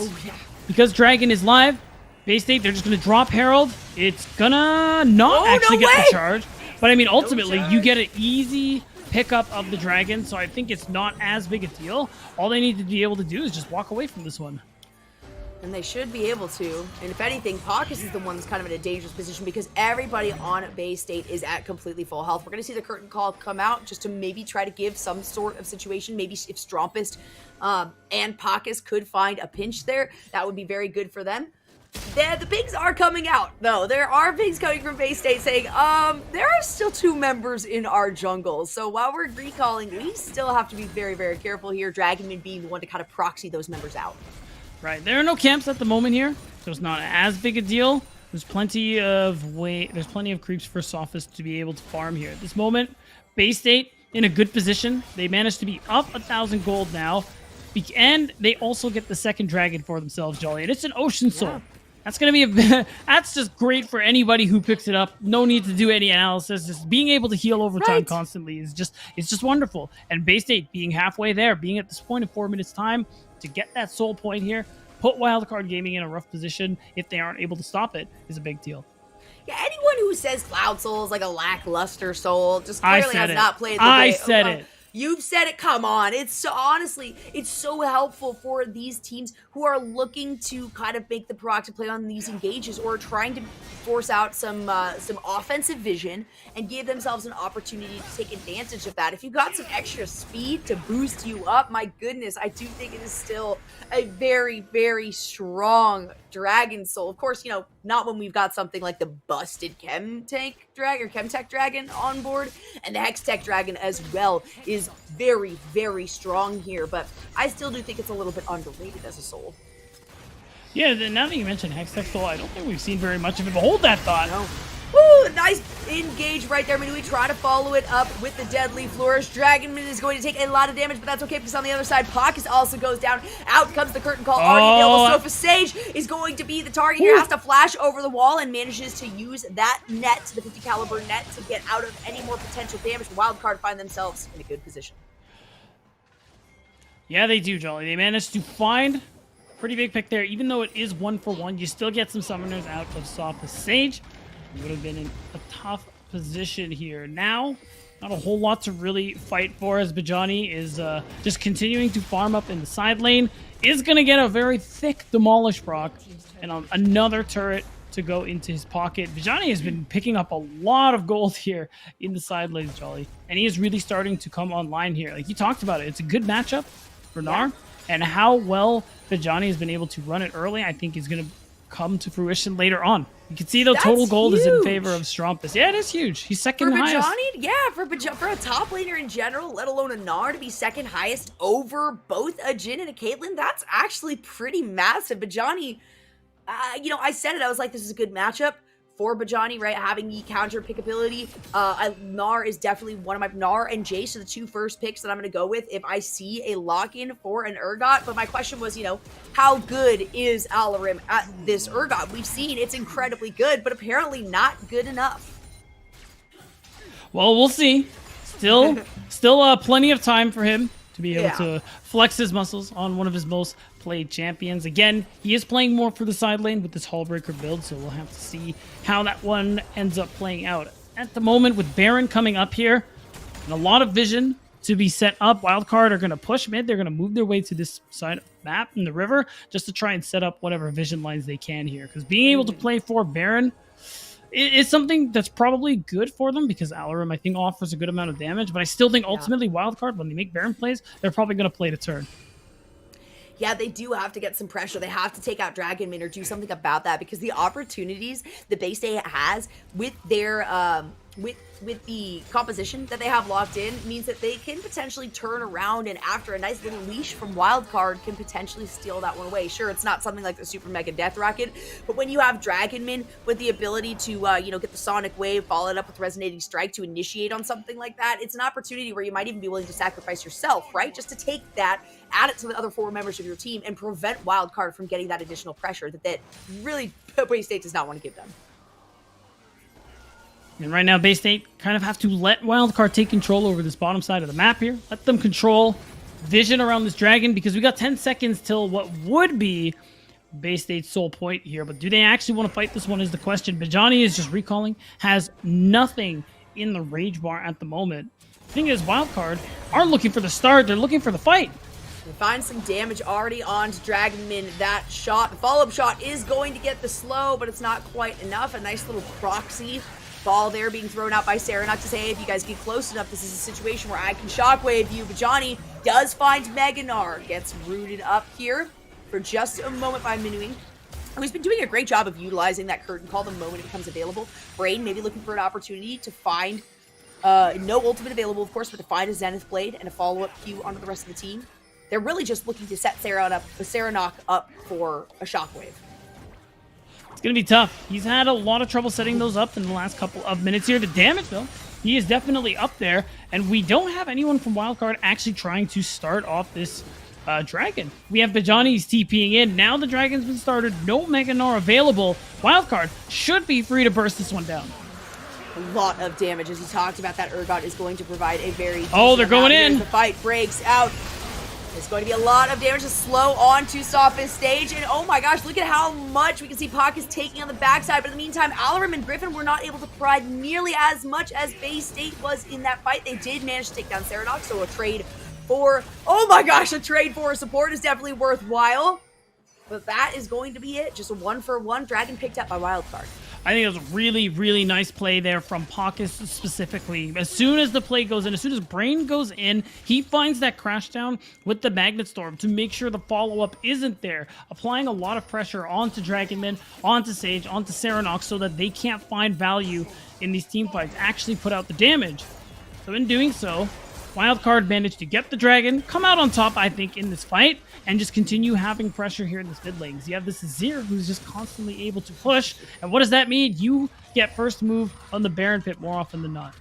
because Dragon is live, Bay State, they're just going to drop Herald. It's going to not actually get the charge. But I mean, ultimately, you get an easy pickup of the Dragon, so I think it's not as big a deal. All they need to be able to do is just walk away from this one. And they should be able to. And if anything, Paucus is the one that's kind of in a dangerous position because everybody on Bay State is at completely full health. We're going to see the curtain call come out just to maybe try to give some sort of situation. Maybe if Strompist and Paucus could find a pinch there, that would be very good for them. The pigs are coming out, though. There are pigs coming from Bay State saying, there are still 2 members in our jungle. So while we're recalling, we still have to be very, very careful here. Dragonman being the one to kind of proxy those members out. Right. There are no camps at the moment here, so it's not as big a deal. There's plenty of creeps for Sophist to be able to farm here. At this moment, Bay State in a good position. They managed to be up 1,000 gold now. And they also get the second dragon for themselves, Jolly. And it's an Ocean Soul. That's going to be that's just great for anybody who picks it up. No need to do any analysis. Just being able to heal over time constantly is just wonderful. And Bay State being halfway there, being at this point in 4 minutes time to get that soul point here, put Wildcard Gaming in a rough position if they aren't able to stop it is a big deal. Yeah, anyone who says Cloud Soul is like a lackluster soul just clearly has not played the I said it. You've said it. Come on. It's so, honestly, it's so helpful for these teams who are looking to kind of make the proactive play on these engages or trying to force out some offensive vision and give themselves an opportunity to take advantage of that. If you've got some extra speed to boost you up, my goodness, I do think it is still a very, very strong Dragon Soul. Of course, you know, not when we've got something like the busted Chemtech Dragon on board, and the Hextech Dragon as well is very, very strong here, but I still do think it's a little bit underrated as a soul. Yeah, now that you mentioned Hextech Soul, I don't think we've seen very much of it, but hold that thought. No. Woo, nice engage right there. Minui try to follow it up with the Deadly Flourish. Dragonman is going to take a lot of damage, but that's okay because on the other side, Paucus also goes down. Out comes the curtain call. Already available. Sofa Sage is going to be the target here. Has to flash over the wall and manages to use that net, the 50 caliber net, to get out of any more potential damage. Wildcard find themselves in a good position. Yeah, they do, Jolly. They managed to find pretty big pick there. Even though it is 1-for-1, you still get some summoners out of Sofa Sage. You would have been in a tough position here. Now, not a whole lot to really fight for as Bajani is just continuing to farm up in the side lane. Is going to get a very thick Demolish proc and another turret to go into his pocket. Bajani has been picking up a lot of gold here in the side lane, Jolly. And he is really starting to come online here. Like you talked about it. It's a good matchup for Gnar. And how well Bajani has been able to run it early, I think is going to come to fruition later on. You can see the total gold is in favor of Strompus. Yeah, it is huge. He's second highest. For a top laner in general, let alone a Gnar, to be second highest over both a Jhin and a Caitlyn, that's actually pretty massive. Bajani, you know, I said it. I was like, this is a good matchup for Bajani, right? Having the counter pick ability. Gnar is definitely one of my... Gnar and Jace are the 2 first picks that I'm going to go with if I see a lock-in for an Urgot. But my question was, you know, how good is Alarim at this Urgot? We've seen it's incredibly good, but apparently not good enough. Well, we'll see. Still plenty of time for him to be able to flex his muscles on one of his most played champions. Again, he is playing more for the side lane with this Hullbreaker build, so we'll have to see how that one ends up playing out. At the moment, with Baron coming up here, and a lot of vision to be set up, Wildcard are going to push mid. They're going to move their way to this side of the map in the river just to try and set up whatever vision lines they can here. Because being able to play for Baron is something that's probably good for them, because Alarum, I think, offers a good amount of damage. But I still think ultimately Wildcard, when they make Baron plays, they're probably going to play to turn. Yeah, they do have to get some pressure. They have to take out Dragonman or do something about that, because the opportunities the Bay State has with their with the composition that they have locked in means that they can potentially turn around, and after a nice little leash from Wildcard can potentially steal that one away. Sure, it's not something like the Super Mega Death Rocket, but when you have Dragonman with the ability to get the Sonic Wave, follow it up with Resonating Strike to initiate on something like that, it's an opportunity where you might even be willing to sacrifice yourself, right? Just to take that, add it to the other 4 members of your team, and prevent Wildcard from getting that additional pressure that really Bay State does not want to give them. And right now, Bay State kind of have to let Wildcard take control over this bottom side of the map here. Let them control vision around this dragon, because we got 10 seconds till what would be Bay State's sole point here. But do they actually want to fight this one is the question. Bajani is just recalling, has nothing in the rage bar at the moment. The thing is, Wildcard aren't looking for the start, they're looking for the fight. We find some damage already onto Dragonman. That shot, the follow-up shot, is going to get the slow, but it's not quite enough. A nice little proxy ball there being thrown out by Sarah. Not to say if you guys get close enough, this is a situation where I can shockwave you. But Johnny does find Meganar. Gets rooted up here for just a moment by Minuing. And he's been doing a great job of utilizing that curtain call the moment it becomes available. Brain maybe looking for an opportunity to find, no ultimate available, of course, but to find a Zenith Blade and a follow-up Q onto the rest of the team. They're really just looking to set Sarah Knock up for a shockwave. It's going to be tough. He's had a lot of trouble setting those up in the last couple of minutes here. The damage, though, he is definitely up there. And we don't have anyone from Wildcard actually trying to start off this dragon. We have Bajani's TPing in. Now the dragon's been started. No Meganar available. Wildcard should be free to burst this one down. A lot of damage. As he talked about, that Urgot is going to provide a very... Oh, they're going in. The fight breaks out. It's going to be a lot of damage to slow on to Sophist stage. And oh my gosh, look at how much we can see Pak is taking on the backside. But in the meantime, Alarum and Griffin were not able to provide nearly as much as Bay State was in that fight. They did manage to take down Serenok, so a trade for... Oh my gosh, a trade for support is definitely worthwhile. But that is going to be it. Just a 1-for-1 dragon picked up by Wildcard. I think it was a really, really nice play there from Pockets specifically. As soon as the play goes in, as soon as Brain goes in, he finds that crash down with the Magnet Storm to make sure the follow-up isn't there, applying a lot of pressure onto Dragonman, onto Sage, onto Serenok, so that they can't find value in these team fights, actually put out the damage. So in doing so, Wildcard managed to get the dragon, come out on top, I think, in this fight, and just continue having pressure here in this mid lane. You have this Azir who's just constantly able to push. And what does that mean? You get first move on the Baron pit more often than not.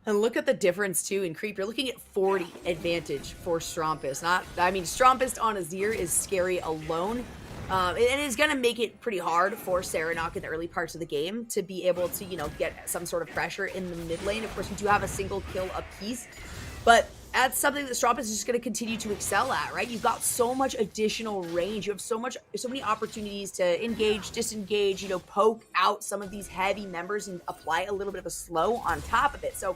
And look at the difference, too, in creep. You're looking at 40 advantage for Strumpist. Strumpist on Azir is scary alone. And it's going to make it pretty hard for Serenok in the early parts of the game to be able to, get some sort of pressure in the mid lane. Of course, we do have a single kill apiece. But that's something that Strumpist is just going to continue to excel at, right? You've got so much additional range. You have so many opportunities to engage, disengage, poke out some of these heavy members and apply a little bit of a slow on top of it. So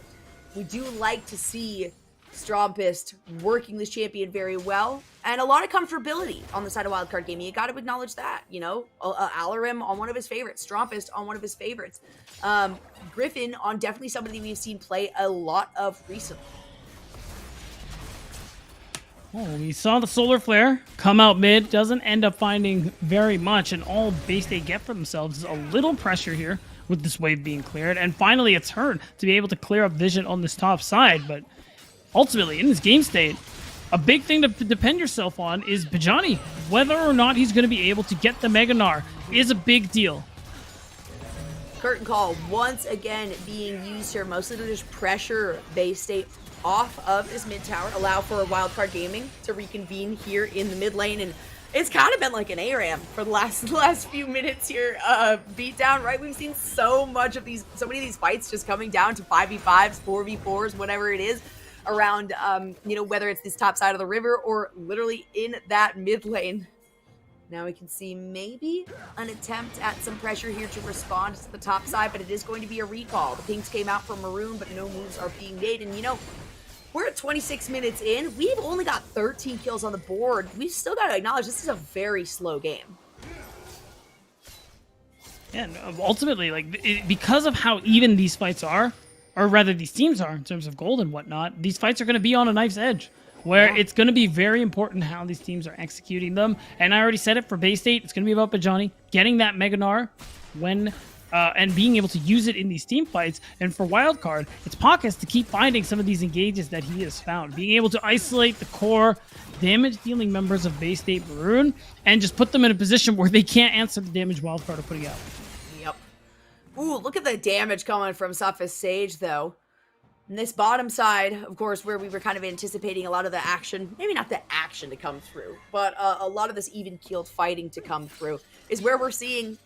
we do like to see Strumpist working this champion very well. And a lot of comfortability on the side of Wildcard Gaming. You got to acknowledge that, Alarum on one of his favorites, Strumpist on one of his favorites. Griffin on definitely somebody we've seen play a lot of recently. Oh, we saw the Solar Flare come out mid, doesn't end up finding very much, and all Bay State get for themselves is a little pressure here with this wave being cleared, and finally a turn to be able to clear up vision on this top side. But ultimately, in this game state, a big thing to depend yourself on is Bajani. Whether or not he's going to be able to get the Meganar is a big deal. Curtain call once again being used here, mostly to just pressure Bay State off of his mid tower, allow for a Wildcard Gaming to reconvene here in the mid lane. And it's kind of been like an ARAM for the last few minutes here. Beatdown, right? We've seen so many of these fights just coming down to 5v5s, 4v4s, whatever it is. around, you know, whether it's this top side of the river or literally in that mid lane. Now we can see maybe an attempt at some pressure here to respond to the top side, but it is going to be a recall. The pinks came out for Maroon, but no moves are being made. And, you know, we're at 26 minutes in. We've only got 13 kills on the board. We've still got to acknowledge this is a very slow game. Yeah, and ultimately, like, because of how even these fights are, or rather these teams are in terms of gold and whatnot, these fights are going to be on a knife's edge, where it's going to be very important how these teams are executing them. And I already said it for Bay State, it's going to be about Bajani getting that Mega Gnar when and being able to use it in these team fights. And for Wildcard, it's Pockets to keep finding some of these engages that he has found, being able to isolate the core damage-dealing members of Bay State Maroon and just put them in a position where they can't answer the damage Wildcard are putting out. Yep. Ooh, look at the damage coming from Suffolk Sage, though. And this bottom side, of course, where we were kind of anticipating a lot of the action, maybe not the action to come through, but a lot of this even-keeled fighting to come through, is where we're seeing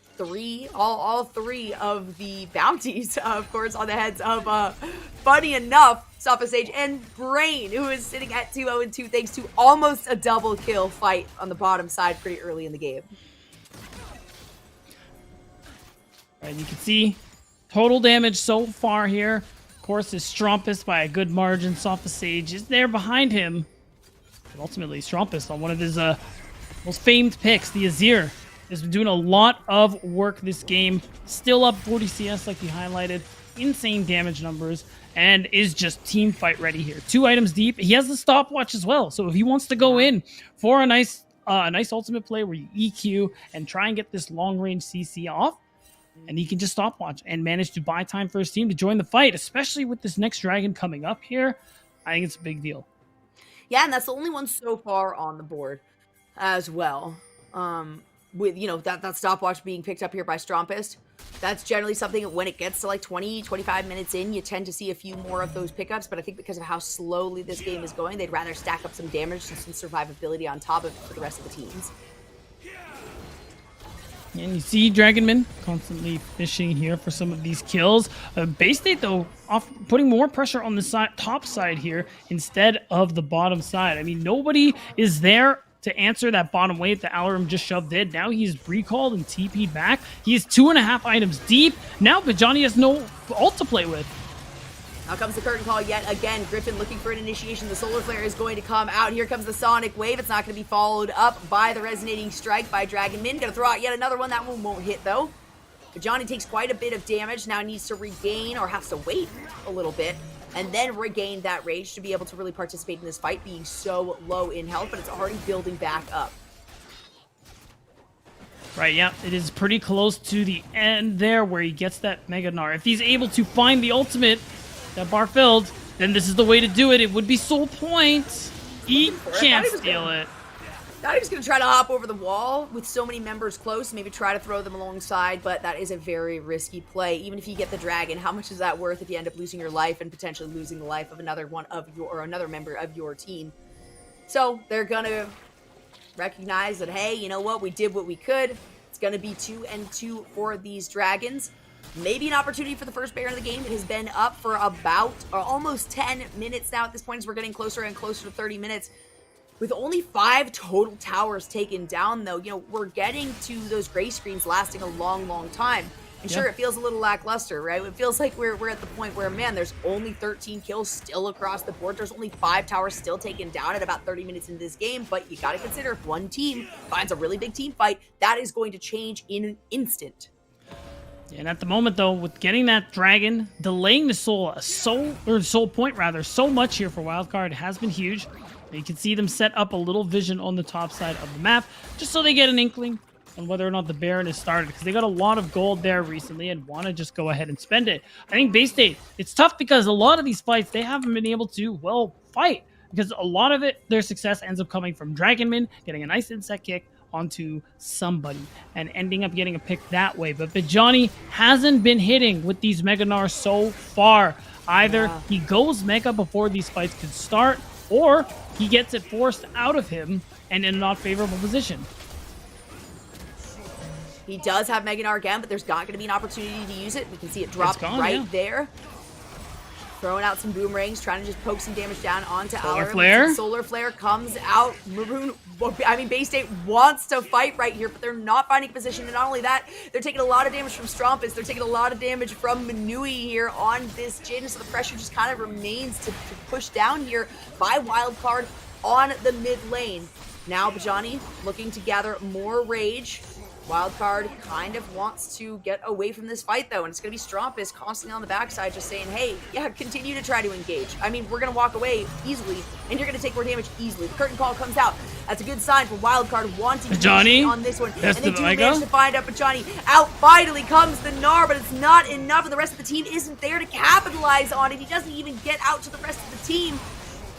all three of the bounties, of course, on the heads of, funny enough, Suffolk Sage and Brain, who is sitting at 2-0-2 thanks to almost a double kill fight on the bottom side pretty early in the game. And you can see total damage so far here. Of course, is Strumpus by a good margin. Suffolk Sage is there behind him. But ultimately, Strumpus on one of his most famed picks, the Azir, has been doing a lot of work this game. Still up 40 CS like he highlighted. Insane damage numbers. And is just team fight ready here. 2 items deep. He has the stopwatch as well. So if he wants to go in for a nice ultimate play where you EQ and try and get this long range CC off, and he can just stopwatch and manage to buy time for his team to join the fight, especially with this next dragon coming up here. I think it's a big deal. Yeah, and that's the only one so far on the board as well. With, you know, that stopwatch being picked up here by Strumpus. That's generally something that when it gets to like 20, 25 minutes in, you tend to see a few more of those pickups, but I think because of how slowly this game is going, they'd rather stack up some damage and some survivability on top of it for the rest of the teams. And you see Dragonman constantly fishing here for some of these kills. Bay State, though, putting more pressure on the top side here instead of the bottom side. I mean, nobody is there to answer that bottom wave that Alarum just shoved in. Now he's recalled and TP'd back. He is 2.5 items deep. Now Bajani has no ult to play with. Now comes the curtain call yet again. Griffin looking for an initiation. The Solar Flare is going to come out. Here comes the Sonic Wave. It's not going to be followed up by the Resonating Strike by Dragonman. Going to throw out yet another one. That one won't hit, though. Bajani takes quite a bit of damage. Now needs to regain, or has to wait a little bit, and then regain that rage to be able to really participate in this fight, being so low in health, but it's already building back up. Right, yeah, it is pretty close to the end there where he gets that Mega Gnar. If he's able to find the ultimate, that bar filled, then this is the way to do it. It would be Soul Point. He can't steal it. Thought he was going to try to hop over the wall with so many members close, maybe try to throw them alongside, but that is a very risky play. Even if you get the dragon, how much is that worth if you end up losing your life and potentially losing the life of another member of your team? So they're going to recognize that, hey, you know what? We did what we could. It's going to be 2-2 for these dragons. Maybe an opportunity for the first Baron of the game. It has been up for about or almost 10 minutes now at this point, as we're getting closer and closer to 30 minutes. With only 5 total towers taken down, though, you know, we're getting to those gray screens lasting a long, long time. And sure, it feels a little lackluster, right? It feels like we're at the point where, man, there's only 13 kills still across the board. There's only 5 towers still taken down at about 30 minutes into this game. But you got to consider, if one team finds a really big team fight, that is going to change in an instant. And at the moment, though, with getting that dragon, delaying the soul point rather, so much here for Wildcard has been huge. You can see them set up a little vision on the top side of the map, just so they get an inkling on whether or not the Baron is started, because they got a lot of gold there recently and want to just go ahead and spend it. I think Bay State, it's tough because a lot of these fights, they haven't been able to, well, fight, because a lot of it, their success ends up coming from Dragonman getting a nice insect kick onto somebody and ending up getting a pick that way. But Bajani hasn't been hitting with these Mega Gnar so far. Either he goes Mega before these fights could start, or he gets it forced out of him and in a not favorable position. He does have Mega Gnar again, but there's not going to be an opportunity to use it. We can see it drop there. Throwing out some boomerangs, trying to just poke some damage down onto Solar Alor. Flare. Solar Flare comes out. Maroon, Bay State wants to fight right here, but they're not finding position. And not only that, they're taking a lot of damage from Strumpus. They're taking a lot of damage from Manui here on this Jin. So the pressure just kind of remains to push down here by Wildcard on the mid lane. Now Bajani looking to gather more rage. Wildcard kind of wants to get away from this fight, though, and it's going to be Strumpus constantly on the backside just saying, hey, yeah, continue to try to engage. I mean, we're going to walk away easily, and you're going to take more damage easily. The curtain call comes out. That's a good sign for Wildcard wanting to Bajani on this one. has And they the do Vigo. manage to find out Bajani. Out finally comes the Gnar, but it's not enough, and the rest of the team isn't there to capitalize on it. He doesn't even get out to the rest of the team.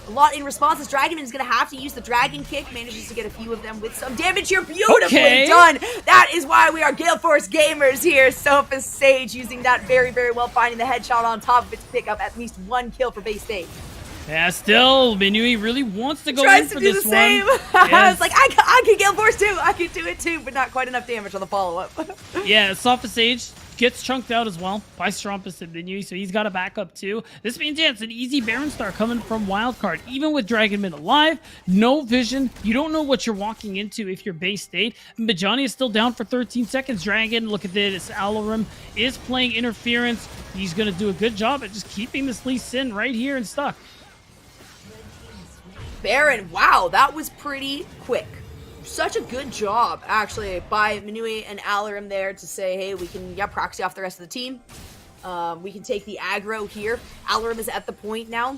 A lot in response as Dragonman is going to have to use the Dragon Kick. Manages to get a few of them with some damage here. Beautifully done. That is why we are Gale Force gamers here. Sophus Sage using that very, very well, finding the headshot on top of it to pick up at least 1 kill for Bay State. Yeah, still, Minui really wants to go in Tries for to do this the same. one. I was like, I can Gale Force too. I can do it too, but not quite enough damage on the follow-up. Yeah, Sophus Sage gets chunked out as well by Strumpus and Minui, so he's got a backup too. This means, yeah, it's an easy Baron Star coming from Wildcard. Even with Dragonman alive, no vision, you don't know what you're walking into if you're Bay State. Bajani is still down for 13 seconds. Dragon, look at this, Alarim is playing interference. He's going to do a good job at just keeping this Lee Sin right here and stuck. Baron, wow, that was pretty quick. Such a good job, actually, by Minui and Alarim there to say, hey, we can, proxy off the rest of the team. We can take the aggro here. Alarim is at the point now.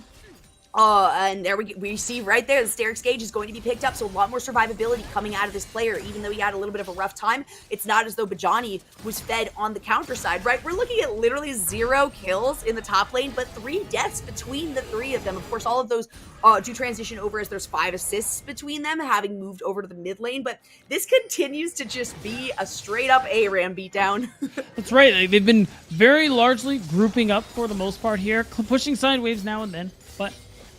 And there we see right there, the Sterix gauge is going to be picked up, so a lot more survivability coming out of this player, even though he had a little bit of a rough time. It's not as though Bajani was fed on the counter side, right? We're looking at literally 0 kills in the top lane, but 3 deaths between the 3 of them. Of course, all of those do transition over as there's 5 assists between them, having moved over to the mid lane, but this continues to just be a straight-up ARAM beatdown. That's right. They've been very largely grouping up for the most part here, pushing side waves now and then, but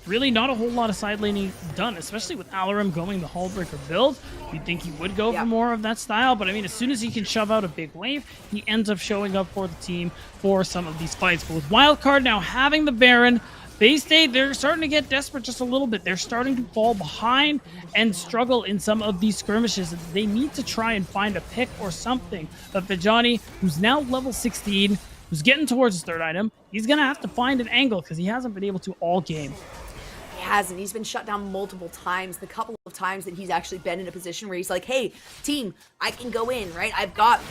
really not a whole lot of side laning done, especially with Alarim going the Hullbreaker build. You'd think he would go for more of that style, but I mean, as soon as he can shove out a big wave, he ends up showing up for the team for some of these fights. But with Wildcard now having the Baron, Bay State, they're starting to get desperate just a little bit. They're starting to fall behind and struggle in some of these skirmishes. They need to try and find a pick or something. But Bajani, who's now level 16, who's getting towards his 3rd item, he's going to have to find an angle because he hasn't been able to all game. Hasn't. He's been shut down multiple times. The couple of times that he's actually been in a position where he's like, hey, team, I can go in, right? I've got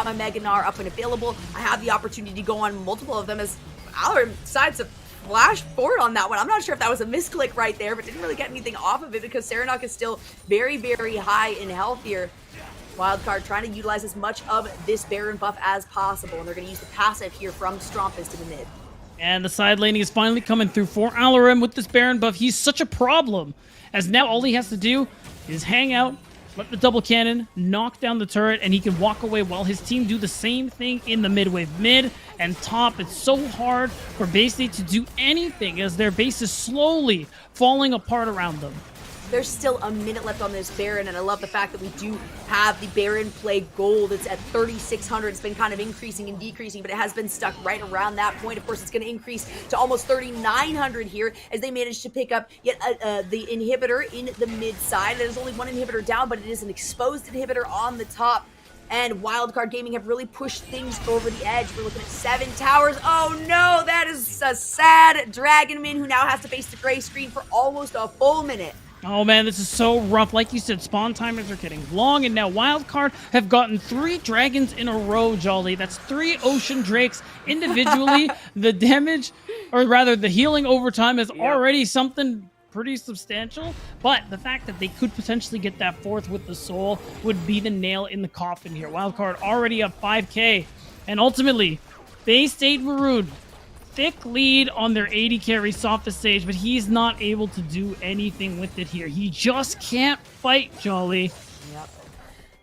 my Mega Gnar up and available. I have the opportunity to go on multiple of them as Alarim decides to flash forward on that one. I'm not sure if that was a misclick right there, but didn't really get anything off of it because Serenok is still very, very high in health here. Wildcard trying to utilize as much of this Baron buff as possible, and they're going to use the passive here from Strumpus to the mid. And the side laning is finally coming through for Alarim with this Baron buff. He's such a problem, as now all he has to do is hang out, let the double cannon knock down the turret, and he can walk away while his team do the same thing in the mid wave. Mid and top, it's so hard for Bay State to do anything as their base is slowly falling apart around them. There's still a minute left on this Baron, and I love the fact that we do have the Baron play gold. It's at 3,600. It's been kind of increasing and decreasing, but it has been stuck right around that point. Of course, it's going to increase to almost 3,900 here as they manage to pick up yet the inhibitor in the mid side. There's only 1 inhibitor down, but it is an exposed inhibitor on the top. And Wildcard Gaming have really pushed things over the edge. We're looking at 7 towers. Oh no, that is a sad Dragonman who now has to face the gray screen for almost a full minute. Oh man, this is so rough. Like you said, spawn timers are getting long, and now Wildcard have gotten 3 dragons in a row, Jolly. That's 3 ocean drakes individually. The damage, or rather the healing over time is already something pretty substantial, but the fact that they could potentially get that 4th with the soul would be the nail in the coffin here. Wildcard already up 5k, and ultimately, Bay State Maroon, thick lead on their 80 carry Sophus Sage, but he's not able to do anything with it here. He just can't fight, Jolly. Yep.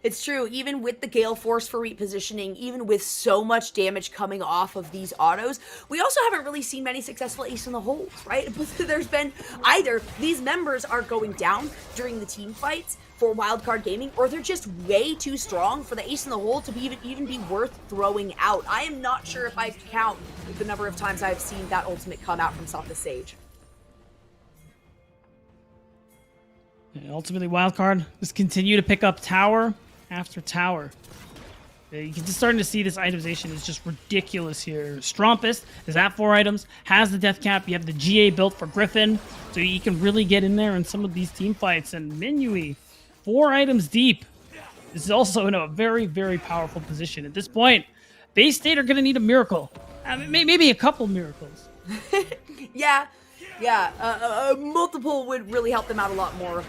It's true, even with the Gale Force for repositioning, even with so much damage coming off of these autos, we also haven't really seen many successful ace in the holes, right? There's been either these members are going down during the team fights for Wildcard Gaming, or they're just way too strong for the ace in the hole to be even be worth throwing out. I am not sure if I count the number of times I've seen that ultimate come out from Sophos Sage. And ultimately, Wildcard just continue to pick up tower after tower. You can just starting to see this itemization is just ridiculous here. Strumpist is at 4 items, has the death cap. You have the GA built for Griffin, so you can really get in there in some of these team fights. And Minui, 4 items deep. This is also in a very, very powerful position. At this point, Bay State are going to need a miracle. I mean, maybe a couple miracles. Yeah. Multiple would really help them out a lot more.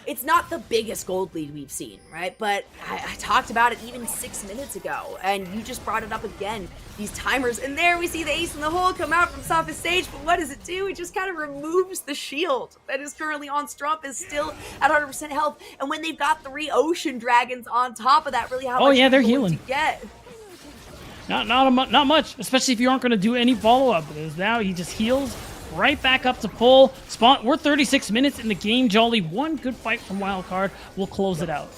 It's not the biggest gold lead we've seen, right? But I talked about it even 6 minutes ago, and you just brought it up again, these timers. And there we see the ace in the hole come out from Sophos Sage, but what does it do? It just kind of removes the shield that is currently on Strump, is still at 100% health. And when they've got 3 ocean dragons on top of that, really how much they're going healing. to get? Not much, especially if you aren't going to do any follow-up. Because now he just heals right back up to full. We're 36 minutes in the game, Jolly. One good fight from Wildcard will close it out.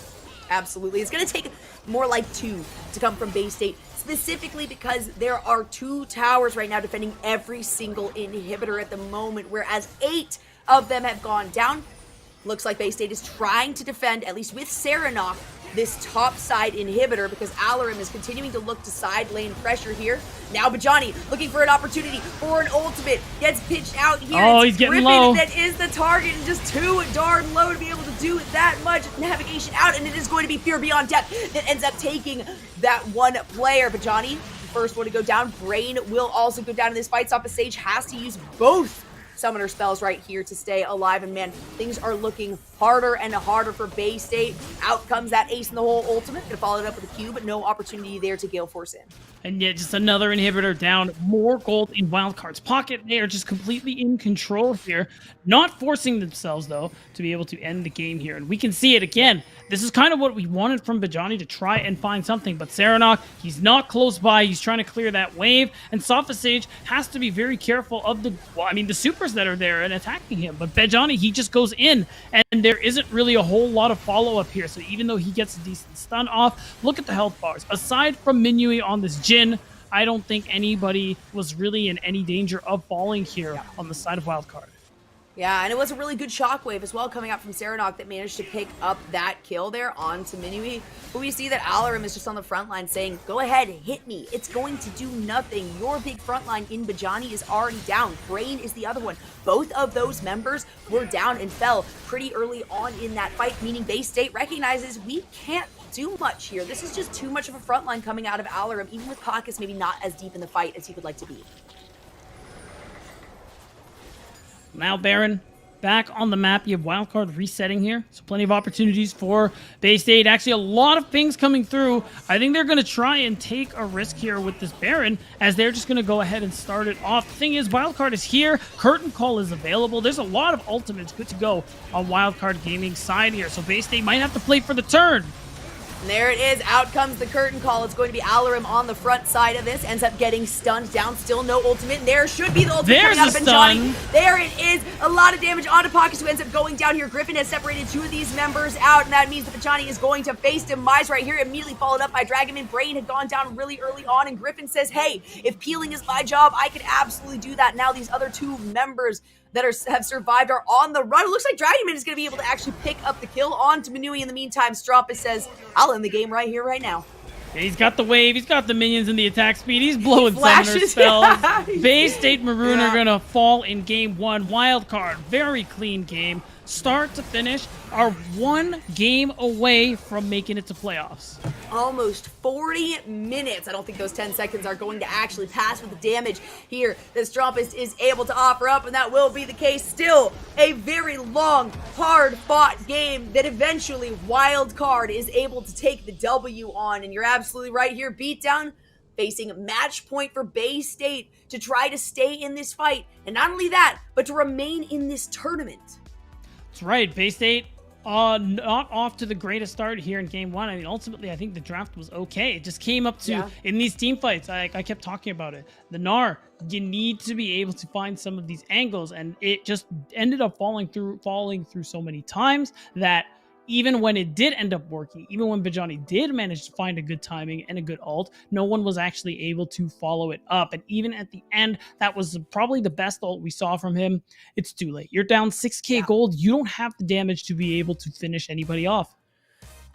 Absolutely. It's going to take more like 2 to come from Bay State, specifically because there are 2 towers right now defending every single inhibitor at the moment, whereas 8 of them have gone down. Looks like Bay State is trying to defend, at least with Serenok, this top side inhibitor, because Alarim is continuing to look to side lane pressure here. Now Bajani looking for an opportunity for an ultimate. Gets pitched out here. Oh, It's he's getting Griffin low. that is the target, and just too darn low to be able to do that much navigation out, and it is going to be Fear Beyond Depth that ends up taking that one player. Bajani, first one to go down. Brain will also go down in this fight. Sophos Sage has to use both summoner spells right here to stay alive, and man, things are looking harder and harder for Bay State. Out comes that ace in the hole ultimate, gonna follow it up with a Q, but no opportunity there to Gale Force in. And yet just another inhibitor down. More gold in Wildcard's pocket. They are just completely in control here. Not forcing themselves, though, to be able to end the game here. And we can see it again. This is kind of what we wanted from Bajani, to try and find something. But Serenok, he's not close by. He's trying to clear that wave. And Sophos Sage has to be very careful of the supers that are there and attacking him. But Bajani, he just goes in. And there isn't really a whole lot of follow-up here. So even though he gets a decent stun off, look at the health bars. Aside from Minui on this Jhin, I don't think anybody was really in any danger of falling here on the side of Wildcard. Yeah, and it was a really good shockwave as well coming out from Serenok that managed to pick up that kill there onto Minui. But we see that Alarim is just on the front line saying, go ahead, hit me. It's going to do nothing. Your big front line in Bajani is already down. Brain is the other one. Both of those members were down and fell pretty early on in that fight, meaning Bay State recognizes we can't do much here. This is just too much of a front line coming out of Alarim, even with pockets maybe not as deep in the fight as he would like to be. Now Baron back on the map. You have Wildcard resetting here, so plenty of opportunities for Bay State. Actually, a lot of things coming through. I think they're going to try and take a risk here with this Baron, as they're just going to go ahead and start it off. The thing is, Wildcard is here. Curtain Call is available. There's a lot of ultimates good to go on Wildcard Gaming side here, so Bay State might have to play for the turn. And there it is. Out comes the curtain call. It's going to be Alarim on the front side of this. Ends up getting stunned down. Still no ultimate. And there should be the ultimate There's coming out of a Benjani. stun. There it is. A lot of damage onto Pockets, who ends up going down here. Griffin has separated 2 of these members out, and that means that Benjani is going to face demise right here. Immediately followed up by Dragonman. Brain had gone down really early on, and Griffin says, hey, if peeling is my job, I can absolutely do that. Now these other 2 members that have survived are on the run. It looks like Dragonman is going to be able to actually pick up the kill on to Minui. In the meantime, Stropis says, I'll end the game right here, right now. Yeah, he's got the wave, he's got the minions and the attack speed, he's blowing summoner Flashes. spells. Bay State Maroon Yeah. are going to fall in game 1. Wildcard, very clean game. Start to finish, are 1 game away from making it to playoffs. Almost 40 minutes. I don't think those 10 seconds are going to actually pass with the damage here that Strumpist is able to offer up, and that will be the case. Still a very long, hard-fought game that eventually Wildcard is able to take the W on, and you're absolutely right here. Beatdown facing match point for Bay State to try to stay in this fight, and not only that, but to remain in this tournament. That's right, Bay State Not off to the greatest start here in game one. I mean, ultimately, I think the draft was okay. It just came up to, in these team fights, I kept talking about it. The Gnar, you need to be able to find some of these angles, and it just ended up falling through so many times that even when it did end up working, even when Bajani did manage to find a good timing and a good ult, no one was actually able to follow it up. And even at the end, that was probably the best ult we saw from him. It's too late. You're down 6k gold. You don't have the damage to be able to finish anybody off.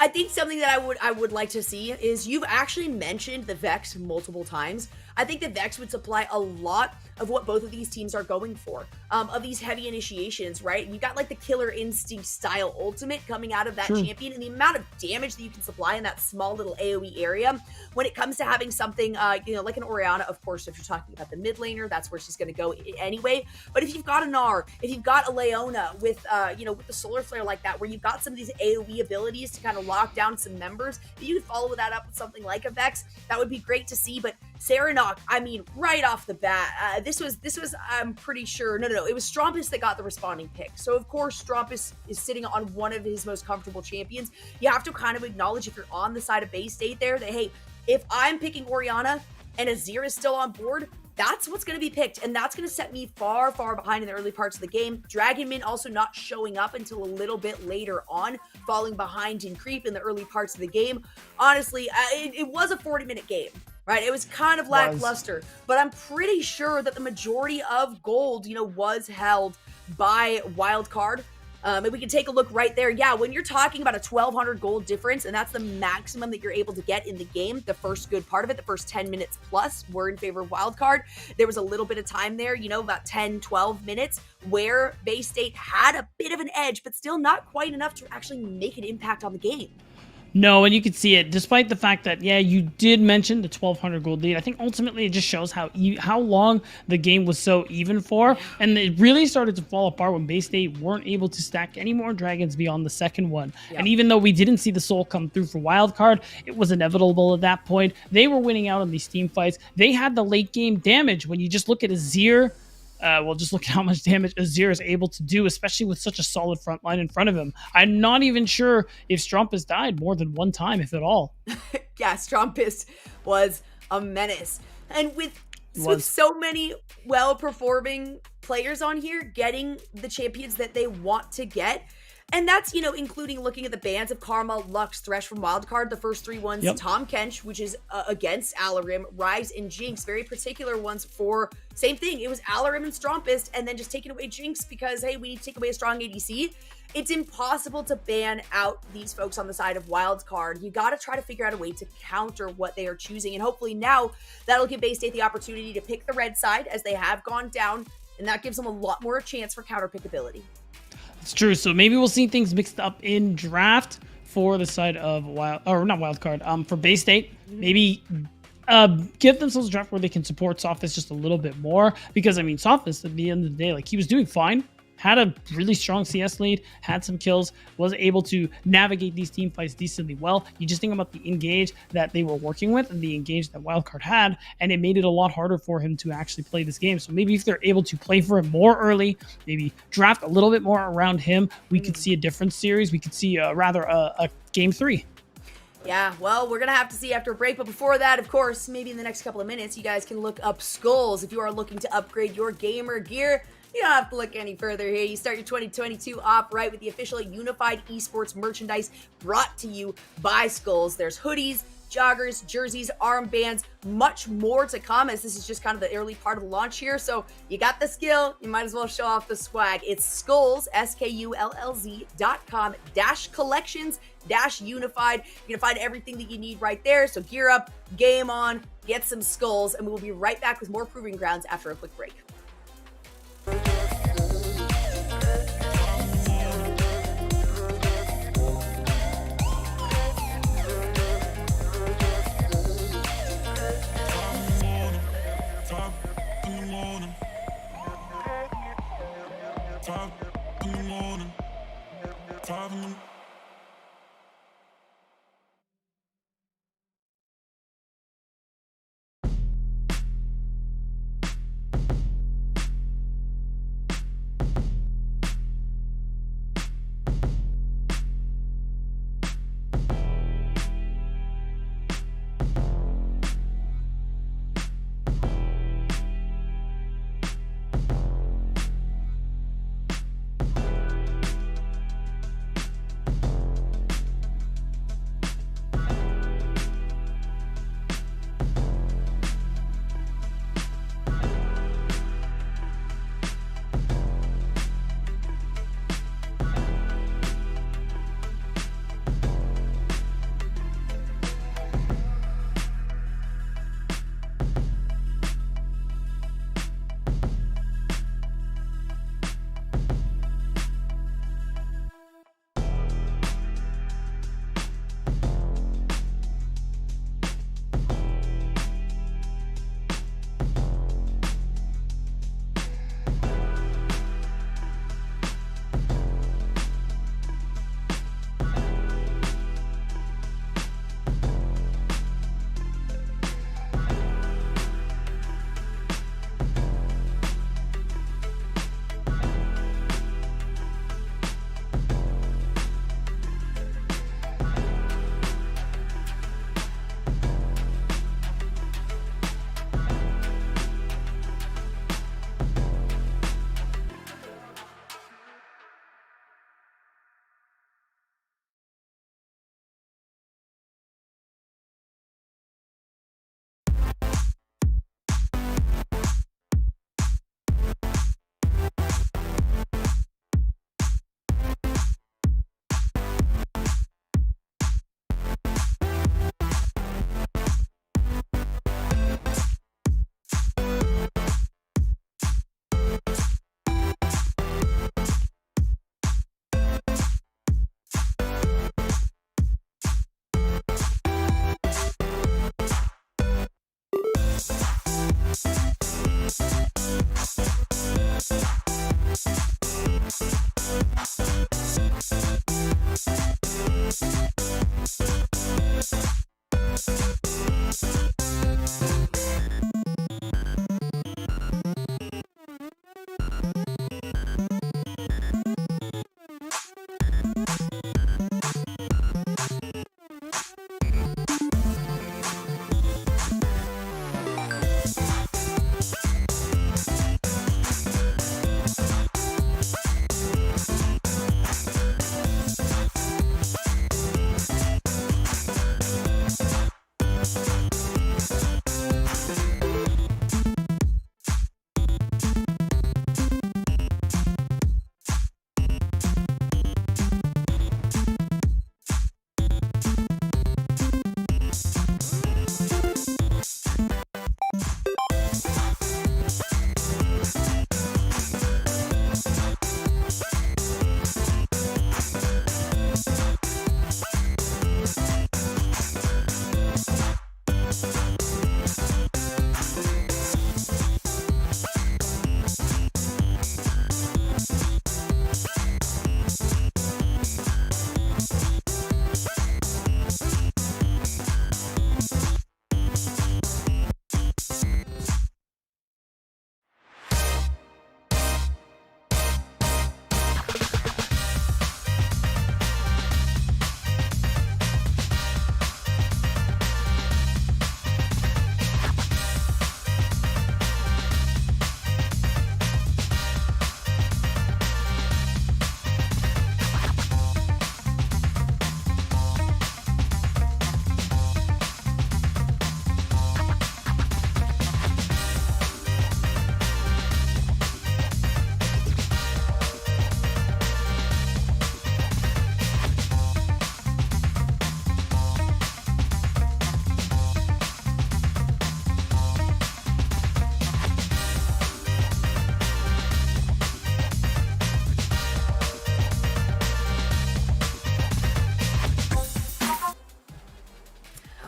I think something that I would like to see is you've actually mentioned the Vex multiple times. I think the Vex would supply a lot of what both of these teams are going for, of these heavy initiations, right? You got like the Killer Instinct style ultimate coming out of that champion, and the amount of damage that you can supply in that small little AoE area. When it comes to having something, like an Orianna, of course, if you're talking about the mid laner, that's where she's going to go anyway. But if you've got a Gnar, if you've got a Leona with, with the Solar Flare like that, where you've got some of these AoE abilities to kind of lock down some members, if you could follow that up with something like a Vex, that would be great to see. But Serenok, I mean, right off the bat, this was, I'm pretty sure, no, it was Strumpus that got the responding pick. So, of course, Strumpus is sitting on one of his most comfortable champions. You have to kind of acknowledge, if you're on the side of Bay State there, that, hey, if I'm picking Orianna and Azir is still on board, that's what's going to be picked, and that's going to set me far, far behind in the early parts of the game. Dragonman also not showing up until a little bit later on, falling behind in creep in the early parts of the game. Honestly, it was a 40-minute game. Right, it was kind of lackluster, but I'm pretty sure that the majority of gold, was held by Wildcard. And we can take a look right there. Yeah, when you're talking about a 1,200 gold difference, and that's the maximum that you're able to get in the game, the first good part of it, the first 10 minutes plus, were in favor of Wildcard. There was a little bit of time there, about 10, 12 minutes, where Bay State had a bit of an edge, but still not quite enough to actually make an impact on the game. No, and you can see it, despite the fact that, you did mention the 1,200 gold lead. I think ultimately it just shows how long the game was so even for, and it really started to fall apart when Bay State weren't able to stack any more dragons beyond the second one. And even though we didn't see the soul come through for Wildcard, it was inevitable at that point. They were winning out on these team fights. They had the late game damage. When you just look at Azir, just look at how much damage Azir is able to do, especially with such a solid front line in front of him. I'm not even sure if Strumpus died more than one time, if at all. Yeah, Strumpus was a menace. And with so many well-performing players on here getting the champions that they want to get, and that's, including looking at the bans of Karma, Lux, Thresh from Wildcard, the first three ones, Tom Kench, which is against Alarim, Rise, and Jinx, very particular ones for, same thing, it was Alarim and Strumpus, and then just taking away Jinx because, hey, we need to take away a strong ADC. It's impossible to ban out these folks on the side of Wildcard. You got to try to figure out a way to counter what they are choosing, and hopefully now that'll give Bay State the opportunity to pick the red side as they have gone down, and that gives them a lot more chance for counter pickability. It's true. So maybe we'll see things mixed up in draft for the side of for Bay State. Maybe give themselves a draft where they can support Sophos just a little bit more, because Sophos at the end of the day, he was doing fine. Had a really strong CS lead, had some kills, was able to navigate these team fights decently well. You just think about the engage that they were working with and the engage that Wildcard had, and it made it a lot harder for him to actually play this game. So maybe if they're able to play for him more early, maybe draft a little bit more around him, we could see a different series. We could see a game 3. Yeah, well, we're going to have to see after a break. But before that, of course, maybe in the next couple of minutes, you guys can look up Skulls if you are looking to upgrade your gamer gear. You don't have to look any further here. You start your 2022 off right with the official Unified Esports merchandise brought to you by Skulls. There's hoodies, joggers, jerseys, armbands, much more to come, as this is just kind of the early part of the launch here. So you got the skill, you might as well show off the swag. It's Skulls, SKULLZ.com _collections-unified. You're gonna find everything that you need right there. So gear up, game on, get some Skulls, and we'll be right back with more Proving Grounds after a quick break.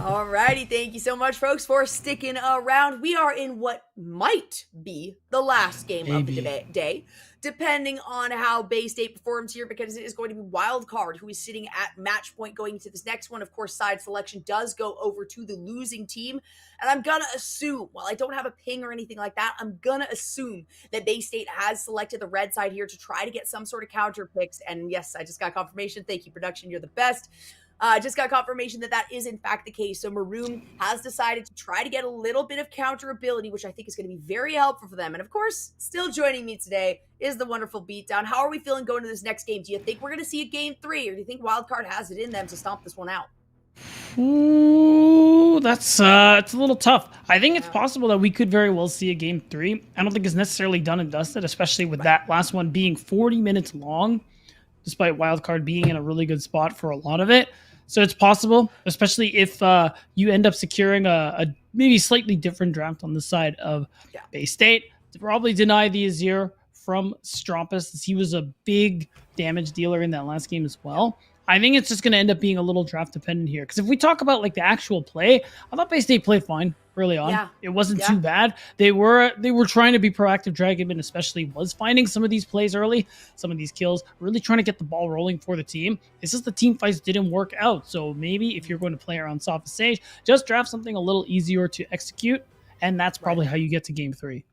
Alrighty, thank you so much, folks, for sticking around. We are in what might be the last game of the day, depending on how Bay State performs here, because it is going to be Wildcard, who is sitting at match point going into this next one. Of course, side selection does go over to the losing team, and I'm gonna assume, while I don't have a ping or anything like that, I'm gonna assume that Bay State has selected the red side here to try to get some sort of counter picks. And yes, I just got confirmation. Thank you, production. You're the best. Just got confirmation that that is in fact the case. So Maroon has decided to try to get a little bit of counter ability, which I think is going to be very helpful for them. And of course, still joining me today is the wonderful Beatdown. How are we feeling going to this next game? Do you think we're going to see a game 3, or do you think Wildcard has it in them to stomp this one out? Ooh, that's it's a little tough. I think it's possible that we could very well see a game 3. I don't think it's necessarily done and dusted, especially with that last one being 40 minutes long, despite Wildcard being in a really good spot for a lot of it. So it's possible, especially if you end up securing a maybe slightly different draft on the side of Bay State. To probably deny the Azir from Strompus, as he was a big damage dealer in that last game as well. I think it's just going to end up being a little draft dependent here. Because if we talk about like the actual play, I thought Bay State played fine early on. Yeah. It wasn't too bad. They were trying to be proactive. Dragonman especially was finding some of these plays early, some of these kills, really trying to get the ball rolling for the team. It's just the team fights didn't work out. So maybe if you're going to play around soft stage, just draft something a little easier to execute. And that's probably how you get to game 3.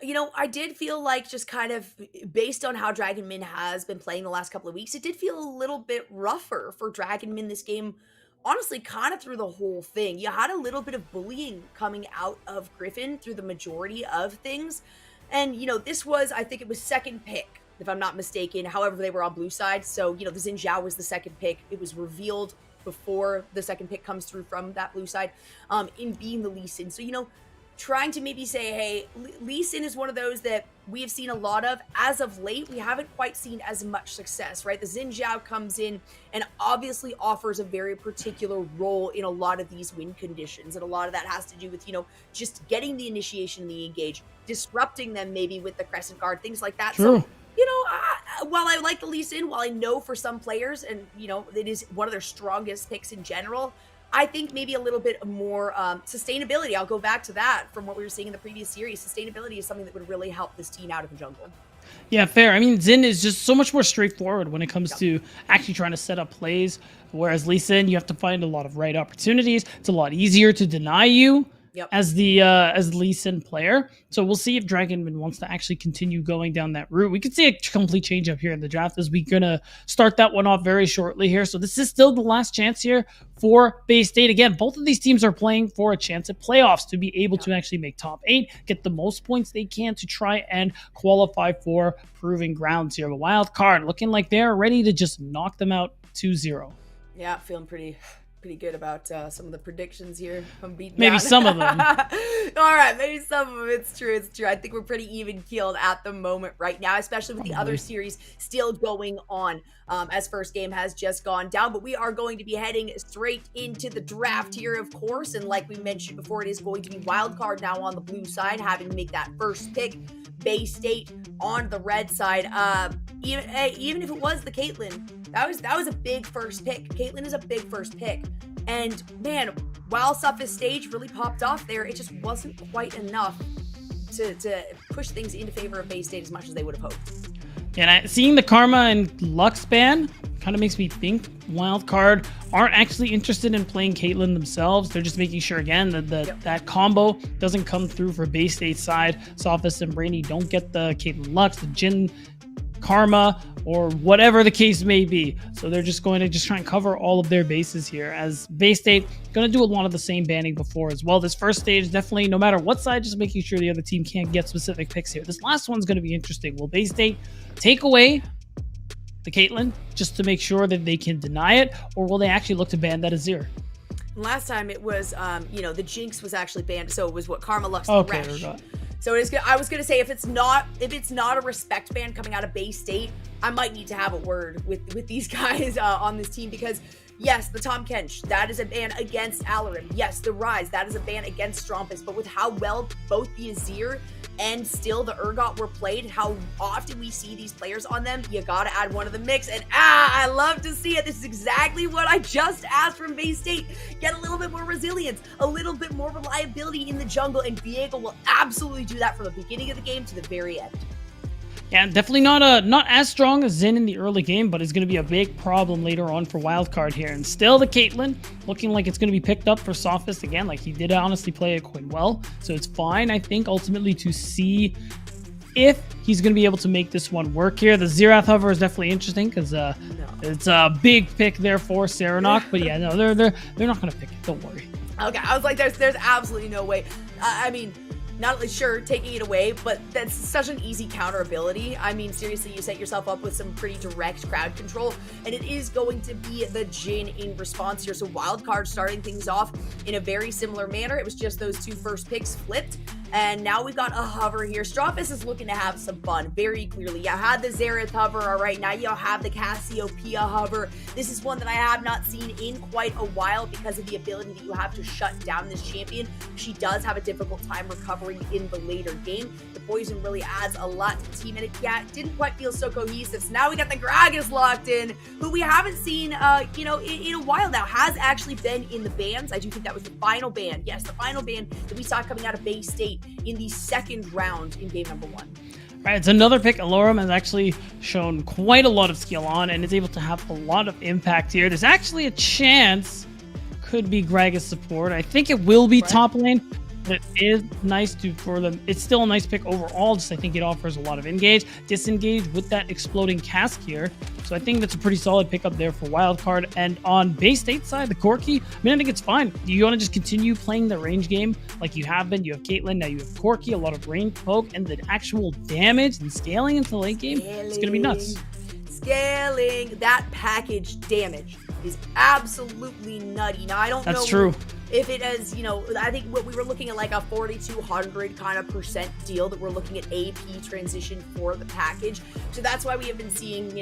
You know, I did feel like, just kind of based on how Dragonmin has been playing the last couple of weeks, it did feel a little bit rougher for Dragonmin this game. Honestly, kind of through the whole thing. You had a little bit of bullying coming out of Griffin through the majority of things. And, you know, this was, I think it was second pick, if I'm not mistaken. However, they were on blue side. So, you know, the Xin Zhao was the second pick. It was revealed before the second pick comes through from that blue side in being the Lee Sin. So, you know, trying to maybe say, hey, Lee Sin is one of those that we have seen a lot of. As of late, we haven't quite seen as much success, right? The Xin Zhao comes in and obviously offers a very particular role in a lot of these win conditions. And a lot of that has to do with, you know, just getting the initiation and the engage, disrupting them maybe with the Crescent Guard, things like that. True. So, you know, while I like the Lee Sin, while I know for some players, and, you know, it is one of their strongest picks in general, I think maybe a little bit more sustainability. I'll go back to that from what we were seeing in the previous series. Sustainability is something that would really help this team out of the jungle. Yeah, fair. I mean, Xin is just so much more straightforward when it comes to actually trying to set up plays, whereas Lee Sin, you have to find a lot of right opportunities. It's a lot easier to deny you as the Lee Sin player. So we'll see if Dragonman wants to actually continue going down that route. We could see a complete change up here in the draft as we're gonna start that one off very shortly here. So this is still the last chance here for Bay State. Again, both of these teams are playing for a chance at playoffs to be able to actually make top 8, get the most points they can to try and qualify for proving grounds here. The Wildcard looking like they're ready to just knock them out 2-0. Yeah, feeling pretty good about some of the predictions here. I'm beating Maybe down. some of them. All right, maybe some of them. It's true. I think we're pretty even keeled at the moment right now, especially with the other series still going on as first game has just gone down. But we are going to be heading straight into the draft here, of course. And like we mentioned before, it is going to be Wildcard now on the blue side, having to make that first pick. Bay State on the red side. Even if it was the Caitlyn, that was a big first pick. Caitlyn is a big first pick. And man, while Suffolk stage really popped off there, it just wasn't quite enough to push things into favor of Bay State as much as they would have hoped. And seeing the Karma and Lux ban kind of makes me think Wildcard aren't actually interested in playing Caitlyn themselves. They're just making sure, again, that that combo doesn't come through for Bay State side. Sophist and Brainy don't get the Caitlyn Lux, the Jin Karma, or whatever the case may be. So they're just going to try and cover all of their bases here, as Bay State going to do a lot of the same banning before as well. This first stage, definitely, no matter what side, just making sure the other team can't get specific picks here. This last one's going to be interesting. Will Bay State take away the Caitlyn just to make sure that they can deny it, or will they actually look to ban that Azir? Last time it was, the Jinx was actually banned, so it was Karma Lux Okay, So it is good. I was gonna say if it's not a respect ban coming out of Bay State, I might need to have a word with these guys on this team, because yes, the Tom Kench, that is a ban against Alarin. Yes, the Rise, that is a ban against Strompus. But with how well both the Azir and still the Urgot were played, how often we see these players on them, you gotta add one of the mix. And I love to see it. This is exactly what I just asked from Bay State. Get a little bit more resilience, a little bit more reliability in the jungle, and Viego will absolutely do that from the beginning of the game to the very end. Yeah, definitely not as strong as Xin in the early game, but it's going to be a big problem later on for Wildcard here. And still the Caitlyn looking like it's going to be picked up for Sophist again. Like, he did honestly play it quite well. So it's fine, I think, ultimately to see if he's going to be able to make this one work here. The Xerath hover is definitely interesting because it's a big pick there for Serenok. But yeah, no, they're not going to pick it. Don't worry. Okay, I was like, there's absolutely no way. I mean, not only sure taking it away, but that's such an easy counter ability. I mean, seriously, you set yourself up with some pretty direct crowd control, and it is going to be the Jin in response here. So Wildcard starting things off in a very similar manner. It was just those two first picks flipped, and now we've got a hover here. Strophus is looking to have some fun, very clearly. You had the Xerath hover, all right, now you have the Cassiopeia hover. This is one that I have not seen in quite a while because of the ability that you have to shut down this champion. She does have a difficult time recovering in the later game. The poison really adds a lot to the team, and it didn't quite feel so cohesive. So now we got the Gragas locked in, who we haven't seen in a while now. Has actually been in the bans. I do think that was the final ban. Yes, the final ban that we saw coming out of Bay State in the second round in game number 1. All right, it's another pick Alorum has actually shown quite a lot of skill on and is able to have a lot of impact here. There's actually a chance could be Gragas support. I think it will be top lane. But it is nice for them. It's still a nice pick overall. Just I think it offers a lot of disengage with that exploding cask here. So I think that's a pretty solid pickup there for Wildcard. And on Bay State side, the Corki, I mean, I think it's fine. You want to just continue playing the range game like you have been. You have Caitlyn, now you have Corki, a lot of range poke, and the actual damage and scaling into late game. It's going to be nuts. Scaling that package damage is absolutely nutty. Now, I don't know. That's true. If it is, I think what we were looking at like a 4,200 kind of % deal that we're looking at AP transition for the package. So that's why we have been seeing,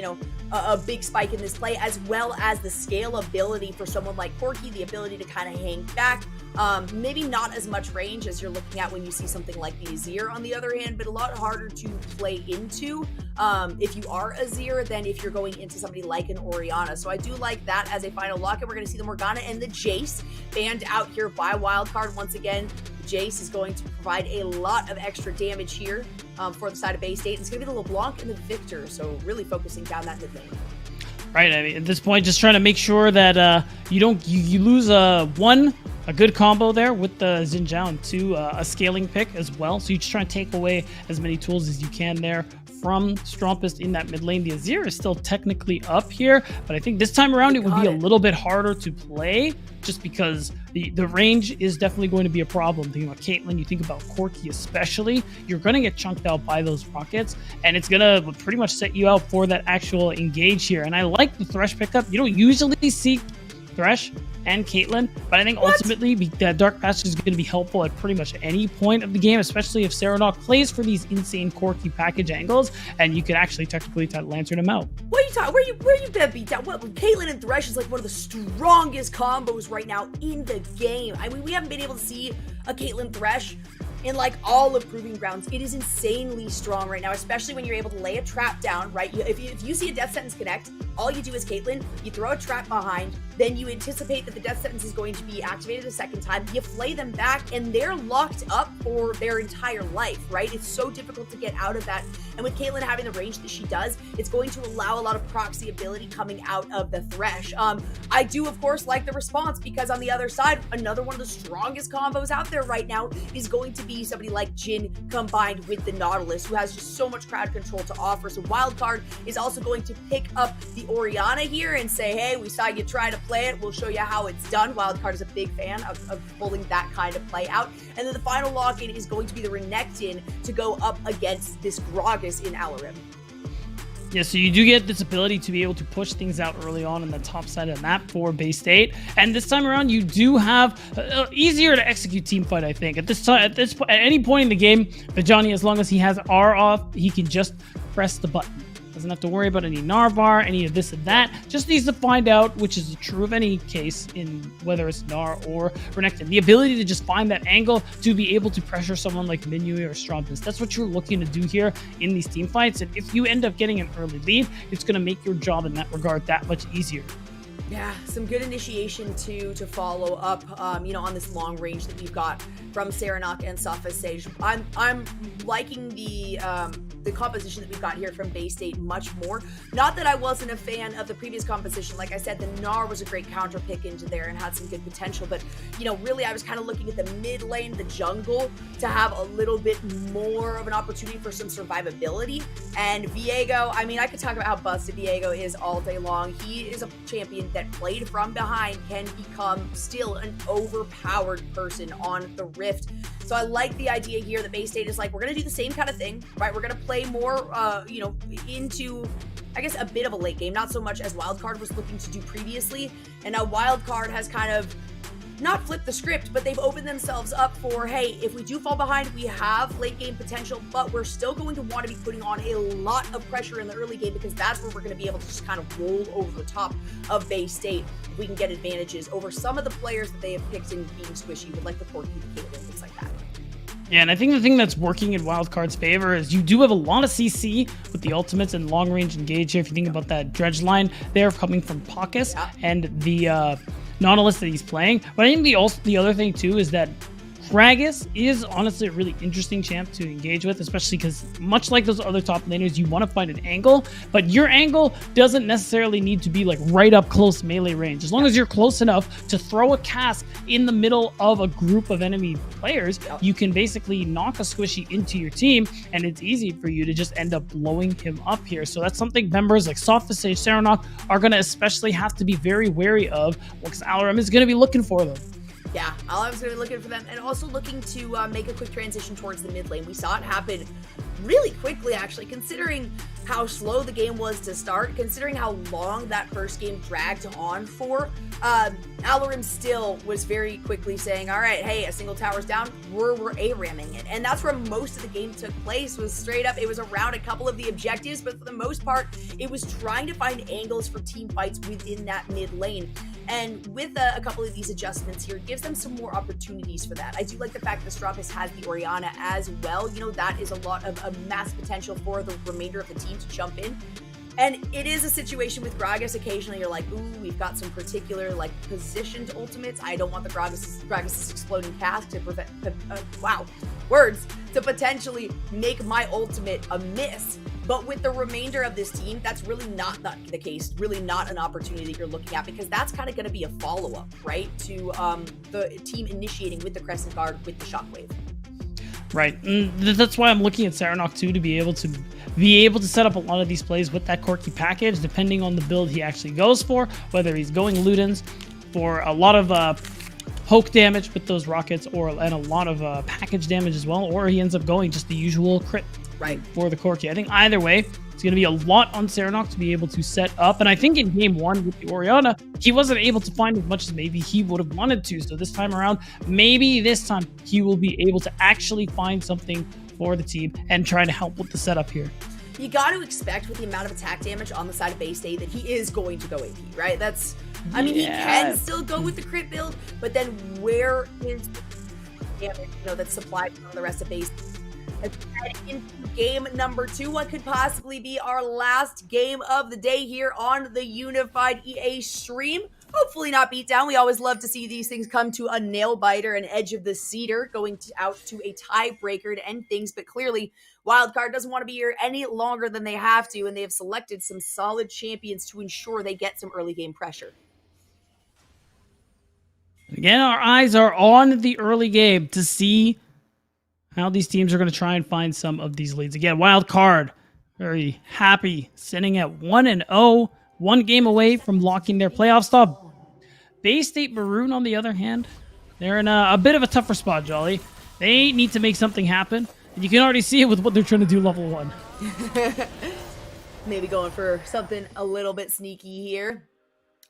a big spike in this play, as well as the scalability for someone like Corki, the ability to kind of hang back. Maybe not as much range as you're looking at when you see something like the Azir on the other hand, but a lot harder to play into if you are Azir than if you're going into somebody like an Orianna. So I do like that as a final lock, and we're going to see the Morgana and the Jace banned out out here by Wildcard once again. Jace is going to provide a lot of extra damage here for the side of Bay State. It's going to be the LeBlanc and the Victor, so really focusing down that mid lane. Right, I mean, at this point, just trying to make sure that you lose a good combo there with the Xin Zhao, and two, a scaling pick as well. So you just try to take away as many tools as you can there from Strumpus in that mid lane. The Azir is still technically up here, but I think this time around it would be a little bit harder to play just because the range is definitely going to be a problem. Thinking about Caitlyn, you think about Corki especially, you're going to get chunked out by those rockets, and it's going to pretty much set you out for that actual engage here. And I like the Thresh pickup. You don't usually see Thresh and Caitlyn, but I think ultimately that Dark Passage is going to be helpful at pretty much any point of the game, especially if Serenok plays for these insane Corki package angles, and you could actually technically lantern him out. What are you talking? Where you been beat down? What, Caitlyn and Thresh is like one of the strongest combos right now in the game. I mean, we haven't been able to see a Caitlyn Thresh in like all of Proving Grounds. It is insanely strong right now, especially when you're able to lay a trap down, right? If you see a Death Sentence connect, all you do is Caitlyn, you throw a trap behind, then you anticipate that the Death Sentence is going to be activated a second time, you flay them back, and they're locked up for their entire life, right? It's so difficult to get out of that. And with Caitlyn having the range that she does, it's going to allow a lot of proxy ability coming out of the Thresh. I do, of course, like the response, because on the other side, another one of the strongest combos out there right now is going to be somebody like Jhin combined with the Nautilus, who has just so much crowd control to offer. So Wildcard is also going to pick up the Orianna here and say, hey, we saw you try to play it, we'll show you how it's done. Wildcard is a big fan of pulling that kind of play out. And then the final login is going to be the Renekton to go up against this Gragas in Alarim. Yeah, so you do get this ability to be able to push things out early on the top side of the map for Bay State, and this time around you do have easier to execute team fight. I think at any point in the game, Vajani, as long as he has R off, he can just press the button. Doesn't have to worry about any Gnar, any of this and that. Just needs to find out which is true of any case, in whether it's Gnar or Renekton. The ability to just find that angle to be able to pressure someone like Minui or Strumpus. That's what you're looking to do here in these team fights. And if you end up getting an early lead, it's going to make your job in that regard that much easier. Yeah, some good initiation to follow up, on this long range that we've got from Serenok and Safa Sage. I'm liking the composition that we've got here from Bay State much more. Not that I wasn't a fan of the previous composition. Like I said, the Gnar was a great counter pick into there and had some good potential. But, really I was kind of looking at the mid lane, the jungle, to have a little bit more of an opportunity for some survivability. And Viego, I mean, I could talk about how busted Viego is all day long. He is a champion that played from behind can become still an overpowered person on the Rift. So I like the idea here that Bay State is like, we're going to do the same kind of thing, right? We're going to play more, into, I guess, a bit of a late game, not so much as Wildcard was looking to do previously. And now Wildcard has kind of not flipped the script, but they've opened themselves up for, hey, if we do fall behind, we have late game potential, but we're still going to want to be putting on a lot of pressure in the early game, because that's where we're going to be able to just kind of roll over the top of Bay State if we can get advantages over some of the players that they have picked in being squishy, with like the Corki, the Caitlyn, things like that. Yeah, and I think the thing that's working in Wildcard's favor is you do have a lot of CC with the ultimates and long-range engage here. If you think about that dredge line there coming from Pockus and the Nautilus that he's playing. But I think the other thing too is that Gragas is honestly a really interesting champ to engage with, especially because much like those other top laners, you want to find an angle, but your angle doesn't necessarily need to be like right up close melee range. As long as you're close enough to throw a cast in the middle of a group of enemy players, you can basically knock a squishy into your team, and it's easy for you to just end up blowing him up here. So that's something members like Safa Sage, Serenok are going to especially have to be very wary of, because Alarim is going to be looking for them. Yeah, Alarim's going to be looking for them, and also looking to make a quick transition towards the mid lane. We saw it happen really quickly, actually, considering how slow the game was to start, considering how long that first game dragged on for. Alarim still was very quickly saying, all right, hey, a single tower's down, we're A-ramming it. And that's where most of the game took place, was straight up, it was around a couple of the objectives, but for the most part, it was trying to find angles for team fights within that mid lane. And with a couple of these adjustments here, it gives them some more opportunities for that. I do like the fact that Strumpus has the Orianna as well. That is a lot of mass potential for the remainder of the team to jump in. And it is a situation with Gragas. Occasionally you're like, ooh, we've got some particular like positioned ultimates. I don't want the Gragas' exploding cast to prevent, to potentially make my ultimate a miss. But with the remainder of this team, that's really not the case, really not an opportunity that you're looking at, because that's kind of going to be a follow-up, right, to the team initiating with the Crescent Guard with the Shockwave. Right, and that's why I'm looking at Saranok too, to be able to set up a lot of these plays with that Corki package, depending on the build he actually goes for, whether he's going Ludens for a lot of poke damage with those rockets, and a lot of package damage as well, or he ends up going just the usual crit for the Corki. I think either way, it's going to be a lot on Saranok to be able to set up. And I think in game 1 with the Orianna, he wasn't able to find as much as maybe he would have wanted to. So this time around, maybe this time he will be able to actually find something for the team and try to help with the setup here. You got to expect with the amount of attack damage on the side of Bay State that he is going to go AP, right? That's, I mean, he can still go with the crit build, but then where is the damage, that's supplied from the rest of Bay State? Let's head into game number 2. What could possibly be our last game of the day here on the Unified EA stream. Hopefully not beat down. We always love to see these things come to a nail biter, an edge of the cedar, going out to a tiebreaker to end things. But clearly, Wildcard doesn't want to be here any longer than they have to, and they have selected some solid champions to ensure they get some early game pressure. Again, our eyes are on the early game to see how these teams are going to try and find some of these leads. Again, Wildcard, very happy, sitting at 1-0, 1 game away from locking their playoff stop. Bay State Maroon, on the other hand, they're in a bit of a tougher spot, Jolly. They need to make something happen, and you can already see it with what they're trying to do level 1. Maybe going for something a little bit sneaky here.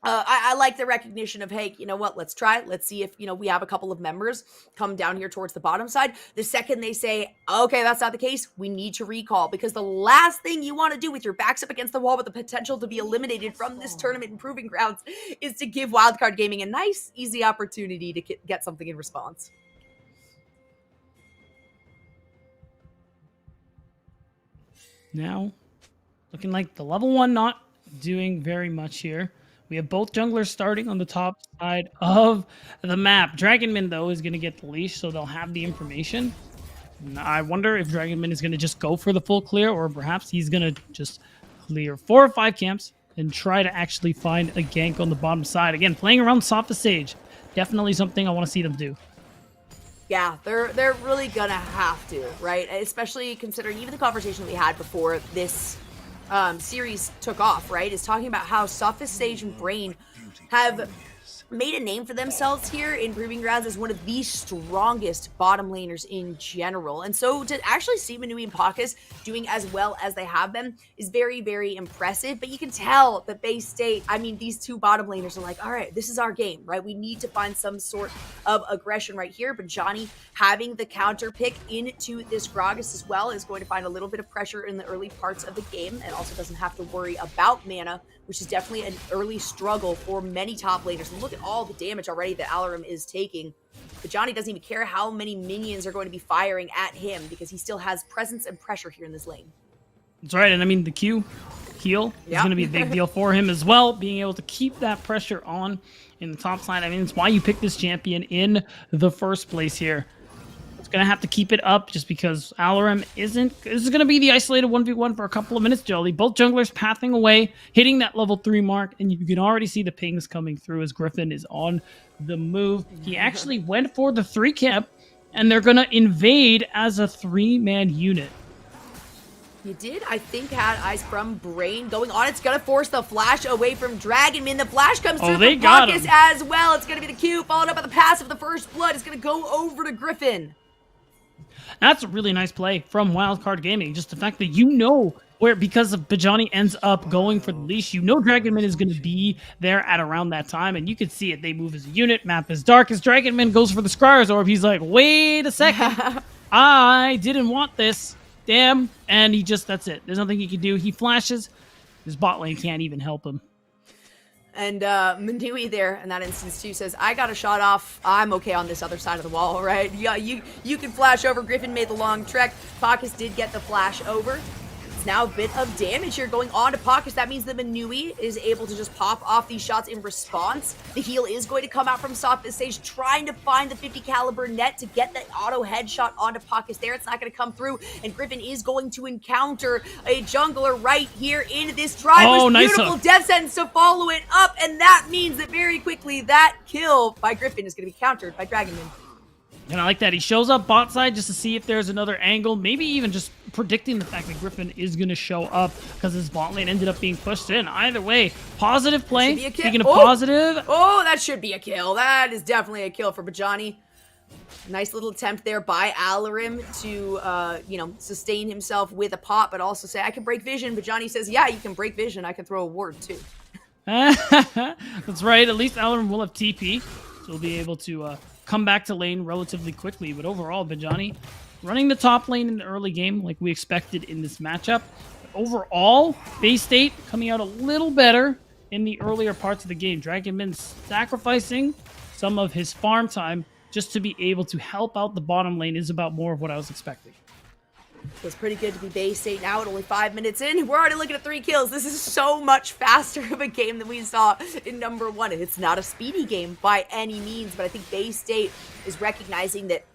I like the recognition of, hey, you know what, let's try it. Let's see if, we have a couple of members come down here towards the bottom side. The second they say, okay, that's not the case, we need to recall, because the last thing you want to do with your backs up against the wall with the potential to be eliminated from this tournament in Proving Grounds is to give Wildcard Gaming a nice, easy opportunity to get something in response. Now, looking like the level 1 not doing very much here. We have both junglers starting on the top side of the map. Dragonman, though, is going to get the leash, so they'll have the information. And I wonder if Dragonman is going to just go for the full clear, or perhaps he's going to just clear 4 or 5 camps and try to actually find a gank on the bottom side. Again, playing around Soft Sage. Definitely something I want to see them do. Yeah, they're really going to have to, right? Especially considering even the conversation we had before this series took off, right, is talking about how Sophist Sage and Brain have made a name for themselves here in Proving Grounds as one of the strongest bottom laners in general. And so to actually see Manui and Pacus doing as well as they have been is very, very impressive. But you can tell that Bay State, I mean, these 2 bottom laners are like, all right, this is our game, right? We need to find some sort of aggression right here. But Johnny having the counter pick into this Gragas as well is going to find a little bit of pressure in the early parts of the game, and also doesn't have to worry about mana, which is definitely an early struggle for many top laners. And look at all the damage already that Alarum is taking. But Johnny doesn't even care how many minions are going to be firing at him, because he still has presence and pressure here in this lane. That's right, and I mean, the Q heal is going to be a big deal for him as well, being able to keep that pressure on in the top side. I mean, it's why you picked this champion in the first place here. Gonna have to keep it up just because Alarum isn't. This is gonna be the isolated 1v1 for a couple of minutes, Jolly. Both junglers pathing away, hitting that level 3 mark, and you can already see the pings coming through as Griffin is on the move. He actually went for the 3 camp, and they're gonna invade as a 3-man unit. You did, I think, had eyes from Brain going on. It's going to force the flash away from Dragonman. The flash comes through from Pacus as well. It's going to be the Q, followed up by the passive of the first blood. It's going to go over to Griffin. That's a really nice play from Wildcard Gaming. Just the fact that where, because of Bajani ends up going for the leash, Dragonman is going to be there at around that time, and you can see it. They move as a unit, map is dark. As Dragonman goes for the Scryer's Orb, he's like, wait a second. I didn't want this. Damn. And that's it. There's nothing he can do. He flashes. His bot lane can't even help him. And Manui there in that instance too says, I got a shot off. I'm okay on this other side of the wall, right? Yeah, you can flash over. Griffin made the long trek. Pacus did get the flash over. it's now a bit of damage here going on to Pockets. That means that Manui is able to just pop off these shots in response. The heal is going to come out from Soft this stage, trying to find the 50 caliber net to get that auto headshot onto Pockets there. It's not going to come through, and Griffin is going to encounter a jungler right here in this drive. Oh, nice beautiful hook. death sentence to follow it up, and that means that very quickly that kill by Griffin is going to be countered by Dragonman. And I like that. He shows up bot side just to see if there's another angle, maybe even just predicting the fact that Griffin is going to show up because his bot lane ended up being pushed in. Either way, positive play. Be a kill. Speaking of positive, Oh, that should be a kill. That is definitely a kill for Bajani. Nice little attempt there by Alarim to, sustain himself with a pop, but also say, I can break vision. Bajani says, yeah, you can break vision. I can throw a ward too. that's right. At least Alarim will have TP, so we'll be able to come back to lane relatively quickly. But overall, Bajani running the top lane in the early game like we expected in this matchup. But overall, Bay State coming out a little better in the earlier parts of the game. Dragonman sacrificing some of his farm time just to be able to help out the bottom lane is about more of what I was expecting. So it's pretty good to be Bay State now at only 5 minutes in. We're already looking at 3 kills. This is so much faster of a game than we saw in number 1. And it's not a speedy game by any means, but I think Bay State is recognizing that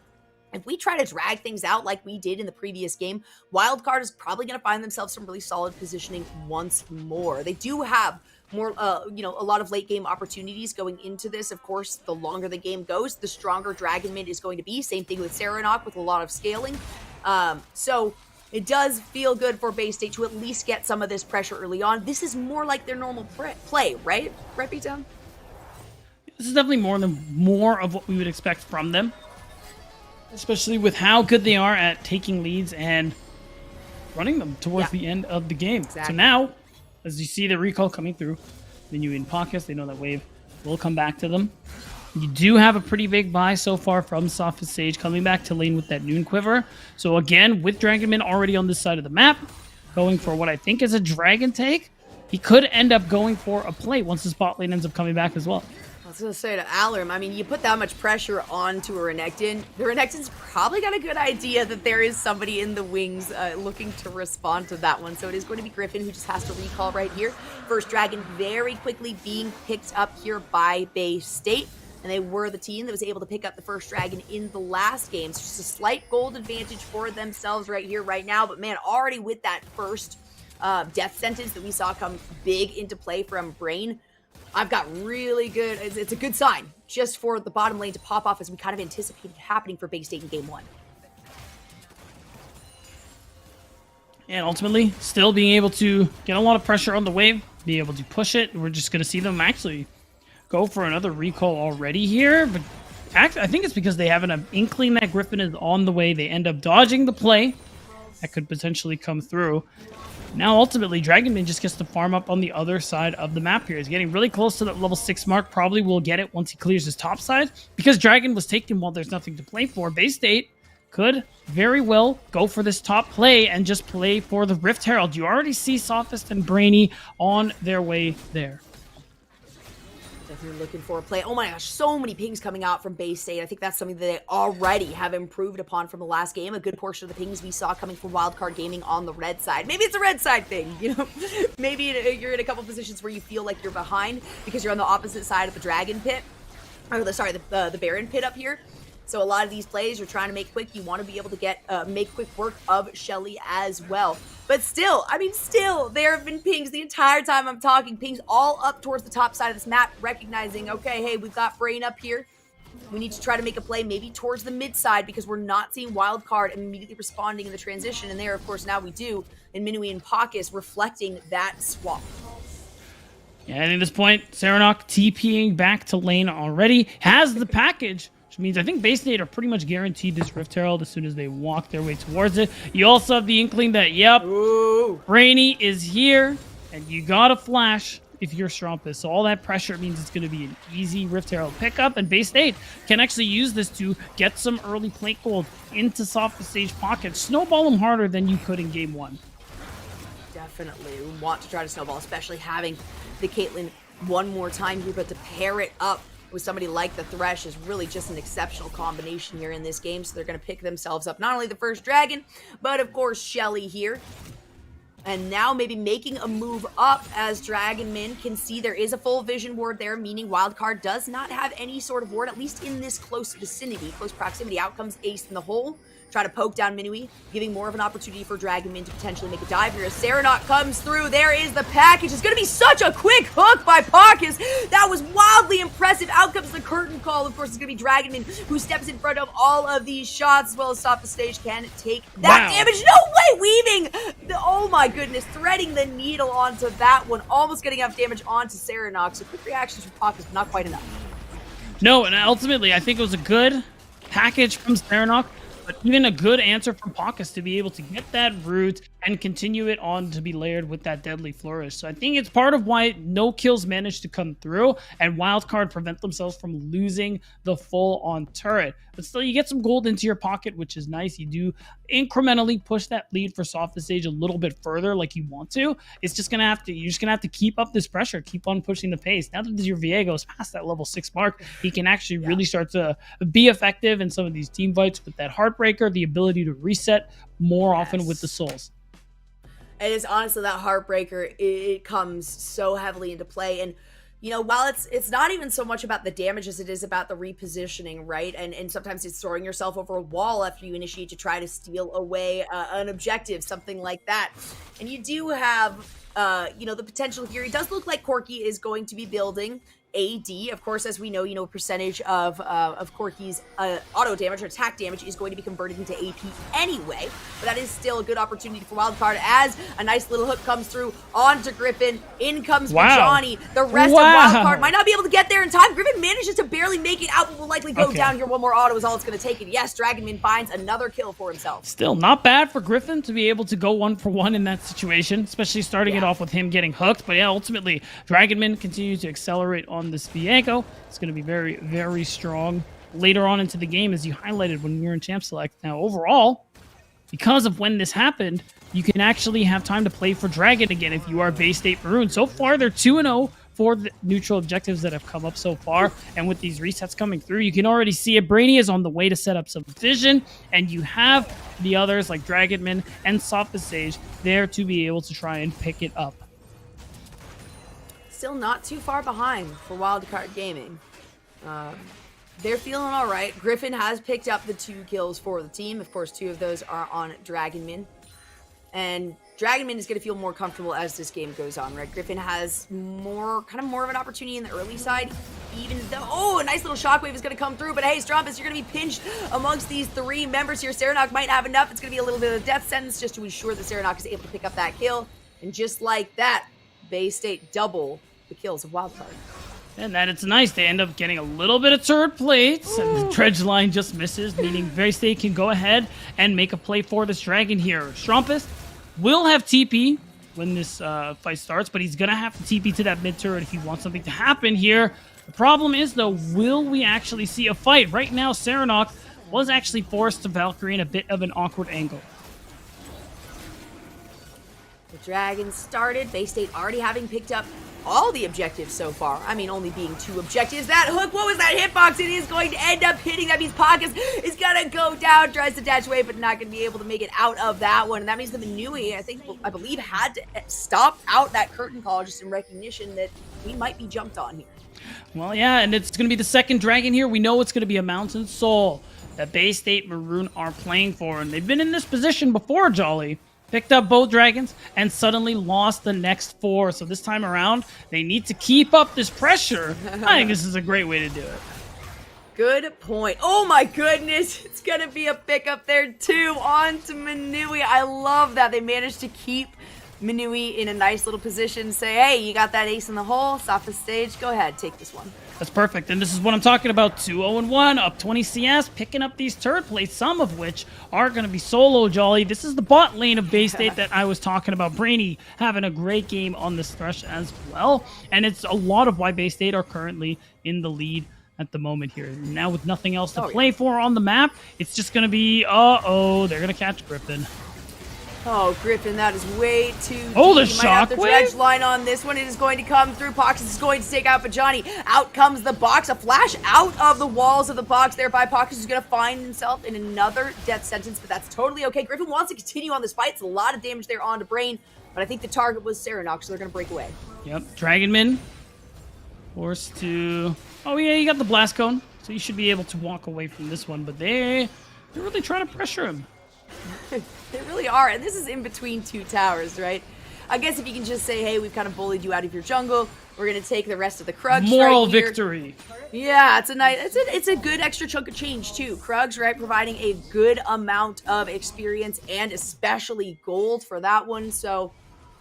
if we try to drag things out like we did in the previous game, Wildcard is probably going to find themselves some really solid positioning once more. They do have more, a lot of late game opportunities going into this. Of course, the longer the game goes, the stronger Dragonman is going to be. Same thing with Serenok with a lot of scaling. So it does feel good for Bay State to at least get some of this pressure early on. This is more like their normal play, right? Right, B-Town? This is definitely more of what we would expect from them, especially with how good they are at taking leads and running them towards the end of the game. Exactly. So now, as you see the recall coming through, then you in pockets, they know that wave will come back to them. You do have a pretty big buy so far from Sophist Sage coming back to lane with that Noon Quiver. So again, with Dragonman already on this side of the map, going for what I think is a Dragon take, he could end up going for a play once his bot lane ends up coming back as well. I was going to say to Alarim, I mean, you put that much pressure onto a Renekton. The Renekton's probably got a good idea that there is somebody in the wings looking to respond to that one. So it is going to be Griffin who just has to recall right here. First Dragon very quickly being picked up here by Bay State. And they were the team that was able to pick up the first Dragon in the last game. So just a slight gold advantage for themselves right here, right now. But man, already with that first death sentence that we saw come big into play from Brain, I've got really good, it's a good sign just for the bottom lane to pop off as we kind of anticipated happening for Bay State in game 1. And ultimately, still being able to get a lot of pressure on the wave, be able to push it. We're just going to see them actually go for another recall already here. But I think it's because they have an inkling that Griffin is on the way. They end up dodging the play that could potentially come through. Now, ultimately, Dragonman just gets to farm up on the other side of the map here. He's getting really close to that level 6 mark. Probably will get it once he clears his top side. Because Dragon was taken while there's nothing to play for. Bay State could very well go for this top play and just play for the Rift Herald. You already see Sophist and Brainy on their way there. Definitely looking for a play. Oh my gosh, so many pings coming out from Bay State. I think that's something that they already have improved upon from the last game. A good portion of the pings we saw coming from Wildcard Gaming on the red side. Maybe it's a red side thing, Maybe you're in a couple positions where you feel like you're behind because you're on the opposite side of the Dragon Pit. Or the Baron Pit up here. So a lot of these plays you're trying to make quick. You want to be able to make quick work of Shelly as well. But still, there have been pings the entire time I'm talking. Pings all up towards the top side of this map, recognizing, okay, hey, we've got Brain up here. We need to try to make a play maybe towards the mid side because we're not seeing Wildcard immediately responding in the transition. And there, of course, now we do. And Minui and Pockets reflecting that swap. Yeah, and at this point, Serenok TPing back to lane already. Has the package, which means I think Bay State are pretty much guaranteed this Rift Herald as soon as they walk their way towards it. You also have the inkling that, yep, Brainy is here, and you got a flash if you're Strumpus. So all that pressure means it's going to be an easy Rift Herald pickup, and Bay State can actually use this to get some early plate gold into Soft Stage pockets. Snowball them harder than you could in Game 1. Definitely. We want to try to snowball, especially having the Caitlyn one more time here, but to pair it up with somebody like the Thresh is really just an exceptional combination here in this game. So they're going to pick themselves up not only the first Dragon, but of course Shelly here. And now maybe making a move up as Dragonmin can see there is a full vision ward there, meaning Wildcard does not have any sort of ward, at least in this close vicinity, close proximity. Out comes Ace in the hole. Try to poke down Minui, giving more of an opportunity for Dragonmin to potentially make a dive here. As Serenok comes through, there is the package. It's going to be such a quick hook by Pawkus. That was wildly impressive. Out comes the curtain call. Of course, it's going to be Dragonmin who steps in front of all of these shots, as well as Stop the Stage can take that damage. No way, weaving! Oh my goodness, threading the needle onto that one. Almost getting enough damage onto Serenok. So quick reactions from Pawkus, but not quite enough. No, and ultimately, I think it was a good package from Serenok, but even a good answer from Pawkus to be able to get that root and continue it on to be layered with that deadly flourish. So I think it's part of why no kills managed to come through and Wildcard prevent themselves from losing the full on turret. But still, you get some gold into your pocket, which is nice. You do incrementally push that lead for Soft Stage a little bit further like you want to. It's just gonna have to, you're just gonna have to keep up this pressure, keep on pushing the pace. Now that your VA goes past that level 6 mark, he can actually really start to be effective in some of these team fights with that Heartbreaker, the ability to reset more often with the souls. It is honestly that Heartbreaker, it comes so heavily into play. And, you know, while it's not even so much about the damage as it is about the repositioning, right? And sometimes it's throwing yourself over a wall after you initiate to try to steal away an objective, something like that. And you do have, you know, the potential here. It does look like Corki is going to be building AD. Of course, as we know, you know, percentage of Corki's auto damage or attack damage is going to be converted into AP anyway, but that is still a good opportunity for Wildcard as a nice little hook comes through onto Griffin. In comes Johnny. The rest of Wildcard might not be able to get there in time. Griffin manages to barely make it out, but will likely go down here. One more auto is all it's going to take. And yes, Dragonmin finds another kill for himself. Still not bad for Griffin to be able to go 1-for-1 in that situation, especially starting it off with him getting hooked. But yeah, ultimately, Dragonmin continues to accelerate on this Viego. It's going to be very, very strong later on into the game, as you highlighted when we were in Champ Select. Now, overall, because of when this happened, you can actually have time to play for Dragon again if you are Bay State Maroon. So far, they're 2-0 for the neutral objectives that have come up so far. And with these resets coming through, you can already see it. Brainy is on the way to set up some vision, and you have the others like Dragonmin and Soft Stage there to be able to try and pick it up. Still not too far behind for Wildcard Gaming. They're feeling all right. Griffin has picked up the 2 kills for the team. Of course, 2 of those are on Dragonmin. And Dragonmin is going to feel more comfortable as this game goes on, right? Griffin has more of an opportunity in the early side, even though, a nice little shockwave is going to come through. But hey, Strumpus, you're going to be pinched amongst these 3 members here. Serenok might have enough. It's going to be a little bit of a death sentence just to ensure that Serenok is able to pick up that kill. And just like that, Bay State double the kills of Wildcard. And that it's nice. They end up getting a little bit of turret plates, and the dredge line just misses, meaning Bay State can go ahead and make a play for this dragon here. Strumpus will have TP when this fight starts, but he's going to have to TP to that mid turret if he wants something to happen here. The problem is, though, will we actually see a fight? Right now, Serenok was actually forced to Valkyrie in a bit of an awkward angle. The Dragons started, Bay State already having picked up all the objectives so far. I mean, only being 2 objectives. That hook, what was that hitbox? It is going to end up hitting. That means Pawkus is going to go down, tries to dash away, but not going to be able to make it out of that one. And that means the Minui, I believe, had to stop out that curtain call just in recognition that we might be jumped on here. Well, yeah, and it's going to be the second dragon here. We know it's going to be a Mountain Soul that Bay State Maroon are playing for, and they've been in this position before, Jolly. Picked up both dragons and suddenly lost the next 4. So this time around, they need to keep up this pressure. I think this is a great way to do it. Good point. Oh my goodness. It's going to be a pickup there too. On to Minui. I love that. They managed to keep Minui in a nice little position. Say, hey, you got that ace in the hole. Soft Stage. Go ahead. Take this one. That's perfect, and this is what I'm talking about. 2-0-1, up 20 CS, picking up these turret plates, some of which are going to be solo, Jolly. This is the bot lane of Bay State that I was talking about. Brainy having a great game on this thresh as well, and it's a lot of why Bay State are currently in the lead at the moment here. Now with nothing else to play for on the map, it's just going to be, they're going to catch Griffin. Oh, Griffin, that is way too deep. Oh, the You might have the shockwave? dredge line on this one. It is going to come through. Pawkus is going to take out Bajani. Out comes the box. A flash out of the walls of the box there by Pawkus, who's going to find himself in another death sentence, but that's totally okay. Griffin wants to continue on this fight. It's a lot of damage there onto Brain. But I think the target was Serenok, so they're going to break away. Yep, Dragonman forced to... Oh yeah, you got the Blast Cone, so you should be able to walk away from this one, but they're really trying to pressure him. They really are, and this is in between two towers, right? I guess if you can just say, hey, we've kind of bullied you out of your jungle, we're going to take the rest of the Krugs Moral right here. victory. Yeah, it's a nice, it's a good extra chunk of change too. Krugs, right, providing a good amount of experience and especially gold for that one. So,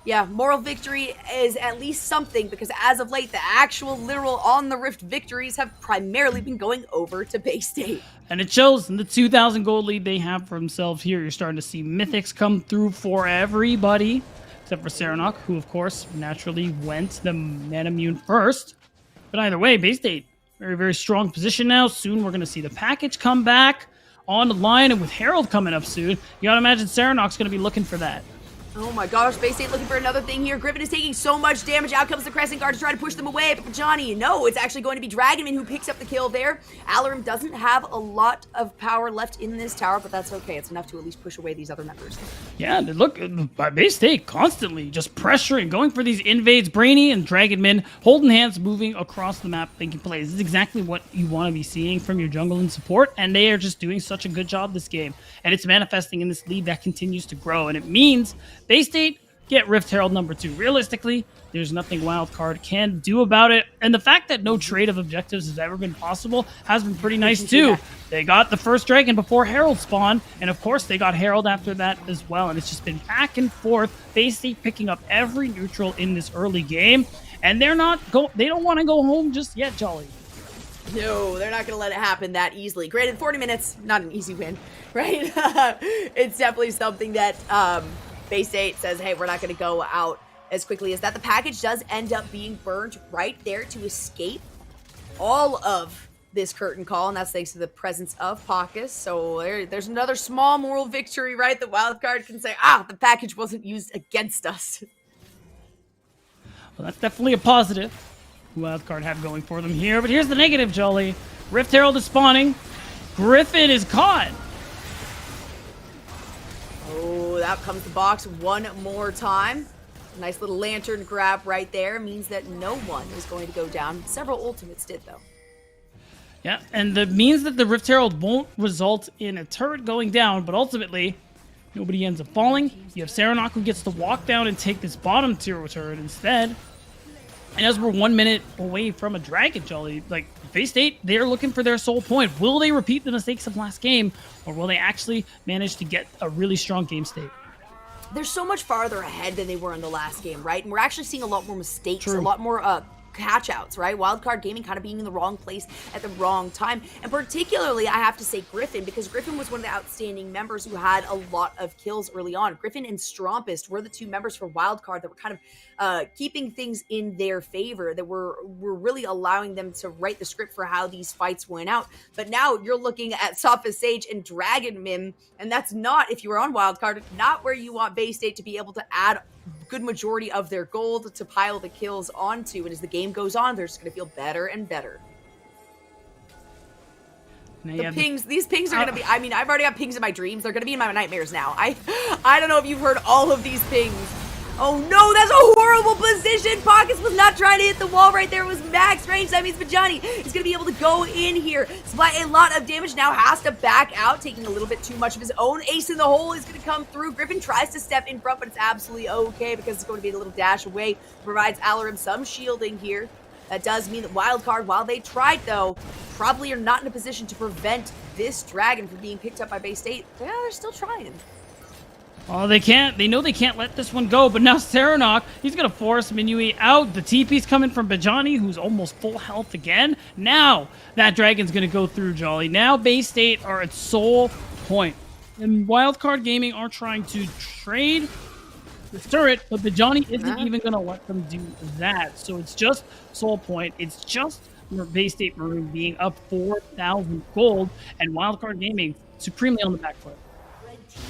yeah, moral victory is at least something, because as of late, the actual literal on the Rift victories have primarily been going over to Bay State. And it shows in the 2,000 gold lead they have for themselves here. You're starting to see mythics come through for everybody, except for Serenok, who, of course, naturally went the Manamune first. But either way, Bay State, very, very strong position now. Soon we're going to see the package come back on the line, and with Herald coming up soon, you got to imagine Serenok's going to be looking for that. Oh my gosh, Bay State looking for another thing here. Griffin is taking so much damage. Out comes the Crescent Guard to try to push them away. But Johnny, no, it's actually going to be Dragonman who picks up the kill there. Alarim doesn't have a lot of power left in this tower, but that's okay. It's enough to at least push away these other members. Yeah, look, Bay State constantly just pressuring, going for these invades. Brainy and Dragonman holding hands, moving across the map, thinking plays. This is exactly what you want to be seeing from your jungle and support, and they are just doing such a good job this game. And it's manifesting in this lead that continues to grow, and it means Bay State get Rift Herald number 2. Realistically, there's nothing Wildcard can do about it. And the fact that no trade of objectives has ever been possible has been pretty nice too. Yeah. They got the first dragon before Herald spawned, and of course they got Herald after that as well. And it's just been back and forth. Bay State picking up every neutral in this early game, and they don't want to go home just yet, Jolly. No, they're not going to let it happen that easily. Granted, 40 minutes, not an easy win, right? It's definitely something that Bay State says, hey, we're not going to go out as quickly as that. The package does end up being burned right there to escape all of this curtain call, and that's thanks to the presence of Pacus. So there's another small moral victory, right? The Wildcard can say, the package wasn't used against us. Well, that's definitely a positive Wildcard have going for them here. But here's the negative, Jolly. Rift Herald is spawning. Griffin is caught. Oh, out comes the box one more time. Nice little lantern grab right there means that no one is going to go down. Several ultimates did, though. Yeah, and that means that the Rift Herald won't result in a turret going down, but ultimately, nobody ends up falling. You have Serenok who gets to walk down and take this bottom tier turret instead. And as we're 1 minute away from a dragon, Jolly, like, Bay State, they're looking for their soul point. Will they repeat the mistakes of last game, or will they actually manage to get a really strong game state? They're so much farther ahead than they were in the last game, right? And we're actually seeing a lot more mistakes, True. A lot more catch-outs, right? Wildcard Gaming kind of being in the wrong place at the wrong time. And particularly, I have to say Griffin, because Griffin was one of the outstanding members who had a lot of kills early on. Griffin and Strompist were the two members for Wildcard that were kind of keeping things in their favor, that were really allowing them to write the script for how these fights went out. But now you're looking at Sophist Sage and Dragon Mim, and that's not, if you were on Wildcard, not where you want Bay State to be able to add good majority of their gold to pile the kills onto. And as the game goes on, they're just going to feel better and better. These pings are going to be, I mean, I've already got pings in my dreams. They're going to be in my nightmares now. I don't know if you've heard all of these pings. Oh no, that's a horrible position. Pockets was not trying to hit the wall right there. It was max range. That means Bajani is going to be able to go in here, supply a lot of damage. Now has to back out, taking a little bit too much of his own. Ace in the hole is going to come through. Griffin tries to step in front, but it's absolutely okay because it's going to be a little dash away. Provides Alarim some shielding here. That does mean that Wildcard, while they tried though, probably are not in a position to prevent this dragon from being picked up by Bay State. Yeah, they're still trying. Oh, they can't. They know they can't let this one go, but now Serenok, he's going to force Minui out. The TP's coming from Bajani, who's almost full health again. Now, that dragon's going to go through, Jolly. Now, Bay State are at soul point. And Wildcard Gaming are trying to trade the turret, but Bajani isn't even going to let them do that. So it's just soul point. It's just Bay State Maroon being up 4,000 gold, and Wildcard Gaming supremely on the back foot.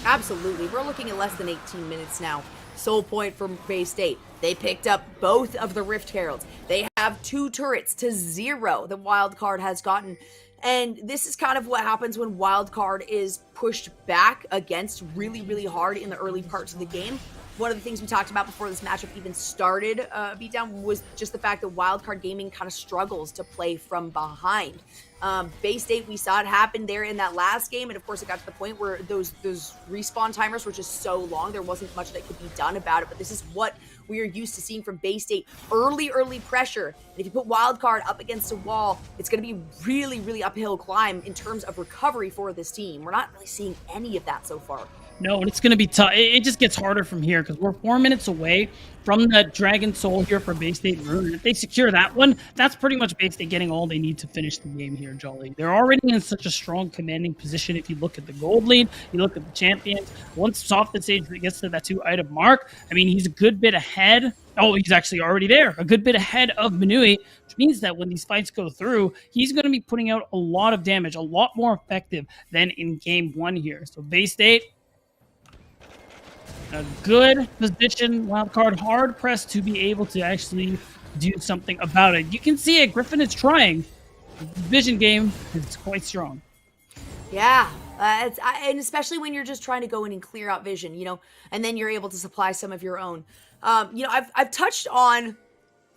Absolutely. We're looking at less than 18 minutes now. Soul point from Bay State. They picked up both of the Rift Heralds. They have 2 turrets to 0 that Wildcard has gotten. And this is kind of what happens when Wildcard is pushed back against really, really hard in the early parts of the game. one of the things we talked about before this matchup even started, Beatdown, was just the fact that Wildcard Gaming kind of struggles to play from behind. Bay State, we saw it happen there in that last game, and of course it got to the point where those respawn timers were just so long, there wasn't much that could be done about it, but this is what we are used to seeing from Bay State. Early pressure, and if you put Wildcard up against a wall, it's going to be really uphill climb in terms of recovery for this team. We're not really seeing any of that so far. No, and it's going to be tough. It just gets harder from here because we're 4 minutes away from the Dragon Soul here for Bay State Maroon. And if they secure that one, that's pretty much Bay State getting all they need to finish the game here, Jolly. They're already in such a strong commanding position. If you look at the gold lead, you look at the champions. Once Soft Stage gets to that 2-item mark, I mean, he's a good bit ahead. Oh, he's actually already there. A good bit ahead of Manui, which means that when these fights go through, he's going to be putting out a lot of damage, a lot more effective than in game 1 here. So Bay State, a good position, Wildcard hard pressed to be able to actually do something about it. You can see it, Griffin is trying. The vision game is quite strong. Yeah, and especially when you're just trying to go in and clear out vision, you know, and then you're able to supply some of your own. You know, I've touched on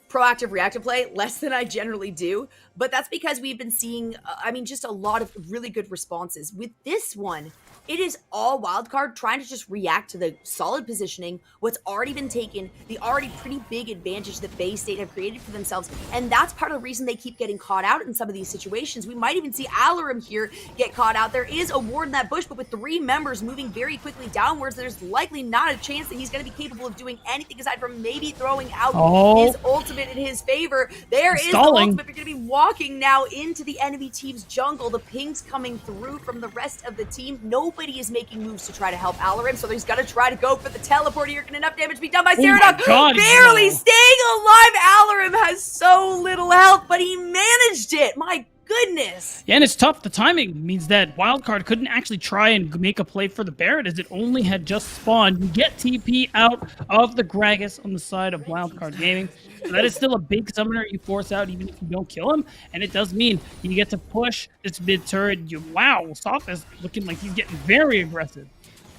proactive reactive play less than I generally do, but that's because we've been seeing, I mean, just a lot of really good responses. With this one, it is all Wildcard trying to just react to the solid positioning, what's already been taken, the already pretty big advantage that Bay State have created for themselves, and that's part of the reason they keep getting caught out in some of these situations. We might even see Alarum here get caught out. There is a ward in that bush, but with 3 members moving very quickly downwards, there's likely not a chance that he's going to be capable of doing anything aside from maybe throwing out his ultimate in his favor. There is the ultimate. You're going to be walking now into the enemy team's jungle. The pings coming through from the rest of the team. Nobody is making moves to try to help Alarum, so he's got to try to go for the teleport here. Can enough damage be done by Seradok? Barely staying alive. Alarum has so little health, but he managed it. My goodness. Yeah, and it's tough. The timing means that Wildcard couldn't actually try and make a play for the Barret as it only had just spawned. You get TP out of the Gragas on the side of Wildcard Gaming. So that is still a big summoner you force out even if you don't kill him. And it does mean you get to push this mid turret. Wow, Soft is looking like he's getting very aggressive.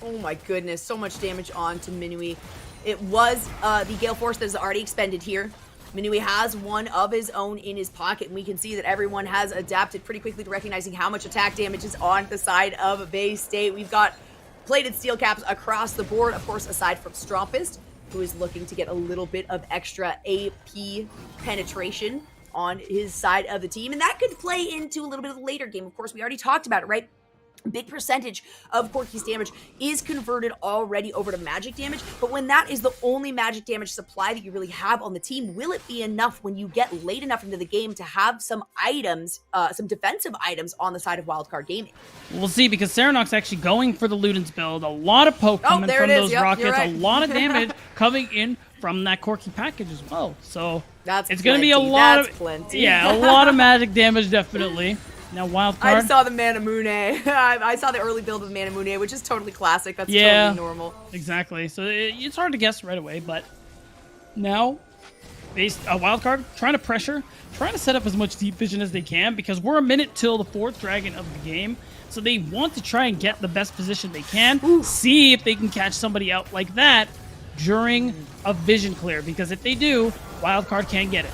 Oh my goodness, so much damage on to Minui. It was the Gale Force that is already expended here. Minui has one of his own in his pocket, and we can see that everyone has adapted pretty quickly to recognizing how much attack damage is on the side of Bay State. We've got plated steel caps across the board, of course, aside from Strompist, who is looking to get a little bit of extra AP penetration on his side of the team. And that could play into a little bit of the later game. Of course, we already talked about it, right? Big percentage of Corky's damage is converted already over to magic damage, but when that is the only magic damage supply that you really have on the team, will it be enough when you get late enough into the game to have some items, some defensive items on the side of Wildcard Gaming? We'll see, because Serenok's actually going for the Ludens build. A lot of poke coming from those rockets, right. A lot of damage coming in from that Corky package as well. So it's going to be a lot of a lot of magic damage, definitely. Now Wildcard. I saw the Manamune. I saw the early build of the Manamune, which is totally classic. That's totally normal. Exactly. So it's hard to guess right away, but now Wildcard trying to pressure, trying to set up as much deep vision as they can, because we're a minute till the 4th dragon of the game. So they want to try and get the best position they can, see if they can catch somebody out like that during a vision clear, because if they do, Wildcard can't get it.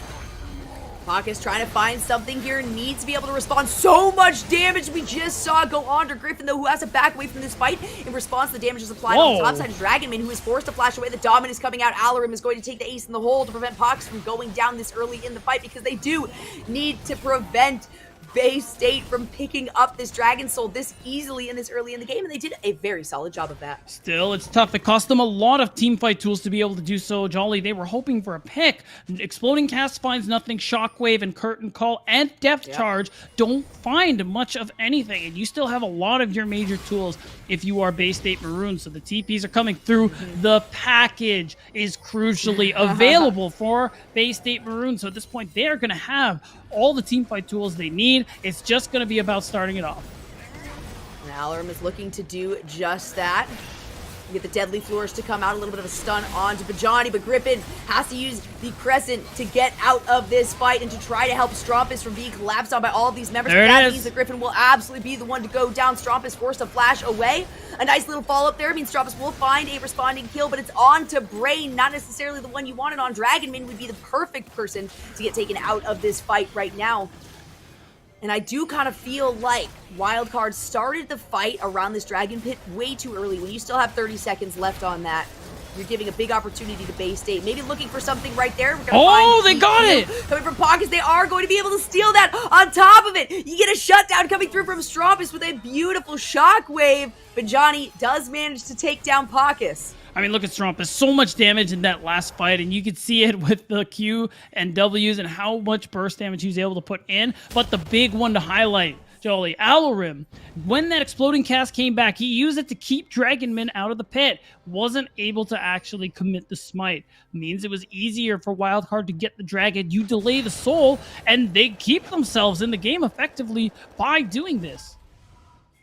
Pocket's trying to find something here, needs to be able to respond. So much damage we just saw go on to Griffin, though, who has to back away from this fight in response to the damage is applied on the top side of Dragonman, who is forced to flash away. The Dominant is coming out. Alarum is going to take the ace in the hole to prevent Pox from going down this early in the fight, because they do need to prevent Bay State from picking up this Dragon Soul this easily and this early in the game, and they did a very solid job of that. Still, it's tough. It cost them a lot of team fight tools to be able to do so. Jolly, they were hoping for a pick. Exploding Cast finds nothing. Shockwave and Curtain Call and Depth Charge don't find much of anything, and you still have a lot of your major tools if you are Bay State Maroon. So the TPs are coming through. The package is crucially available for Bay State Maroon. So at this point, they are going to have all the team fight tools they need. It's just going to be about starting it off. And Alarum is looking to do just that. You get the Deadly Flourish to come out, a little bit of a stun onto Bajani, but Griffin has to use the Crescent to get out of this fight and to try to help Strumpus from being collapsed on by all of these members. There but it that is. means that Griffin will absolutely be the one to go down. Strumpus forced to flash away. A nice little follow-up there means Strumpus will find a responding kill, but it's on to Brain, not necessarily the one you wanted on. Dragonman would be the perfect person to get taken out of this fight right now. And I do kind of feel like Wildcard started the fight around this Dragon Pit way too early. When you still have 30 seconds left on that, you're giving a big opportunity to Bay State. Maybe looking for something right there. We're gonna Oh, find they the got kill it! coming from Pockets. They are going to be able to steal that. On top of it, you get a shutdown coming through from Strumpus with a beautiful shockwave. But Johnny does manage to take down Pockets. I mean, look at Strumpus. So much damage in that last fight, and you could see it with the Q and Ws and how much burst damage he was able to put in. But the big one to highlight, Jolie, Alarim, when that exploding cast came back, he used it to keep Dragonman out of the pit. Wasn't able to actually commit the smite. Means it was easier for Wildcard to get the dragon. You delay the soul, and they keep themselves in the game effectively by doing this.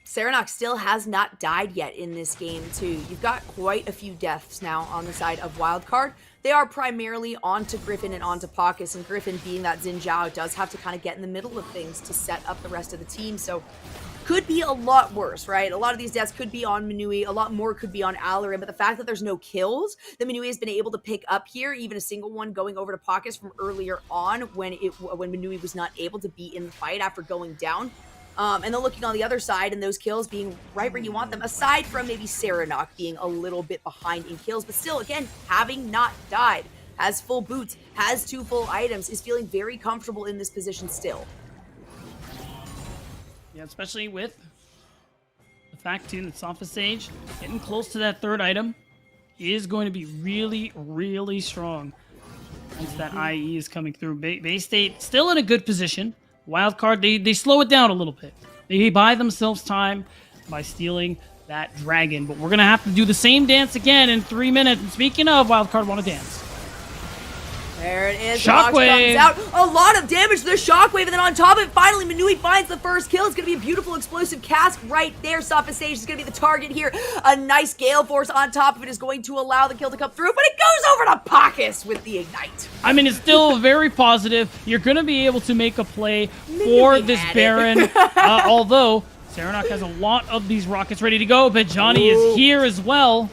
Serenok still has not died yet in this game, too. You've got quite a few deaths now on the side of Wildcard. They are primarily onto Griffin and onto Pockets, and Griffin, being that Xin Zhao, does have to kind of get in the middle of things to set up the rest of the team, so could be a lot worse, right? A lot of these deaths could be on Manui, a lot more could be on Alarin, but the fact that there's no kills that Manui has been able to pick up here, even a single one going over to Pockets from earlier on when Manui was not able to be in the fight after going down. And then looking on the other side and those kills being right where you want them, aside from maybe Serenok being a little bit behind in kills, but still, again, having not died, has full boots, has 2 full items, is feeling very comfortable in this position still. Yeah, especially with the fact, too, that Sophist Sage getting close to that 3rd item is going to be really, really strong once that IE is coming through. Bay State still in a good position. Wildcard, they slow it down a little bit. They buy themselves time by stealing that dragon. But we're going to have to do the same dance again in 3 minutes. And speaking of, Wildcard want to dance. There it is. Shockwave. Comes out. A lot of damage to the Shockwave, and then on top of it, finally, Manui finds the first kill. It's going to be a beautiful explosive cask right there. Sophist Sage is going to be the target here. A nice Gale Force on top of it is going to allow the kill to come through, but it goes over to Pockets with the Ignite. I mean, it's still very positive. You're going to be able to make a play for this Baron, although Serenok has a lot of these rockets ready to go, but Johnny is here as well.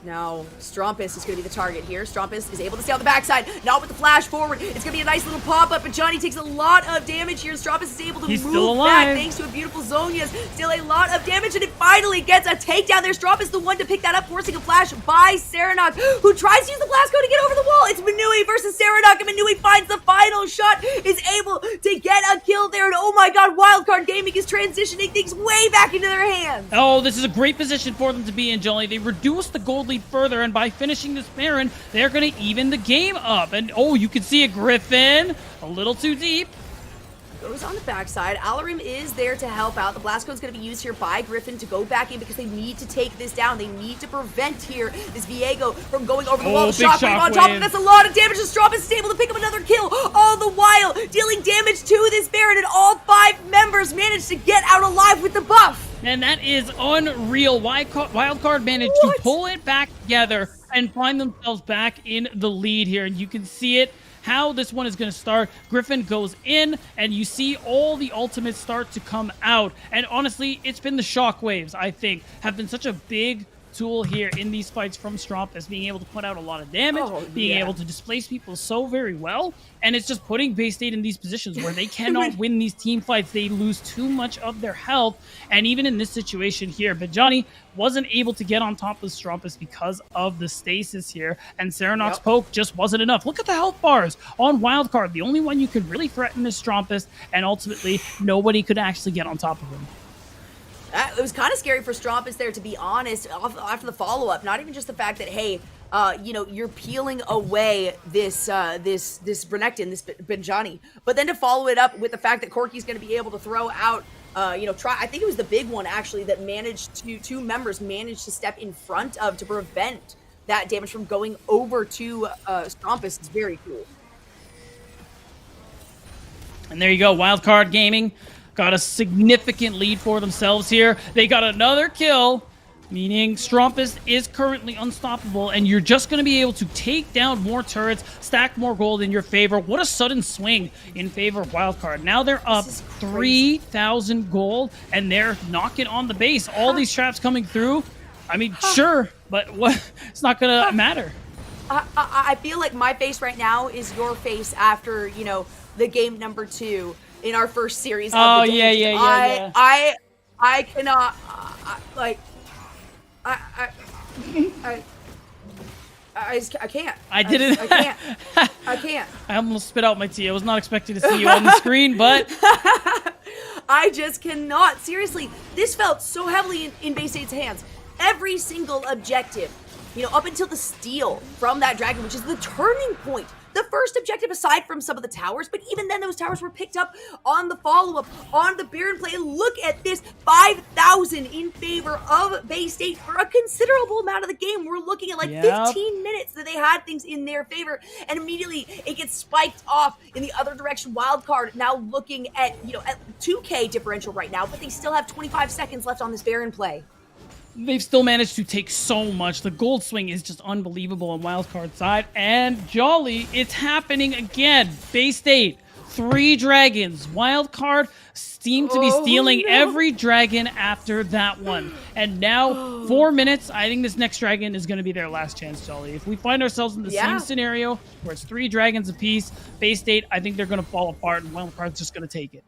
Now, Strumpus is going to be the target here. Strumpus is able to stay on the backside, not with the flash forward. It's going to be a nice little pop-up, but Johnny takes a lot of damage here. Strumpus is able to move back thanks to a beautiful Zonia's. Still a lot of damage, and it finally gets a takedown there. Strumpus the one to pick that up, forcing a flash by Serenok, who tries to use the blast code to get over the wall. It's Manui versus Serenok, and Manui finds the final shot, is able to get a kill there, and oh my god, Wildcard Gaming is transitioning things way back into their hands. Oh, this is a great position for them to be in, Johnny. They reduce the gold lead further, and by finishing this Baron, they're going to even the game up. And oh, you can see a Griffin a little too deep. Goes on the backside. Alarim is there to help out. The blast code is going to be used here by Griffin to go back in because they need to take this down. They need to prevent here this Viego from going over the wall. The Shockwave on top of it. That's a lot of damage. Strumpus is able to pick up another kill, all the while dealing damage to this Baron, and all 5 members managed to get out alive with the buff. And that is unreal. Wildcard managed to pull it back together and find themselves back in the lead here. And you can see it, how this one is going to start. Griffin goes in, and you see all the ultimates start to come out. And honestly, it's been the shockwaves, I think, have been such a big tool here in these fights from Strumpus, being able to put out a lot of damage, being able to displace people so very well, and it's just putting Bay State in these positions where they cannot win these team fights. They lose too much of their health, and even in this situation here, but Johnny wasn't able to get on top of Strumpus because of the stasis here, and Serenok's poke just wasn't enough. Look at the health bars on Wildcard. The only one you could really threaten is Strumpus, and ultimately, nobody could actually get on top of him. It was kind of scary for Strumpus there, to be honest, after the follow-up. Not even just the fact that, hey, you know, you're peeling away this Renekton, this Benjani, but then to follow it up with the fact that Corky's going to be able to throw out, you know, I think it was the big one, actually, that managed to, 2 members managed to step in front of to prevent that damage from going over to Strumpus. It's very cool. And there you go, Wildcard Gaming got a significant lead for themselves here. They got another kill, meaning Strumpus is currently unstoppable, and you're just going to be able to take down more turrets, stack more gold in your favor. What a sudden swing in favor of Wildcard. Now they're up 3,000 gold, and they're knocking on the base. All these traps coming through. I mean, sure, but what? It's not going to matter. I feel like my face right now is your face after, you know, the game number 2 in our first series. Oh, of the day. yeah. I cannot, I can't. I didn't. I can't. I almost spit out my tea. I was not expecting to see you on the screen, but I just cannot. Seriously, this felt so heavily in Bay State's hands. Every single objective, you know, up until the steal from that dragon, which is the turning point. The first objective aside from some of the towers, but even then those towers were picked up on the follow-up, on the Baron play. And look at this, 5,000 in favor of Bay State for a considerable amount of the game. We're looking at like 15 minutes that they had things in their favor, and immediately it gets spiked off in the other direction. Wildcard now looking at, you know, at 2K differential right now, but they still have 25 seconds left on this Baron play. They've still managed to take so much. The gold swing is just unbelievable on Wildcard side. And Jolly, it's happening again. Bay State, 3 dragons. Wildcard seem to be stealing every dragon after that one. And now, 4 minutes. I think this next dragon is going to be their last chance, Jolly. If we find ourselves in the same scenario where it's 3 dragons apiece, Bay State, I think they're going to fall apart, and Wildcard's just going to take it.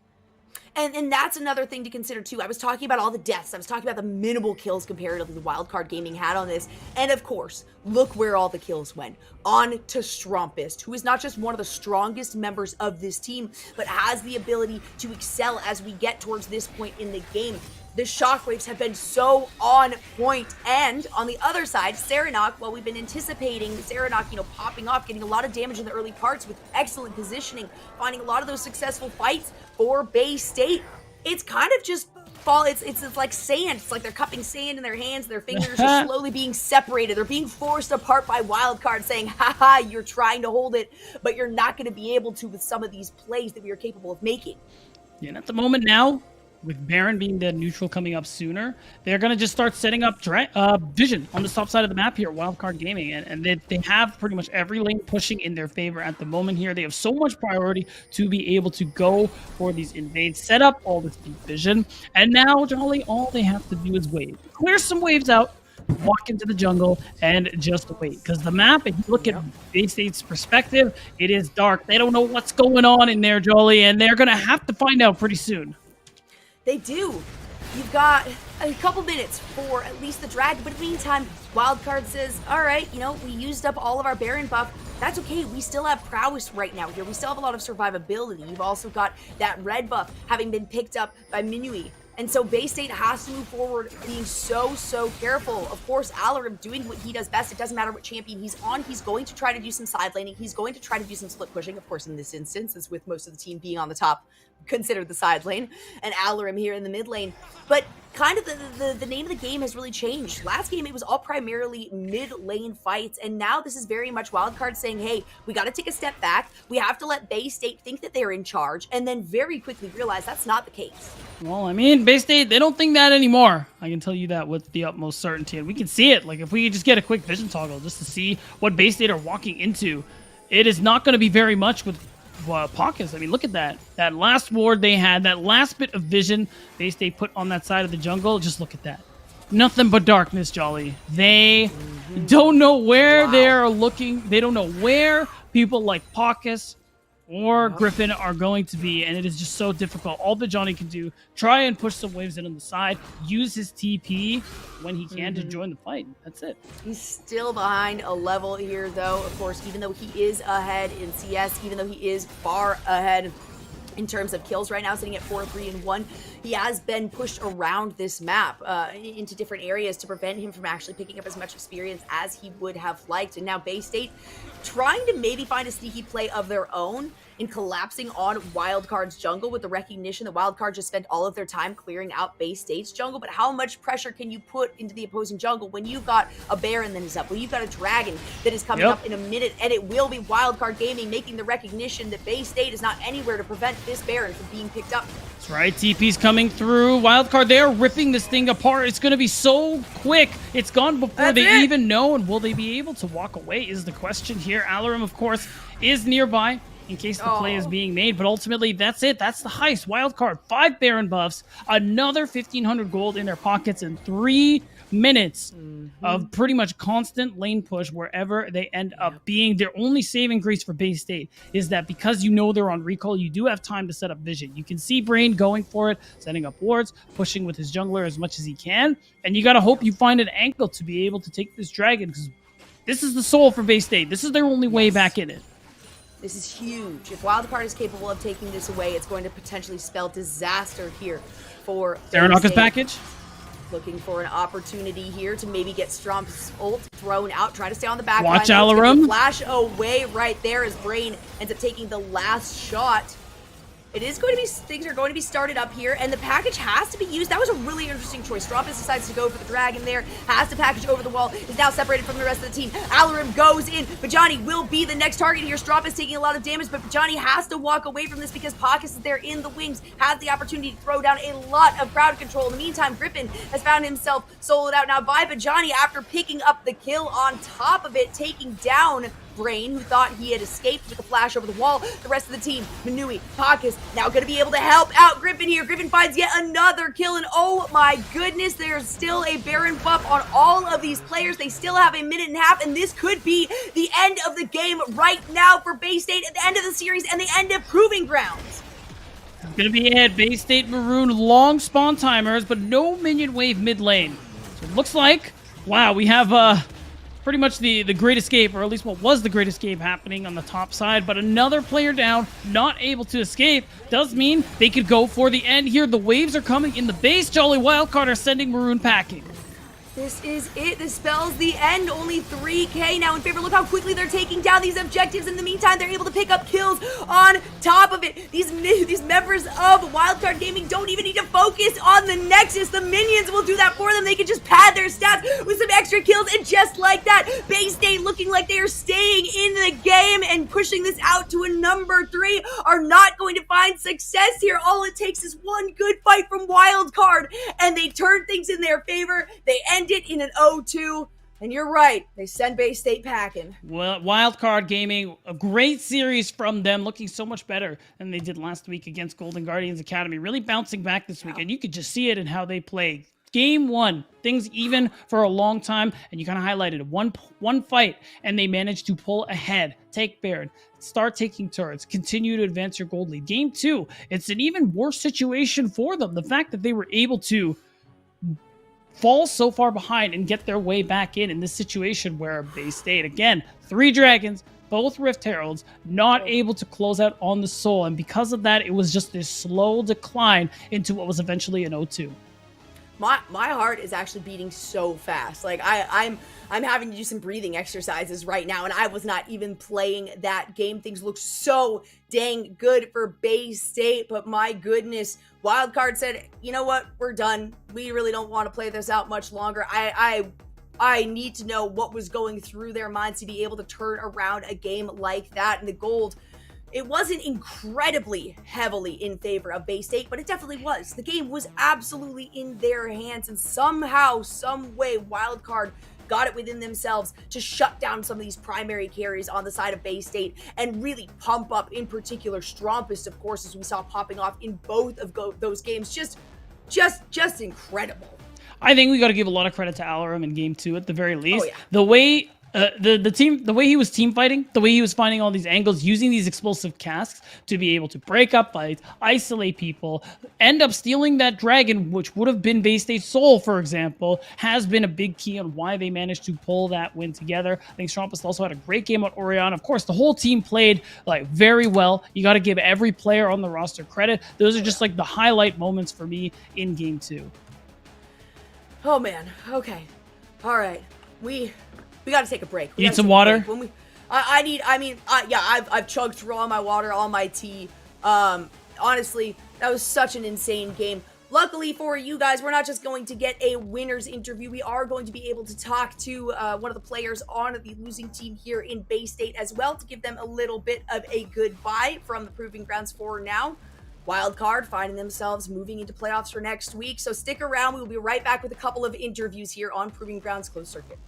And that's another thing to consider too. I was talking about all the deaths. I was talking about the minimal kills comparatively the Wildcard Gaming had on this. And of course, look where all the kills went. On to Strumpus, who is not just one of the strongest members of this team, but has the ability to excel as we get towards this point in the game. The shockwaves have been so on point. And on the other side, Serenok, well, we've been anticipating Serenok, you know, popping off, getting a lot of damage in the early parts with excellent positioning, finding a lot of those successful fights for Bay State. It's kind of just it's like sand. It's like they're cupping sand in their hands. Their fingers are slowly being separated. They're being forced apart by Wildcard, saying, haha, you're trying to hold it, but you're not going to be able to with some of these plays that we are capable of making. Yeah, and at the moment now, with Baron being the neutral coming up sooner, they're going to just start setting up vision on the top side of the map here, Wildcard Gaming. And they have pretty much every lane pushing in their favor at the moment here. They have so much priority to be able to go for these invades, set up all this deep vision. And now, Jolly, all they have to do is wait. Clear some waves out, walk into the jungle, and just wait. Because the map, if you look at Bay State's perspective, it is dark. They don't know what's going on in there, Jolly, and they're going to have to find out pretty soon. They do. You've got a couple minutes for at least the dragon, but in the meantime, Wildcard says, all right, you know, we used up all of our Baron buff. That's okay. We still have prowess right now here. We still have a lot of survivability. You've also got that red buff having been picked up by Minui. And so Bay State has to move forward being so careful. Of course, Alarim doing what he does best. It doesn't matter what champion he's on. He's going to try to do some side laning. He's going to try to do some split pushing. Of course, in this instance, is with most of the team being on the top, considered the side lane, and Alarim here in the mid lane. But kind of the name of the game has really changed. Last game, it was all primarily mid-lane fights, and now this is very much Wildcard saying, hey, we got to take a step back. We have to let Bay State think that they're in charge, and then very quickly realize that's not the case. Well, I mean, Bay State, they don't think that anymore. I can tell you that with the utmost certainty, and we can see it. Like, if we just get a quick vision toggle just to see what Bay State are walking into, it is not going to be very much with pockets. I mean, look at that. That last ward they had, that last bit of vision Bay State put on that side of the jungle. Just look at that. Nothing but darkness, Jolly. They don't know where they're looking. They don't know where people like Pockets or Griffin are going to be, and it is just so difficult. All that Johnny can do, try and push some waves in on the side, use his TP when he can to join the fight. That's it. He's still behind a level here, though. Of course, even though he is ahead in CS, even though he is far ahead in terms of kills right now, sitting at 4, 3, and 1, he has been pushed around this map into different areas to prevent him from actually picking up as much experience as he would have liked. And now Bay State trying to maybe find a sneaky play of their own in collapsing on Wildcard's jungle with the recognition that Wildcard just spent all of their time clearing out Bay State's jungle. But how much pressure can you put into the opposing jungle when you've got a Baron that is up, when you've got a Dragon that is coming up in a minute, and it will be Wildcard Gaming making the recognition that Bay State is not anywhere to prevent this Baron from being picked up. That's right, TP's coming through. Wildcard, they're ripping this thing apart. It's going to be so quick. It's gone before they even know, and will they be able to walk away is the question here. Alarum, of course, is nearby in case the play is being made, but ultimately, that's it. That's the heist. Wildcard, 5 Baron buffs, another 1,500 gold in their pockets, and 3 minutes of pretty much constant lane push wherever they end up being. Their only saving grace for Bay State is that because you know they're on recall, you do have time to set up vision. You can see Brain going for it, setting up wards, pushing with his jungler as much as he can, and you gotta hope you find an angle to be able to take this dragon, because this is the soul for Bay State. This is their only way back in it. This is huge. If Wildcard is capable of taking this away, it's going to potentially spell disaster here for Saranaka's package. Looking for an opportunity here to maybe get Strump's ult thrown out. Try to stay on the back line. Watch Alarum. Flash away right there as Brain ends up taking the last shot. It is going to be, things are going to be started up here, and the package has to be used. That was a really interesting choice. Strumpus decides to go for the dragon there, has to package over the wall, is now separated from the rest of the team. Alarum goes in, but Johnny will be the next target here. Strumpus taking a lot of damage, but Johnny has to walk away from this because Pacus is there in the wings, has the opportunity to throw down a lot of crowd control. In the meantime, Griffin has found himself soloed out now by Johnny after picking up the kill on top of it, taking down Brain, who thought he had escaped with a flash over the wall. The rest of the team, Manui, Pacus, now going to be able to help out Griffin here. Griffin finds yet another kill, and oh my goodness, there's still a Baron buff on all of these players. They still have a minute and a half, and this could be the end of the game right now for Bay State at the end of the series and the end of Proving Grounds. It's going to be it. Bay State Maroon, long spawn timers, but no minion wave mid lane. So it looks like, wow, we have pretty much the great escape, or at least what was the great escape happening on the top side, but another player down, not able to escape, does mean they could go for the end here. The waves are coming in the base. Jolly Wildcard are sending Maroon packing. This is it. This spells the end. Only 3K now in favor. Look how quickly they're taking down these objectives. In the meantime, they're able to pick up kills on top of it. These members of Wildcard Gaming don't even need to focus on the Nexus. The minions will do that for them. They can just pad their stats with some extra kills, and just like that, Bay State, looking like they are staying in the game and pushing this out to a number 3, are not going to find success here. All it takes is one good fight from Wildcard, and they turn things in their favor. They end it in an 0-2, and you're right, they send Bay State packing. Well, Wildcard Gaming, a great series from them, looking so much better than they did last week against Golden Guardians Academy. Really bouncing back this week, and you could just see it in how they play. Game 1, things even for a long time, and you kind of highlighted it. One fight, and they managed to pull ahead, take Baron, start taking turrets, continue to advance your gold lead. Game 2, it's an even worse situation for them. The fact that they were able to fall so far behind and get their way back in this situation where Bay State, again, 3 dragons, both Rift Heralds, not able to close out on the soul, and because of that, it was just this slow decline into what was eventually an 0-2. My heart is actually beating so fast. Like I'm having to do some breathing exercises right now, and I was not even playing that game. Things look so dang good for Bay State, but my goodness, Wildcard said, you know what, we're done. We really don't want to play this out much longer. I need to know what was going through their minds to be able to turn around a game like that. And the gold, it wasn't incredibly heavily in favor of Bay State, but it definitely was. The game was absolutely in their hands, and somehow, some way, Wildcard got it within themselves to shut down some of these primary carries on the side of Bay State and really pump up, in particular, Strumpus, of course, as we saw popping off in both of those games. Just incredible. I think we got to give a lot of credit to Alarum in Game 2 at the very least. Oh, yeah. The way the way he was team fighting, the way he was finding all these angles, using these explosive casks to be able to break up fights, isolate people, end up stealing that dragon, which would have been Bay State's soul, for example, has been a big key on why they managed to pull that win together. I think Strumpus also had a great game on Orion. Of course, the whole team played like very well. You got to give every player on the roster credit. Those are just like the highlight moments for me in Game 2. Oh man. Okay. All right. We got to take a break. You need some water? I've chugged through all my water, all my tea. Honestly, that was such an insane game. Luckily for you guys, we're not just going to get a winner's interview. We are going to be able to talk to one of the players on the losing team here in Bay State as well to give them a little bit of a goodbye from the Proving Grounds for now. Wildcard finding themselves moving into playoffs for next week. So stick around. We will be right back with a couple of interviews here on Proving Grounds Closed Circuit.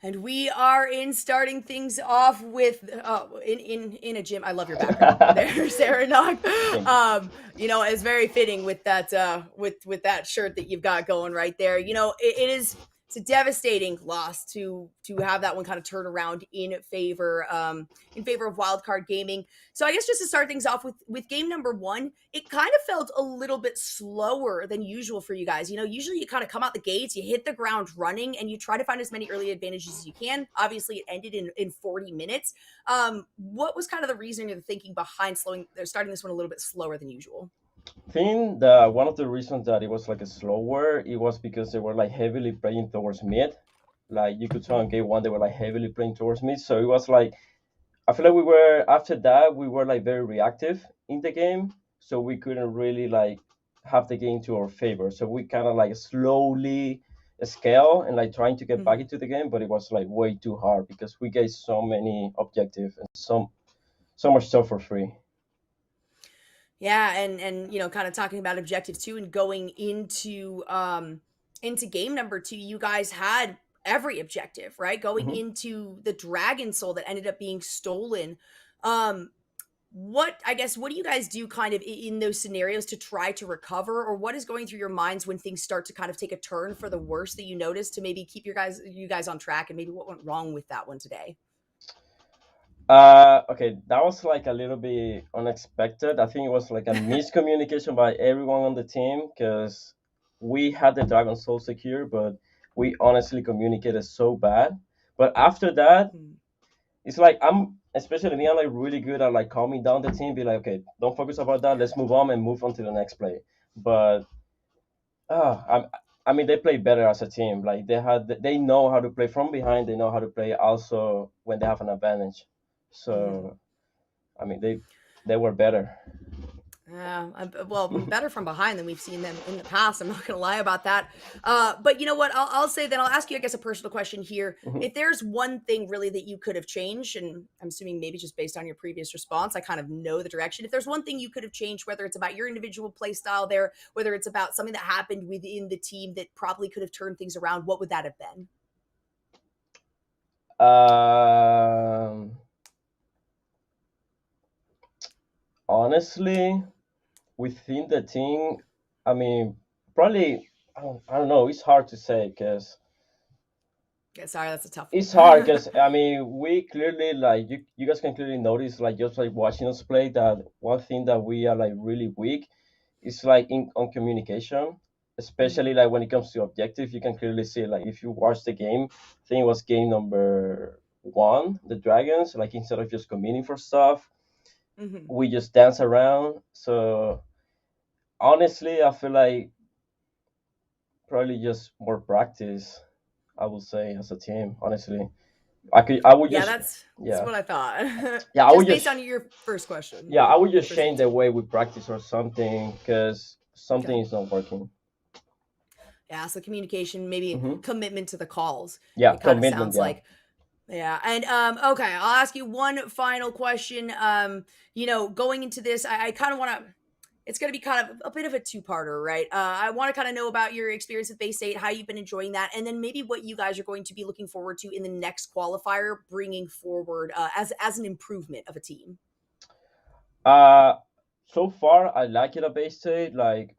And we are starting things off with in a gym. I love your background there, Sarah Nog. It's very fitting with that with that shirt that you've got going right there. It's a devastating loss to have that one kind of turn around in favor of Wildcard Gaming. So I guess just to start things off with game number 1, it kind of felt a little bit slower than usual for you guys. Usually you kind of come out the gates, you hit the ground running, and you try to find as many early advantages as you can. Obviously, it ended in 40 minutes. What was kind of the reason or the thinking behind starting this one a little bit slower than usual? I think that one of the reasons that it was like a slower, it was because they were like heavily playing towards mid. Like you could tell on game 1, they were like heavily playing towards mid. So it was like, I feel like after that, we were like very reactive in the game. So we couldn't really like have the game to our favor. So we kind of like slowly scale and like trying to get back into the game, but it was like way too hard because we get so many objectives and so much stuff for free. Yeah, and kind of talking about objectives too, and going into game number 2, you guys had every objective, right? Going into the Dragon Soul that ended up being stolen. What do you guys do kind of in those scenarios to try to recover, or what is going through your minds when things start to kind of take a turn for the worse that you notice to maybe keep you guys on track, and maybe what went wrong with that one today? Okay, that was like a little bit unexpected. I think it was like a miscommunication by everyone on the team because we had the Dragon Soul secure, but we honestly communicated so bad. But after that, it's like especially me, I'm like really good at like calming down the team, be like, okay, don't focus about that. Let's move on and move on to the next play. But I mean, they play better as a team. Like they know how to play from behind. They know how to play also when they have an advantage. So, I mean, they were better. Well, better from behind than we've seen them in the past. I'm not going to lie about that. But you know what? I'll say then I'll ask you, I guess, a personal question here. If there's one thing really that you could have changed, and I'm assuming maybe just based on your previous response, I kind of know the direction. If there's one thing you could have changed, whether it's about your individual play style there, whether it's about something that happened within the team that probably could have turned things around, what would that have been? Honestly, within the team, I mean, probably, I don't know. It's hard to say because. Yeah, sorry, that's a tough one. It's hard because, I mean, we clearly, like, you guys can clearly notice, like, just like watching us play, that one thing that we are, like, really weak is, like, on communication, especially, like, when it comes to objective. You can clearly see, like, if you watch the game, I think it was game number 1, the Dragons, like, instead of just commuting for stuff, we just dance around. So honestly, I feel like probably just more practice, I would say, as a team. Honestly, I would just that's what I thought. Yeah, I would based on your first question. Yeah, I would just change the way we practice or something because something is not working. Yeah, so communication, maybe commitment to the calls. Yeah, it kind of commitment. Sounds like. Yeah, and okay, I'll ask you one final question. Going into this, I kind of want to. It's going to be kind of a bit of a two-parter, right? I want to kind of know about your experience with Bay State, how you've been enjoying that, and then maybe what you guys are going to be looking forward to in the next qualifier, bringing forward as an improvement of a team. So far, I like it at Bay State. Like,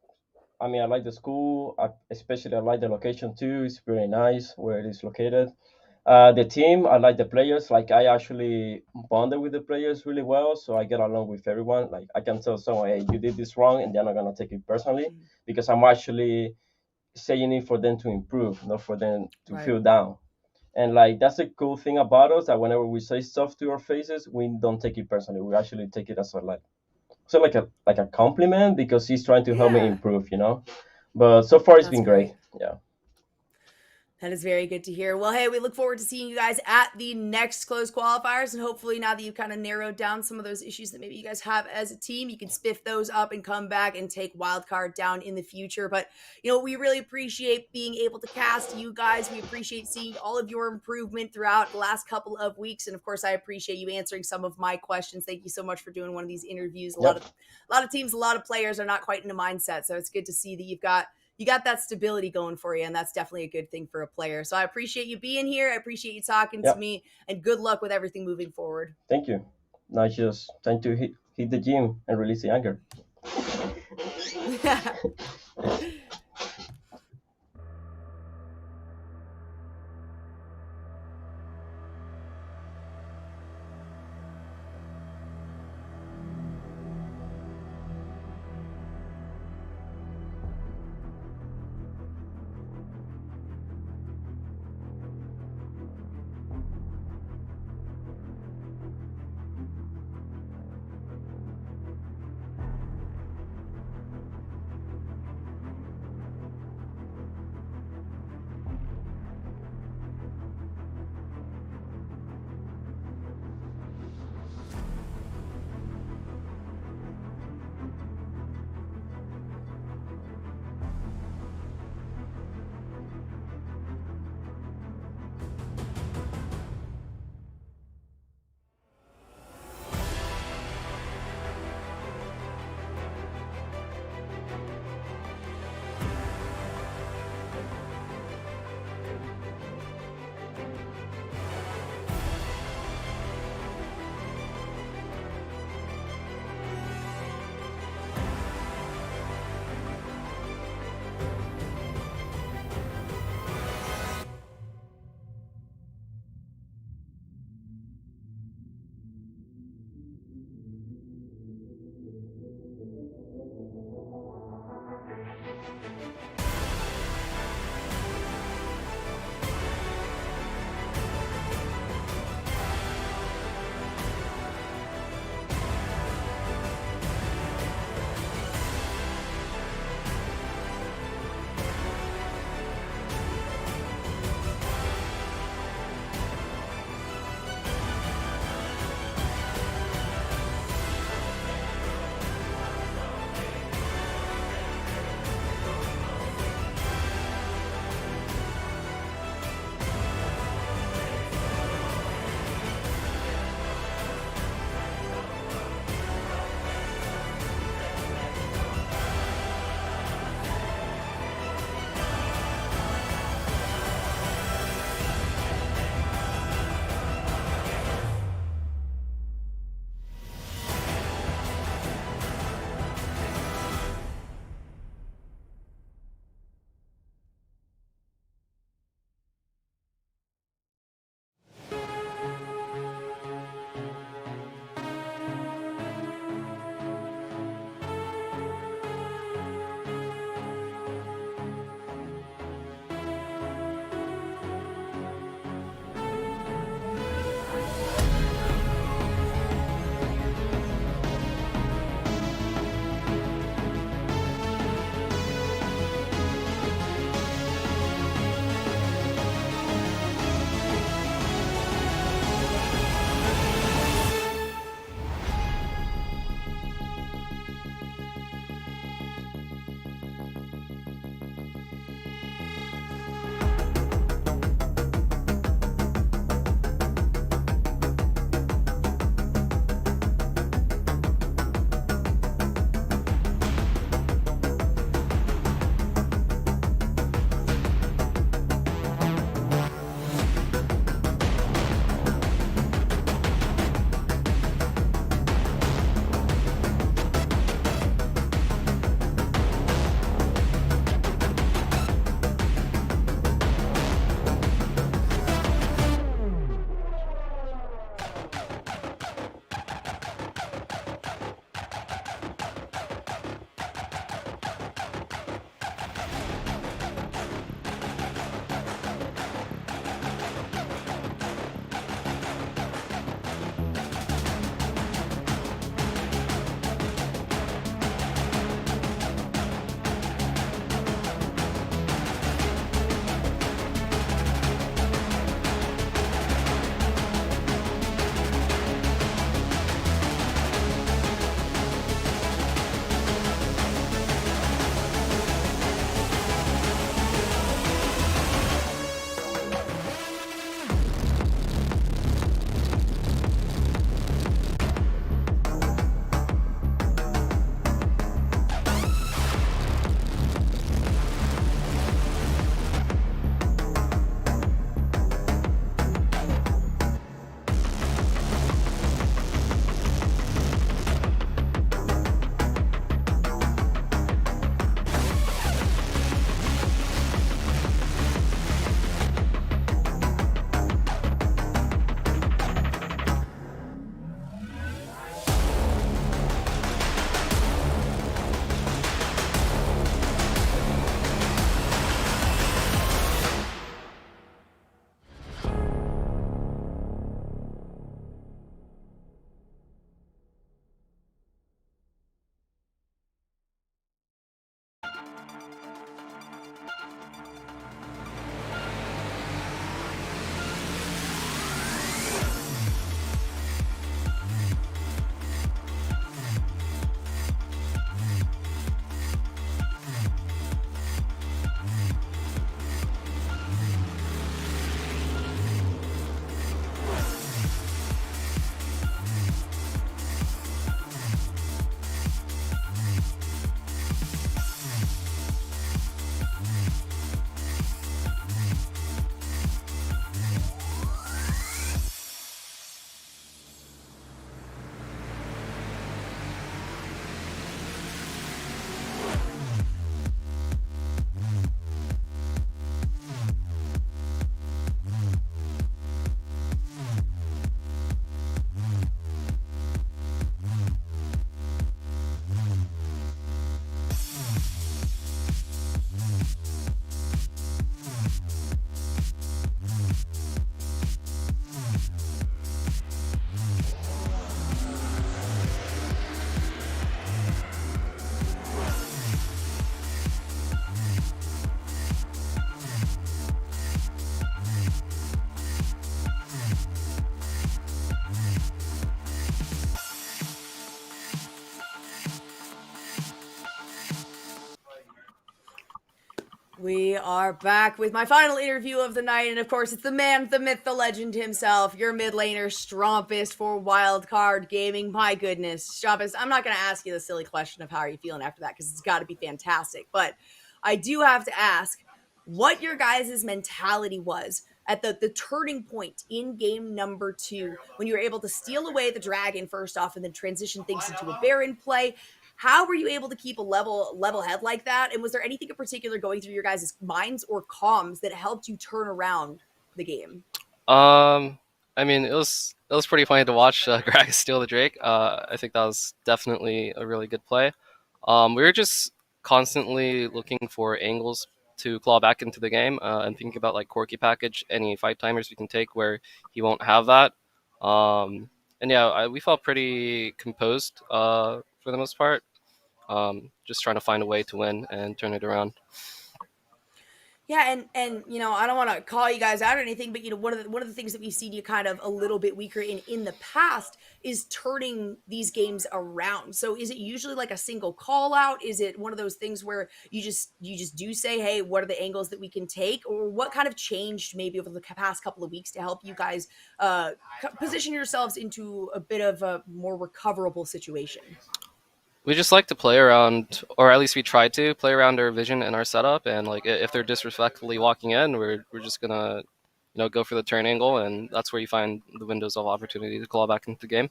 I mean, I like the school. Especially, I like the location too. It's very nice where it is located. The team, I like the players. Like, I actually bonded with the players really well, so I get along with everyone. Like, I can tell someone, hey, you did this wrong, and they're not gonna take it personally because I'm actually saying it for them to improve, not for them to feel down. And like, that's a cool thing about us, that whenever we say stuff to our faces, we don't take it personally. We actually take it as like a compliment because he's trying to help me improve, But so far, it's been great. Yeah. That is very good to hear. Well, hey, we look forward to seeing you guys at the next closed qualifiers. And hopefully now that you've kind of narrowed down some of those issues that maybe you guys have as a team, you can spiff those up and come back and take Wildcard down in the future. But, we really appreciate being able to cast you guys. We appreciate seeing all of your improvement throughout the last couple of weeks. And of course, I appreciate you answering some of my questions. Thank you so much for doing one of these interviews. A lot of teams, a lot of players are not quite in a mindset. So it's good to see that you've you got that stability going for you, and that's definitely a good thing for a player. So I appreciate you being here. I appreciate you talking to me, and good luck with everything moving forward. Thank you. Now it's just time to hit the gym and release the anger. We are back with my final interview of the night, and of course, it's the man, the myth, the legend himself, your mid laner, Strumpus for Wildcard Gaming. My goodness, Strumpus, I'm not going to ask you the silly question of how are you feeling after that, because it's got to be fantastic, but I do have to ask what your guys' mentality was at the turning point in game number 2, when you were able to steal away the dragon first off and then transition things into a Baron play. How were you able to keep a level head like that? And was there anything in particular going through your guys' minds or comms that helped you turn around the game? I mean, it was pretty funny to watch Gragas steal the Drake. I think that was definitely a really good play. We were just constantly looking for angles to claw back into the game and thinking about like Corki package, any fight timers we can take where he won't have that. And yeah, we felt pretty composed for the most part. Just trying to find a way to win and turn it around. Yeah, and you know, I don't want to call you guys out or anything, but you know, one of the things that we've seen you kind of a little bit weaker in the past is turning these games around. So is it usually like a single call out? Is it one of those things where you just do say, hey, what are the angles that we can take, or what kind of changed maybe over the past couple of weeks to help you guys position yourselves into a bit of a more recoverable situation? We just like to play around, or at least we try to play around our vision and our setup. And like if they're disrespectfully walking in, we're just gonna go for the turn angle, and that's where you find the windows of opportunity to claw back into the game.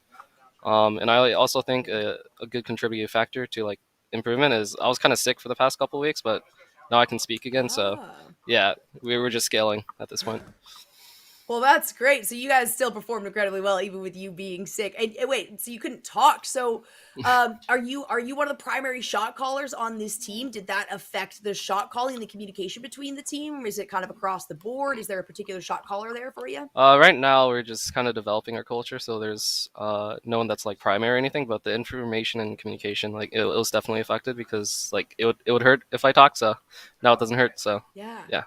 And I also think a good contributing factor to like improvement is I was kind of sick for the past couple of weeks, but now I can speak again. So yeah, we were just scaling at this point. Well, that's great. So you guys still performed incredibly well, even with you being sick. And wait, so you couldn't talk. So are you one of the primary shot callers on this team? Did that affect the shot calling and the communication between the team? Or is it kind of across the board? Is there a particular shot caller there for you? Right now, we're just kind of developing our culture. So there's no one that's like primary or anything, but the information and communication, like it was definitely affected because like it would hurt if I talk. So now it doesn't hurt. So yeah.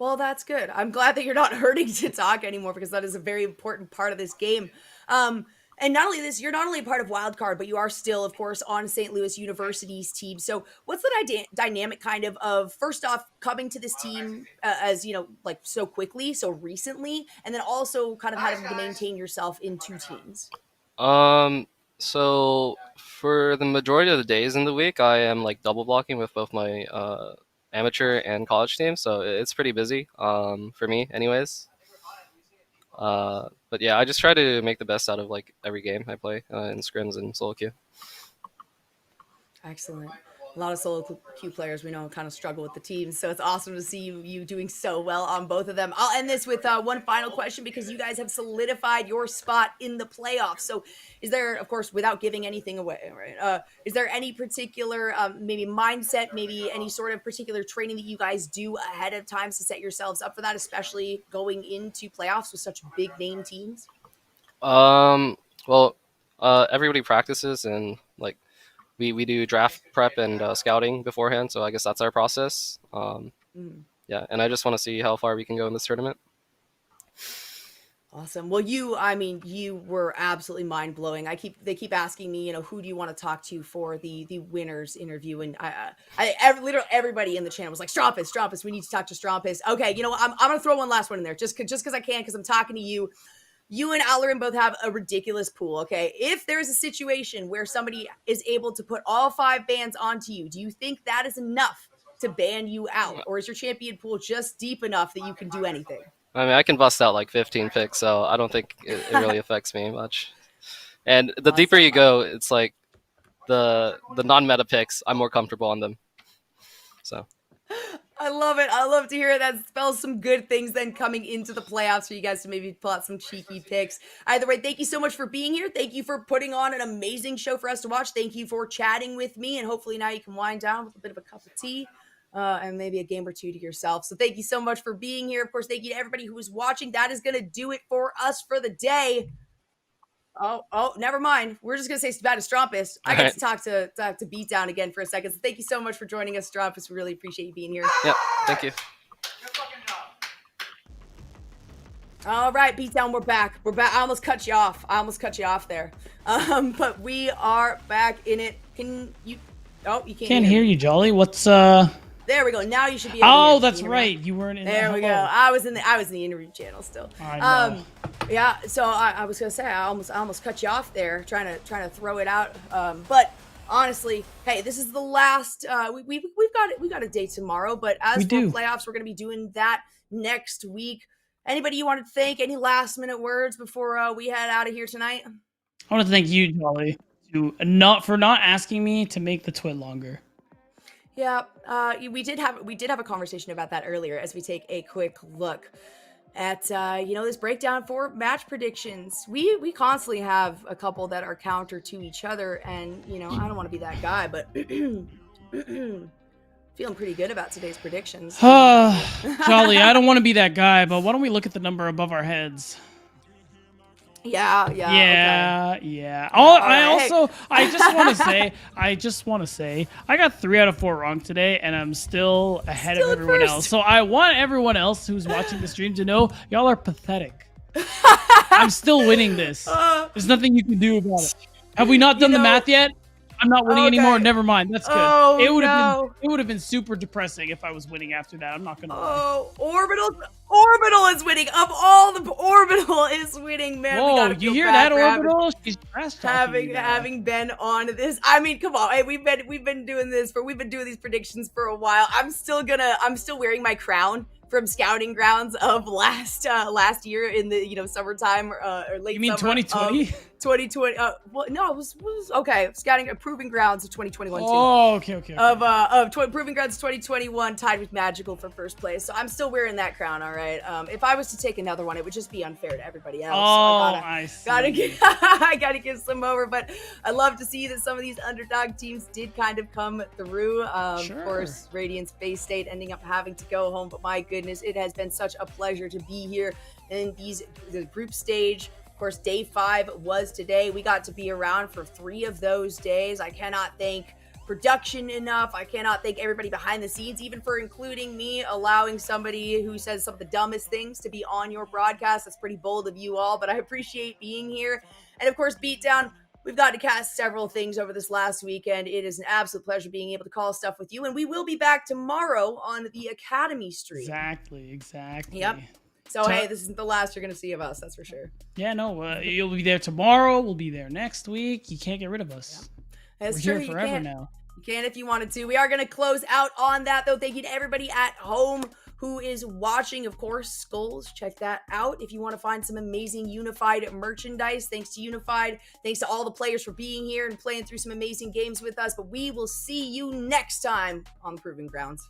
Well, that's good. I'm glad that you're not hurting to talk anymore, because that is a very important part of this game. And not only this, you're not only a part of Wildcard, but you are still, of course, on St. Louis University's team. So what's the dynamic kind of first off, coming to this team as, you know, like so quickly, so recently, and then also kind of having to maintain yourself in 2 teams? So for the majority of the days in the week, I am like double blocking with both my amateur and college team, so it's pretty busy for me anyways. But yeah, I just try to make the best out of like every game I play in scrims and solo queue. Excellent. A lot of solo queue players we know kind of struggle with the teams, so it's awesome to see you doing so well on both of them. I'll end this with one final question, because you guys have solidified your spot in the playoffs. So is there, of course, without giving anything away, right? Is there any particular maybe mindset, maybe any sort of particular training that you guys do ahead of time to set yourselves up for that, especially going into playoffs with such big name teams? Well, everybody practices, and like we do draft prep and scouting beforehand, so I guess that's our process. Yeah, and I just want to see how far we can go in this tournament. Awesome. Well, you were absolutely mind blowing. They keep asking me, you know, who do you want to talk to for the winners interview, and literally everybody in the channel was like, Strumpus, we need to talk to Strumpus. Okay, you know what? I'm gonna throw one last one in there, just because I can, because I'm talking to you. You and Alarin both have a ridiculous pool, okay? If there's a situation where somebody is able to put all 5 bans onto you, do you think that is enough to ban you out? Or is your champion pool just deep enough that you can do anything? I mean, I can bust out like 15 picks, so I don't think it really affects me much. And the deeper you go, it's like the non-meta picks, I'm more comfortable on them. So I love it. I love to hear it. That spells some good things then coming into the playoffs for you guys to maybe pull out some cheeky picks. Either way, thank you so much for being here. Thank you for putting on an amazing show for us to watch. Thank you for chatting with me. And hopefully now you can wind down with a bit of a cup of tea and maybe a game or 2 to yourself. So thank you so much for being here. Of course, thank you to everybody who was watching. That is going to do it for us for the day. Oh, never mind. We're just going to say goodbye to Strumpus. I get to talk to Beatdown again for a second. So thank you so much for joining us, Strumpus. We really appreciate you being here. Yep, thank you. All right, Beatdown, we're back. I almost cut you off there. But we are back in it. Can you... Oh, you can't hear you, Jolly. What's There we go. Now you should be able to Oh, hear that's me, right. You weren't in There we go. hello. I was in the interview channel still. I know. Yeah. So I was gonna say I almost cut you off there, trying to throw it out. But honestly, hey, this is the last. We've got a date tomorrow, but as We for do. playoffs, we're gonna be doing that next week. Anybody you want to thank? Any last minute words before we head out of here tonight? I want to thank you, Jolly, for not asking me to make the twit longer. Yeah, we did have a conversation about that earlier as we take a quick look at this breakdown for match predictions. We constantly have a couple that are counter to each other, and I don't want to be that guy, but feeling pretty good about today's predictions. Jolly, I don't want to be that guy, but why don't we look at the number above our heads? Yeah. Okay. Yeah. Alright. I just want to say, I got 3 out of 4 wrong today, and I'm still ahead Still of at everyone first. else. So I want everyone else who's watching the stream to know y'all are pathetic. I'm still winning this. There's nothing you can do about it. Have we not done the math yet? I'm not winning anymore. Okay. Never mind. That's good. Oh, it would no. have been super depressing if I was winning after that. I'm not gonna lie. Oh, Orbital is winning. Of all the Orbital is winning, man. we Whoa, gotta you feel hear bad that, for Orbital? She's trash talking you now. having been on this. I mean, come on. Hey, we've been doing these predictions for a while. I'm still wearing my crown from Scouting Grounds of last year in the summertime or late. You mean summer 2020? 2020. Well, no, it was okay. Scouting Proving Grounds of 2021 too. Oh, okay. Proving Grounds 2021 tied with Magical for first place. So I'm still wearing that crown, all right. If I was to take another one, it would just be unfair to everybody else. Oh, So I see. I gotta give some over, but I love to see that some of these underdog teams did kind of come through. Sure. Of course, Radiance Bay State ending up having to go home, but my goodness, it has been such a pleasure to be here in the group stage. Of course, day 5 was today. We got to be around for 3 of those days. I cannot thank production enough. I cannot thank everybody behind the scenes, even for including me, allowing somebody who says some of the dumbest things to be on your broadcast. That's pretty bold of you all, but I appreciate being here. And of course, Beatdown, we've got to cast several things over this last weekend. It is an absolute pleasure being able to call stuff with you. And we will be back tomorrow on the Academy stream. Exactly. Yep. So, hey, this isn't the last you're going to see of us, that's for sure. Yeah, no, you'll be there tomorrow. We'll be there next week. You can't get rid of us. That's We're true. here forever now. You can if you wanted to. We are going to close out on that, though. Thank you to everybody at home who is watching. Of course, Skulls, check that out if you want to find some amazing Unified merchandise. Thanks to Unified. Thanks to all the players for being here and playing through some amazing games with us. But we will see you next time on the Proving Grounds.